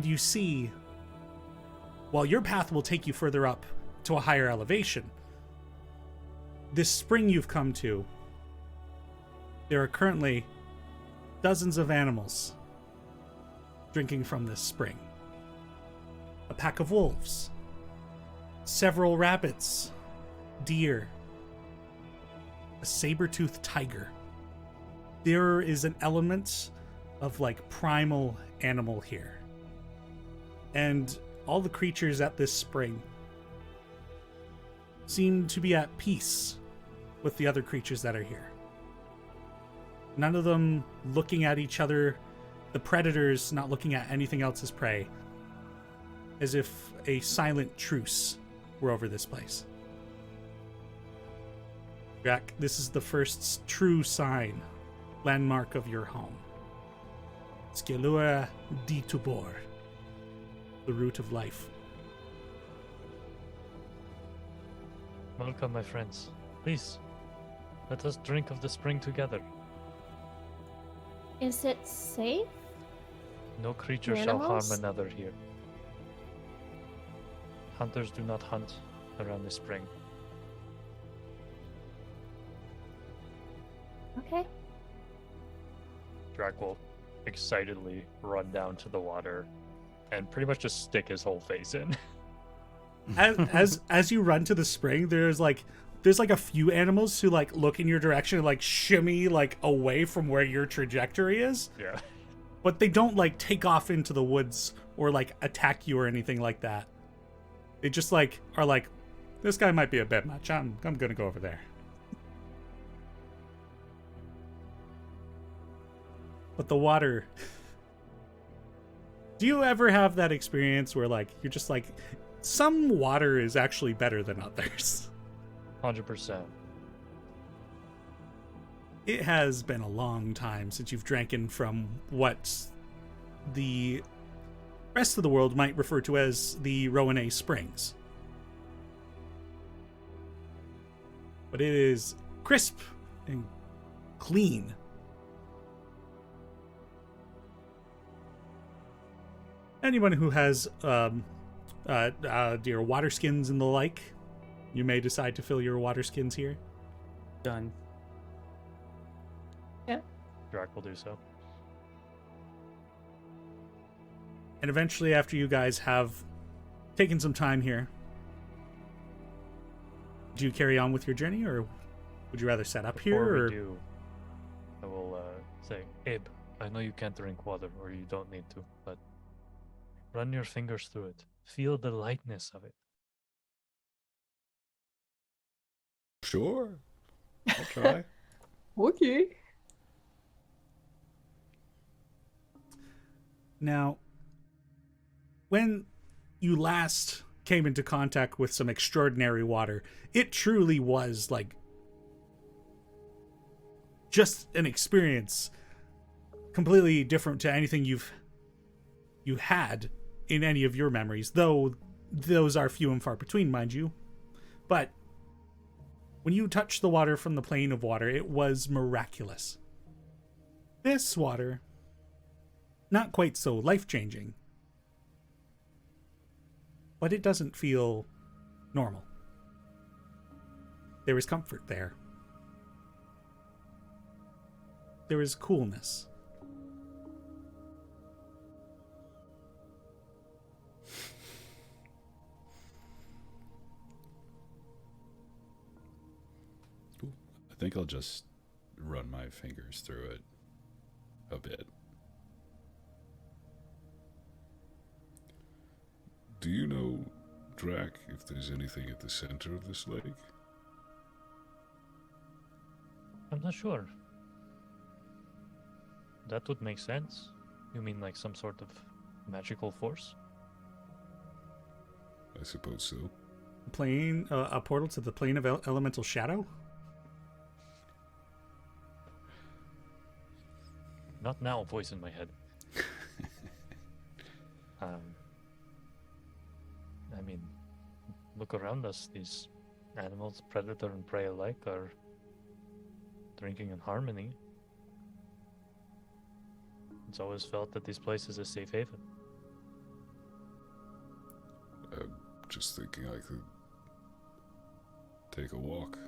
you see, while your path will take you further up to a higher elevation, this spring you've come to, there are currently dozens of animals drinking from this spring. A pack of wolves, several rabbits, deer, a saber-toothed tiger. There is an element of like primal animal here. And all the creatures at this spring seem to be at peace with the other creatures that are here. None of them looking at each other, the predators not looking at anything else as prey, as if a silent truce were over this place. Draq, this is the first true sign, landmark of your home. Skelua di Tubor, the root of life. Welcome, my friends. Please, let us drink of the spring together. Is it safe? No creature shall harm another here. Hunters do not hunt around the spring. Okay. Draq will excitedly run down to the water and pretty much just stick his whole face in. As you run to the spring, there's like a few animals who like look in your direction and like shimmy like away from where your trajectory is. Yeah. But they don't like take off into the woods or like attack you or anything like that. They just like are like, this guy might be a bit much. I'm gonna go over there. But the water. Do you ever have that experience where like you're just like, some water is actually better than others? 100%. It has been a long time since you've drank from what the rest of the world might refer to as the Rowanay Springs. But it is crisp and clean. Anyone who has your water skins and the like, you may decide to fill your water skins here. Done. Draq will do so. And eventually, after you guys have taken some time here, do you carry on with your journey, or would you rather set up here? Before Or we do, I will say, Abe, I know you can't drink water, or you don't need to, but run your fingers through it. Feel the lightness of it. Sure. I'll try. Okay. Now, when you last came into contact with some extraordinary water, it truly was like just an experience completely different to anything you had in any of your memories, though those are few and far between, mind you. But when you touched the water from the plane of water, it was miraculous. This water, not quite so life-changing, but it doesn't feel normal. There is comfort there. There is coolness. Cool. I think I'll just run my fingers through it a bit. Do you know, Draq, if there's anything at the center of this lake? I'm not sure. That would make sense. You mean like some sort of magical force? I suppose so. Plane, a portal to the plane of elemental shadow? Not now, voice in my head. I mean, look around us. These animals, predator and prey alike, are drinking in harmony. It's always felt that this place is a safe haven. I'm just thinking I could take a walk.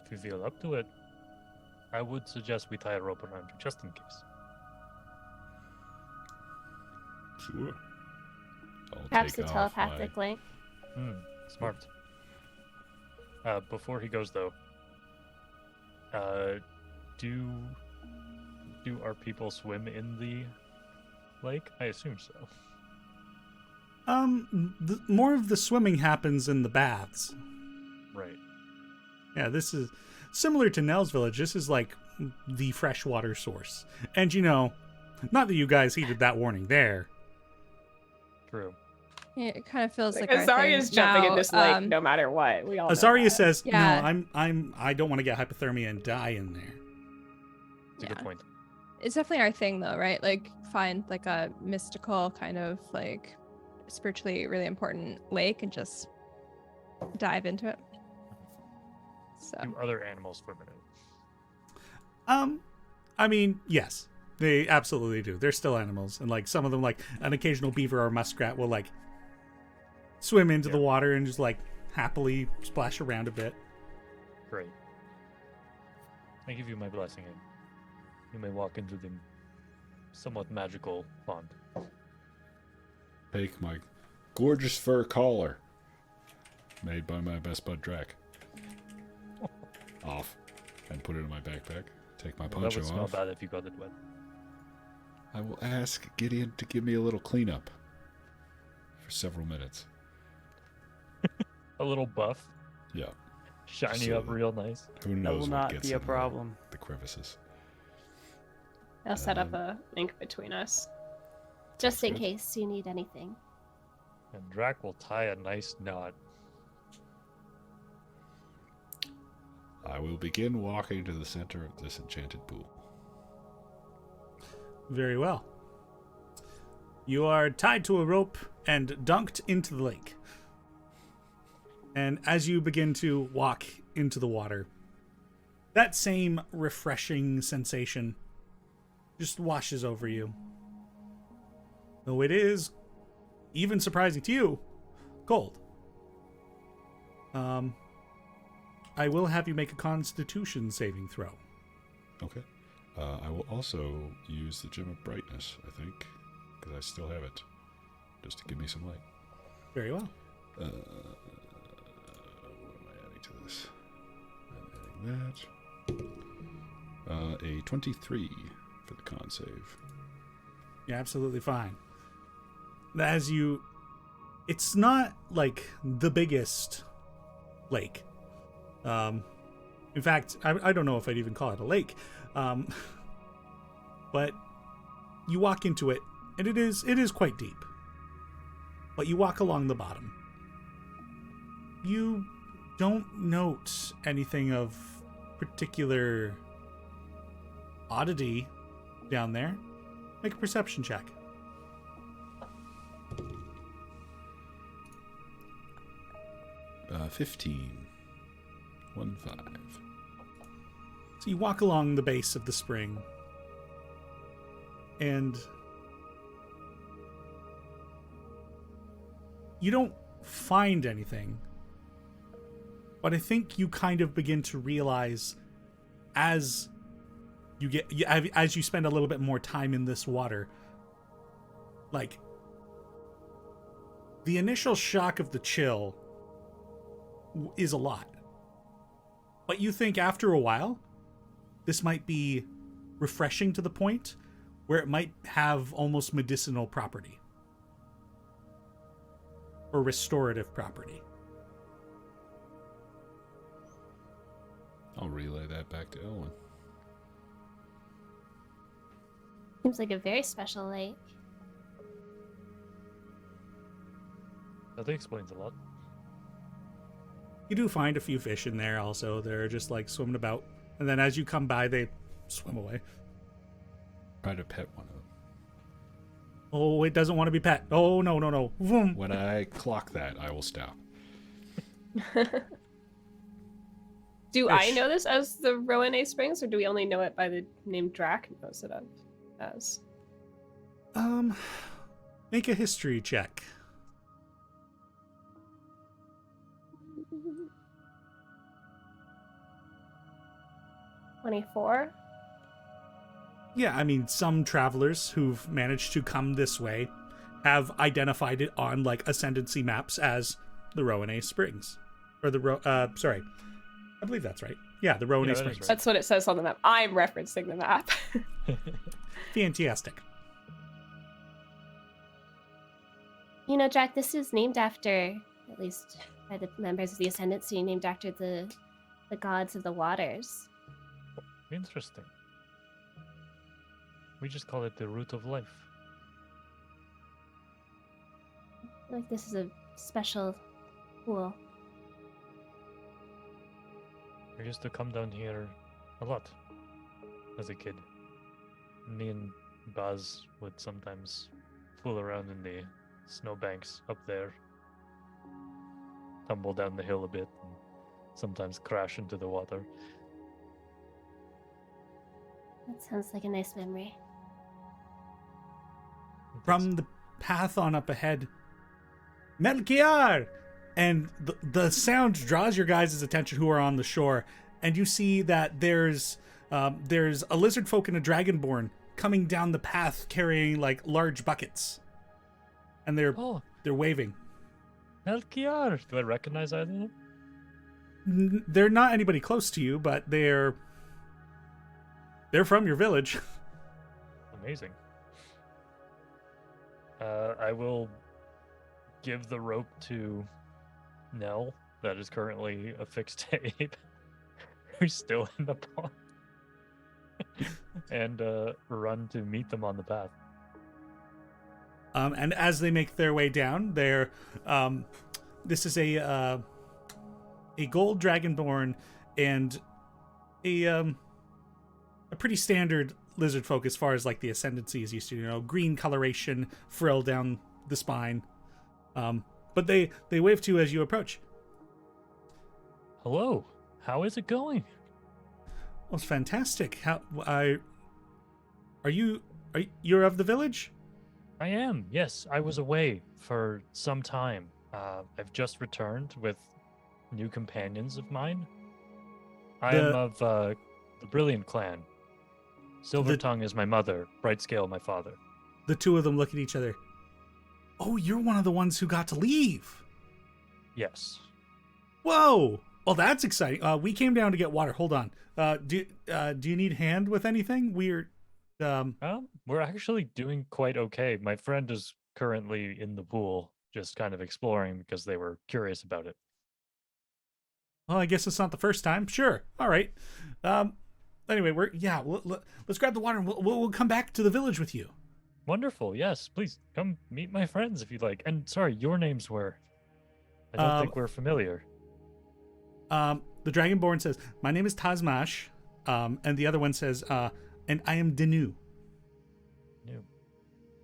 If you feel up to it, I would suggest we tie a rope around you just in case. Sure. I'll Perhaps take the off telepathic link. Smart. Before he goes though, do our people swim in the lake? I assume so. More of the swimming happens in the baths. Right. Yeah, this is similar to Nell's village. This is like the freshwater source. And you know, not that you guys heeded that warning there. True. Yeah, it kind of feels like Azaria's jumping now, in this lake no matter what. We all know Azaria that. says, Yeah. "No, I don't want to get hypothermia and die in there." It's a good point. It's definitely our thing though, right? Like find like a mystical kind of like spiritually really important lake and just dive into it. So Do other animals swim in it? I mean, yes, they absolutely do. They're still animals, and like some of them, like an occasional beaver or muskrat, will like swim into the water and just like happily splash around a bit. Great. I give you my blessing, and you may walk into the somewhat magical pond. Take my gorgeous fur collar, made by my best bud Draq, off, and put it in my backpack. Take my That poncho would smell off. bad if you got it wet. I will ask Gideon to give me a little cleanup for several minutes. A little buff, Yeah. shiny So- up real nice. Who That knows will what not gets be a in problem. the crevices. I'll set up a link between us. Just in good. case you need anything. And Draq will tie a nice knot. I will begin walking to the center of this enchanted pool. Very well. You are tied to a rope and dunked into the lake. And as you begin to walk into the water, that same refreshing sensation just washes over you. Though it is, even surprising to you, cold. I will have you make a Constitution saving throw. Okay. I will also use the Gem of Brightness, I think, because I still have it, just to give me some light. Very well. What am I adding to this? I'm adding that. A 23 for the con save. You're absolutely fine. As you... It's not, like, the biggest lake. In fact, I don't know if I'd even call it a lake. But you walk into it, and it is quite deep. But you walk along the bottom. You don't note anything of particular oddity down there. Make a perception check. Uh, 15. 1-5. So you walk along the base of the spring, and you don't find anything. But I think you kind of begin to realize as you spend a little bit more time in this water, like, the initial shock of the chill is a lot. But you think after a while, this might be refreshing to the point where it might have almost medicinal property. Or restorative property. I'll relay that back to Elwyn. Seems like a very special lake. That explains a lot. You do find a few fish in there also. They're just like swimming about. And then as you come by, they swim away. Try to pet one of them. Oh, it doesn't want to be pet. Oh, no, no, no. Vroom. When I clock that, I will stop. Do I Fish. know this as the Rowan Springs, or do we only know it by the name Draq knows it as? Make a history check. 24. Yeah, I mean, some travelers who've managed to come this way have identified it on, like, ascendancy maps as the Rowan Springs. Or the, sorry. I believe that's right. Yeah, the Rowan Yeah, that is Springs. right. That's what it says on the map. I'm referencing the map. Fantastic. You know, Draq, this is named after, at least by the members of the Ascendancy, named after the gods of the waters. Interesting. We just call it the root of life. I feel like this is a special pool. I used to come down here a lot as a kid. Me and Buzz would sometimes fool around in the snowbanks up there, tumble down the hill a bit, and sometimes crash into the water. That sounds like a nice memory. From the path on up ahead, Melchior! And the sound draws your guys' attention who are on the shore, and you see that there's a lizard folk and a dragonborn coming down the path carrying like large buckets, and they're waving. Melchior! Do I recognize either of them? They're not anybody close to you, but they're from your village. Amazing. I will give the rope to Nell, that is currently affixed to Abe, who's still in the pond, and run to meet them on the path. And as they make their way down, they're this is a gold dragonborn and a pretty standard lizard folk as far as like the ascendancy is used to, you know, green coloration, frill down the spine. But they wave to you as you approach. Hello, how is it going? Well, it's fantastic. Are you're of the village? I am. Yes, I was away for some time. I've just returned with new companions of mine. I am of the Brilliant clan. Silver Tongue is my mother. Bright Scale my father. The two of them look at each other. Oh, you're one of the ones who got to leave. Yes. Whoa! Well, that's exciting. We came down to get water. Hold on. Do you need a hand with anything? We're actually doing quite okay. My friend is currently in the pool, just kind of exploring because they were curious about it. Well, I guess it's not the first time. Sure. All right. Anyway, let's grab the water and we'll come back to the village with you. Wonderful. Yes, please come meet my friends if you'd like. And sorry, your names were. I don't think we're familiar. The Dragonborn says, "My name is Tazmash," and the other one says, "And I am Denu."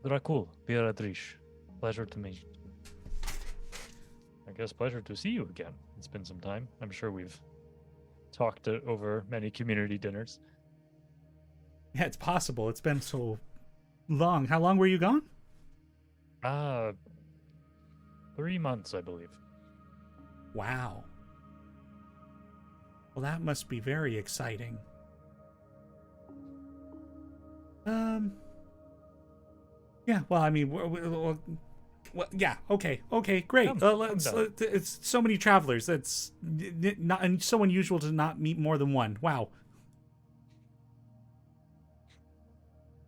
Drakul, Biradrish. Pleasure to meet. I guess pleasure to see you again. It's been some time. I'm sure we've talked over many community dinners. Yeah, it's possible. It's been so long. How long were you gone? 3 months, I believe. Wow. Well, that must be very exciting. Yeah, well, I mean, yeah, okay, great. It's so many travelers. It's not and so unusual to not meet more than one. Wow.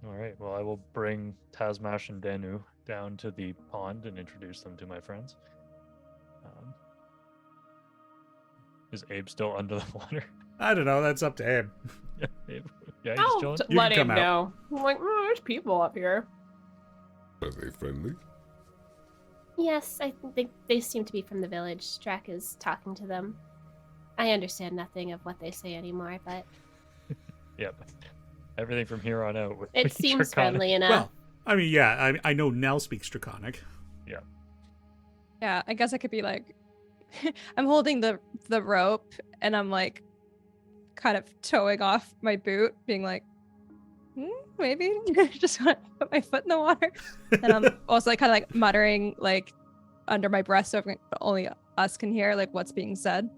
All right, well, I will bring Tazmash and Danu down to the pond and introduce them to my friends. Is Abe still under the water? I don't know. That's up to Abe. Yeah, Abe. Yeah, he's I'll chilling. let can him come know. I'm like, there's people up here. Are they friendly? Yes, I think they seem to be from the village. Draq is talking to them. I understand nothing of what they say anymore, but Yeah, but everything from here on out. it seems friendly enough. Well, I mean, yeah, I know Nell speaks Draconic. Yeah. Yeah, I guess I could be like, I'm holding the rope and I'm like, kind of towing off my boot, being like, maybe just want to put my foot in the water. And I'm also like kind of like muttering like under my breath, so only us can hear like what's being said.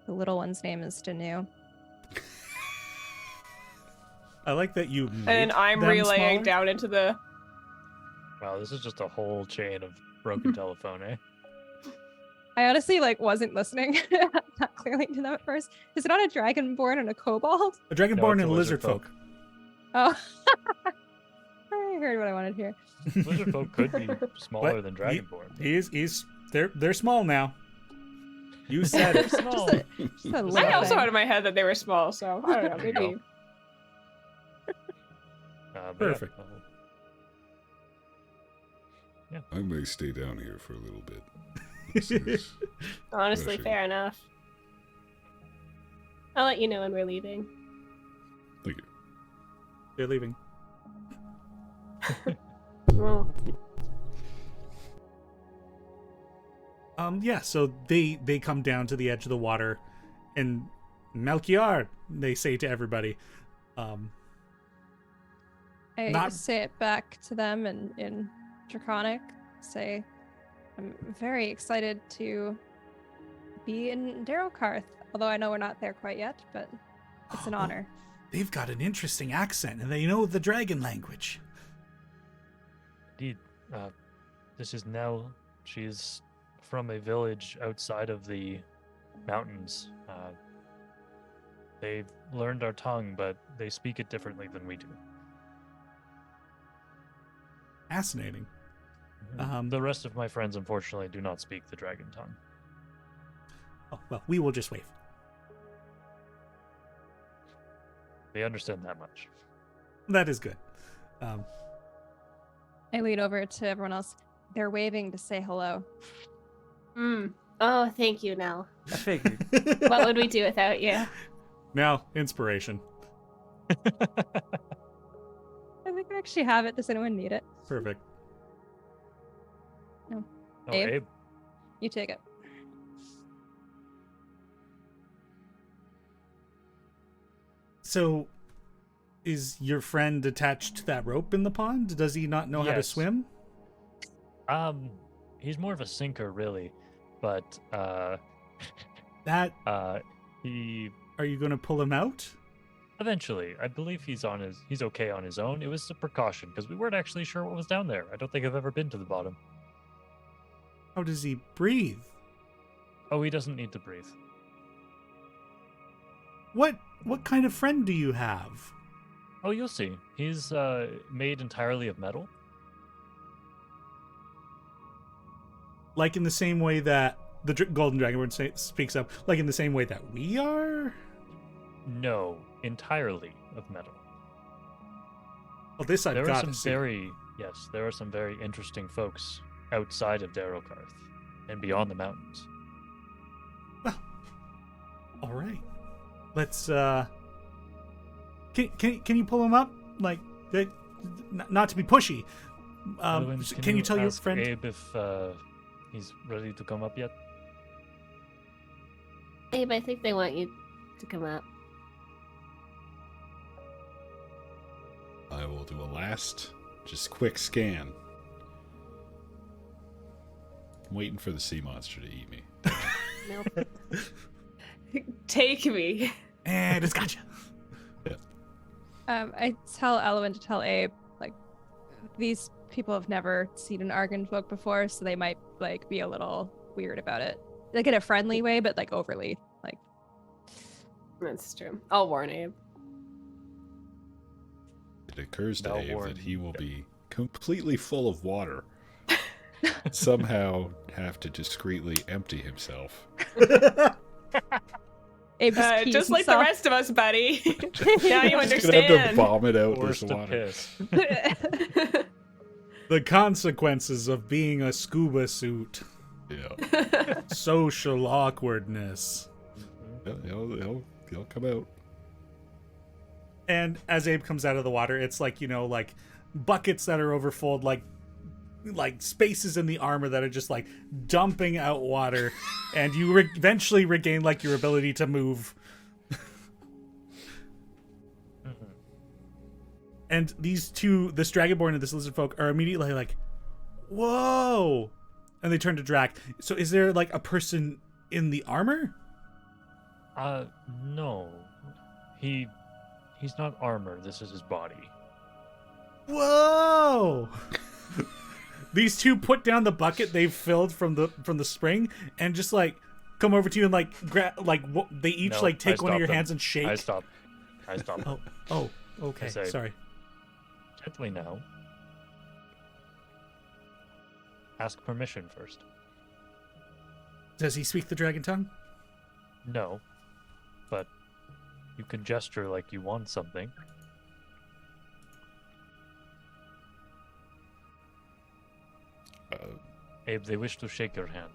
The little one's name is Danu. I like that you. And I'm them relaying smaller. down into the. Wow, this is just a whole chain of broken telephone, eh? I honestly like wasn't listening that clearly to them at first. Is it on a dragonborn and a kobold? A Dragonborn it's and a a lizard lizard folk. Oh, I heard what I wanted to hear. Lizard folk could be smaller than Dragonborn. He's they're small now. You said it. Small. Just a I little also thing. had in my head that they were small, so I don't know. There you Maybe. But Perfect. I may stay down here for a little bit. This is Honestly, refreshing. fair enough. I'll let you know when we're leaving. Thank you. They're leaving. Well, Yeah, so they come down to the edge of the water, and Melchior, they say to everybody. I Not- say it back to them in Draconic. Say, I'm very excited to be in Darokarth, although I know we're not there quite yet, but it's an Oh, honor. They've got an interesting accent, and they know the dragon language. Indeed. This is Nell. She's from a village outside of the mountains. They've learned our tongue, but they speak it differently than we do. Fascinating. The rest of my friends, unfortunately, do not speak the dragon tongue. Oh, well, we will just wave. They understand that much. That is good. I lean over to everyone else. They're waving to say hello. Oh, thank you, Nell. I figured. What would we do without you? Now, inspiration. I think I actually have it. Does anyone need it? Perfect. No. Oh, Abe? Abe. You take it. So, Is your friend attached to that rope in the pond? Does he not know how to Yes. swim? He's more of a sinker, really, but That he are you going to pull him out? eventually, I believe he's okay on his own. It was a precaution because we weren't actually sure what was down there. I don't think I've ever been to the bottom. How does he breathe? Oh, he doesn't need to breathe. What kind of friend do you have? Oh, you'll see. He's made entirely of metal. Like in the same way that the Golden Dragonborn speaks up, like in the same way that we are? No, entirely of metal. Well, this I've There are got some to see. there are some very interesting folks outside of Darokarth and beyond the mountains. Well, all right. Let's. Can you pull him up? Like, not to be pushy. Owen, Can you tell your ask friend? Abe if he's ready to come up yet? Abe, I think they want you to come up. I will do a last, just quick scan. I'm waiting for the sea monster to eat me. Nope. Take me. And it's got you. I tell Elwyn to tell Abe, like, these people have never seen an Argon folk before, so they might, like, be a little weird about it. Like, in a friendly way, but, like, overly, like... That's true. I'll warn Abe. It occurs to Now Abe warn- that he will be completely full of water. Somehow have to discreetly empty himself. Abe just, pees Just like the himself. rest of us, buddy. now you He's gonna have to understand. vomit out Forced this to water. piss. The consequences of being a scuba suit. Yeah, Social awkwardness. he'll come out. And as Abe comes out of the water, it's like, like buckets that are overfilled, like spaces in the armor that are just like dumping out water, and you eventually regain like your ability to move. And these two, this Dragonborn and this Lizard folk, are immediately like, "Whoa!" And they turn to Draq. So, is there like a person in the armor? No. He's not armor. This is his body. Whoa! These two put down the bucket they've filled from the spring and just like come over to you and like they each No, like I take one of stopped your them. hands and shake. I stopped. Oh, okay. I say- Sorry. Gently now. Ask permission first. Does he speak the dragon tongue? No. But you can gesture like you want something. Abe, they wish to shake your hand.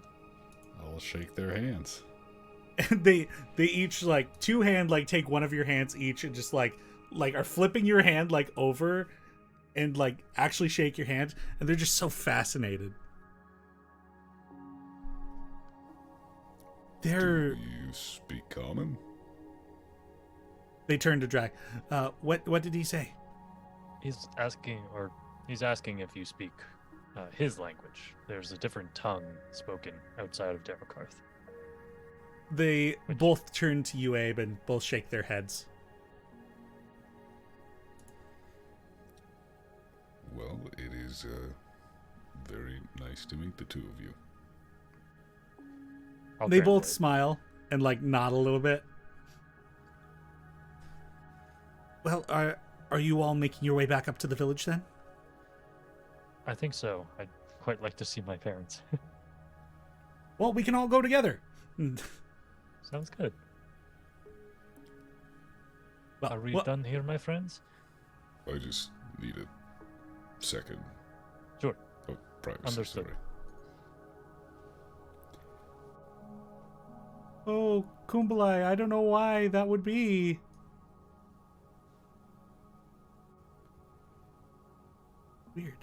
I'll shake their hands. And they each like two hand like take one of your hands each and just like are flipping your hand like over and like actually shake your hand, and they're just so fascinated. They're Do you speak common? They turn to Draq. What did he say? He's asking if you speak his language. There's a different tongue spoken outside of Darokarth. They both turn to you, Abe, and both shake their heads. Well, it is very nice to meet the two of you. I'll They both translate. smile and like nod a little bit. Well, are you all making your way back up to the village then? I think so. I'd quite like to see my parents. Well, we can all go together. Sounds good. Well, Are we well, done here, my friends? I just need a second. Sure. Oh, privacy. Understood. Sorry. Oh, Kumbalai, I don't know why that would be. Weird.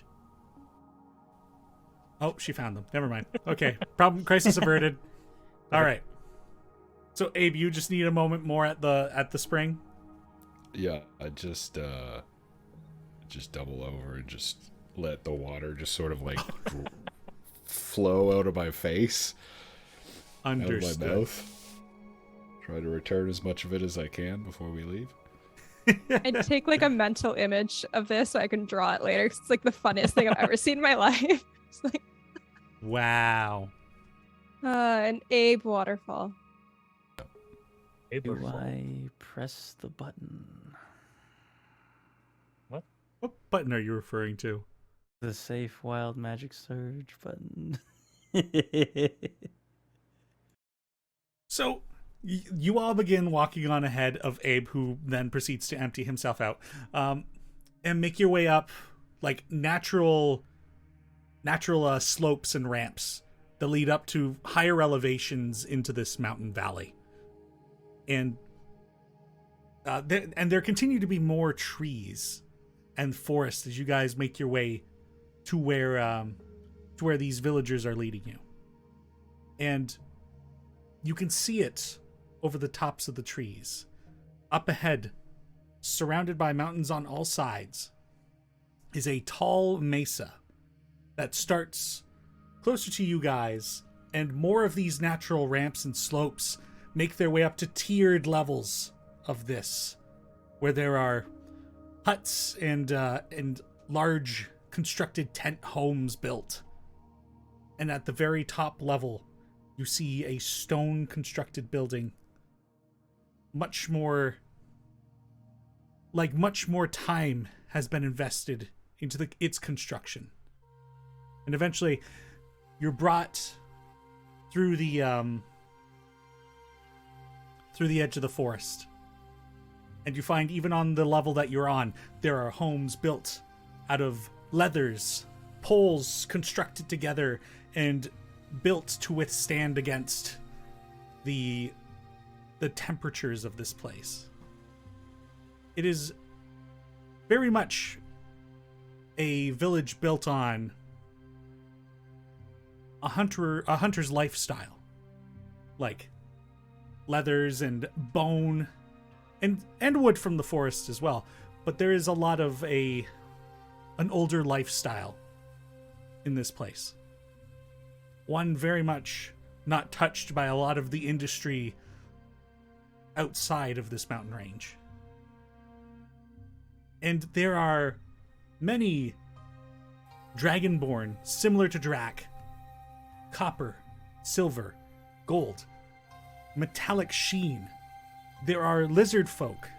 Oh, she found them. Never mind. Okay, problem crisis averted. All right. So, Abe, you just need a moment more at the spring. Yeah, I just double over and just let the water just sort of like flow out of my face, Understood. out of my mouth. Try to return as much of it as I can before we leave. I take like a mental image of this so I can draw it later. 'Cause it's like the funniest thing I've ever seen in my life. It's like Wow. an Abe waterfall. Do I press the button? What button are you referring to? The safe wild magic surge button. So, you all begin walking on ahead of Abe, who then proceeds to empty himself out, and make your way up like natural slopes and ramps that lead up to higher elevations into this mountain valley. And there continue to be more trees and forest as you guys make your way to where these villagers are leading you. And you can see it over the tops of the trees. Up ahead, surrounded by mountains on all sides, is a tall mesa that starts closer to you guys, and more of these natural ramps and slopes make their way up to tiered levels of this, where there are huts and large constructed tent homes built. And at the very top level, you see a stone constructed building. Much more time has been invested into its construction. And eventually, you're brought through the edge of the forest. And you find even on the level that you're on, there are homes built out of leathers, poles constructed together and built to withstand against the temperatures of this place. It is very much a village built on a hunter's lifestyle, like leathers and bone and wood from the forest as well. But there is a lot of an older lifestyle in this place. One very much not touched by a lot of the industry outside of this mountain range. And there are many dragonborn similar to Draq. Copper, silver, gold, metallic sheen. There are lizard folk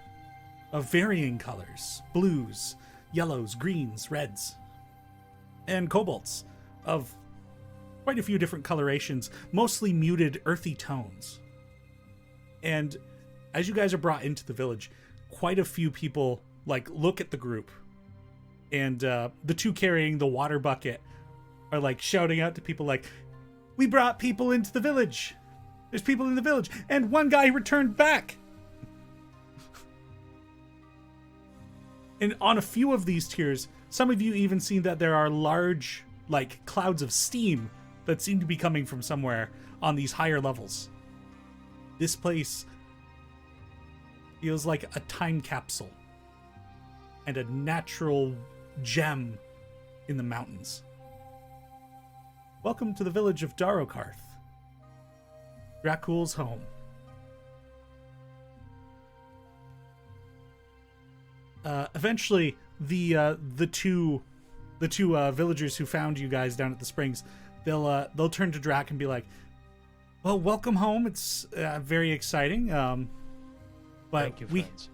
of varying colors, blues, yellows, greens, reds, and kobolds of quite a few different colorations, mostly muted earthy tones. And as you guys are brought into the village, quite a few people look at the group, and the two carrying the water bucket are shouting out to people "We brought people into the village. There's people in the village, and one guy returned back." And on a few of these tiers, some of you even seen that there are large clouds of steam that seem to be coming from somewhere on these higher levels. This place feels like a time capsule and a natural gem in the mountains. Welcome to the village of Darokarth, Dracul's home. Eventually, the two villagers who found you guys down at the springs, they'll turn to Draq and be like, "Well, welcome home. It's very exciting. But Thank you, friends.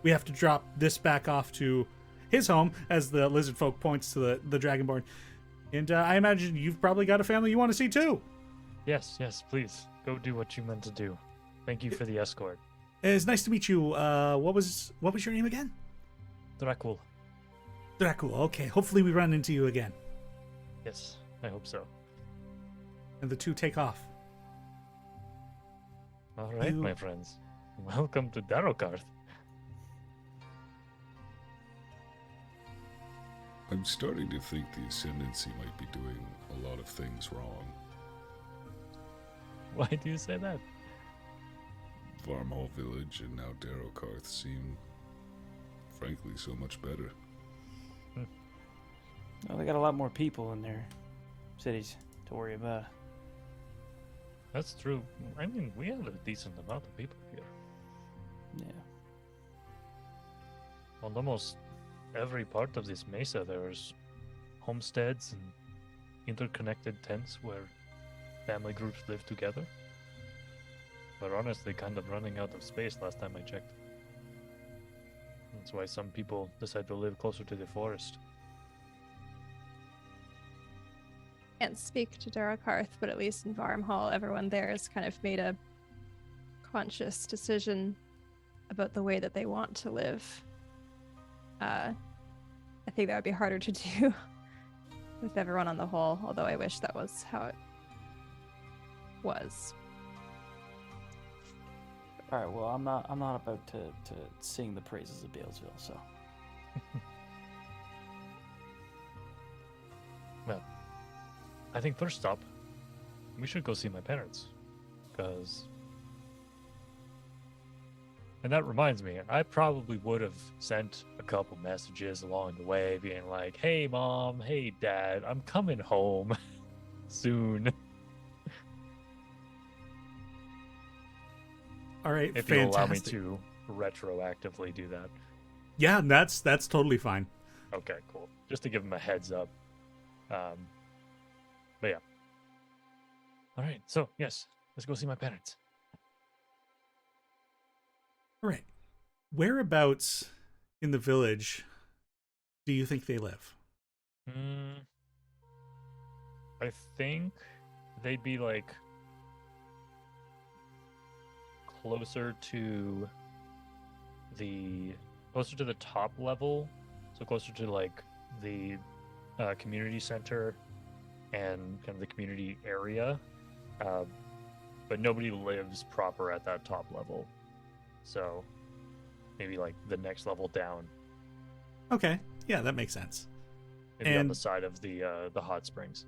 we have to drop this back off to his home," as the lizard folk points to the dragonborn. "And I imagine you've probably got a family you want to see too." Yes, please. Go do what you meant to do. Thank you for the escort. It's nice to meet you. What was your name again? Dracul. Dracul. Okay. Hopefully we run into you again. Yes, I hope so. And the two take off. All right, my friends. Welcome to Darokarth. I'm starting to think the Ascendancy might be doing a lot of things wrong. Why do you say that? Farmhall Village and now Darokarth seem frankly, so much better. Well, they got a lot more people in their cities to worry about. That's true. I mean, we have a decent amount of people here. Yeah. On almost every part of this mesa, there's homesteads and interconnected tents where family groups live together. We're honestly kind of running out of space last time I checked. That's why some people decide to live closer to the forest. Can't speak to Darokarth, but at least in Varmhall, everyone there has kind of made a conscious decision about the way that they want to live. I think that would be harder to do with everyone on the whole, although I wish that was how it was. All right. Well, I'm not about to sing the praises of Balesville. So. Well, I think first stop, we should go see my parents, because. And that reminds me, I probably would have sent a couple messages along the way, being like, "Hey, Mom. Hey, Dad. I'm coming home soon." All right, If fantastic. you allow me to retroactively do that. Yeah, that's totally fine. Okay, cool. Just to give them a heads up. But yeah. All right. So yes, let's go see my parents. All right. Whereabouts in the village do you think they live? I think they'd be like closer to the top level, so closer to like the community center and kind of the community area, but nobody lives proper at that top level, so maybe like the next level down. Okay. Yeah, that makes sense. Maybe on And- the side of the hot springs.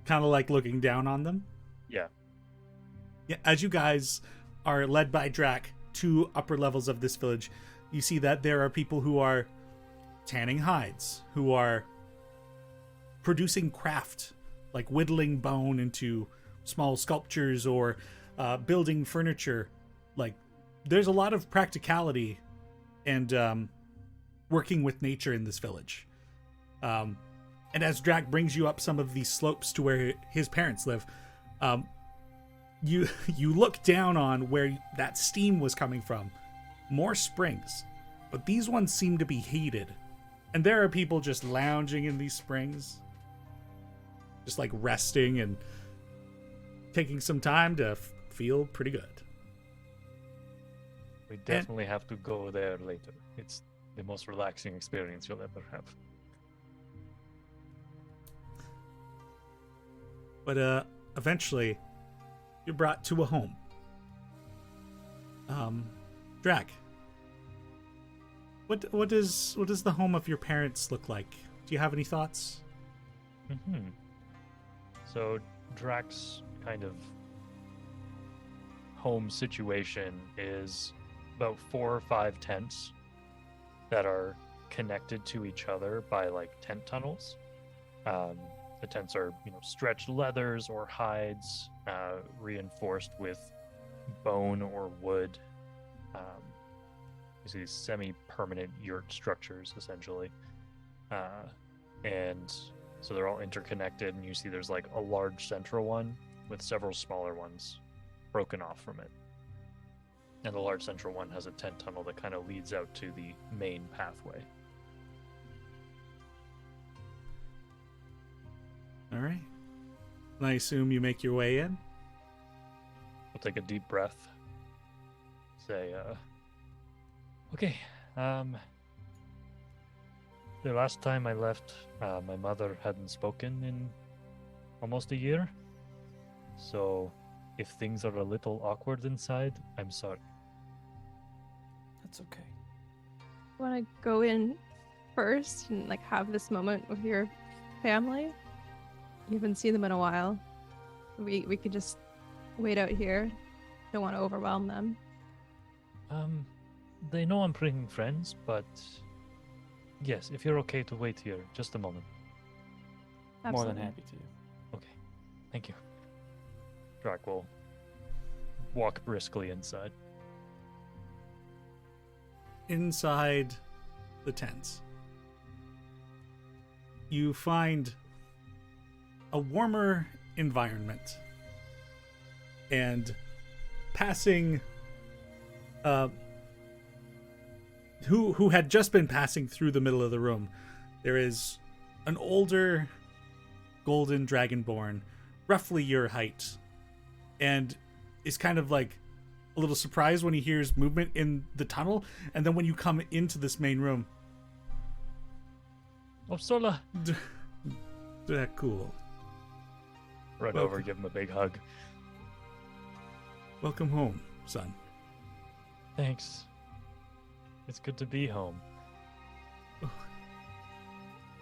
Kind of like looking down on them. Yeah. Yeah, as you guys are led by Draq to upper levels of this village, you see that there are people who are tanning hides, who are producing craft, like whittling bone into small sculptures or building furniture. Like, there's a lot of practicality and working with nature in this village. And as Draq brings you up some of these slopes to where his parents live, you look down on where that steam was coming from. More springs, but these ones seem to be heated. And there are people just lounging in these springs, just like resting and taking some time to feel pretty good. We definitely have to go there later. It's the most relaxing experience you'll ever have. But eventually, you're brought to a home. Draq, what does the home of your parents look like? Do you have any thoughts? So Draq's kind of home situation is about 4 or 5 tents that are connected to each other by like tent tunnels. The tents are, stretched leathers or hides, reinforced with bone or wood. These semi-permanent yurt structures, essentially. And so they're all interconnected, and you see there's like a large central one with several smaller ones broken off from it. And the large central one has a tent tunnel that kind of leads out to the main pathway. All right. And I assume you make your way in? We'll take a deep breath. Say, okay, the last time I left, my mother hadn't spoken in almost a year. So if things are a little awkward inside, I'm sorry. That's okay. Want to go in first and like have this moment with your family? You haven't seen them in a while. We could just wait out here. Don't want to overwhelm them. They know I'm bringing friends, but yes, if you're okay to wait here just a moment. More than Absolutely. happy to. Okay, thank you. Draq will walk briskly inside. Inside the tents, you find a warmer environment, and passing who had just been passing through the middle of the room, there is an older golden dragonborn, roughly your height, and is kind of like a little surprised when he hears movement in the tunnel, and then when you come into this main room, Upsala! that cool. Run over, give him a big hug. Welcome home, son. Thanks. It's good to be home.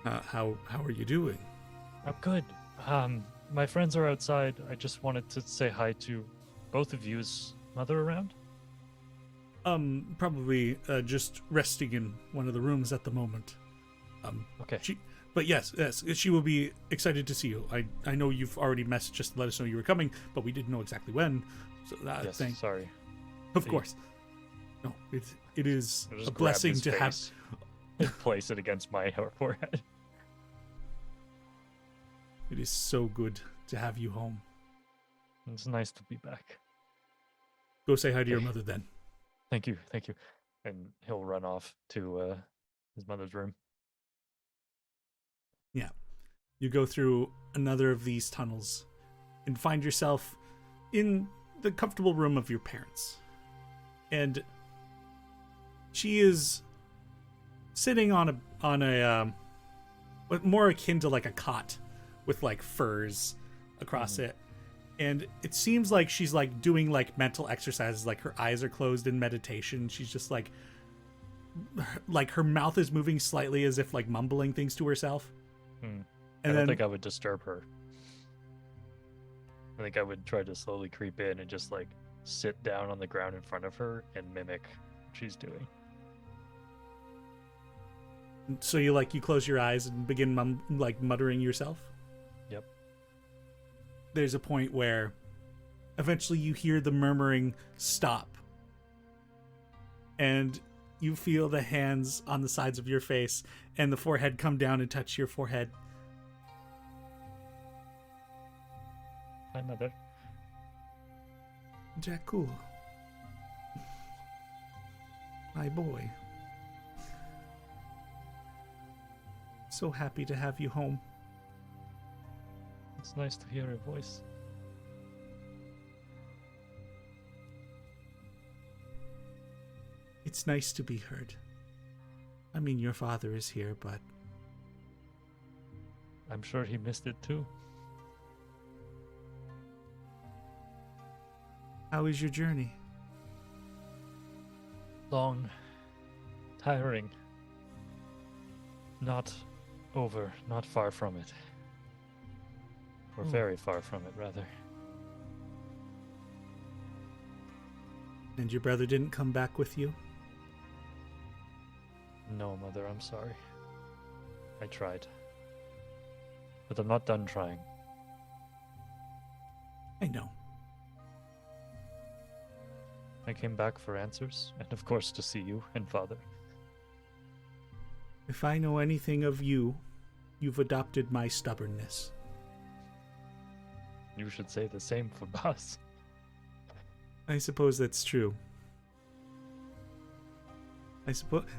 How are you doing? I'm good. My friends are outside. I just wanted to say hi to both of you. Is Mother around? Probably just resting in one of the rooms at the moment. Okay. But yes, she will be excited to see you. I know you've already messaged just to let us know you were coming, but we didn't know exactly when. So that Yes, thing, sorry. of course. No, it is I'll just a grab blessing his to have. face and place it against my forehead. It is so good to have you home. It's nice to be back. Go say hi to your Okay. mother then. Thank you, thank you. And he'll run off to his mother's room. Yeah. You go through another of these tunnels and find yourself in the comfortable room of your parents. And she is sitting on a what more akin to like a cot with like furs across it. And it seems like she's like doing like mental exercises, like her eyes are closed in meditation. She's just like her mouth is moving slightly as if like mumbling things to herself. I And don't then think I would disturb her. I think I would try to slowly creep in and just like sit down on the ground in front of her and mimic what she's doing. so you close your eyes and begin muttering yourself. Yep. There's a point where eventually you hear the murmuring stop, and you feel the hands on the sides of your face and the forehead come down and touch your forehead. Hi, Mother. Jack Cool. My boy. So happy to have you home. It's nice to hear your voice. It's nice to be heard. I mean, your father is here, but I'm sure he missed it too. how is your journey? Long, tiring. Not over, not far from it. Or very far from it, rather. And your brother didn't come back with you? No, Mother, I'm sorry. I tried. But I'm not done trying. I know. I came back for answers, and of course to see you and Father. If I know anything of you, you've adopted my stubbornness. You should say the same for Boss. I suppose that's true.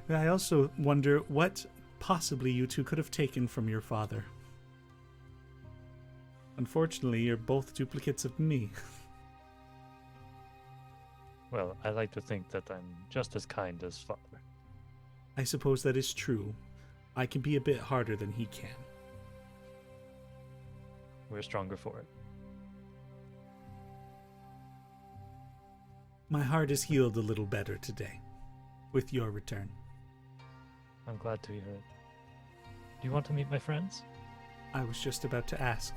I also wonder what possibly you two could have taken from your father. Unfortunately, you're both duplicates of me. Well, I like to think that I'm just as kind as Father. I suppose that is true. I can be a bit harder than he can. We're stronger for it. My heart is healed a little better today, with your return. I'm glad to hear it. Do you want to meet my friends? I was just about to ask.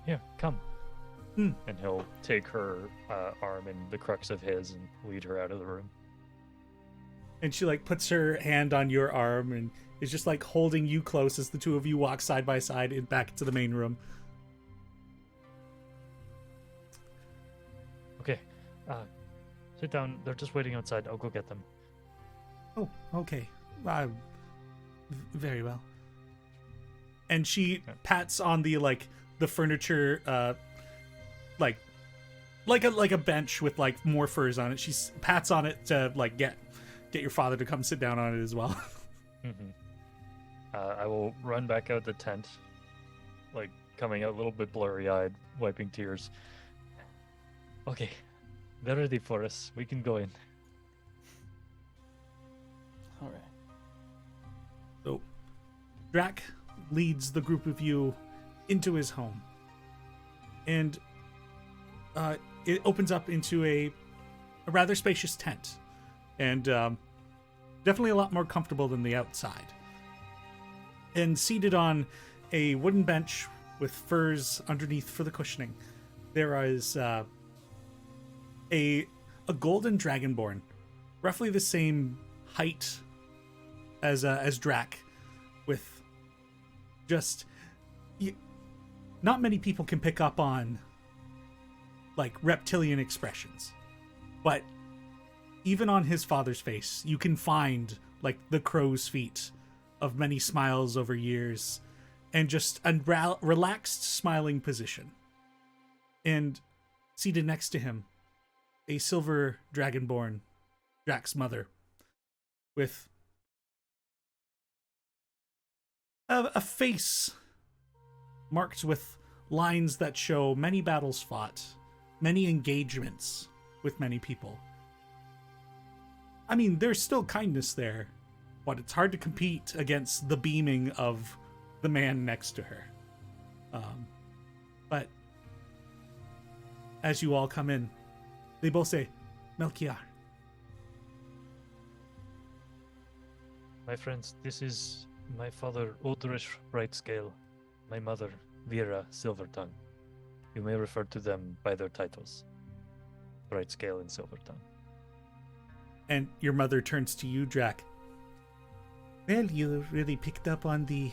Here, come. Hmm. And he'll take her arm in the crux of his and lead her out of the room. And she like puts her hand on your arm and is just like holding you close as the two of you walk side by side back into the main room. Okay. Sit down. They're just waiting outside. I'll go get them. Oh, okay. Very well. And she pats on the furniture, like a bench with like more furs on it. She pats on it to like get your father to come sit down on it as well. I will run back out the tent, like coming out a little bit blurry-eyed, wiping tears. Okay, they're ready for us. We can go in. All right. So, Draq leads the group of you into his home, and it opens up into a rather spacious tent, and definitely a lot more comfortable than the outside. And seated on a wooden bench with furs underneath for the cushioning, there is a golden dragonborn, roughly the same height as Draq, with just not many people can pick up on like reptilian expressions, but even on his father's face you can find like the crow's feet of many smiles over years, and just a relaxed smiling position. And seated next to him, a silver dragonborn, Draq's mother, with a face marked with lines that show many battles fought, many engagements with many people. I mean, there's still kindness there, but it's hard to compete against the beaming of the man next to her. But as you all come in, they both say, Melchior. My friends, this is my father, Odrish Brightscale, my mother, Vera Silvertongue. You may refer to them by their titles, Brightscale and Silvertongue. And your mother turns to you, Draq. Well, you really picked up on the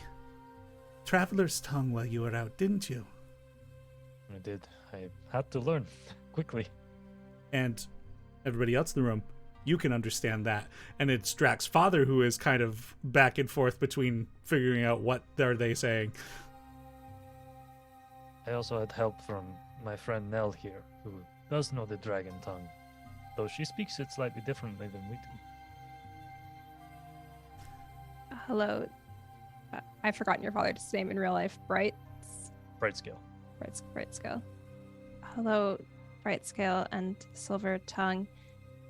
traveler's tongue while you were out, didn't you? I did. I had to learn quickly. And everybody else in the room, you can understand that. And it's Draq's father who is kind of back and forth between figuring out what are they saying. I also had help from my friend Nell here, who does know the dragon tongue, though she speaks it slightly differently than we do. Hello. I've forgotten your father's name in real life. Brightscale. Brightscale. Hello, Brightscale and Silver Tongue.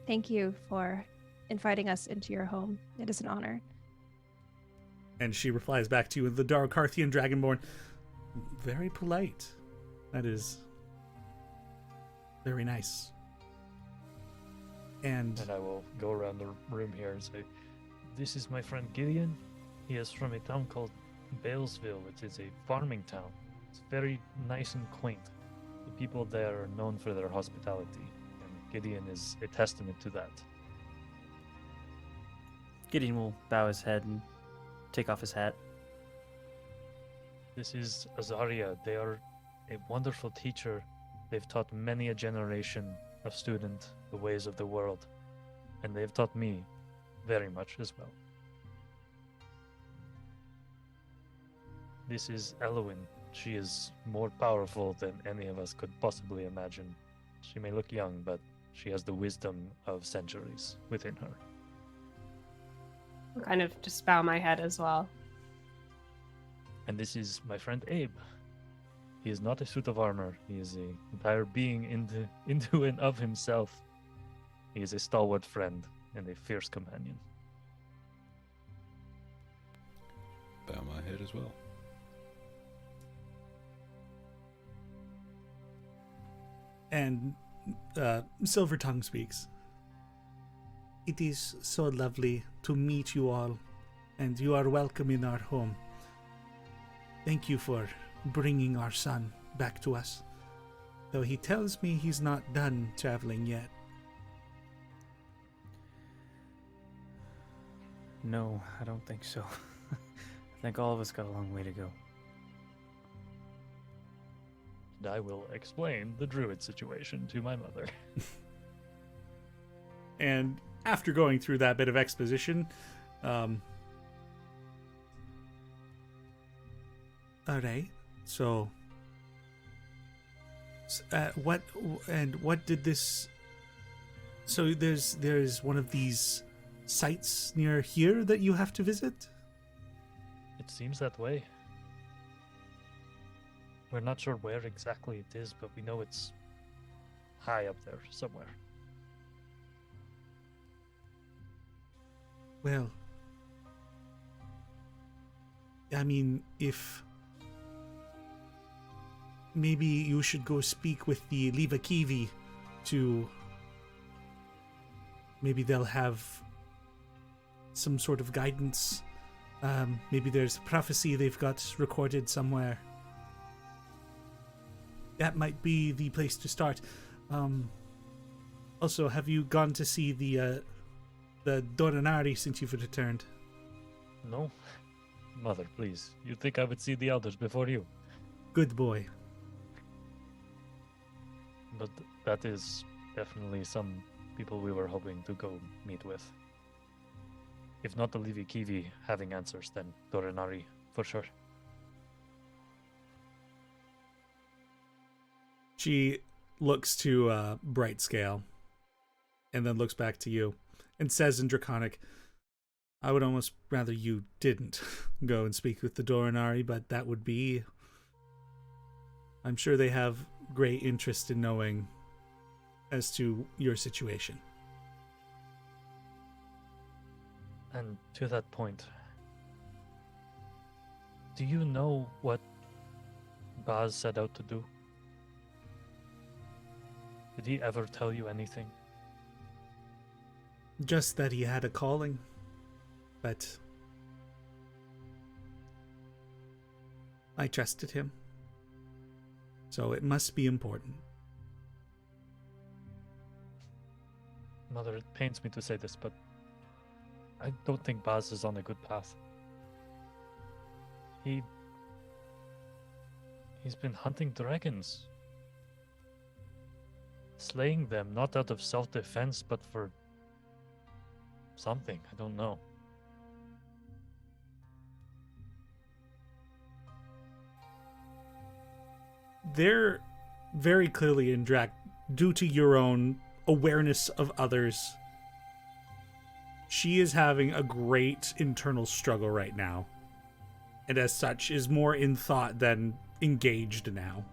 Thank you for inviting us into your home. It is an honor. And she replies back to you with the Darokarthian Dragonborn. Very polite. That is very nice. And I will go around the room here and say, this is my friend Gideon. He is from a town called Balesville, which is a farming town. It's very nice and quaint. The people there are known for their hospitality, and Gideon is a testament to that. Gideon will bow his head and take off his hat. This is Azaria. They are a wonderful teacher. They've taught many a generation of student the ways of the world, and they've taught me very much as well. This is Elowen. She is more powerful than any of us could possibly imagine. She may look young, but she has the wisdom of centuries within her. I'll kind of just bow my head as well. And this is my friend Abe. He is not a suit of armor. He is an entire being into and of himself. He is a stalwart friend and a fierce companion. Bow my head as well. And Silver Tongue speaks. It is so lovely to meet you all, and you are welcome in our home. Thank you for bringing our son back to us, though he tells me he's not done traveling yet. No, I don't think so. I think all of us got a long way to go. And I will explain the druid situation to my mother. And after going through that bit of exposition, all right. So, what did this? So there's one of these sites near here that you have to visit. It seems that way. We're not sure where exactly it is, but we know it's high up there somewhere. Well, I mean, if maybe you should go speak with the Liva Kiwi to maybe they'll have some sort of guidance. Maybe there's a prophecy they've got recorded somewhere. That might be the place to start. Also, have you gone to see the Doranari since you've returned? No? Mother, please. You'd think I would see the elders before you. Good boy. But that is definitely some people we were hoping to go meet with. If not the Livi Kiwi having answers, then Doranari for sure. She looks to Bright Scale and then looks back to you and says in Draconic, I would almost rather you didn't go and speak with the Doranari, but that would be... I'm sure they have great interest in knowing as to your situation. And to that point, do you know what Baz set out to do? Did he ever tell you anything? Just that he had a calling, but I trusted him. So it must be important. Mother, it pains me to say this, but I don't think Baz is on a good path. He's been hunting dragons. Slaying them, not out of self-defense, but for something, I don't know. They're very clearly in Draq, due to your own awareness of others. She is having a great internal struggle right now, and as such is more in thought than engaged now.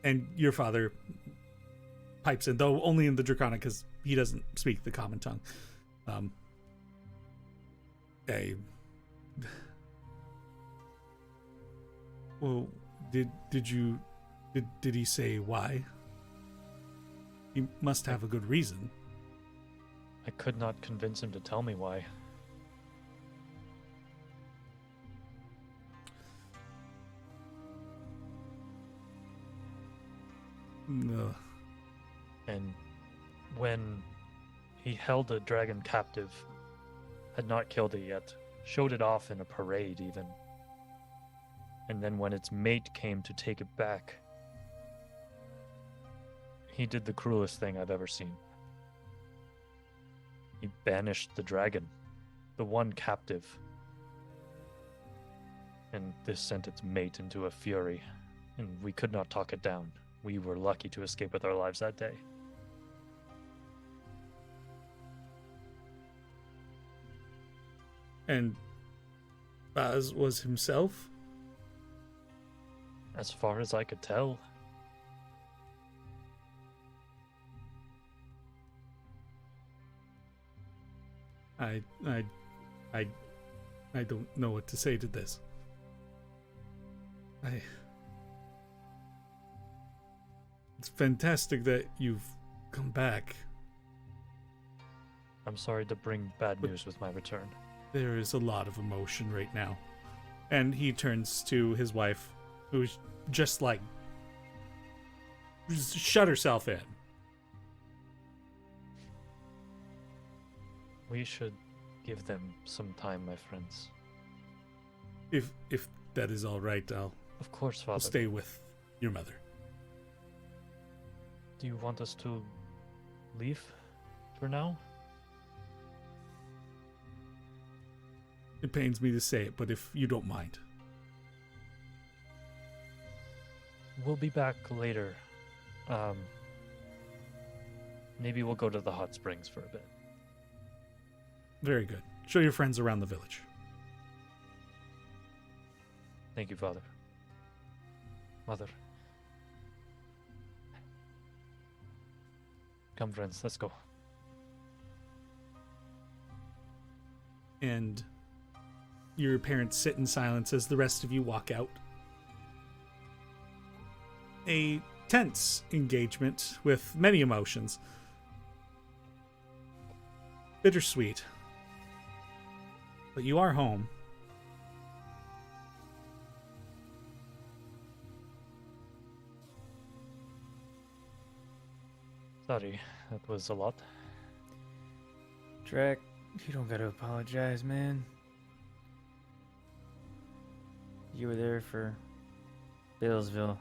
And your father pipes in, though only in the Draconic because he doesn't speak the common tongue. Well, did he say why? He must have a good reason. I could not convince him to tell me why. No. And when he held a dragon captive, had not killed it yet, showed it off in a parade even. And then when its mate came to take it back, he did the cruelest thing I've ever seen. He banished the dragon, the one captive. And this sent its mate into a fury, and we could not talk it down. We were lucky to escape with our lives that day. And Baz was himself? As far as I could tell. I don't know what to say to this. It's fantastic that you've come back. I'm sorry to bring bad news with my return. There is a lot of emotion right now. And he turns to his wife, who's just like shut herself in. We should give them some time, my friends. If that is all right, I'll Of course, Father. stay with your mother. Do you want us to leave for now? It pains me to say it, but if you don't mind. We'll be back later. Maybe we'll go to the hot springs for a bit. Very good. Show your friends around the village. Thank you, Father. Mother. Come, friends, let's go. And your parents sit in silence as the rest of you walk out. A tense engagement with many emotions. Bittersweet. But you are home. Sorry, that was a lot. Draq, you don't gotta apologize, man. You were there for Billsville.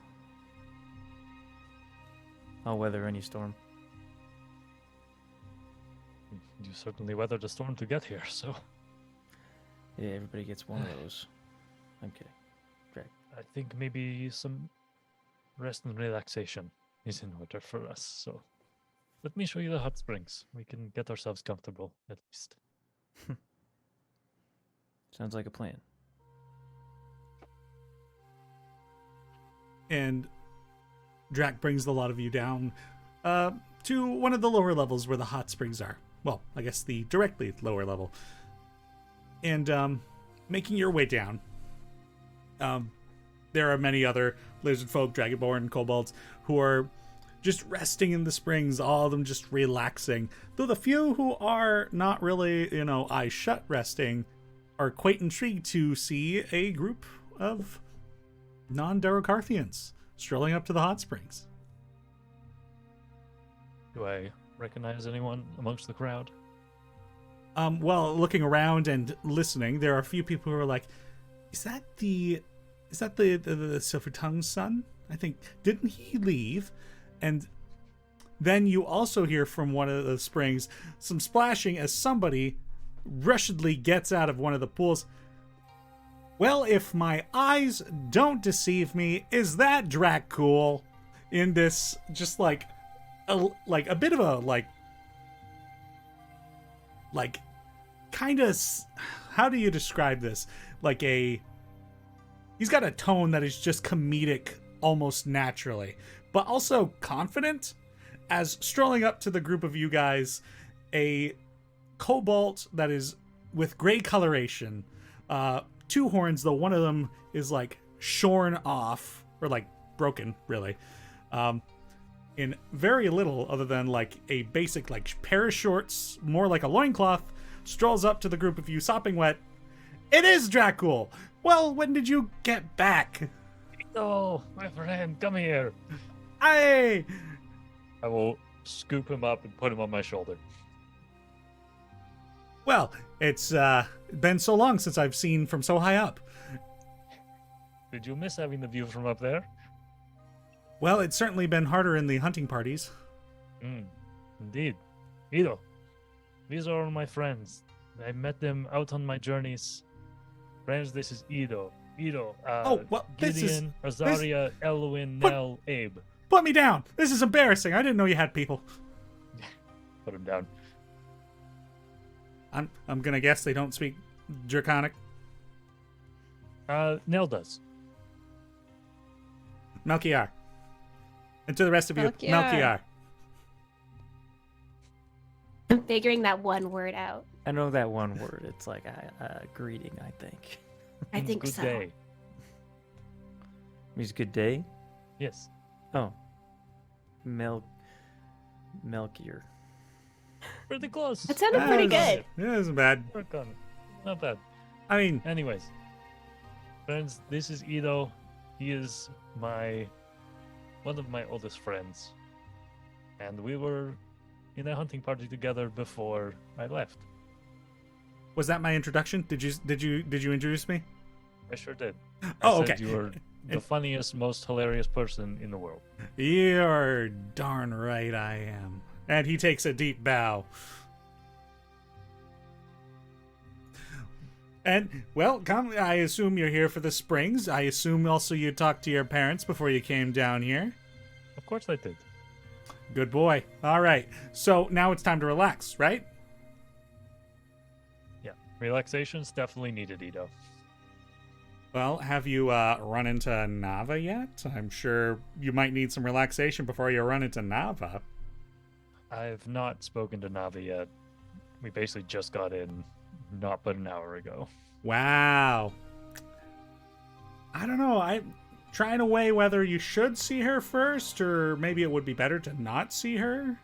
I'll weather any storm. You certainly weathered the storm to get here, so Yeah, everybody gets one of those. I'm kidding. I think maybe some rest and relaxation is in order for us. So let me show you the hot springs. We can get ourselves comfortable, at least. Sounds like a plan. And Draq brings a lot of you down to one of the lower levels where the hot springs are. Well, I guess the directly lower level. And making your way down, there are many other lizard folk, dragonborn, kobolds who are just resting in the springs, all of them just relaxing. Though the few who are not really, eyes shut resting are quite intrigued to see a group of non-Darokarthians strolling up to the hot springs. Do I recognize anyone amongst the crowd? Well, looking around and listening, there are a few people who are like, is that the Silver Tongue's son? I think, didn't he leave? And then you also hear from one of the springs some splashing as somebody rushedly gets out of one of the pools. Well, if my eyes don't deceive me, is that Draq cool? In this, just like a bit of a kind of, how do you describe this? He's got a tone that is just comedic almost naturally, but also confident. As strolling up to the group of you guys, a cobalt that is with gray coloration, two horns, though one of them is shorn off, or broken, really. In very little other than a basic pair of shorts, more like a loincloth, strolls up to the group of you sopping wet. It is Dracul! Well, when did you get back? Oh, my friend, come here. Hey! I will scoop him up and put him on my shoulder. Well, it's been so long since I've seen from so high up. Did you miss having the view from up there? Well, it's certainly been harder in the hunting parties. Indeed. Ido, these are all my friends. I met them out on my journeys. Friends, this is Ido. Gideon, Azaria, Elwin, Nell, Abe. Put me down! This is embarrassing. I didn't know you had people. Put him down. I'm gonna guess they don't speak Draconic. Nell does. Melchior. And to the rest of you, Melchior. I'm figuring that one word out. I know that one word. It's like a greeting, I think. I think good so. Day. Means good day? Yes. Oh. Melchior. Pretty close. That sounded pretty good. Yeah, it isn't bad. Work on it. Not bad. I mean, Anyways, friends, this is Ido. He is one of my oldest friends. And we were in a hunting party together before I left. Was that my introduction? Did you introduce me? I sure did. Oh, I said okay. You were the funniest, most hilarious person in the world. You're darn right I am. And he takes a deep bow. And, well, come, I assume you're here for the springs. I assume also you talked to your parents before you came down here. Of course I did. Good boy. All right. So now it's time to relax, right? Yeah. Relaxation's definitely needed, Ito. Well, have you run into Nava yet? I'm sure you might need some relaxation before you run into Nava. I've not spoken to Navi yet. We basically just got in not but an hour ago. Wow. I don't know. I'm trying to weigh whether you should see her first, or maybe it would be better to not see her.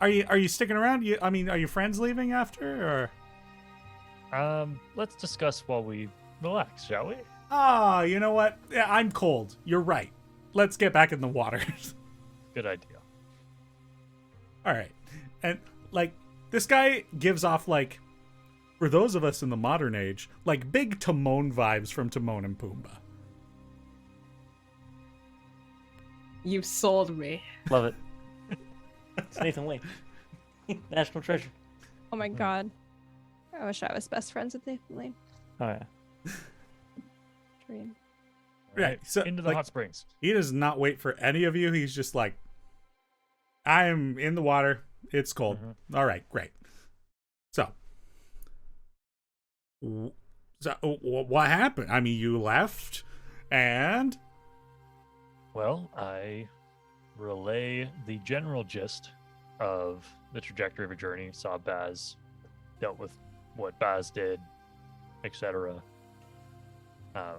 Are you sticking around? Are your friends leaving after, or? Let's discuss while we relax, shall we? Ah, you know what? Yeah, I'm cold. You're right. Let's get back in the water. Good idea. All right. And, like, this guy gives off, like, for those of us in the modern age, like, big Timon vibes from Timon and Pumbaa. You've sold me. Love it. It's Nathan Lane. National treasure. Oh my god. I wish I was best friends with Nathan Lane. Oh, yeah. Dream. Right, so, into the like, hot springs. He does not wait for any of you. He's just like, I'm in the water. It's cold. Mm-hmm. All right, great. So, what happened? I mean, you left, and Well, I relay the general gist of the trajectory of a journey. Saw Baz, dealt with what Baz did, etc.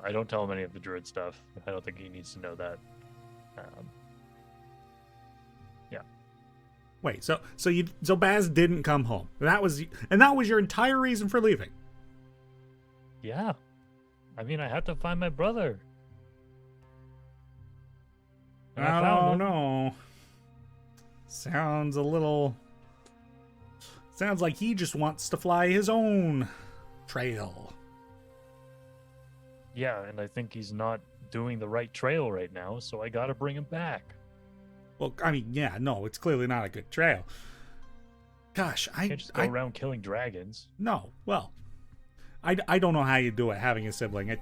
I don't tell him any of the druid stuff. I don't think he needs to know that. Yeah. wait. So Baz didn't come home. That was your entire reason for leaving. Yeah. I mean, I had to find my brother. And I I found don't him. know. Sounds like he just wants to fly his own trail. Yeah, and I think he's not doing the right trail right now, so I gotta bring him back. Well, I mean, yeah, no, it's clearly not a good trail. Gosh, Can't just go around killing dragons. No, well, I don't know how you do it, having a sibling.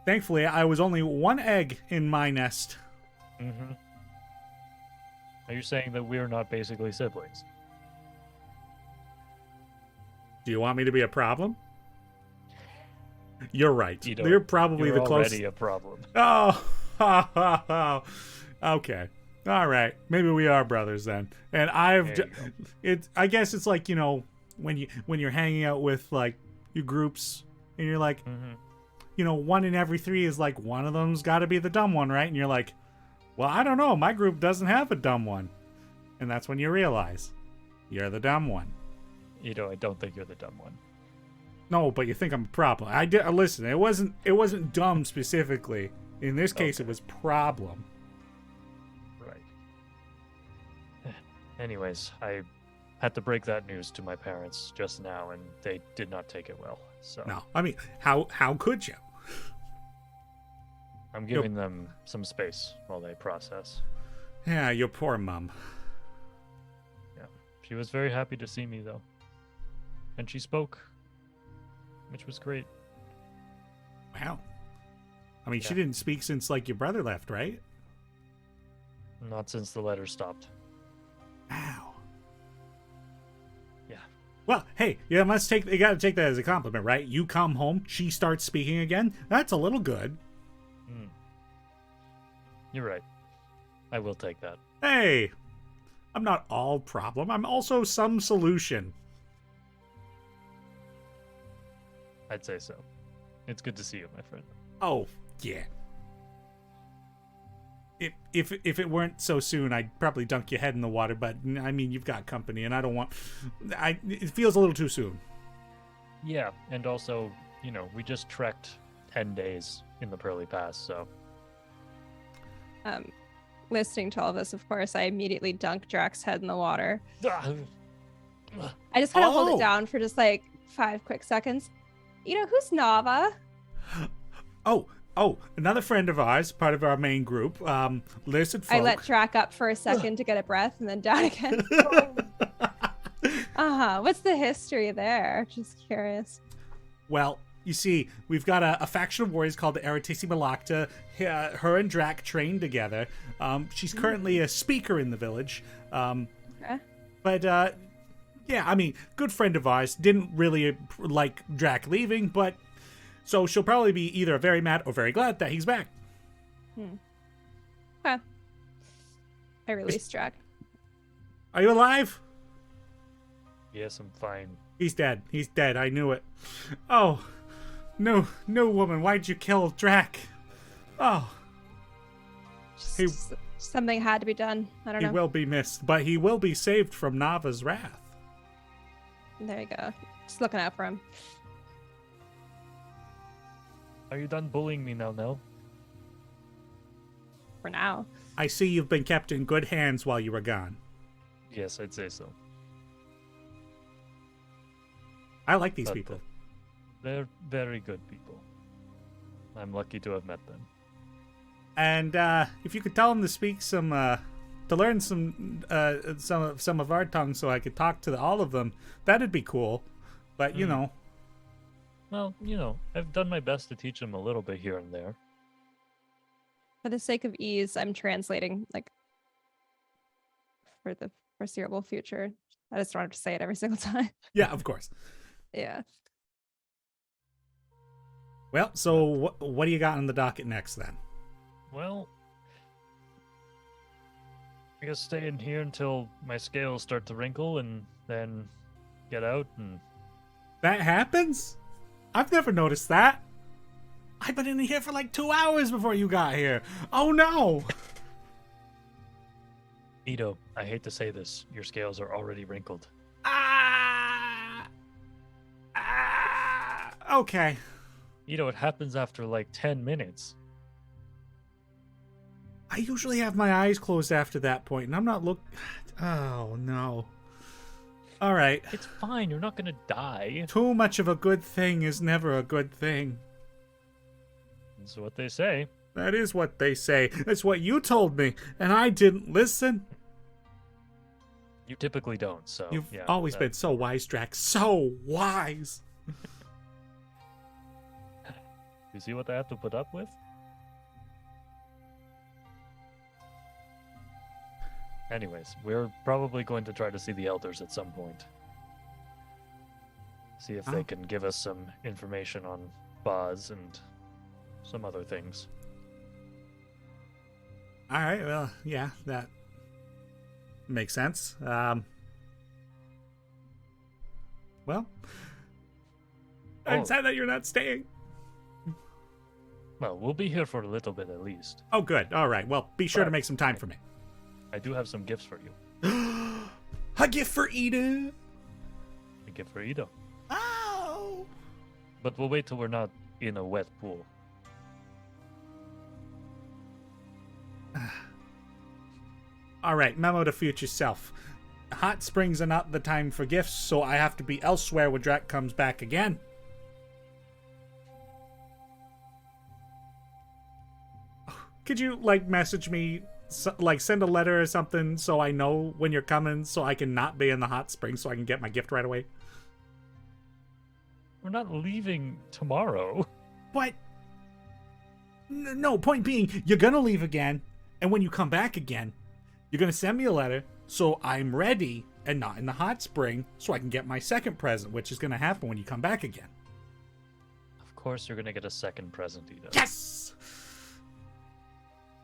Thankfully, I was only one egg in my nest. Mm-hmm. Are you saying that we're not basically siblings? Do you want me to be a problem? You're right. You don't- You're probably You're the closest. already a problem. Oh, okay. All right. Maybe we are brothers then. And There you go. I guess it's like, when you're hanging out with like your groups and you're like, Mm-hmm. 1 in every 3 is like one of them's got to be the dumb one, right? And you're like, well, I don't know. My group doesn't have a dumb one. And that's when you realize you're the dumb one. I don't think you're the dumb one. No, but you think I'm a problem. I did listen. It wasn't dumb specifically. In this case, it was problem. Right. Anyways, I had to break that news to my parents just now, and they did not take it well. So No, I mean, how could you? I'm giving them some space while they process. Yeah, your poor mom. Yeah, she was very happy to see me though, and she spoke, which was great. Wow. I mean, she Yeah. didn't speak since like your brother left, right? Not since the letter stopped. Wow. Yeah. Well, hey, you got to take that as a compliment, right? You come home, she starts speaking again. That's a little good. You're right. I will take that. Hey, I'm not all problem. I'm also some solution. I'd say so. It's good to see you, my friend. Oh, yeah. If it weren't so soon, I'd probably dunk your head in the water. But I mean, you've got company, and I don't want. It feels a little too soon. Yeah, and also, we just trekked 10 days in the Pearly Pass, so Listening to all this, of course, I immediately dunk Draq's head in the water. I just kind of hold Oh. it down for just like 5 quick seconds. You know, who's Nava? Oh, another friend of ours, part of our main group, lizard folk. I let Draq up for a second to get a breath and then down again. What's the history there? Just curious. Well, you see, we've got a faction of warriors called the Eretisi Malakta. Her and Draq trained together. She's currently a speaker in the village. Okay. But, yeah, I mean, good friend of ours. Didn't really like Draq leaving, but... So she'll probably be either very mad or very glad that he's back. Okay. I released Draq. Are you alive? Yes, I'm fine. He's dead. He's dead. I knew it. Oh, no, woman. Why'd you kill Draq? Oh, He- Something had to be done. I don't he know. will be missed, but he will be saved from Nava's wrath. There you go. Just looking out for him. Are you done bullying me now, Nell? For now. I see you've been kept in good hands while you were gone. Yes, I'd say so. I like these But, people. They're very good people. I'm lucky to have met them. And if you could tell them to speak some, to learn some of our tongue, so I could talk to all of them, that'd be cool. But you know, Well, I've done my best to teach them a little bit here and there. For the sake of ease, I'm translating, like, for the foreseeable future. I just don't have to say it every single time. yeah, of course. Yeah. Well, so what do you got on the docket next then? Well, I guess stay in here until my scales start to wrinkle and then get out and... That happens? I've never noticed that. I've been in here for like 2 hours before you got here. Oh no! Ito, I hate to say this, your scales are already wrinkled. Okay. Ito, it happens after like 10 minutes. I usually have my eyes closed after that point, and I'm not Oh no. All right. It's fine, you're not gonna die. Too much of a good thing is never a good thing. That's what they say. That is what they say. That's what you told me, and I didn't listen. You typically don't, so... You've yeah, always been so wise, Draq. So wise. You see what I have to put up with? Anyways, we're probably going to try to see the elders at some point. See if they can give us some information on Boz and some other things. All right. Well, yeah, that makes sense. Well, I'm Oh. sad that you're not staying. Well, we'll be here for a little bit at least. Oh, good. All right. Well, be sure to But- make some time for me. I do have some gifts for you. A gift for Eden. A gift for Ito. Oh. But we'll wait till we're not in a wet pool. All right. Memo to future self. Hot springs are not the time for gifts, so I have to be elsewhere when Draq comes back again. Could you, message me, send a letter or something so I know when you're coming so I can not be in the hot springs so I can get my gift right away? We're not leaving tomorrow. What? No, point being, you're gonna leave again, and when you come back again, you're gonna send me a letter so I'm ready and not in the hot spring so I can get my second present, which is gonna happen when you come back again. Of course you're gonna get a second present, Ito. Yes!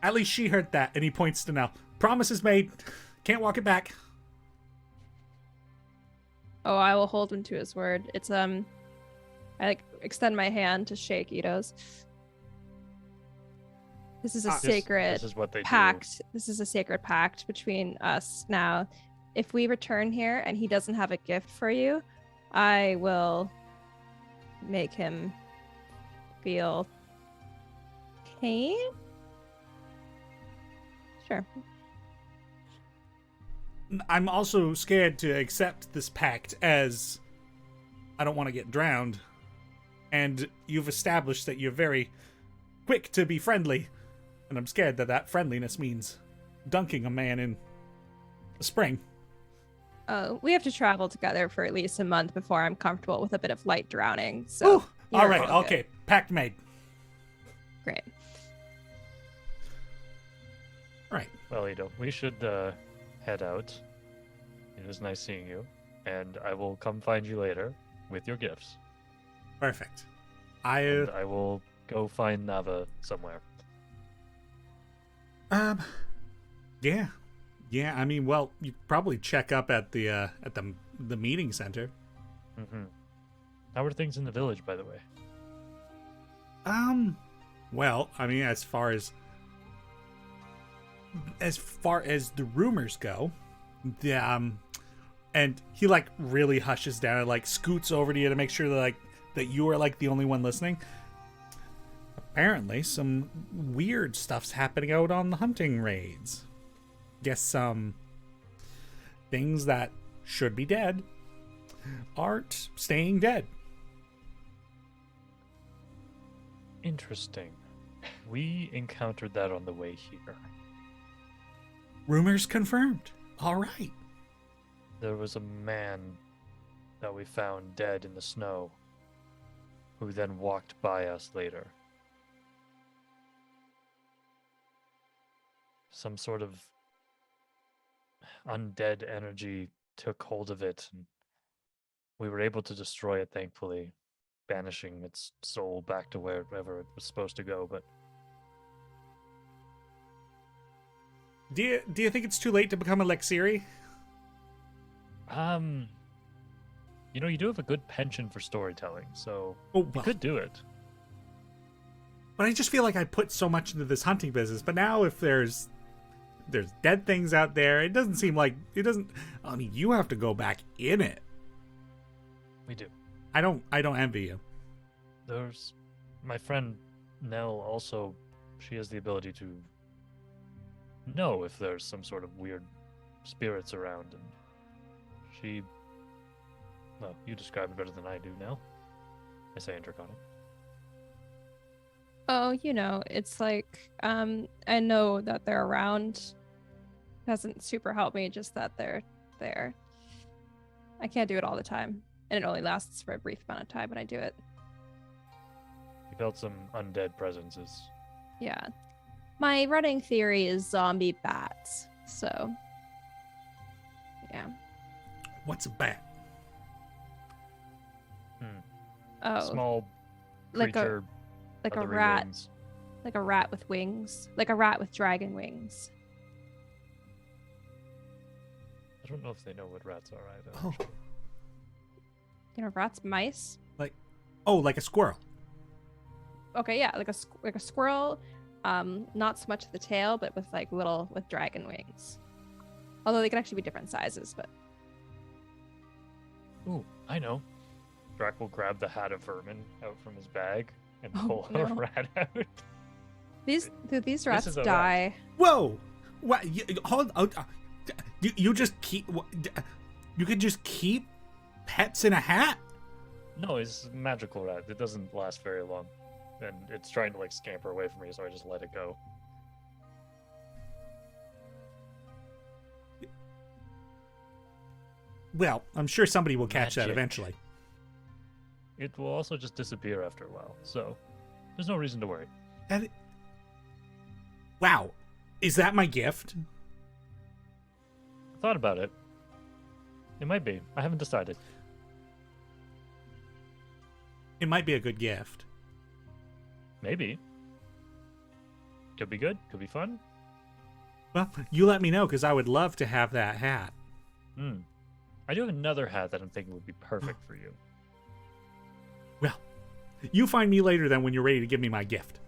At least she heard that, and he points to Nell. Promise is made. Can't walk it back. Oh, I will hold him to his word. It's I extend my hand to shake Ito's. This is a sacred This is what they pact. This is a sacred pact between us now. If we return here and he doesn't have a gift for you, I will make him feel pain. Sure. I'm also scared to accept this pact as I don't want to get drowned. And you've established that you're very quick to be friendly. And I'm scared that that friendliness means dunking a man in a spring. We have to travel together for at least a month before I'm comfortable with a bit of light drowning. So, Ooh, all right, okay. Pact made. Great. All right. Well, we should head out. It was nice seeing you, and I will come find you later with your gifts. Perfect. And I will go find Nava somewhere. Yeah. Yeah, I mean, well, you probably check up at the meeting center. Mm-hmm. How are things in the village, by the way? Well, I mean, as far as the rumors go, and he like really hushes down and like scoots over to you to make sure that you are like the only one listening. Apparently, some weird stuff's happening out on the hunting raids. Guess some things that should be dead aren't staying dead. Interesting. We encountered that on the way here. Rumors confirmed. All right. There was a man that we found dead in the snow, who then walked by us later. Some sort of undead energy took hold of it, and we were able to destroy it, thankfully, banishing its soul back to wherever it was supposed to go. But do you think it's too late to become a Lexiri? you do have a good penchant for storytelling, so Oh, you could do it. But I just feel like I put so much into this hunting business. But now if there's dead things out there, it doesn't seem like I mean, you have to go back in it. We do. I don't envy you. There's my friend Nell also. She has the ability to know if there's some sort of weird spirits around, and well, you describe it better than I do, Nell. I say in Draconic. Oh, it's like, I know that they're around. Doesn't super help me, just that they're there. I can't do it all the time, and it only lasts for a brief amount of time when I do it. You felt some undead presences. Yeah. My running theory is zombie bats, so yeah. What's a bat? Oh, Small like creature. like a feathery rat, wings. like a rat with wings, like a rat with dragon wings. I don't know if they know what rats are either. Oh, Rats, mice. like a squirrel. Okay, yeah, like a squirrel. Not so much the tail, but with with dragon wings. Although they can actually be different sizes, but Ooh, I know. Draq will grab the hat of vermin out from his bag and Oh, pull no. a rat out. these rats is a rat. die. Whoa! What? Hold. You just keep. You could just keep pets in a hat. No, it's a magical rat. It doesn't last very long. And it's trying to scamper away from me, so I just let it go. Well, I'm sure somebody will catch that Magic. eventually. It will also just disappear after a while, so there's no reason to worry. Wow, is that my gift? I thought about it. It might be. I haven't decided. It might be a good gift. Maybe. Could be good. Could be fun. Well, you let me know, because I would love to have that hat. I do have another hat that I'm thinking would be perfect for you. Well, you find me later then when you're ready to give me my gift.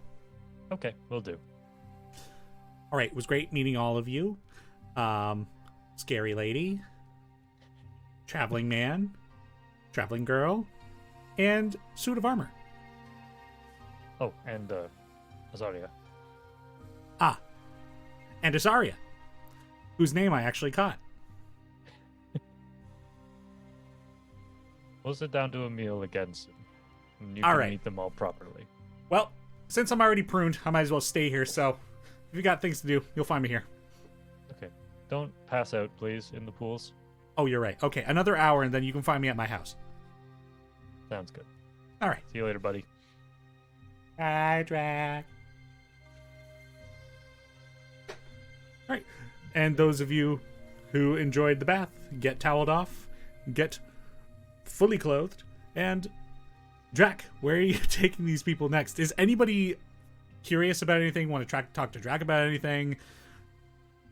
Okay, will do. All right, it was great meeting all of you. Scary lady, traveling man, traveling girl, and suit of armor. Oh, and Azaria. Ah, and Azaria, whose name I actually caught. We'll sit down to a meal again soon. And you All can right. meet them all properly. Well, since I'm already pruned, I might as well stay here. So, if you got things to do, you'll find me here. Okay. Don't pass out, please, in the pools. Oh, you're right. Okay, another hour, and then you can find me at my house. Sounds good. All right. See you later, buddy. Bye, Draq. All right. And those of you who enjoyed the bath, get toweled off, get fully clothed, and Draq, where are you taking these people next? Is anybody curious about anything? Want to talk to Draq about anything?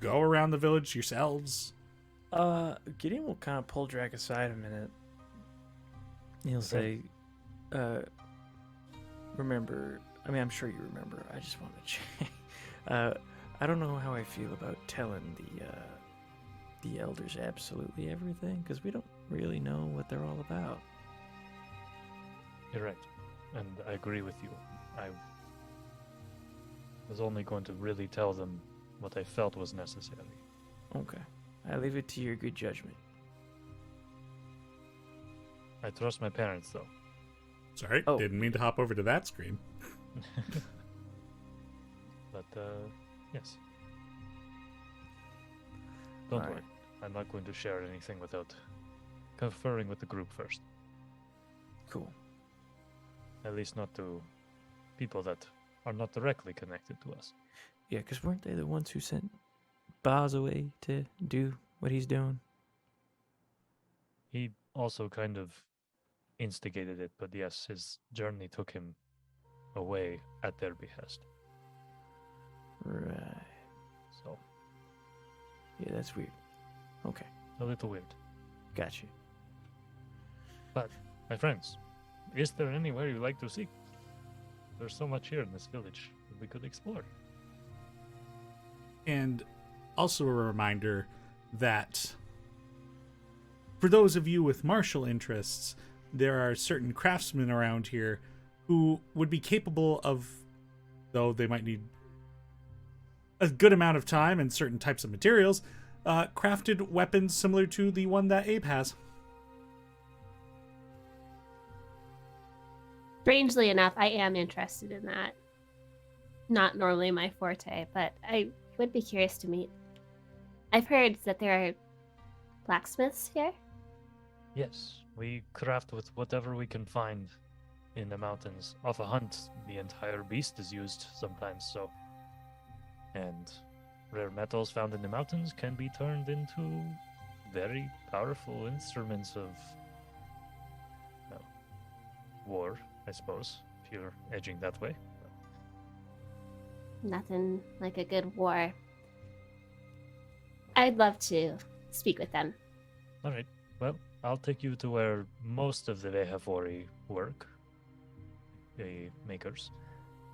Go around the village yourselves? Gideon will kind of pull Draq aside a minute. He'll say, remember, I mean, I'm sure you remember, I just want to check. I don't know how I feel about telling the elders absolutely everything, because we don't really know what they're all about. You're right. And I agree with you. I was only going to really tell them what I felt was necessary. Okay. I leave it to your good judgment. I trust my parents, though. Sorry, Oh. didn't mean to hop over to that screen. But, yes. Don't All worry. right. I'm not going to share anything without conferring with the group first. Cool. At least not to people that are not directly connected to us. Yeah, because weren't they the ones who sent Baz away to do what he's doing? He also kind of instigated it, but yes, his journey took him away at their behest. Right. So, Yeah, that's weird. Okay. a little weird. Gotcha. But, my friends, is there anywhere you'd like to see? There's so much here in this village that we could explore. And also a reminder that for those of you with martial interests, there are certain craftsmen around here who would be capable of, though they might need a good amount of time and certain types of materials, crafted weapons similar to the one that Abe has. Strangely enough, I am interested in that. Not normally my forte, but I would be curious to meet. I've heard that there are blacksmiths here. Yes, we craft with whatever we can find in the mountains. Off a hunt, the entire beast is used sometimes, so. And rare metals found in the mountains can be turned into very powerful instruments of, well, war, I suppose, if you're edging that way. Nothing like a good war. I'd love to speak with them. All right, well, I'll take you to where most of the Vehafori work, the makers,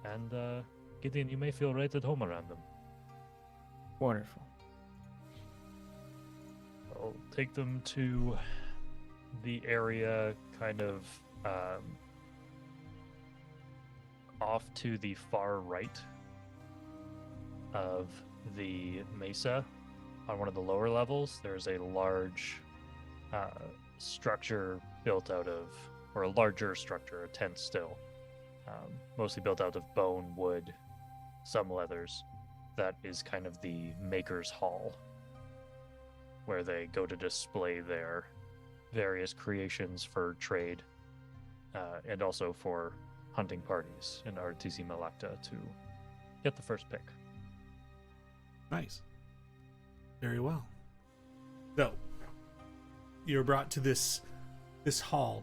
and Gideon, you may feel right at home around them. Wonderful. I'll take them to the area kind of off to the far right of the mesa. On one of the lower levels, there's a large structure built out of, or a larger structure, a tent still, mostly built out of bone, wood, some leathers. That is kind of the maker's hall, where they go to display their various creations for trade, and also for hunting parties in RTC Malacta to get the first pick. Nice. Very well. So, you're brought to this hall,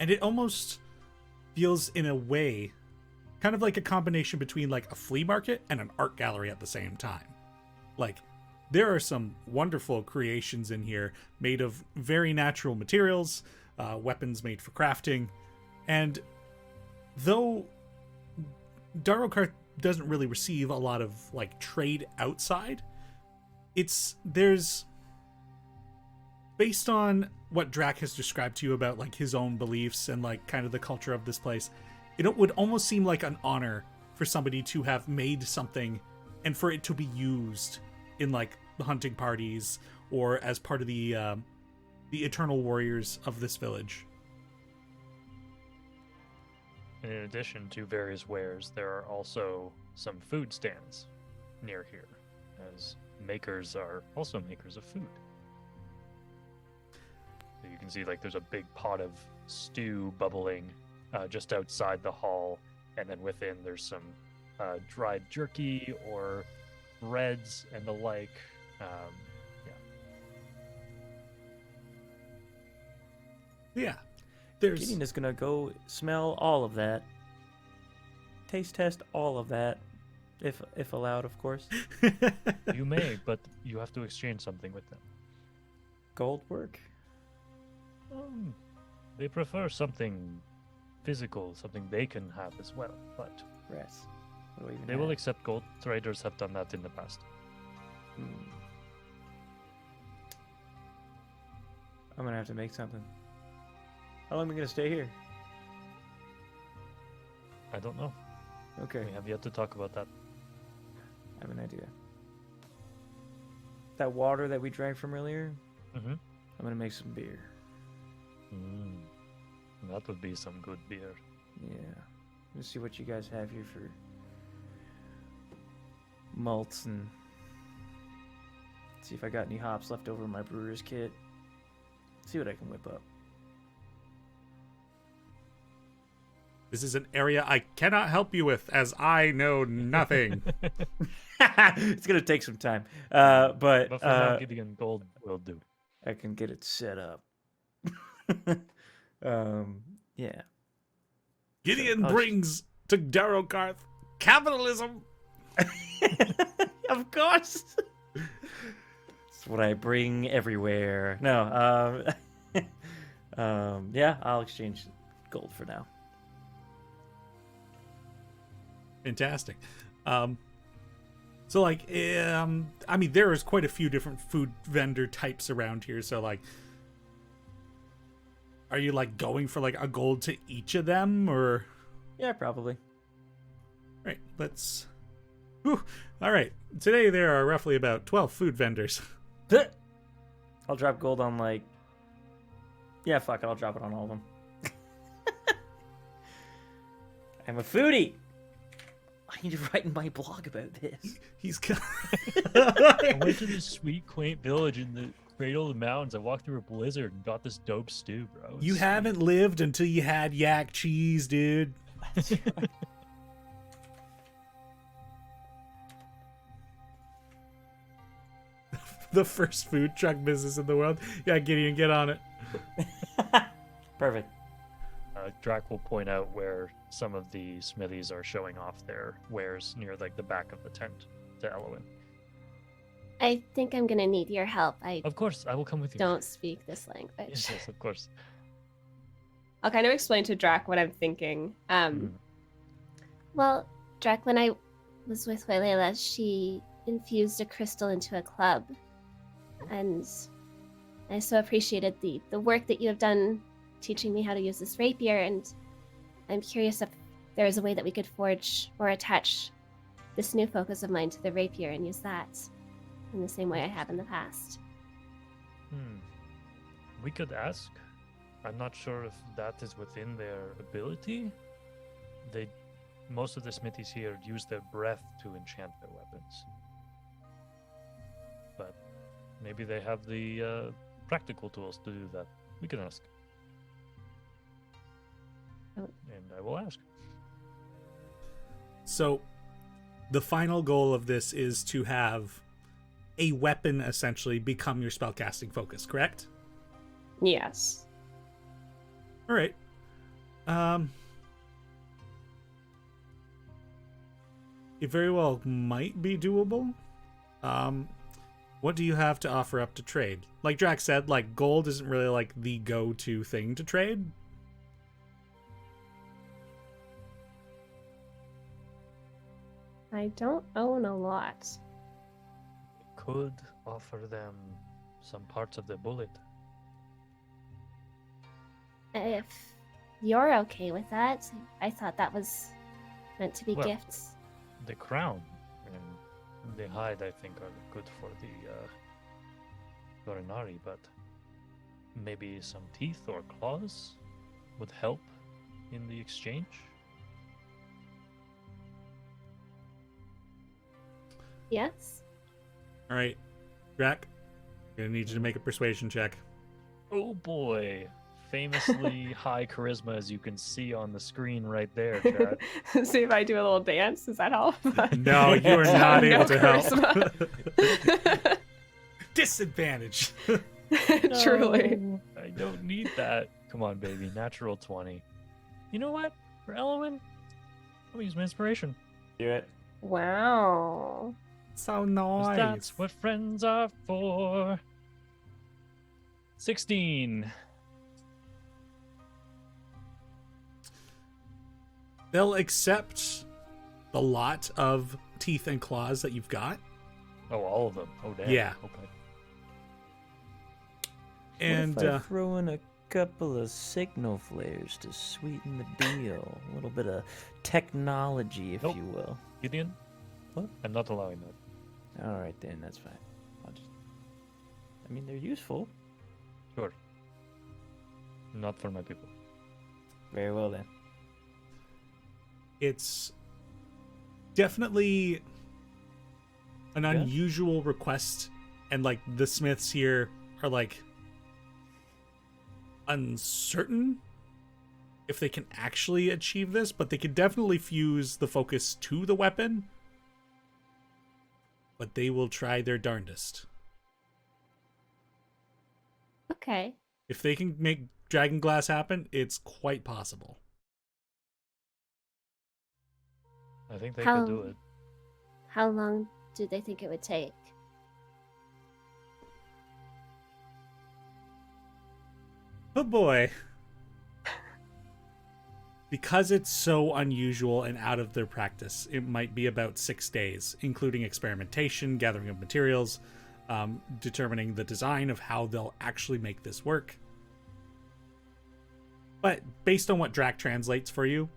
and it almost feels, in a way, kind of like a combination between like a flea market and an art gallery at the same time. Like, there are some wonderful creations in here made of very natural materials, weapons made for crafting, and though Darokarth doesn't really receive a lot of like trade outside, there's based on what Draq has described to you about like his own beliefs and like kind of the culture of this place, it would almost seem like an honor for somebody to have made something and for it to be used in like the hunting parties or as part of the eternal warriors of this village. in addition to various wares, there are also some food stands near here, as makers are also makers of food. So you can see like there's a big pot of stew bubbling just outside the hall, and then within there's some dried jerky or breads and the like. Yeah. There's Gideon is gonna go smell all of that, taste test all of that, if allowed, of course. You may, but you have to exchange something with them. Gold work. They prefer something physical, something they can have as well, but Rats. What do I even they have? will accept gold. Traders have done that in the past. I'm gonna have to make something. How long am I gonna stay here? I don't know. Okay, We have yet to talk about that. I have an idea. That water that we drank from earlier, Mm-hmm. I'm gonna make some beer. That would be some good beer. Yeah. Let's see what you guys have here for malts and see if I got any hops left over in my brewer's kit. See what I can whip up. This is an area I cannot help you with, as I know nothing. It's gonna take some time, but But for now, Gideon gold will do. I can get it set up. Yeah. Gideon Oh, brings to Darokarth capitalism. Of course. It's what I bring everywhere. No, yeah, I'll exchange gold for now. Fantastic. So like, I mean, there is quite a few different food vendor types around here. So like, are you like going for like a gold to each of them, or? Yeah, probably. Right. Let's. Whew. All right. Today there are roughly about 12 food vendors. I'll drop gold on like. Yeah, fuck it. I'll drop it on all of them. I'm a foodie. I need to write in my blog about this. He's. I went to this sweet, quaint village in the cradle of the mountains. I walked through a blizzard and got this dope stew, bro. It was You sweet. haven't lived until you had yak cheese, dude. The first food truck business in the world. Yeah, Gideon, get on it. Perfect. Draq will point out where some of the smithies are showing off their wares near like the back of the tent to Elowin. I think I'm gonna need your help. I Of course, I will come with you. don't speak this language. Yes, yes, of course. I'll kind of explain to Draq what I'm thinking. Well, Draq, when I was with Walela, she infused a crystal into a club. And I so appreciated the work that you have done teaching me how to use this rapier, and I'm curious if there is a way that we could forge or attach this new focus of mine to the rapier and use that in the same way I have in the past. We could ask. I'm not sure if that is within their ability. Most of the smithies here use their breath to enchant their weapons. But maybe they have the practical tools to do that. We can ask. Oh. And I will ask. So, the final goal of this is to have a weapon essentially become your spellcasting focus, correct? Yes. All right. It very well might be doable. What do you have to offer up to trade? Like Drax said, like gold isn't really like the go-to thing to trade. I don't own a lot. Could offer them some parts of the bullet. If you're okay with that, I thought that was meant to be Well, gifts. The crown and the hide, I think, are good for the Gorinari, but maybe some teeth or claws would help in the exchange. Yes? All right, Draq, gonna need you to make a persuasion check. Oh boy. Famously high charisma, as you can see on the screen right there, Chad. See if I do a little dance. Does that help? No, you are not No able to help. charisma. Disadvantage. Truly. No, I don't need that. Come on, baby. Natural 20. You know what? For Elwyn, I'll use my inspiration. Do it. Wow. So 'Cause nice. that's what friends are for. 16. They'll accept the lot of teeth and claws that you've got. Oh, all of them. Oh, damn. Yeah. Okay. And what if I throw in a couple of signal flares to sweeten the deal? A little bit of technology, if Nope. you will. Gideon? What? I'm not allowing that. All right, then, that's fine. I mean, they're useful. Sure. Not for my people. Very well, then. it's definitely an Yeah. unusual request, and like the Smiths here are like uncertain if they can actually achieve this, but they could definitely fuse the focus to the weapon. But they will try their darndest. Okay. If they can make Dragon Glass happen, it's quite possible. I think they How- could do it. How long do they think it would take? Oh boy. Because it's so unusual and out of their practice, it might be about 6 days, including experimentation, gathering of materials, determining the design of how they'll actually make this work. But based on what Draq translates for you,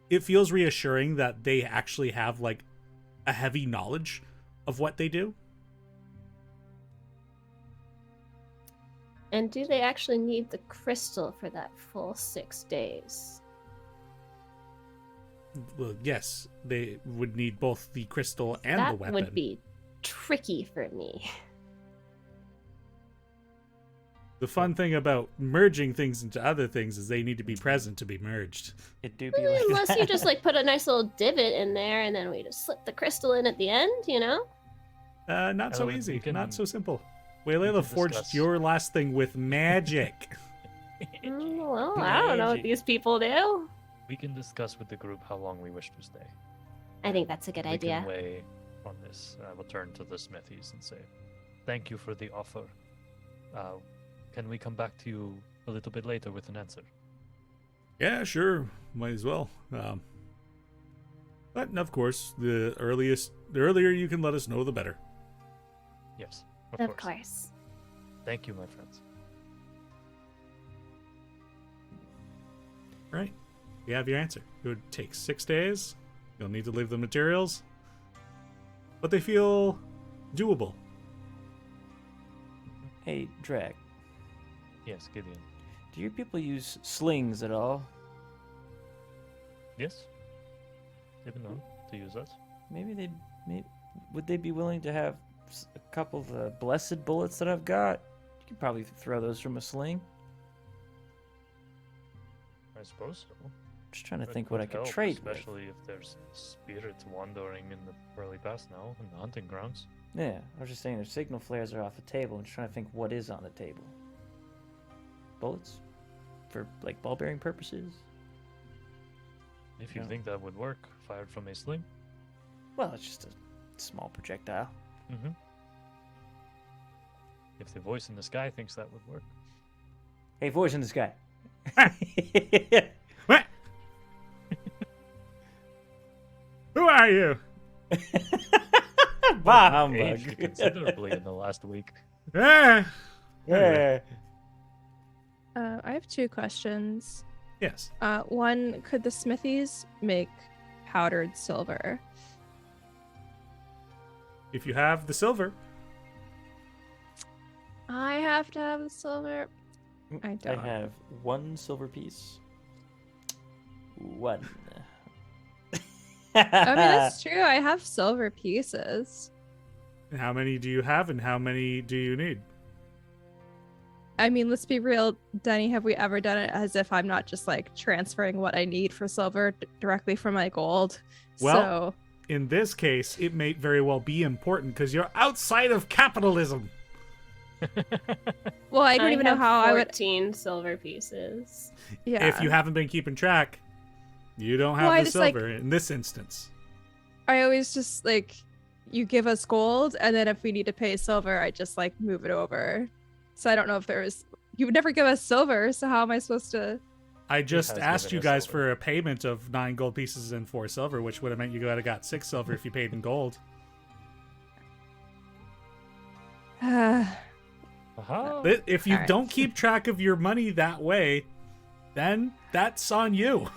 it feels reassuring that they actually have like a heavy knowledge of what they do. And do they actually need the crystal for that full 6 days? Well, yes, they would need both the crystal and that the weapon. would be tricky for me. The fun thing about merging things into other things is they need to be present to be merged. It do be like Unless that. you just like put a nice little divot in there and then we just slip the crystal in at the end, you know? Not so Ellie, we easy, can- not so simple. we Waylayla can forged discuss. your last thing with magic. Well, I don't know what Magic. these people do. We can discuss with the group how long we wish to stay. I think that's a good We idea. can weigh on this. I will turn to the Smithies and say, thank you for the offer. Can we come back to you a little bit later with an answer? Yeah, sure, might as well. But of course, the earlier you can let us know, the better. Yes, Of course. Thank you, my friends. Right? You have your answer. It would take 6 days. You'll need to leave the materials, but they feel doable. Hey, Draq, Yes, Gideon. do your people use slings at all? Yes? They've been known to use us. Maybe would they be willing to have a couple of the blessed bullets that I've got? You could probably throw those from a sling. I suppose so. Just trying to That think what I would could help, trade with. especially if there's spirits wandering in the Pearly Pass now, in the hunting grounds. Yeah, I was just saying their signal flares are off the table. I'm just trying to think what is on the table. Bullets? For, like, ball-bearing purposes? If you Yeah. think that would work, fired from a sling. Well, it's just a small projectile. Mm-hmm. If the voice in the sky thinks that would work. Hey, voice in the sky. What? Who are you? Bah, Aged humbug. considerably in the last week. Ah. Yeah. I have 2 questions. Yes. One, could the Smithies make powdered silver? If you have the silver, I have to have the silver. I I don't. have 1 silver piece. 1. I mean, that's true. I have silver pieces. How many do you have, and how many do you need? I mean, let's be real, Denny. Have we ever done it as if I'm not just like transferring what I need for silver directly from my gold? Well, in this case, it may very well be important because you're outside of capitalism. Well, I don't even know how I would. 14 silver pieces. Yeah. If you haven't been keeping track, you don't have Well, I the just, silver in this instance. I always just like, you give us gold, and then if we need to pay silver, I just like move it over. So I don't know if there was. You would never give us silver, so how am I supposed to? I just has asked given you us guys silver. for a payment of 9 gold pieces and 4 silver, which would have meant you would have got 6 silver if you paid in gold. Aha. If you Alright. don't keep track of your money that way, then that's on you.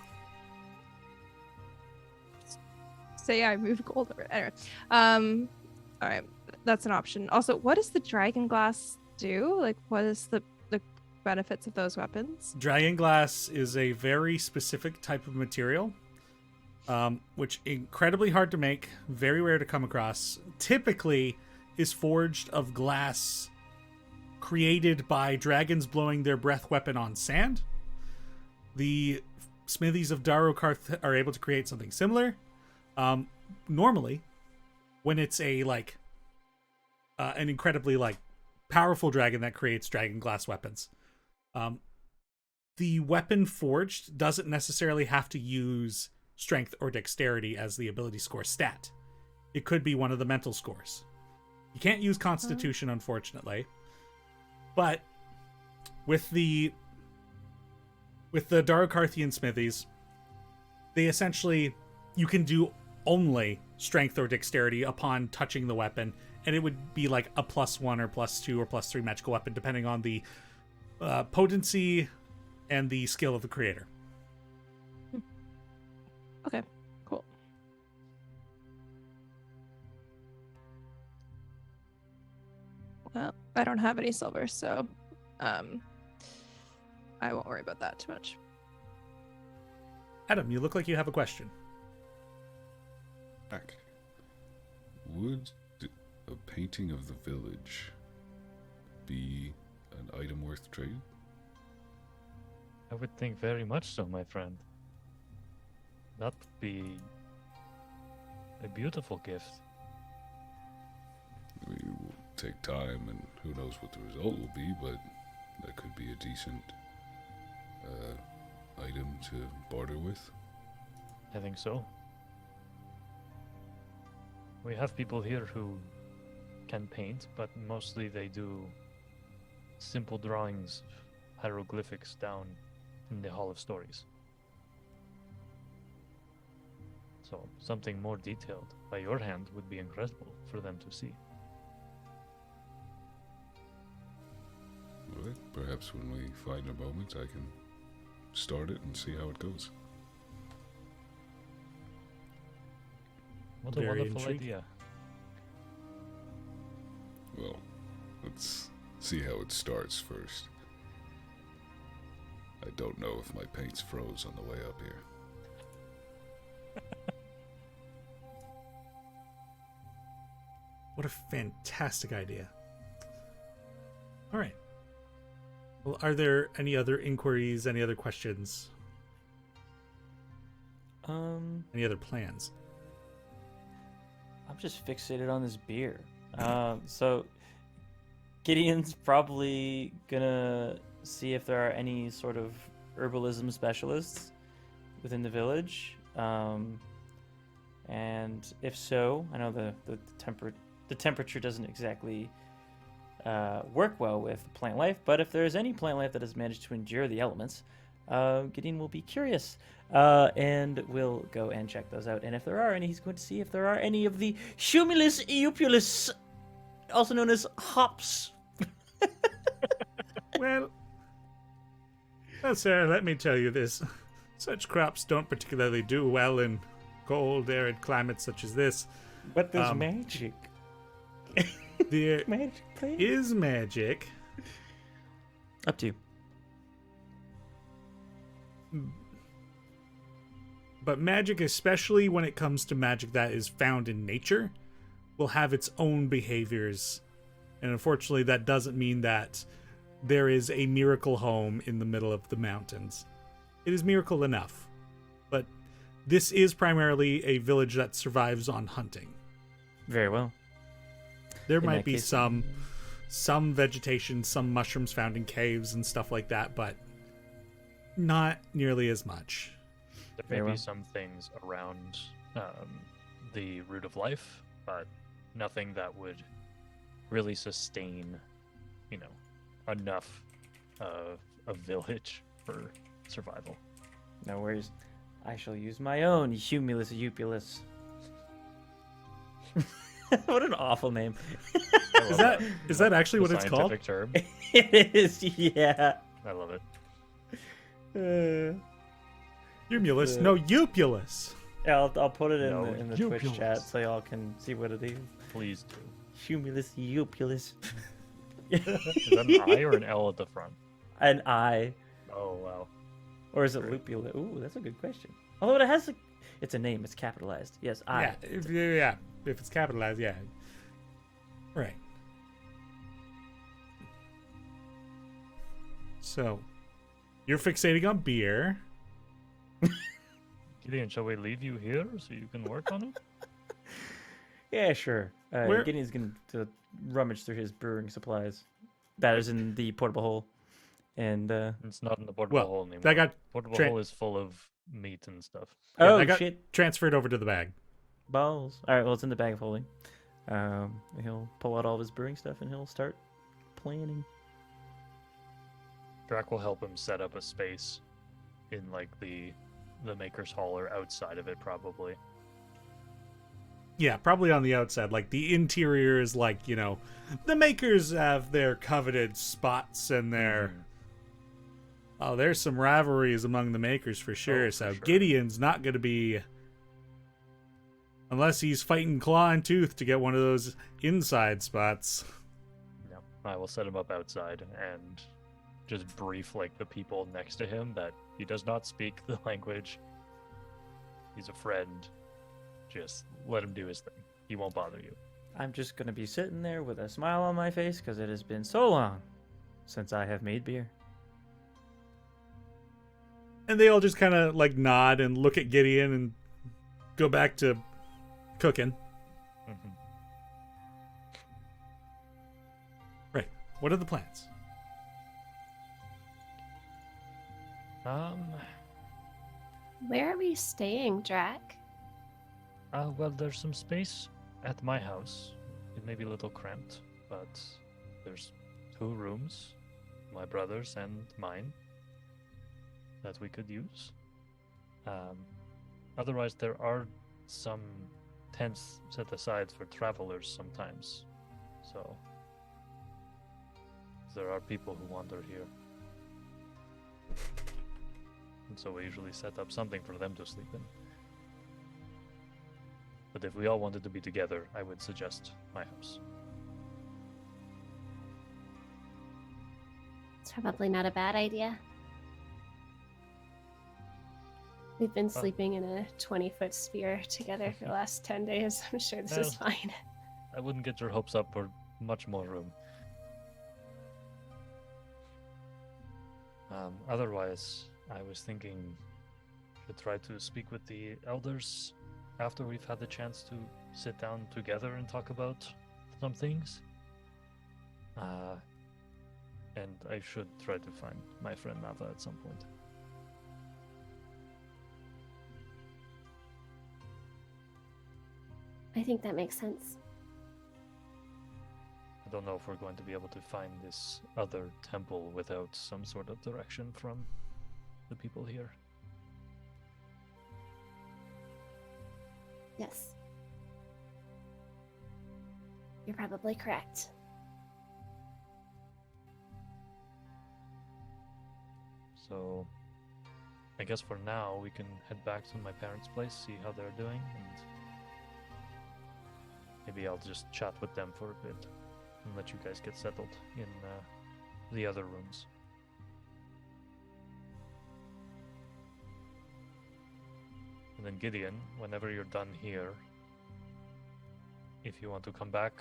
Say I move gold over. Anyway, all right, that's an option. Also, what does the dragon glass do? Like, what is the benefits of those weapons? Dragon glass is a very specific type of material, which incredibly hard to make, very rare to come across. Typically, is forged of glass created by dragons blowing their breath weapon on sand. The smithies of Darokarth are able to create something similar. Normally, when it's a an incredibly powerful dragon that creates dragon glass weapons, the weapon forged doesn't necessarily have to use strength or dexterity as the ability score stat. It could be one of the mental scores. You can't use Constitution, unfortunately, but with the Darokarthian smithies, they essentially, you can do only strength or dexterity upon touching the weapon, and it would be like a +1 or +2 or +3 magical weapon depending on the potency and the skill of the creator. Okay, cool. Well, I don't have any silver, so I won't worry about that too much. Adam, you look like you have a question. Back. Would a painting of the village be an item worth trade? I would think very much so, my friend. That would be a beautiful gift. It will take time, and who knows what the result will be, but that could be a decent item to barter with. I think so. We have people here who can paint, but mostly they do simple drawings of hieroglyphics down in the Hall of Stories. So something more detailed by your hand would be incredible for them to see. All right, perhaps when we find a moment, I can start it and see how it goes. What a Very wonderful intriguing. idea. Well, let's see how it starts first. I don't know if my paint's froze on the way up here. What a fantastic idea. All right. Well, are there any other inquiries, any other questions, any other plans? I'm just fixated on this beer. So Gideon's probably gonna see if there are any sort of herbalism specialists within the village. And if so, I know the temperature doesn't exactly work well with plant life, but if there's any plant life that has managed to endure the elements, Gideon will be curious and will go and check those out. And if there are any, he's going to see if there are any of the Humulus eupulus, also known as hops. Well, sir, let me tell you this. Such crops don't particularly do well in cold, arid climates such as this. But there's magic. There Magic, please. is magic, Up to you. but magic, especially when it comes to magic that is found in nature, will have its own behaviors. And unfortunately, that doesn't mean that there is a miracle home in the middle of the mountains. It is miracle enough. But this is primarily a village that survives on hunting. Very well. There In might that be case, some vegetation, some mushrooms found in caves and stuff like that, but not nearly as much. There Very may well. be some things around the root of life, but nothing that would really sustain, enough of a village for survival. No worries. I shall use my own Humulus Upulus. What an awful name. I love Is that actually The what it's called? scientific term. It is, yeah. I love it. Humulus? No, Upulus. Yeah, I'll put it No, in the Twitch chat Upulus. so y'all can see what it is. Please do. Humulus Upulus. Is that an I or an L at the front? An I. Oh, wow. Or is it lupulus? Ooh, that's a good question. Although it has it's a name, it's capitalized. Yes, I. Yeah, if it's capitalized, yeah. Right. So, you're fixating on beer. Gideon, shall we leave you here so you can work on it? Yeah, sure. Where- Gideon's going to rummage through his brewing supplies. That is in the portable hole. And, It's not in the portable Well, hole anymore. that got portable tra- hole is full of meat and stuff. Yeah, oh, that got shit. transferred over to the bag. Balls. All right, well, it's in the bag of holding. He'll pull out all of his brewing stuff and he'll start planning. Draq will help him set up a space in like the maker's hall or outside of it, probably. Yeah, probably on the outside. Like, the interior is like, the makers have their coveted spots and their... Oh, there's some rivalries among the makers for sure. Oh, for So sure. Gideon's not going to be... Unless he's fighting claw and tooth to get one of those inside spots. No, I will set him up outside and just brief like the people next to him that he does not speak the language. He's a friend. Just let him do his thing. He won't bother you. I'm just going to be sitting there with a smile on my face because it has been so long since I have made beer. And they all just kind of like nod and look at Gideon and go back to cooking. Mhm. Right. What are the plans? Where are we staying, Draq? Well, there's some space at my house. It may be a little cramped, but there's 2 rooms, my brother's and mine, that we could use. Otherwise, there are some tents set aside for travelers sometimes. So, there are people who wander here. And so we usually set up something for them to sleep in. But if we all wanted to be together, I would suggest my house. It's probably not a bad idea. We've been sleeping in a 20-foot sphere together for the last 10 days. I'm sure this is Well, fine. I wouldn't get your hopes up for much more room. Otherwise, I was thinking to try to speak with the elders after we've had the chance to sit down together and talk about some things. And I should try to find my friend Nava at some point. I think that makes sense. I don't know if we're going to be able to find this other temple without some sort of direction from the people here. Yes. You're probably correct. So, I guess for now we can head back to my parents' place, see how they're doing, and maybe I'll just chat with them for a bit and let you guys get settled in the other rooms. And then Gideon, whenever you're done here, if you want to come back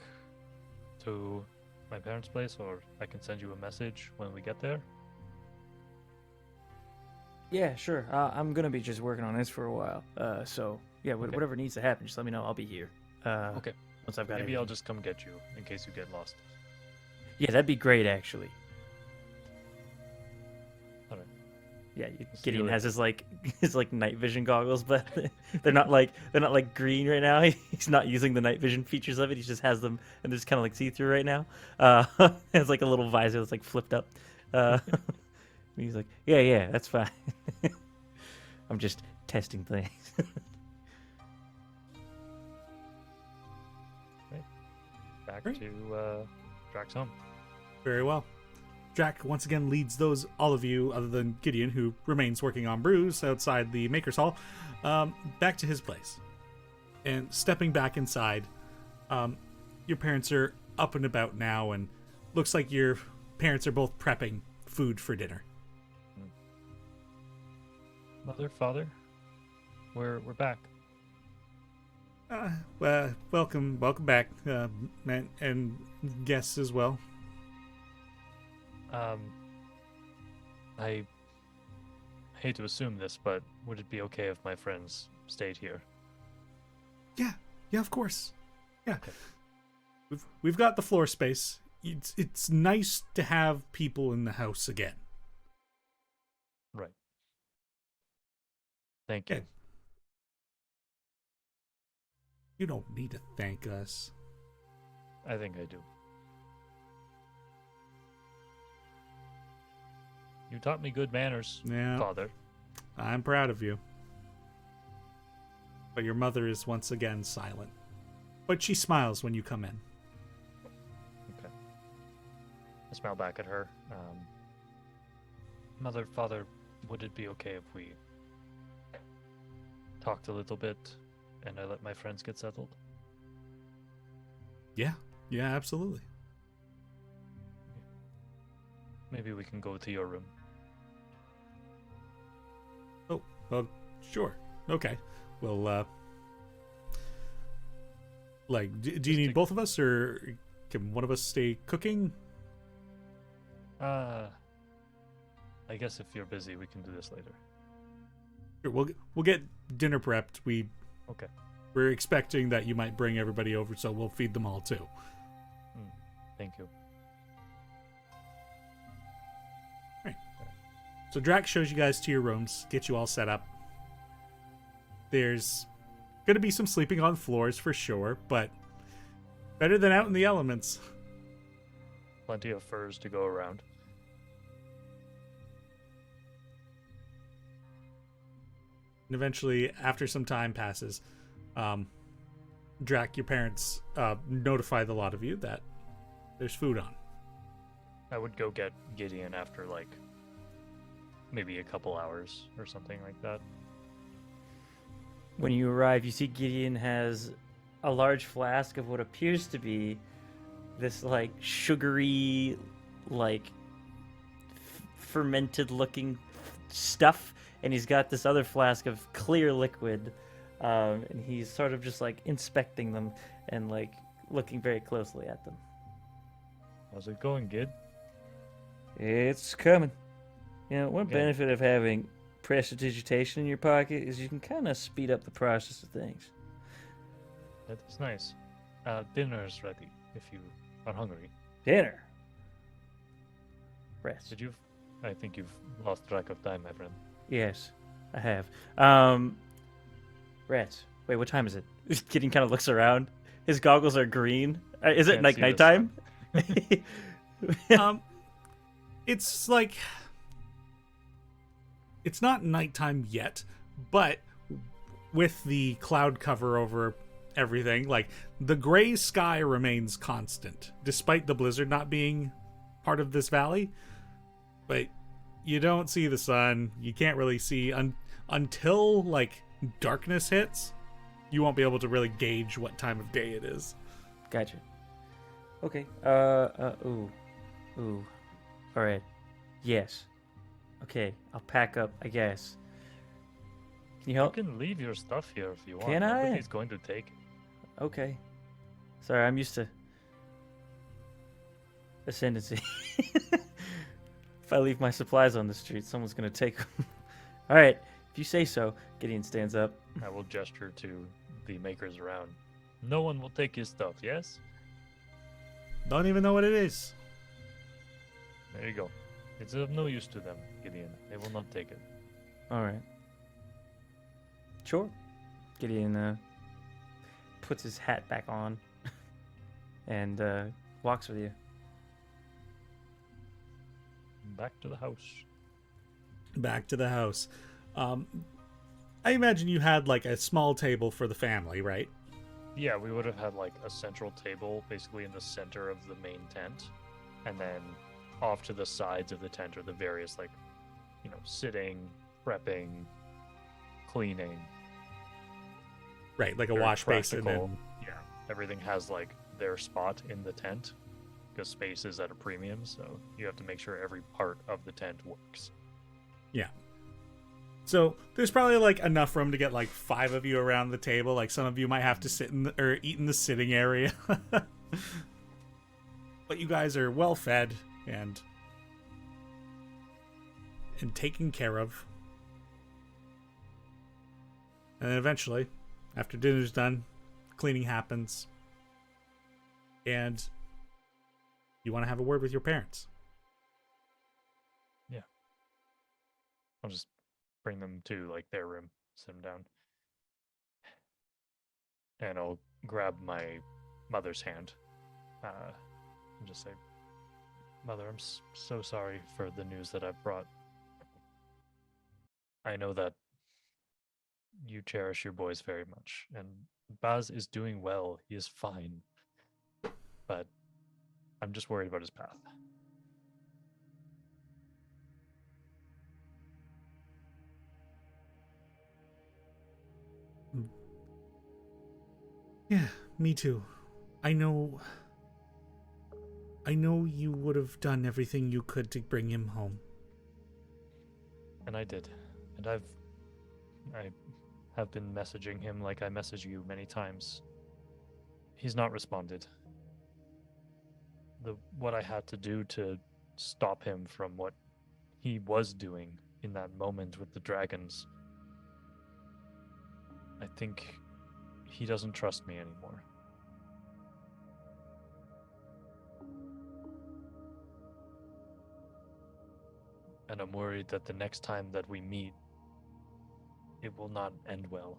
to my parents' place, or I can send you a message when we get there. Yeah, sure. I'm gonna be just working on this for a while. So yeah, Okay. whatever needs to happen, just let me know. I'll be here. Okay. Once I've got Maybe I'll everything. just come get you in case you get lost. Yeah, that'd be great, actually. All right. Yeah, See you Gideon has later. his night vision goggles, but they're not like green right now. He's not using the night vision features of it. He just has them, and they're just kind of like see through right now. It's like a little visor that's like flipped up. He's like, yeah, that's fine. I'm just testing things. Back Great. to Draq's home. Very well. Draq once again leads all of you, other than Gideon, who remains working on brews outside the Maker's Hall, back to his place. And stepping back inside, your parents are up and about now, and looks like your parents are both prepping food for dinner. Mother, father, we're back. Well, welcome back, and guests as well. I hate to assume this, but would it be okay if my friends stayed here? Yeah, of course. Yeah, Okay. we've got the floor space. It's nice to have people in the house again. Right. Thank you. Okay. You don't need to thank us. I think I do. You taught me good manners, Yeah, father. I'm proud of you. But your mother is once again silent. But she smiles when you come in. Okay. I smile back at her. Mother, father, would it be okay if we talked a little bit and I let my friends get settled? Yeah, absolutely. Maybe we can go to your room. Oh, well, sure. Okay. Well, do you need both of us, or can one of us stay cooking? I guess if you're busy, we can do this later. Sure, we'll get dinner prepped. Okay. We're expecting that you might bring everybody over, so we'll feed them all too. Thank you. So Draq shows you guys to your rooms, get you all set up. There's gonna be some sleeping on floors for sure, but better than out in the elements. Plenty of furs to go around. And eventually, after some time passes, Draq, your parents notify the lot of you that there's food on. I would go get Gideon after, like, maybe a couple hours or something like that. When you arrive, you see Gideon has a large flask of what appears to be this like sugary, like fermented looking stuff, and he's got this other flask of clear liquid, and he's sort of just like inspecting them and like looking very closely at them. How's it going, Gid? It's coming. You know, one Okay. benefit of having prestidigitation in your pocket is you can kind of speed up the process of things. That's nice. Dinner's ready if you are hungry. Dinner. Rest. Did you? I think you've lost track of time, my friend. Yes, I have. Rats. Wait, what time is it? Gideon kind of looks around. His goggles are green. Is it Can't like see the nighttime? It's like it's not nighttime yet, but with the cloud cover over everything, like the gray sky remains constant despite the blizzard not being part of this valley. But you don't see the sun. You can't really see until like darkness hits. You won't be able to really gauge what time of day it is. Gotcha. Okay. Ooh. All right. Yes. Okay, I'll pack up, I guess. Can you You help? can leave your stuff here if you want. Can I? Nobody's going to take it. Okay. Sorry, I'm used to ascendancy. If I leave my supplies on the street, someone's gonna take them. All right, if you say so. Gideon stands up. I will gesture to the makers around. No one will take his stuff, yes? Don't even know what it is. There you go. It's of no use to them, Gideon. They will not take it. All right. Sure. Gideon puts his hat back on and walks with you. Back to the house. Back to the house. I imagine you had like a small table for the family, right? Yeah, we would have had like a central table basically in the center of the main tent. And then off to the sides of the tent are the various like, sitting, prepping, cleaning. Right, like a Very wash basin. practical. And... Yeah, everything has like their spot in the tent because space is at a premium, so you have to make sure every part of the tent works. Yeah. So there's probably like enough room to get like 5 of you around the table. Like some of you might have to sit in or eat in the sitting area. But you guys are well fed and taken care of. And then eventually, after dinner's done, cleaning happens. And you want to have a word with your parents. Yeah. I'll just bring them to like their room, sit them down. And I'll grab my mother's hand and just say, Mother, I'm so sorry for the news that I've brought. I know that you cherish your boys very much, and Baz is doing well. He is fine. But I'm just worried about his path. Yeah, me too. I know you would have done everything you could to bring him home. And I did. And I have been messaging him like I message you many times. He's not responded. What I had to do to stop him from what he was doing in that moment with the dragons, I think he doesn't trust me anymore. And I'm worried that the next time that we meet, it will not end well.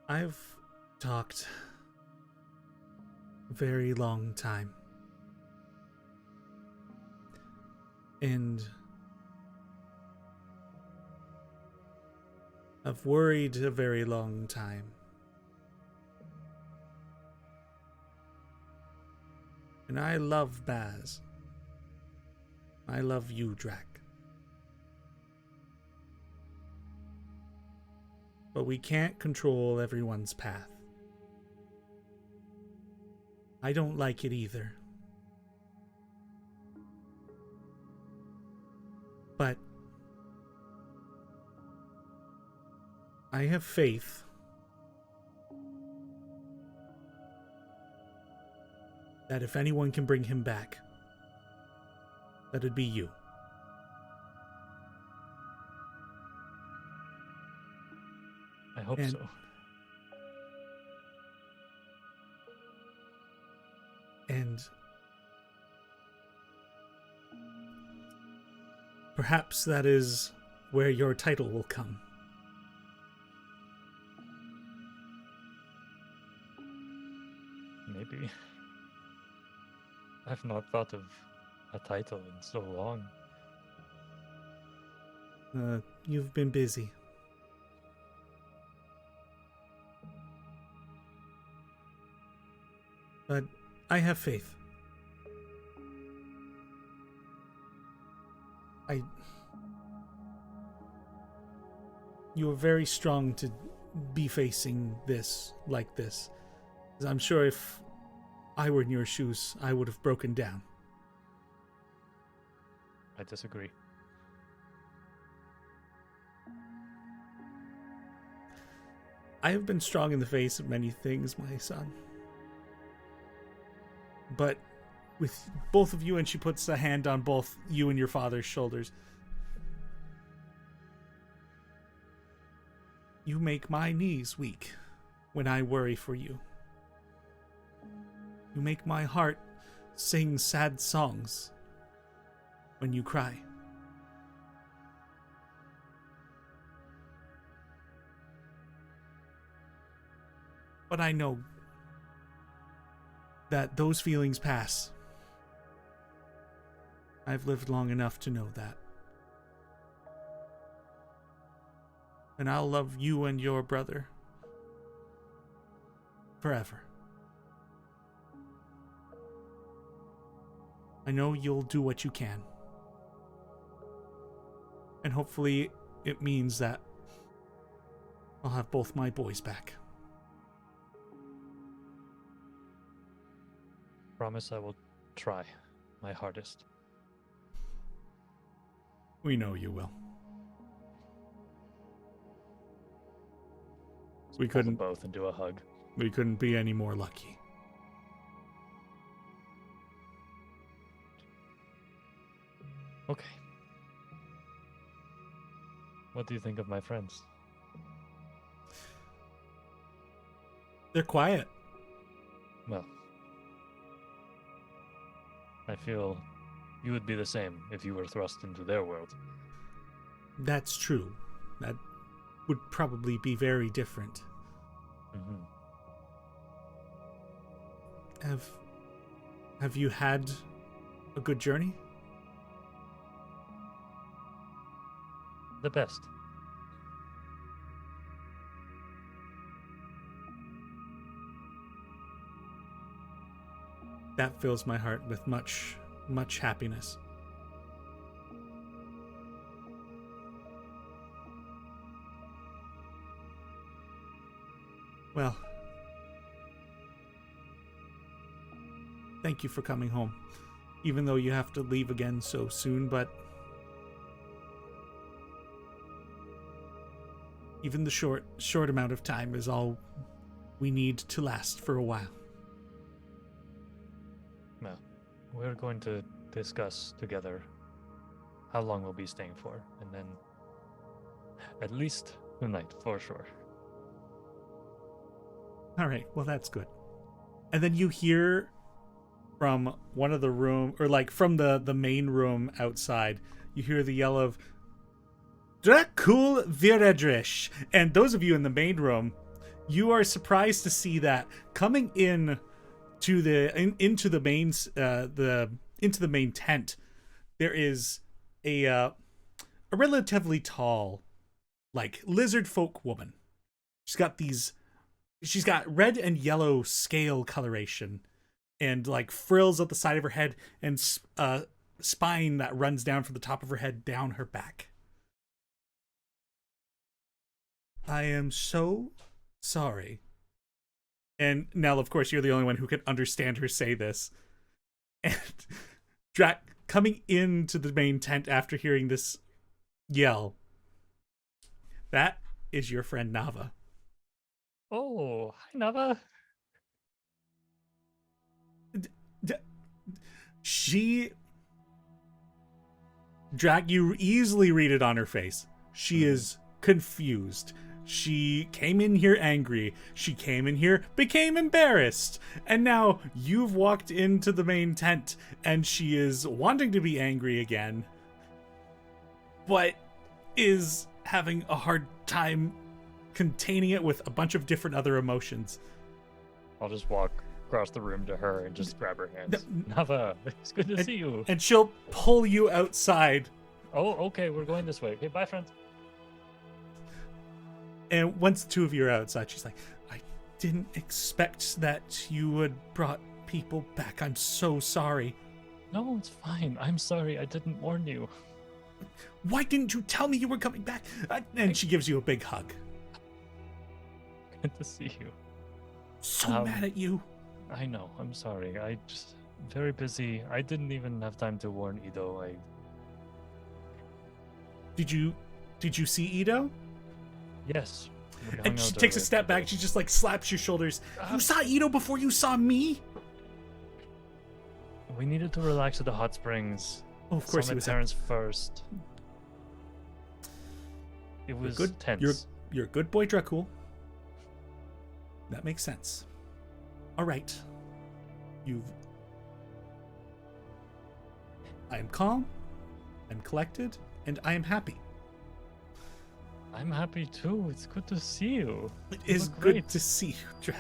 I've talked a very long time. And I've worried a very long time. And I love Baz. I love you, Draq. But we can't control everyone's path. I don't like it either. But I have faith that if anyone can bring him back, that'd be you. I hope And- so. And perhaps that is where your title will come. Maybe. I've not thought of a title in so long. You've been busy. But I have faith. You are very strong to be facing this like this. 'Cause I'm sure if I were in your shoes, I would have broken down. I disagree. I have been strong in the face of many things, my son. But with both of you, and she puts a hand on both you and your father's shoulders, you make my knees weak when I worry for you. You make my heart sing sad songs when you cry. But I know that those feelings pass. I've lived long enough to know that. And I'll love you and your brother forever. I know you'll do what you can. And hopefully it means that I'll have both my boys back. Promise I will try my hardest. We know you will. We couldn't both and do a hug. We couldn't be any more lucky. Okay. What do you think of my friends? They're quiet. Well, I feel you would be the same if you were thrust into their world. That's true. That would probably be very different. Mm-hmm. Have you had a good journey? The best. That fills my heart with much, much happiness. Well, thank you for coming home, even though you have to leave again so soon, but even the short amount of time is all we need to last for a while. Well, we're going to discuss together how long we'll be staying for, and then at least the night for sure. All right, well, that's good. And then you hear from one of the room, or like from the main room outside, you hear the yell of Draq Viredrish. And those of you in the main room, you are surprised to see that coming in to into the main tent, there is a relatively tall, like, lizard folk woman. She's got red and yellow scale coloration and like frills at the side of her head and spine that runs down from the top of her head down her back. I am so sorry. And Nell, of course, you're the only one who can understand her say this. And Draq coming into the main tent after hearing this yell. That is your friend Nava. Oh, hi, Nava. Draq, you easily read it on her face. She is confused. She came in here angry. She came in here, became embarrassed. And now you've walked into the main tent and she is wanting to be angry again, but is having a hard time containing it with a bunch of different other emotions. I'll just walk across the room to her and just grab her hands. Nava, it's good to see you. And she'll pull you outside. Oh, okay, we're going this way. Okay, bye, friends. And once the two of you are outside, she's like, I didn't expect that you would brought people back. I'm so sorry. No, it's fine. I'm sorry I didn't warn you. Why didn't you tell me you were coming back? And she gives you a big hug. Good to see you. So mad at you. I know. I'm sorry. I just very busy. I didn't even have time to warn Ido. Did you see Ito? Yes. we hung And she out takes a earlier step back. today. She just like slaps your shoulders. You saw Ito before you saw me? We needed to relax at the hot springs. Oh, of course Saw he my was. parents first. It was good. tense. You're a good boy, Dracul. That makes sense. All right. I am calm. I'm collected, and I am happy. I'm happy too. It's good to see you. It You is look good great. to see you, Draq.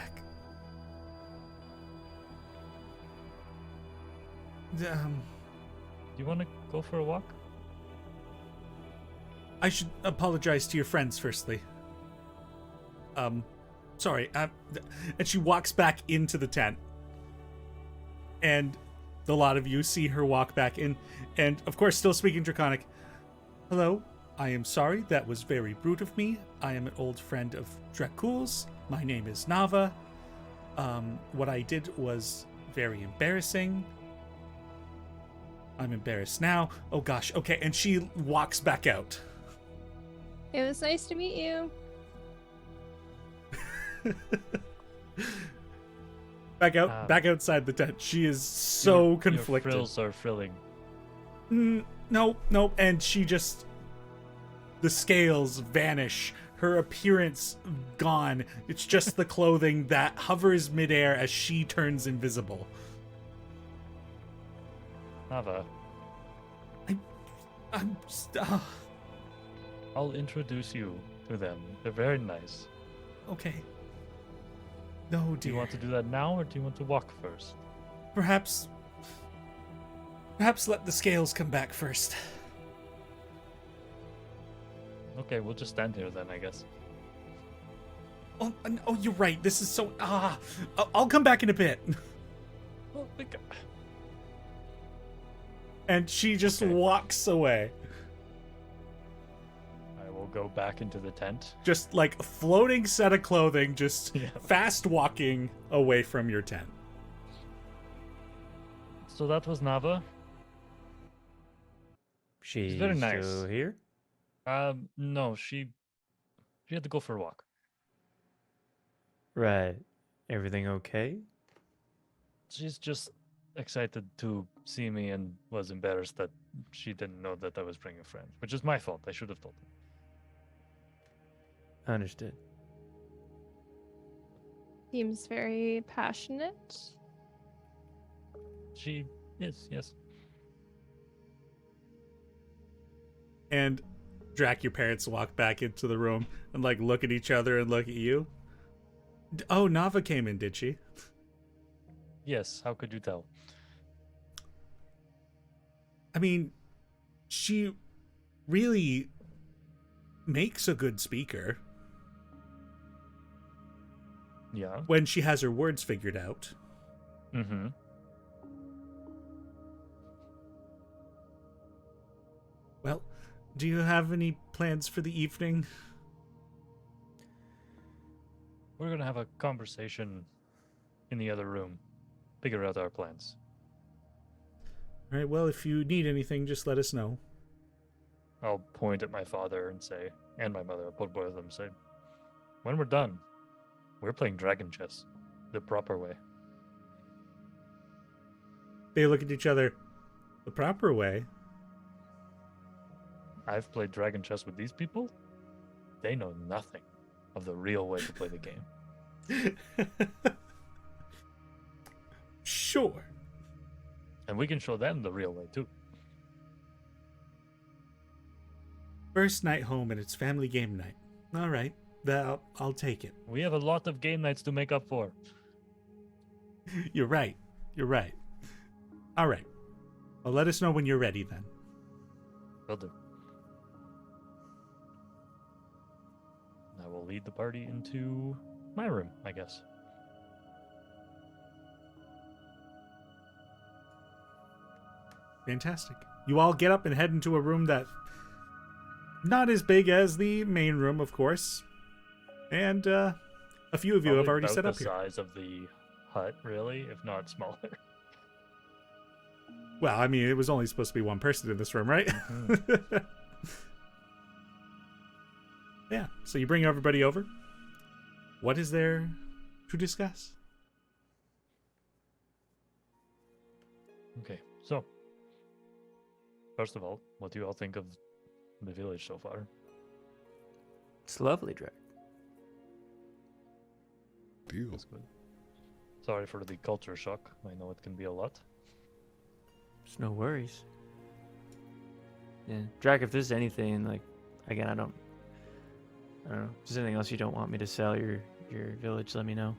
Do you want to go for a walk? I should apologize to your friends firstly. Sorry. And she walks back into the tent. And a lot of you see her walk back in. And, of course, still speaking Draconic. Hello. I am sorry. That was very rude of me. I am an old friend of Dracul's. My name is Nava. What I did was very embarrassing. I'm embarrassed now. Oh, gosh. Okay. And she walks back out. It was nice to meet you. Back outside the tent. She is so Your conflicted. frills are frilling. No. And she just, the scales vanish. Her appearance gone. It's just the clothing that hovers midair as she turns invisible. Nava, I'm just, I'll introduce you to them. They're very nice. okay. No, Do dear. you want to do that now, or do you want to walk first? Perhaps let the scales come back first. Okay, we'll just stand here then, I guess. Oh, you're right. This is so. I'll come back in a bit. Oh, And she just Okay. walks away. I will go back into the tent. Just like a floating set of clothing, just Yeah. fast walking away from your tent. So that was Nava. She's very nice. still here. No, she had to go for a walk. Right. Everything okay? She's just excited to see me and was embarrassed that she didn't know that I was bringing a friend, which is my fault. I should have told her. Understood. Seems very passionate. She is, yes. And Draq, your parents walk back into the room and like look at each other and look at you. Oh, Nava came in, did she? Yes, how could you tell? I mean, she really makes a good speaker Yeah. when she has her words figured out. Mm-hmm. Well, do you have any plans for the evening? We're gonna have a conversation in the other room. Figure out our plans. All right, well, if you need anything, just let us know. I'll point at my father and say, and my mother, I'll put both of them and say, when we're done, we're playing dragon chess the proper way. They look at each other. The proper way? I've played dragon chess with these people. They know nothing of the real way to play the game. Sure. And we can show them the real way too. First night home and it's family game night. All right, I'll take it. We have a lot of game nights to make up for. You're right. All right. Well, let us know when you're ready then. Will do. I will lead the party into my room, I guess. Fantastic. You all get up and head into a room that not as big as the main room, of course. And a few of you have Probably already about set up the here. size of the hut, really, if not smaller. Well, I mean, it was only supposed to be one person in this room, right? Yeah, so you bring everybody over. What is there to discuss? Okay, so first of all, what do you all think of the village so far? It's lovely, Draq. Deal. That's good. Sorry for the culture shock. I know it can be a lot. There's no worries. Yeah, Draq, if there's anything, like, again, I don't know. If there's anything else you don't want me to sell your village, let me know.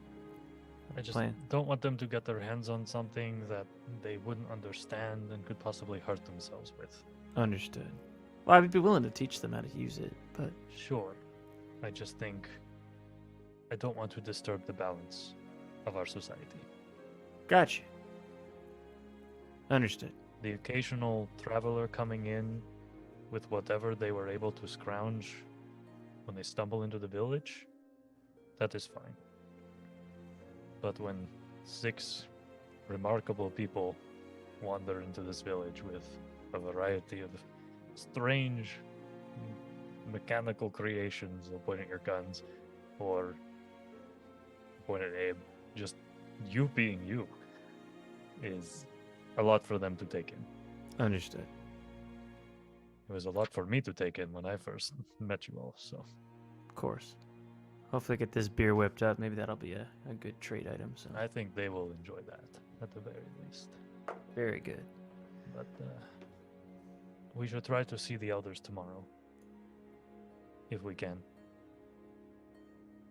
I just Plan. don't want them to get their hands on something that they wouldn't understand and could possibly hurt themselves with. Understood. Well, I'd be willing to teach them how to use it, but Sure. I just think I don't want to disturb the balance of our society. gotcha. Understood. The occasional traveler coming in with whatever they were able to scrounge when they stumble into the village, that is fine. But when 6 remarkable people wander into this village with a variety of strange mechanical creations, or point at your guns, or point at Abe, just you being you, is a lot for them to take in. Understood. It was a lot for me to take in when I first met you all, so. Of course. Hopefully get this beer whipped up. Maybe that'll be a good trade item. So I think they will enjoy that, at the very least. very good. But we should try to see the elders tomorrow, if we can.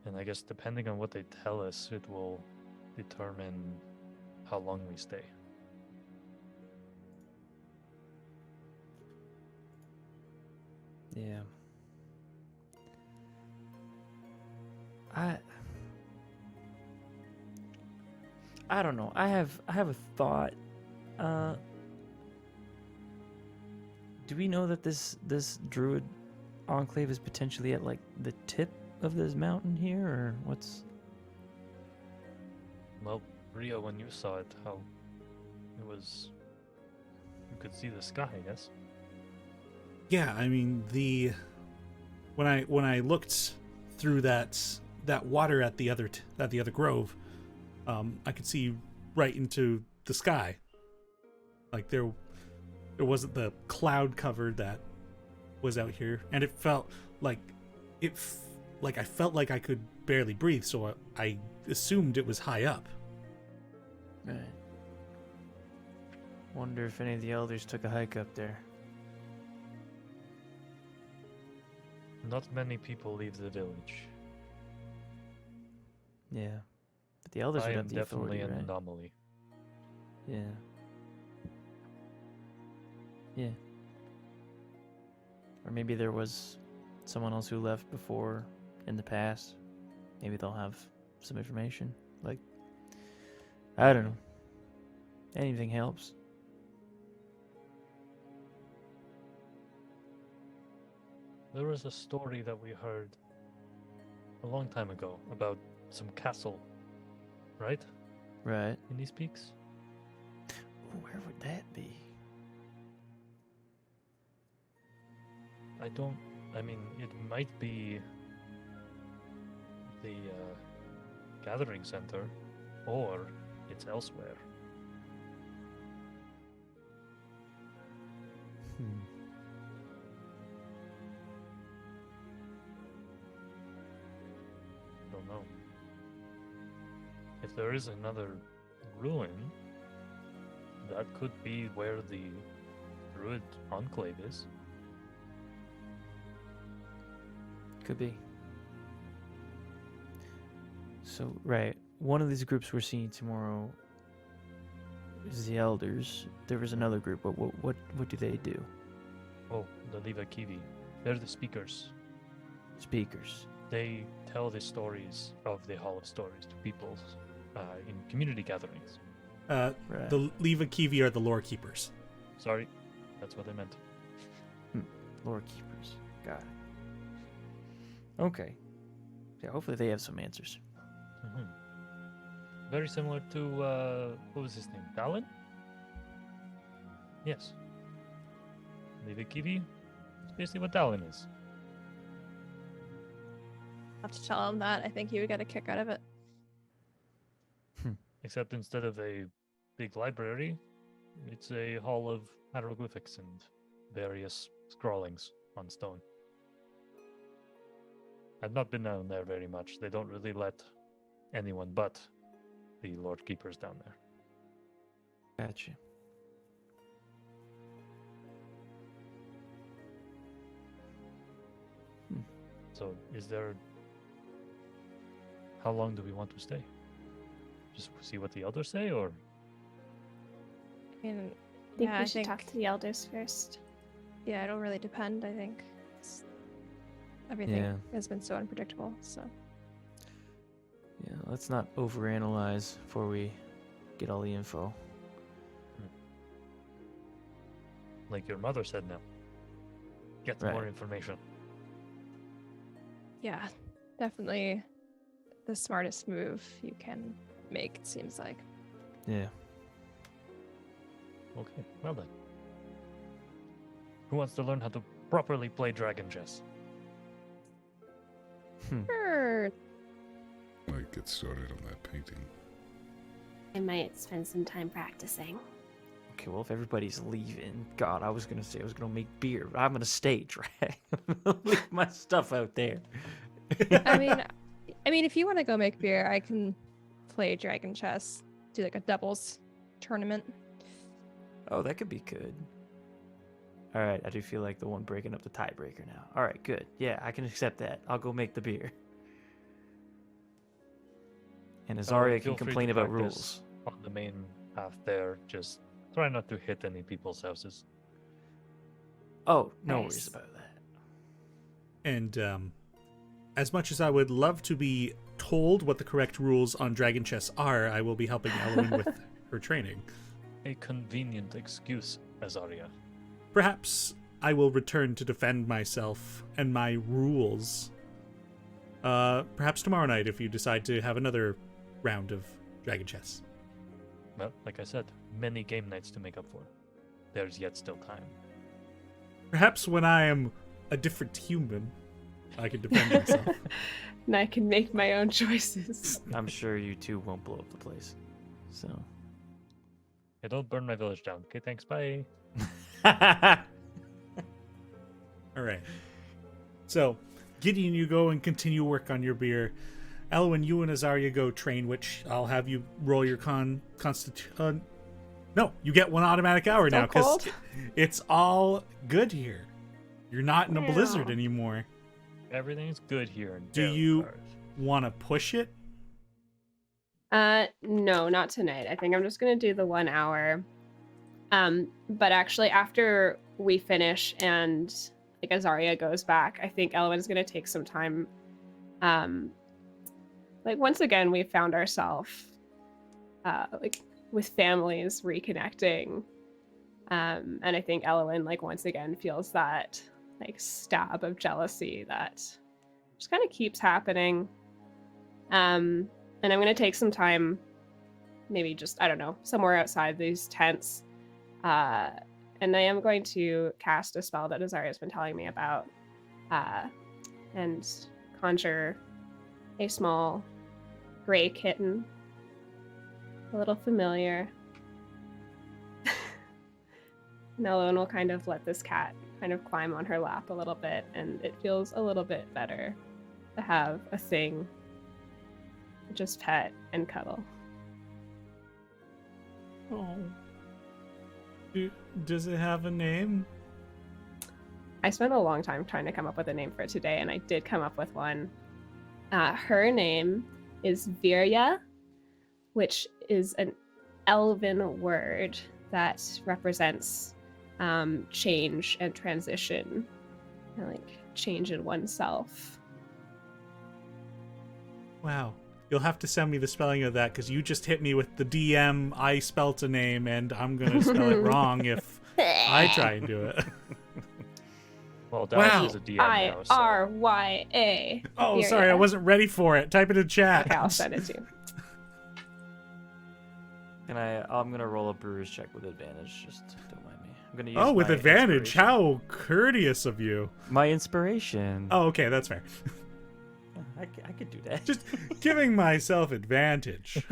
And I guess depending on what they tell us, it will determine how long we stay. Yeah. I don't know. I have a thought. Do we know that this druid enclave is potentially at like the tip of this mountain here, or what's? Well, Rio, when you saw it, how it was, you could see the sky, yes? Yeah, I mean when I looked through that water at the other grove, I could see right into the sky. Like there wasn't the cloud cover that was out here, and it felt like I felt like I could barely breathe, so I assumed it was high up. Right. Wonder if any of the elders took a hike up there. Not many people leave the village. Yeah, but the elders I would am have the definitely authority, an right? anomaly. Yeah. Yeah. Or maybe there was someone else who left before in the past. Maybe they'll have some information. Like, I don't know. Anything helps. There was a story that we heard a long time ago about some castle, right? Right. In these peaks? Ooh, where would that be? I mean, it might be the gathering center, or it's elsewhere. Don't know. If there is another ruin, that could be where the druid enclave is. Could be. So, right. One of these groups we're seeing tomorrow is the elders. There was another group, but what do they do? Oh, the Liva Kiwi. They're the speakers. Speakers. They tell the stories of the Hall of Stories to people in community gatherings. Right. The Leva Kiwi are the lore keepers. Sorry, that's what I meant. Lore keepers. Got it. Okay. Yeah, hopefully they have some answers. very similar to what was his name? Dallin? Yes. Leave it kiwi. It's basically what Dallin is. I'll have to tell him that. I think he would get a kick out of it. Except instead of a big library, it's a hall of hieroglyphics and various scrawlings on stone. I've not been down there very much. They don't really let anyone but the Lord Keepers down there. Gotcha. So, how long do we want to stay? Just see what the elders say, or? I mean, I think yeah, we I should think talk to the elders first. yeah, it'll really depend. I think everything Yeah. has been so unpredictable. So Yeah, let's not overanalyze before we get all the info. Like your mother said now. Get Right. more information. yeah, definitely the smartest move you can make. It seems like. Yeah. Okay, well then. Who wants to learn how to properly play dragon chess? Sure. Might get started on that painting. I might spend some time practicing. Okay, well, if everybody's leaving, God, I was gonna make beer, but I'm gonna stay, Draq. I'm gonna leave my stuff out there. I mean, if you want to go make beer, I can play dragon chess. Do like a doubles tournament. Oh, that could be good. All right, I do feel like the one breaking up the tiebreaker now. All right, good. Yeah, I can accept that. I'll go make the beer. And Azaria Feel can free complain to about practice rules. on the main path there. Just try not to hit any people's houses. Oh, no Nice. worries about that. And as much as I would love to be told what the correct rules on Dragon Chess are, I will be helping Elowen with her training. A convenient excuse, Azaria. Perhaps I will return to defend myself and my rules. Perhaps tomorrow night if you decide to have another round of Dragon Chess. Well, like I said, many game nights to make up for. There's yet still time. Perhaps when I am a different human, I can defend myself. And I can make my own choices. I'm sure you two won't blow up the place. So. Hey, don't burn my village down. Okay, thanks, bye. All right. So, Gideon, you go and continue work on your beer. Elwyn, you and Azaria go train, which I'll have you roll your no, you get one automatic hour Still now because cold? it's all good here. You're not in a blizzard Wow. anymore. Everything's good here in Do you Darokarth. want to push it? No, not tonight. I think I'm just gonna do the 1 hour. But actually, after we finish and like Azaria goes back, I think Elwyn's gonna take some time. Like once again, we found ourselves, like with families reconnecting, and I think Elwyn like once again feels that like stab of jealousy that just kind of keeps happening. And I'm gonna take some time, maybe just I don't know, somewhere outside these tents, and I am going to cast a spell that Azaria's been telling me about, and conjure a small gray kitten, a little familiar. Nello will kind of let this cat kind of climb on her lap a little bit, and it feels a little bit better to have a thing just pet and cuddle. Oh. Does it have a name? I spent a long time trying to come up with a name for it today, and I did come up with one. Her name is Virya, which is an elven word that represents change and transition, and like change in oneself. Wow. You'll have to send me the spelling of that because you just hit me with the DM. I spelt a name and I'm going to spell it wrong if I try and do it. Well, Dallas Wow. is a DM now, so Irya. Oh, sorry. I wasn't ready for it. Type it in chat. Okay, I'll send it to you. I'm gonna roll a brewer's check with advantage. Just don't mind me. I'm gonna use. Oh, with my advantage. inspiration. How courteous of you. My inspiration. Oh, okay, that's fair. I could do that. Just giving myself advantage.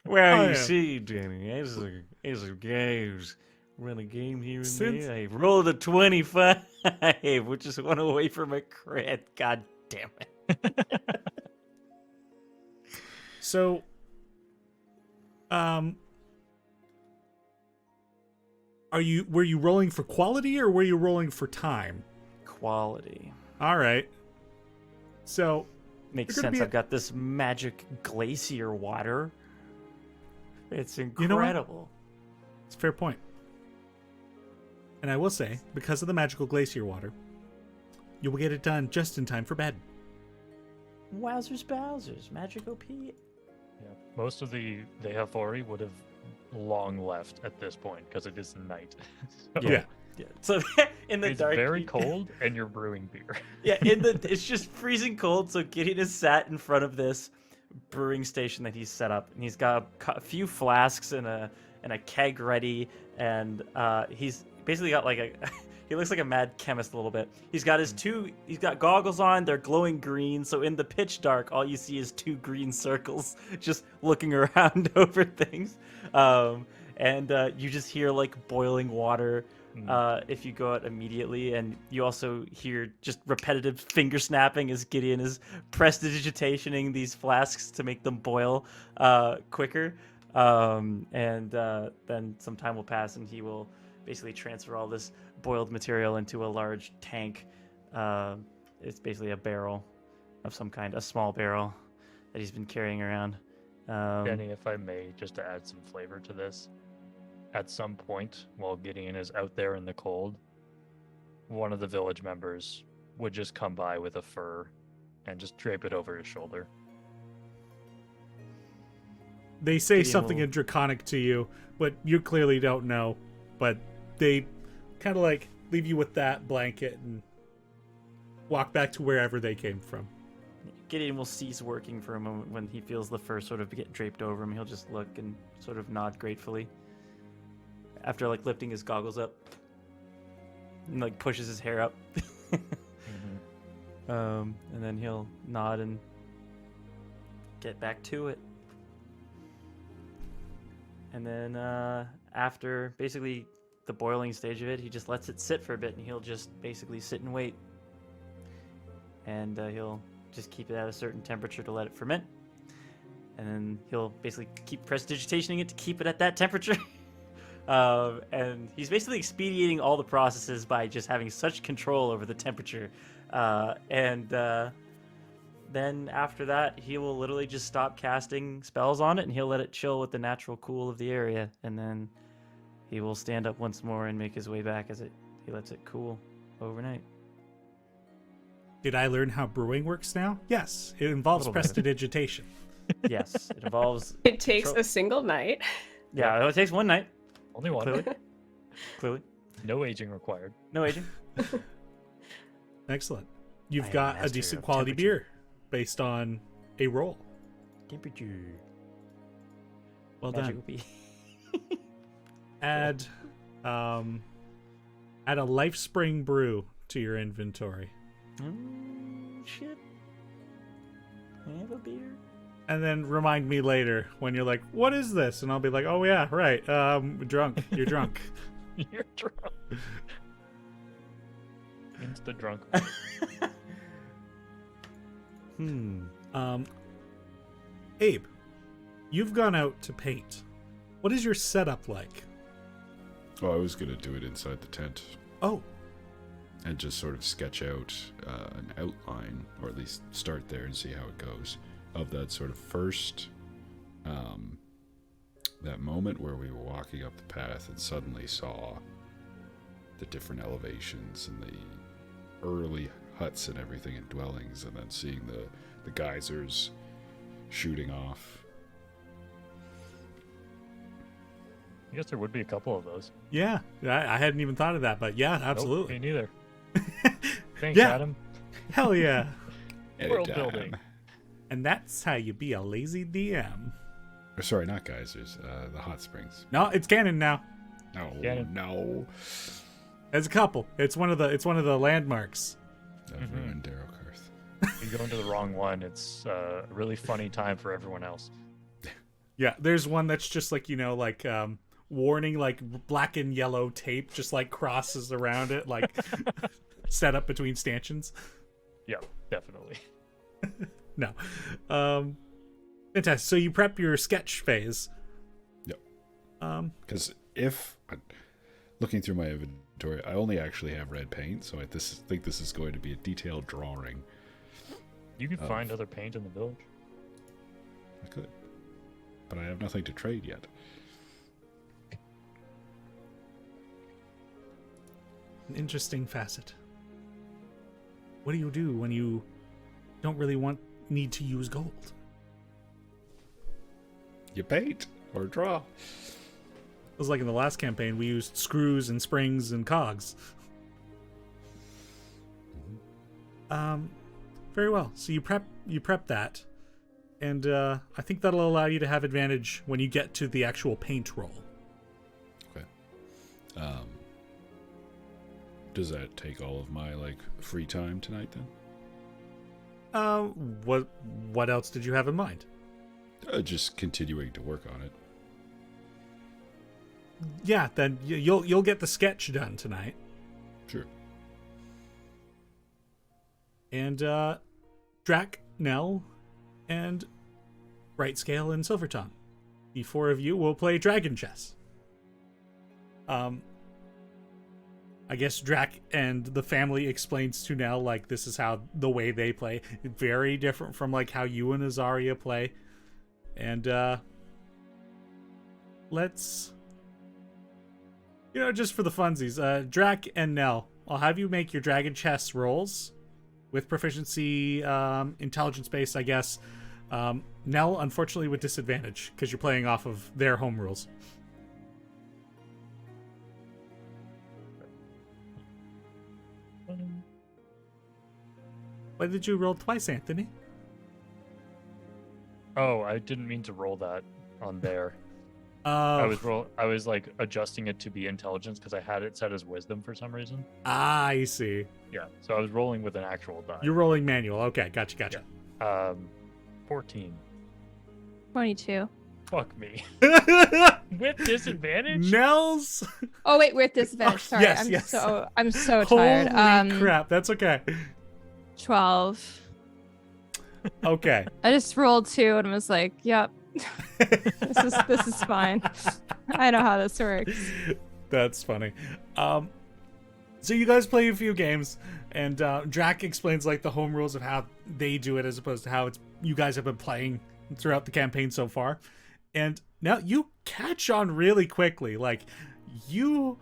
Well, Oh, you yeah. see, Jenny, as a guy who's run a game here and Since- there, I rolled a 25, which is one away from a crit. God damn it. So, were you rolling for quality or were you rolling for time? Quality. All right. So, Makes You're gonna sense. be I've got this magic glacier water. It's know what? incredible. it's a fair point. And I will say, because of the magical glacier water, you will get it done just in time for bed. Wowzers Bowsers. Magic OP. Yeah, most of the Hafori would have long left at this point because it is night. So Yeah. Yeah. So in the it's dark, very cold, and you're brewing beer. Yeah, it's just freezing cold. So Gideon is sat in front of this brewing station that he's set up, and he's got a few flasks and a keg ready, and he's basically got like a. He looks like a mad chemist a little bit. He's got he's got goggles on. They're glowing green. So in the pitch dark, all you see is 2 green circles just looking around over things. And you just hear like boiling water if you go out immediately. And you also hear just repetitive finger snapping as Gideon is prestidigitationing these flasks to make them boil quicker. And then some time will pass and he will basically transfer all this boiled material into a large tank. It's basically a barrel of some kind, a small barrel that he's been carrying around. Danny, if I may, just to add some flavor to this, at some point while Gideon is out there in the cold, one of the village members would just come by with a fur and just drape it over his shoulder. They say Gideon something will- in Draconic to you, but you clearly don't know. But they kind of like leave you with that blanket and walk back to wherever they came from. Gideon will cease working for a moment when he feels the fur sort of get draped over him. He'll just look and sort of nod gratefully. After like lifting his goggles up and like pushes his hair up. And then he'll nod and get back to it. And then after basically the boiling stage of it, he just lets it sit for a bit and he'll just basically sit and wait. And he'll just keep it at a certain temperature to let it ferment. And then he'll basically keep prestidigitationing it to keep it at that temperature. And he's basically expediting all the processes by just having such control over the temperature. Then after that, he will literally just stop casting spells on it and he'll let it chill with the natural cool of the area. And then he will stand up once more and make his way back as he lets it cool overnight. Did I learn how brewing works now? Yes, it involves Little bit. prestidigitation. Yes, it involves. It takes Control- a single night. Yeah, it takes one night. Only one. Clearly. Clearly. No aging required. No aging. Excellent. I You've am got a master decent of quality temperature. beer based on a roll. Temperature. Well Magic done. OP. Add a life spring brew to your inventory. Shit. I have a beer. And then remind me later when you're like, what is this? And I'll be like, oh yeah, right. Drunk. You're drunk. You're drunk. Insta drunk. Abe, you've gone out to paint. What is your setup like? Oh, I was gonna do it inside the tent Oh, and just sort of sketch out an outline, or at least start there and see how it goes, of that sort of first, that moment where we were walking up the path and suddenly saw the different elevations and the early huts and everything and dwellings, and then seeing the geysers shooting off. I guess there would be a couple of those. yeah. I hadn't even thought of that, but yeah, Nope, absolutely. me neither. Thanks, Yeah. Adam. Hell yeah. World Anytime. building. And that's how you be a lazy DM. Or sorry, not geysers. The hot springs. No, it's canon now. No, Canon. no. There's a couple. It's one of the landmarks. I've Mhm. ruined Darokarth. You go into the wrong one, it's a really funny time for everyone else. Yeah, there's one that's just like, warning, like black and yellow tape just like crosses around it, like set up between stanchions. Yeah, definitely. No. Fantastic. So you prep your sketch phase. Yep. Because Looking through my inventory, I only actually have red paint, so I think this is going to be a detailed drawing. You can find other paint in the village. I could. But I have nothing to trade yet. an interesting facet. What do you do when you don't really need to use gold? You paint or draw. It was like in the last campaign, we used screws and springs and cogs. Very well. So you prep that, and I think that'll allow you to have advantage when you get to the actual paint roll. Okay. Does that take all of my free time tonight then? What else did you have in mind? Just continuing to work on it. Yeah, then you'll get the sketch done tonight. Sure. And Draq, Nell, and Brightscale and Silvertongue. The four of you will play dragon chess. I guess Draq and the family explains to Nell this is how the way they play. Very different from how you and Azaria play. And let's just for the funsies, Draq and Nell, I'll have you make your dragon chess rolls with proficiency, intelligence base, I guess. Nell, unfortunately, with disadvantage because you're playing off of their home rules. Why did you roll twice, Anthony? Oh, I didn't mean to roll that on there. I was adjusting it to be intelligence because I had it set as wisdom for some reason. I see. Yeah, so I was rolling with an actual die. You're rolling manual. Okay, gotcha. Yeah. 14. 22. Fuck me. With disadvantage? Nels. Oh wait, with disadvantage. Sorry, yes. I'm so tired. Holy crap! That's okay. 12. Okay. I just rolled 2 and was like, "Yep, this is fine. I know how this works." That's funny. So you guys play a few games, and Draq explains the home rules of how they do it as opposed to how you guys have been playing throughout the campaign so far. And now you catch on really quickly. You've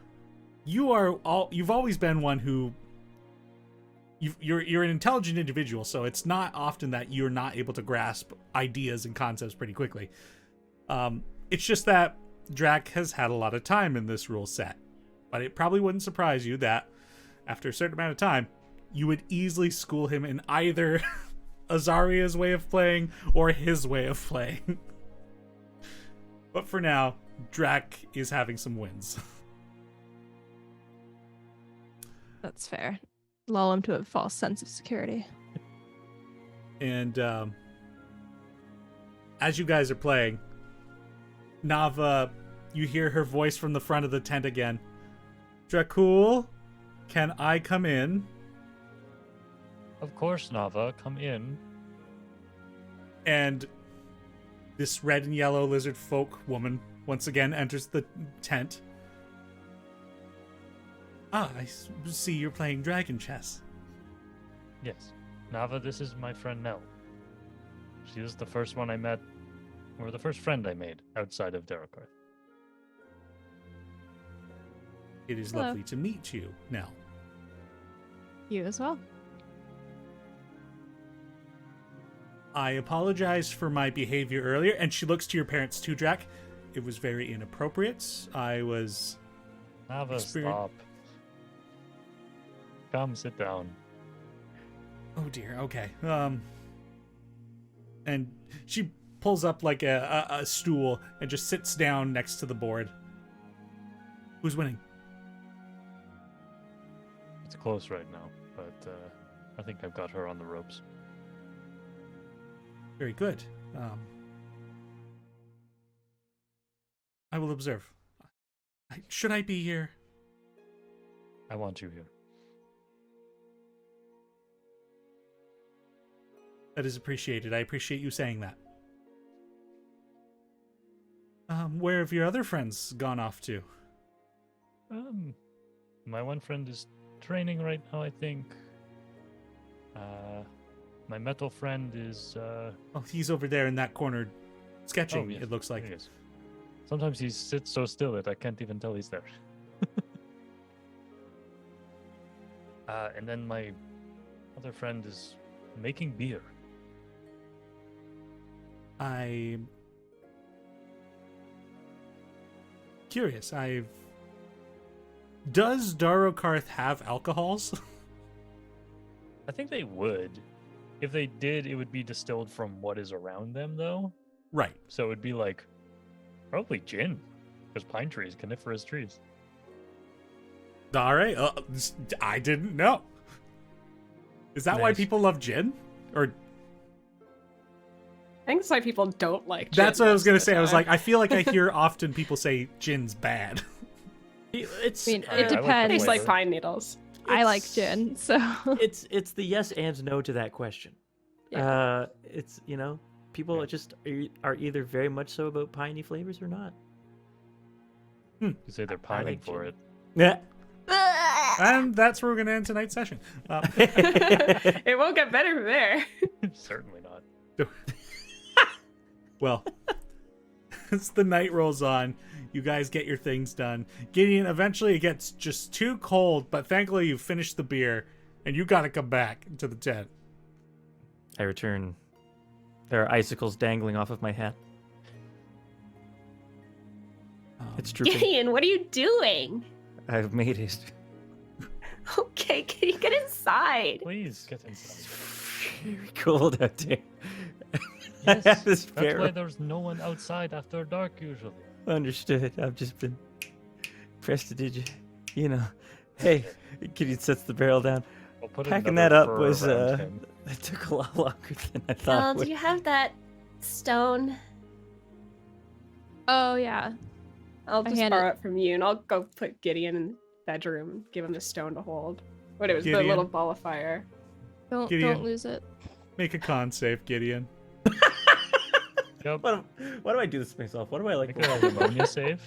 always been one who you're an intelligent individual, so it's not often that you're not able to grasp ideas and concepts pretty quickly. It's just that Draq has had a lot of time in this rule set, but it probably wouldn't surprise you that after a certain amount of time, you would easily school him in either Azaria's way of playing or his way of playing. But for now, Draq is having some wins. That's fair. Lull him to a false sense of security. And as you guys are playing, Nava, you hear her voice from the front of the tent again. Dracul, can I come in? Of course, Nava, come in. And this red and yellow lizard folk woman once again enters the tent. Ah, I see you're playing dragon chess. Yes. Nava, this is my friend Nell. She was the first one I met, or the first friend I made outside of Darokarth. It is Hello. lovely to meet you, Nell. You as well. I apologize for my behavior earlier, and she looks to your parents too, Draq. It was very inappropriate. I was... Nava, stop. Come, sit down. Oh dear, okay. And she pulls up like a stool and just sits down next to the board. Who's winning? It's close right now, but I think I've got her on the ropes. Very good. I will observe. Should I be here? I want you here. That is appreciated. I appreciate you saying that. Where have your other friends gone off to? My one friend is training right now, I think. My metal friend is Well, he's over there in that corner sketching, yes, it looks like. yes. Sometimes he sits so still that I can't even tell he's there. And then my other friend is making beer. I'm curious. Does Darokarth have alcohols? I think they would. If they did, it would be distilled from what is around them, though. Right. So it would be like probably gin, because pine trees, coniferous trees. All right. I didn't know. Is that why Nice. people love gin? Or I think that's why people don't like gin. that's what I was most gonna of the say. I was time. like, I feel like I hear often people say gin's bad. It's. I mean, I it like the depends. Tastes like flavor. pine needles. I like it's- gin, so It's the yes and no to that question. Yeah. It's people just are either very much so about piney flavors or not. You say they're I pining like for gin. it. Yeah. And that's where we're gonna end tonight's session. It won't get better from there. Certainly not. Well, as the night rolls on, you guys get your things done. Gideon, eventually it gets just too cold, but thankfully you finished the beer, and you gotta come back to the tent. I return. There are icicles dangling off of my hat. It's drooping. Gideon, what are you doing? I've made it. Okay, can you get inside? Please get inside. Very cold out there. Yes, I have this that's why barrel. there's no one outside after dark usually. Understood. I've just been prestidigitated. Hey, Gideon sets the barrel down. I'll put Packing another that up fur was around him. it took a lot longer than I thought. Well, it do would. you have that stone? oh yeah. I'll I just hand borrow it- it from you, and I'll go put Gideon in the bedroom and give him the stone to hold. What it was, the Gideon. little ball of fire. Don't Gideon. lose it. Make a con save, Gideon. Yep. Why do I do this to myself? What do I like? Make a pneumonia save.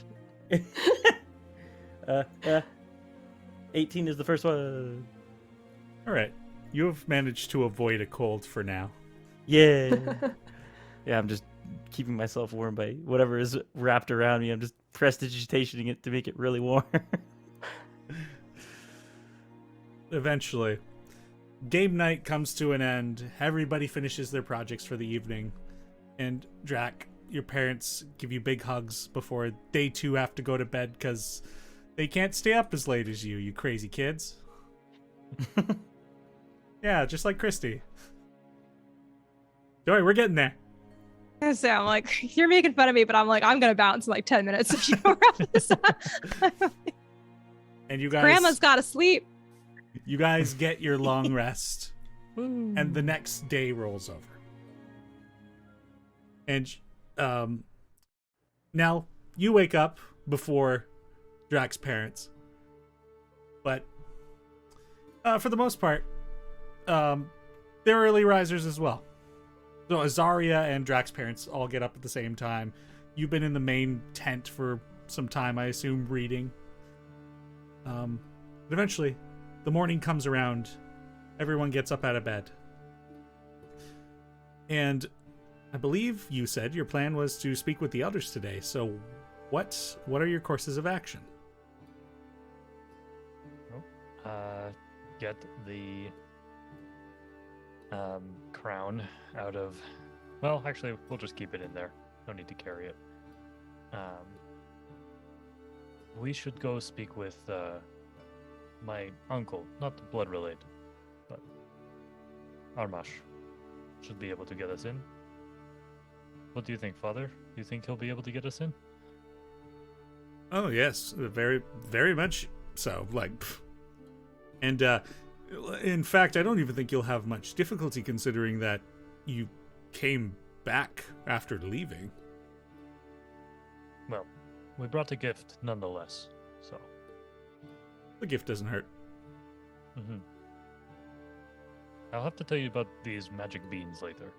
18 is the first one. All right. You have managed to avoid a cold for now. Yeah. Yeah, I'm just keeping myself warm by whatever is wrapped around me. I'm just prestidigitationing it to make it really warm. Eventually, game night comes to an end. Everybody finishes their projects for the evening. And Draq, your parents give you big hugs before they too have to go to bed because they can't stay up as late as you crazy kids. Yeah, just like Christy. Don't worry, we're getting there. I say, I'm like, you're making fun of me, but I'm like, I'm gonna bounce in like 10 minutes if you don't wrap this up. And you guys, Grandma's gotta sleep. you guys get your long rest, and the next day rolls over. And now you wake up before Draq's parents, but for the most part, they're early risers as well. So Azaria and Draq's parents all get up at the same time. You've been in the main tent for some time, I assume, reading. But eventually, the morning comes around. Everyone gets up out of bed. And I believe you said your plan was to speak with the others today. So what are your courses of action? Get the crown out of. Well, actually, we'll just keep it in there. No need to carry it. We should go speak with my uncle, not blood related, but Armash should be able to get us in. What do you think, Father? Do you think he'll be able to get us in? Oh yes, very, very much so. Like, and in fact, I don't even think you'll have much difficulty considering that you came back after leaving. Well, we brought a gift nonetheless, so. The gift doesn't hurt. Mm-hmm. I'll have to tell you about these magic beans later.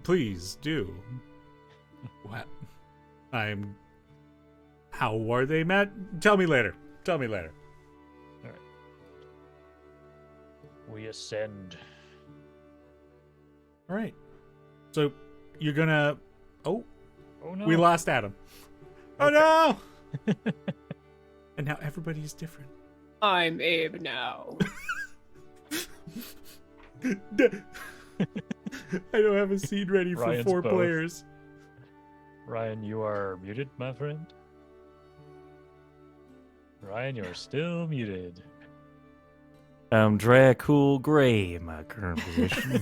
Please do. What? How are they, Matt? Tell me later. Tell me later. Alright. We ascend. All right. So you're gonna. Oh no. We lost Adam. Oh no! And now everybody's different. I'm Abe now. I don't have a scene ready for Ryan's 4 both. players. Ryan, you are muted, my friend. Ryan, you're still muted. I'm Dracul Gray in my current position.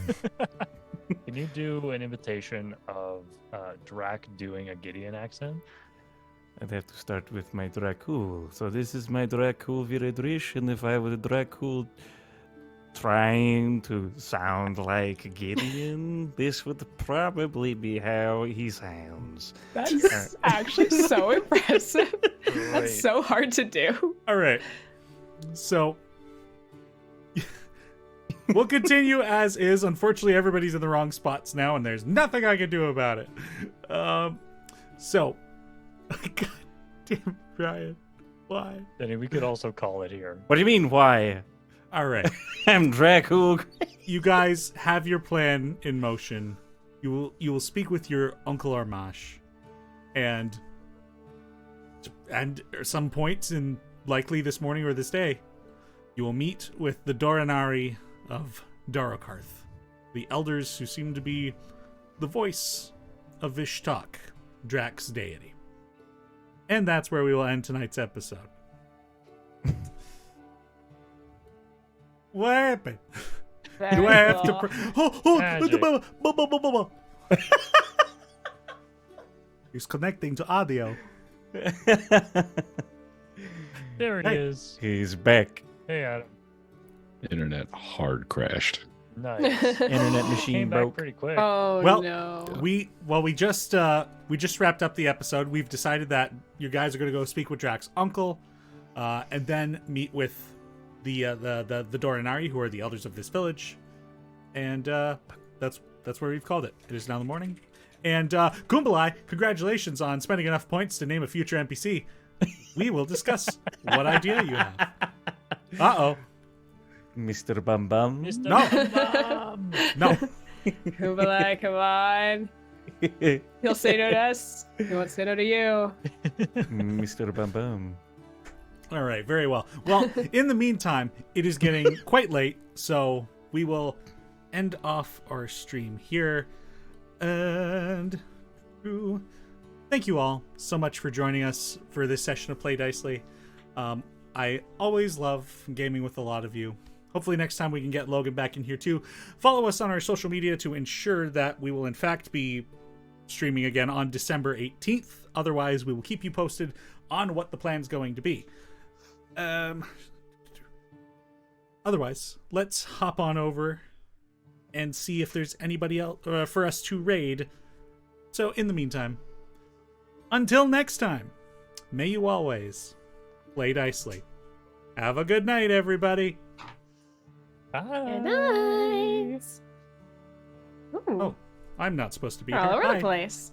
Can you do an imitation of Draq doing a Gideon accent? I'd have to start with my Dracul. So this is my Dracul Viredrish, and if I were Dracul trying to sound like Gideon, this would probably be how he sounds. That's actually so impressive. Great. That's so hard to do. All right. So we'll continue as is. Unfortunately, everybody's in the wrong spots now, and there's nothing I can do about it. So, God damn, Ryan, why? Then we could also call it here. What do you mean, why? All right. I'm Dracul Gray. You guys have your plan in motion. You will speak with your Uncle Armash, and at some points in likely this morning or this day, you will meet with the Doranari of Darokarth, the elders who seem to be the voice of Vishtak, Draq's deity. And that's where we will end tonight's episode. What happened? Do I have to? Magic. He's connecting to audio. There he is. He's back. Hey, Adam. Internet hard crashed. Nice. Internet machine Came back broke. pretty quick. Oh Well, no. we just wrapped up the episode. We've decided that you guys are going to go speak with Draq's uncle, and then meet with the Doranari, who are the elders of this village, and that's where we've called it. It is now the morning, and Kumbalai, congratulations on spending enough points to name a future NPC. We will discuss what idea you have. Uh-oh. Mr. Bum Bum. Mr. No. Bum. No. Kubalai, come on. He'll say no to us. He won't say no to you. Mr. Bum Bum. All right, very well. Well, in the meantime, it is getting quite late, so we will end off our stream here. And thank you all so much for joining us for this session of Play Dicely. I always love gaming with a lot of you. Hopefully next time we can get Logan back in here too. Follow us on our social media to ensure that we will in fact be streaming again on December 18th. Otherwise, we will keep you posted on what the plan's going to be. Otherwise, let's hop on over and see if there's anybody else for us to raid. So in the meantime, until next time, may you always play Dicely. Have a good night, everybody. Bye. Good night. Ooh, Oh, I'm not supposed to be we're all here. over Bye. the place.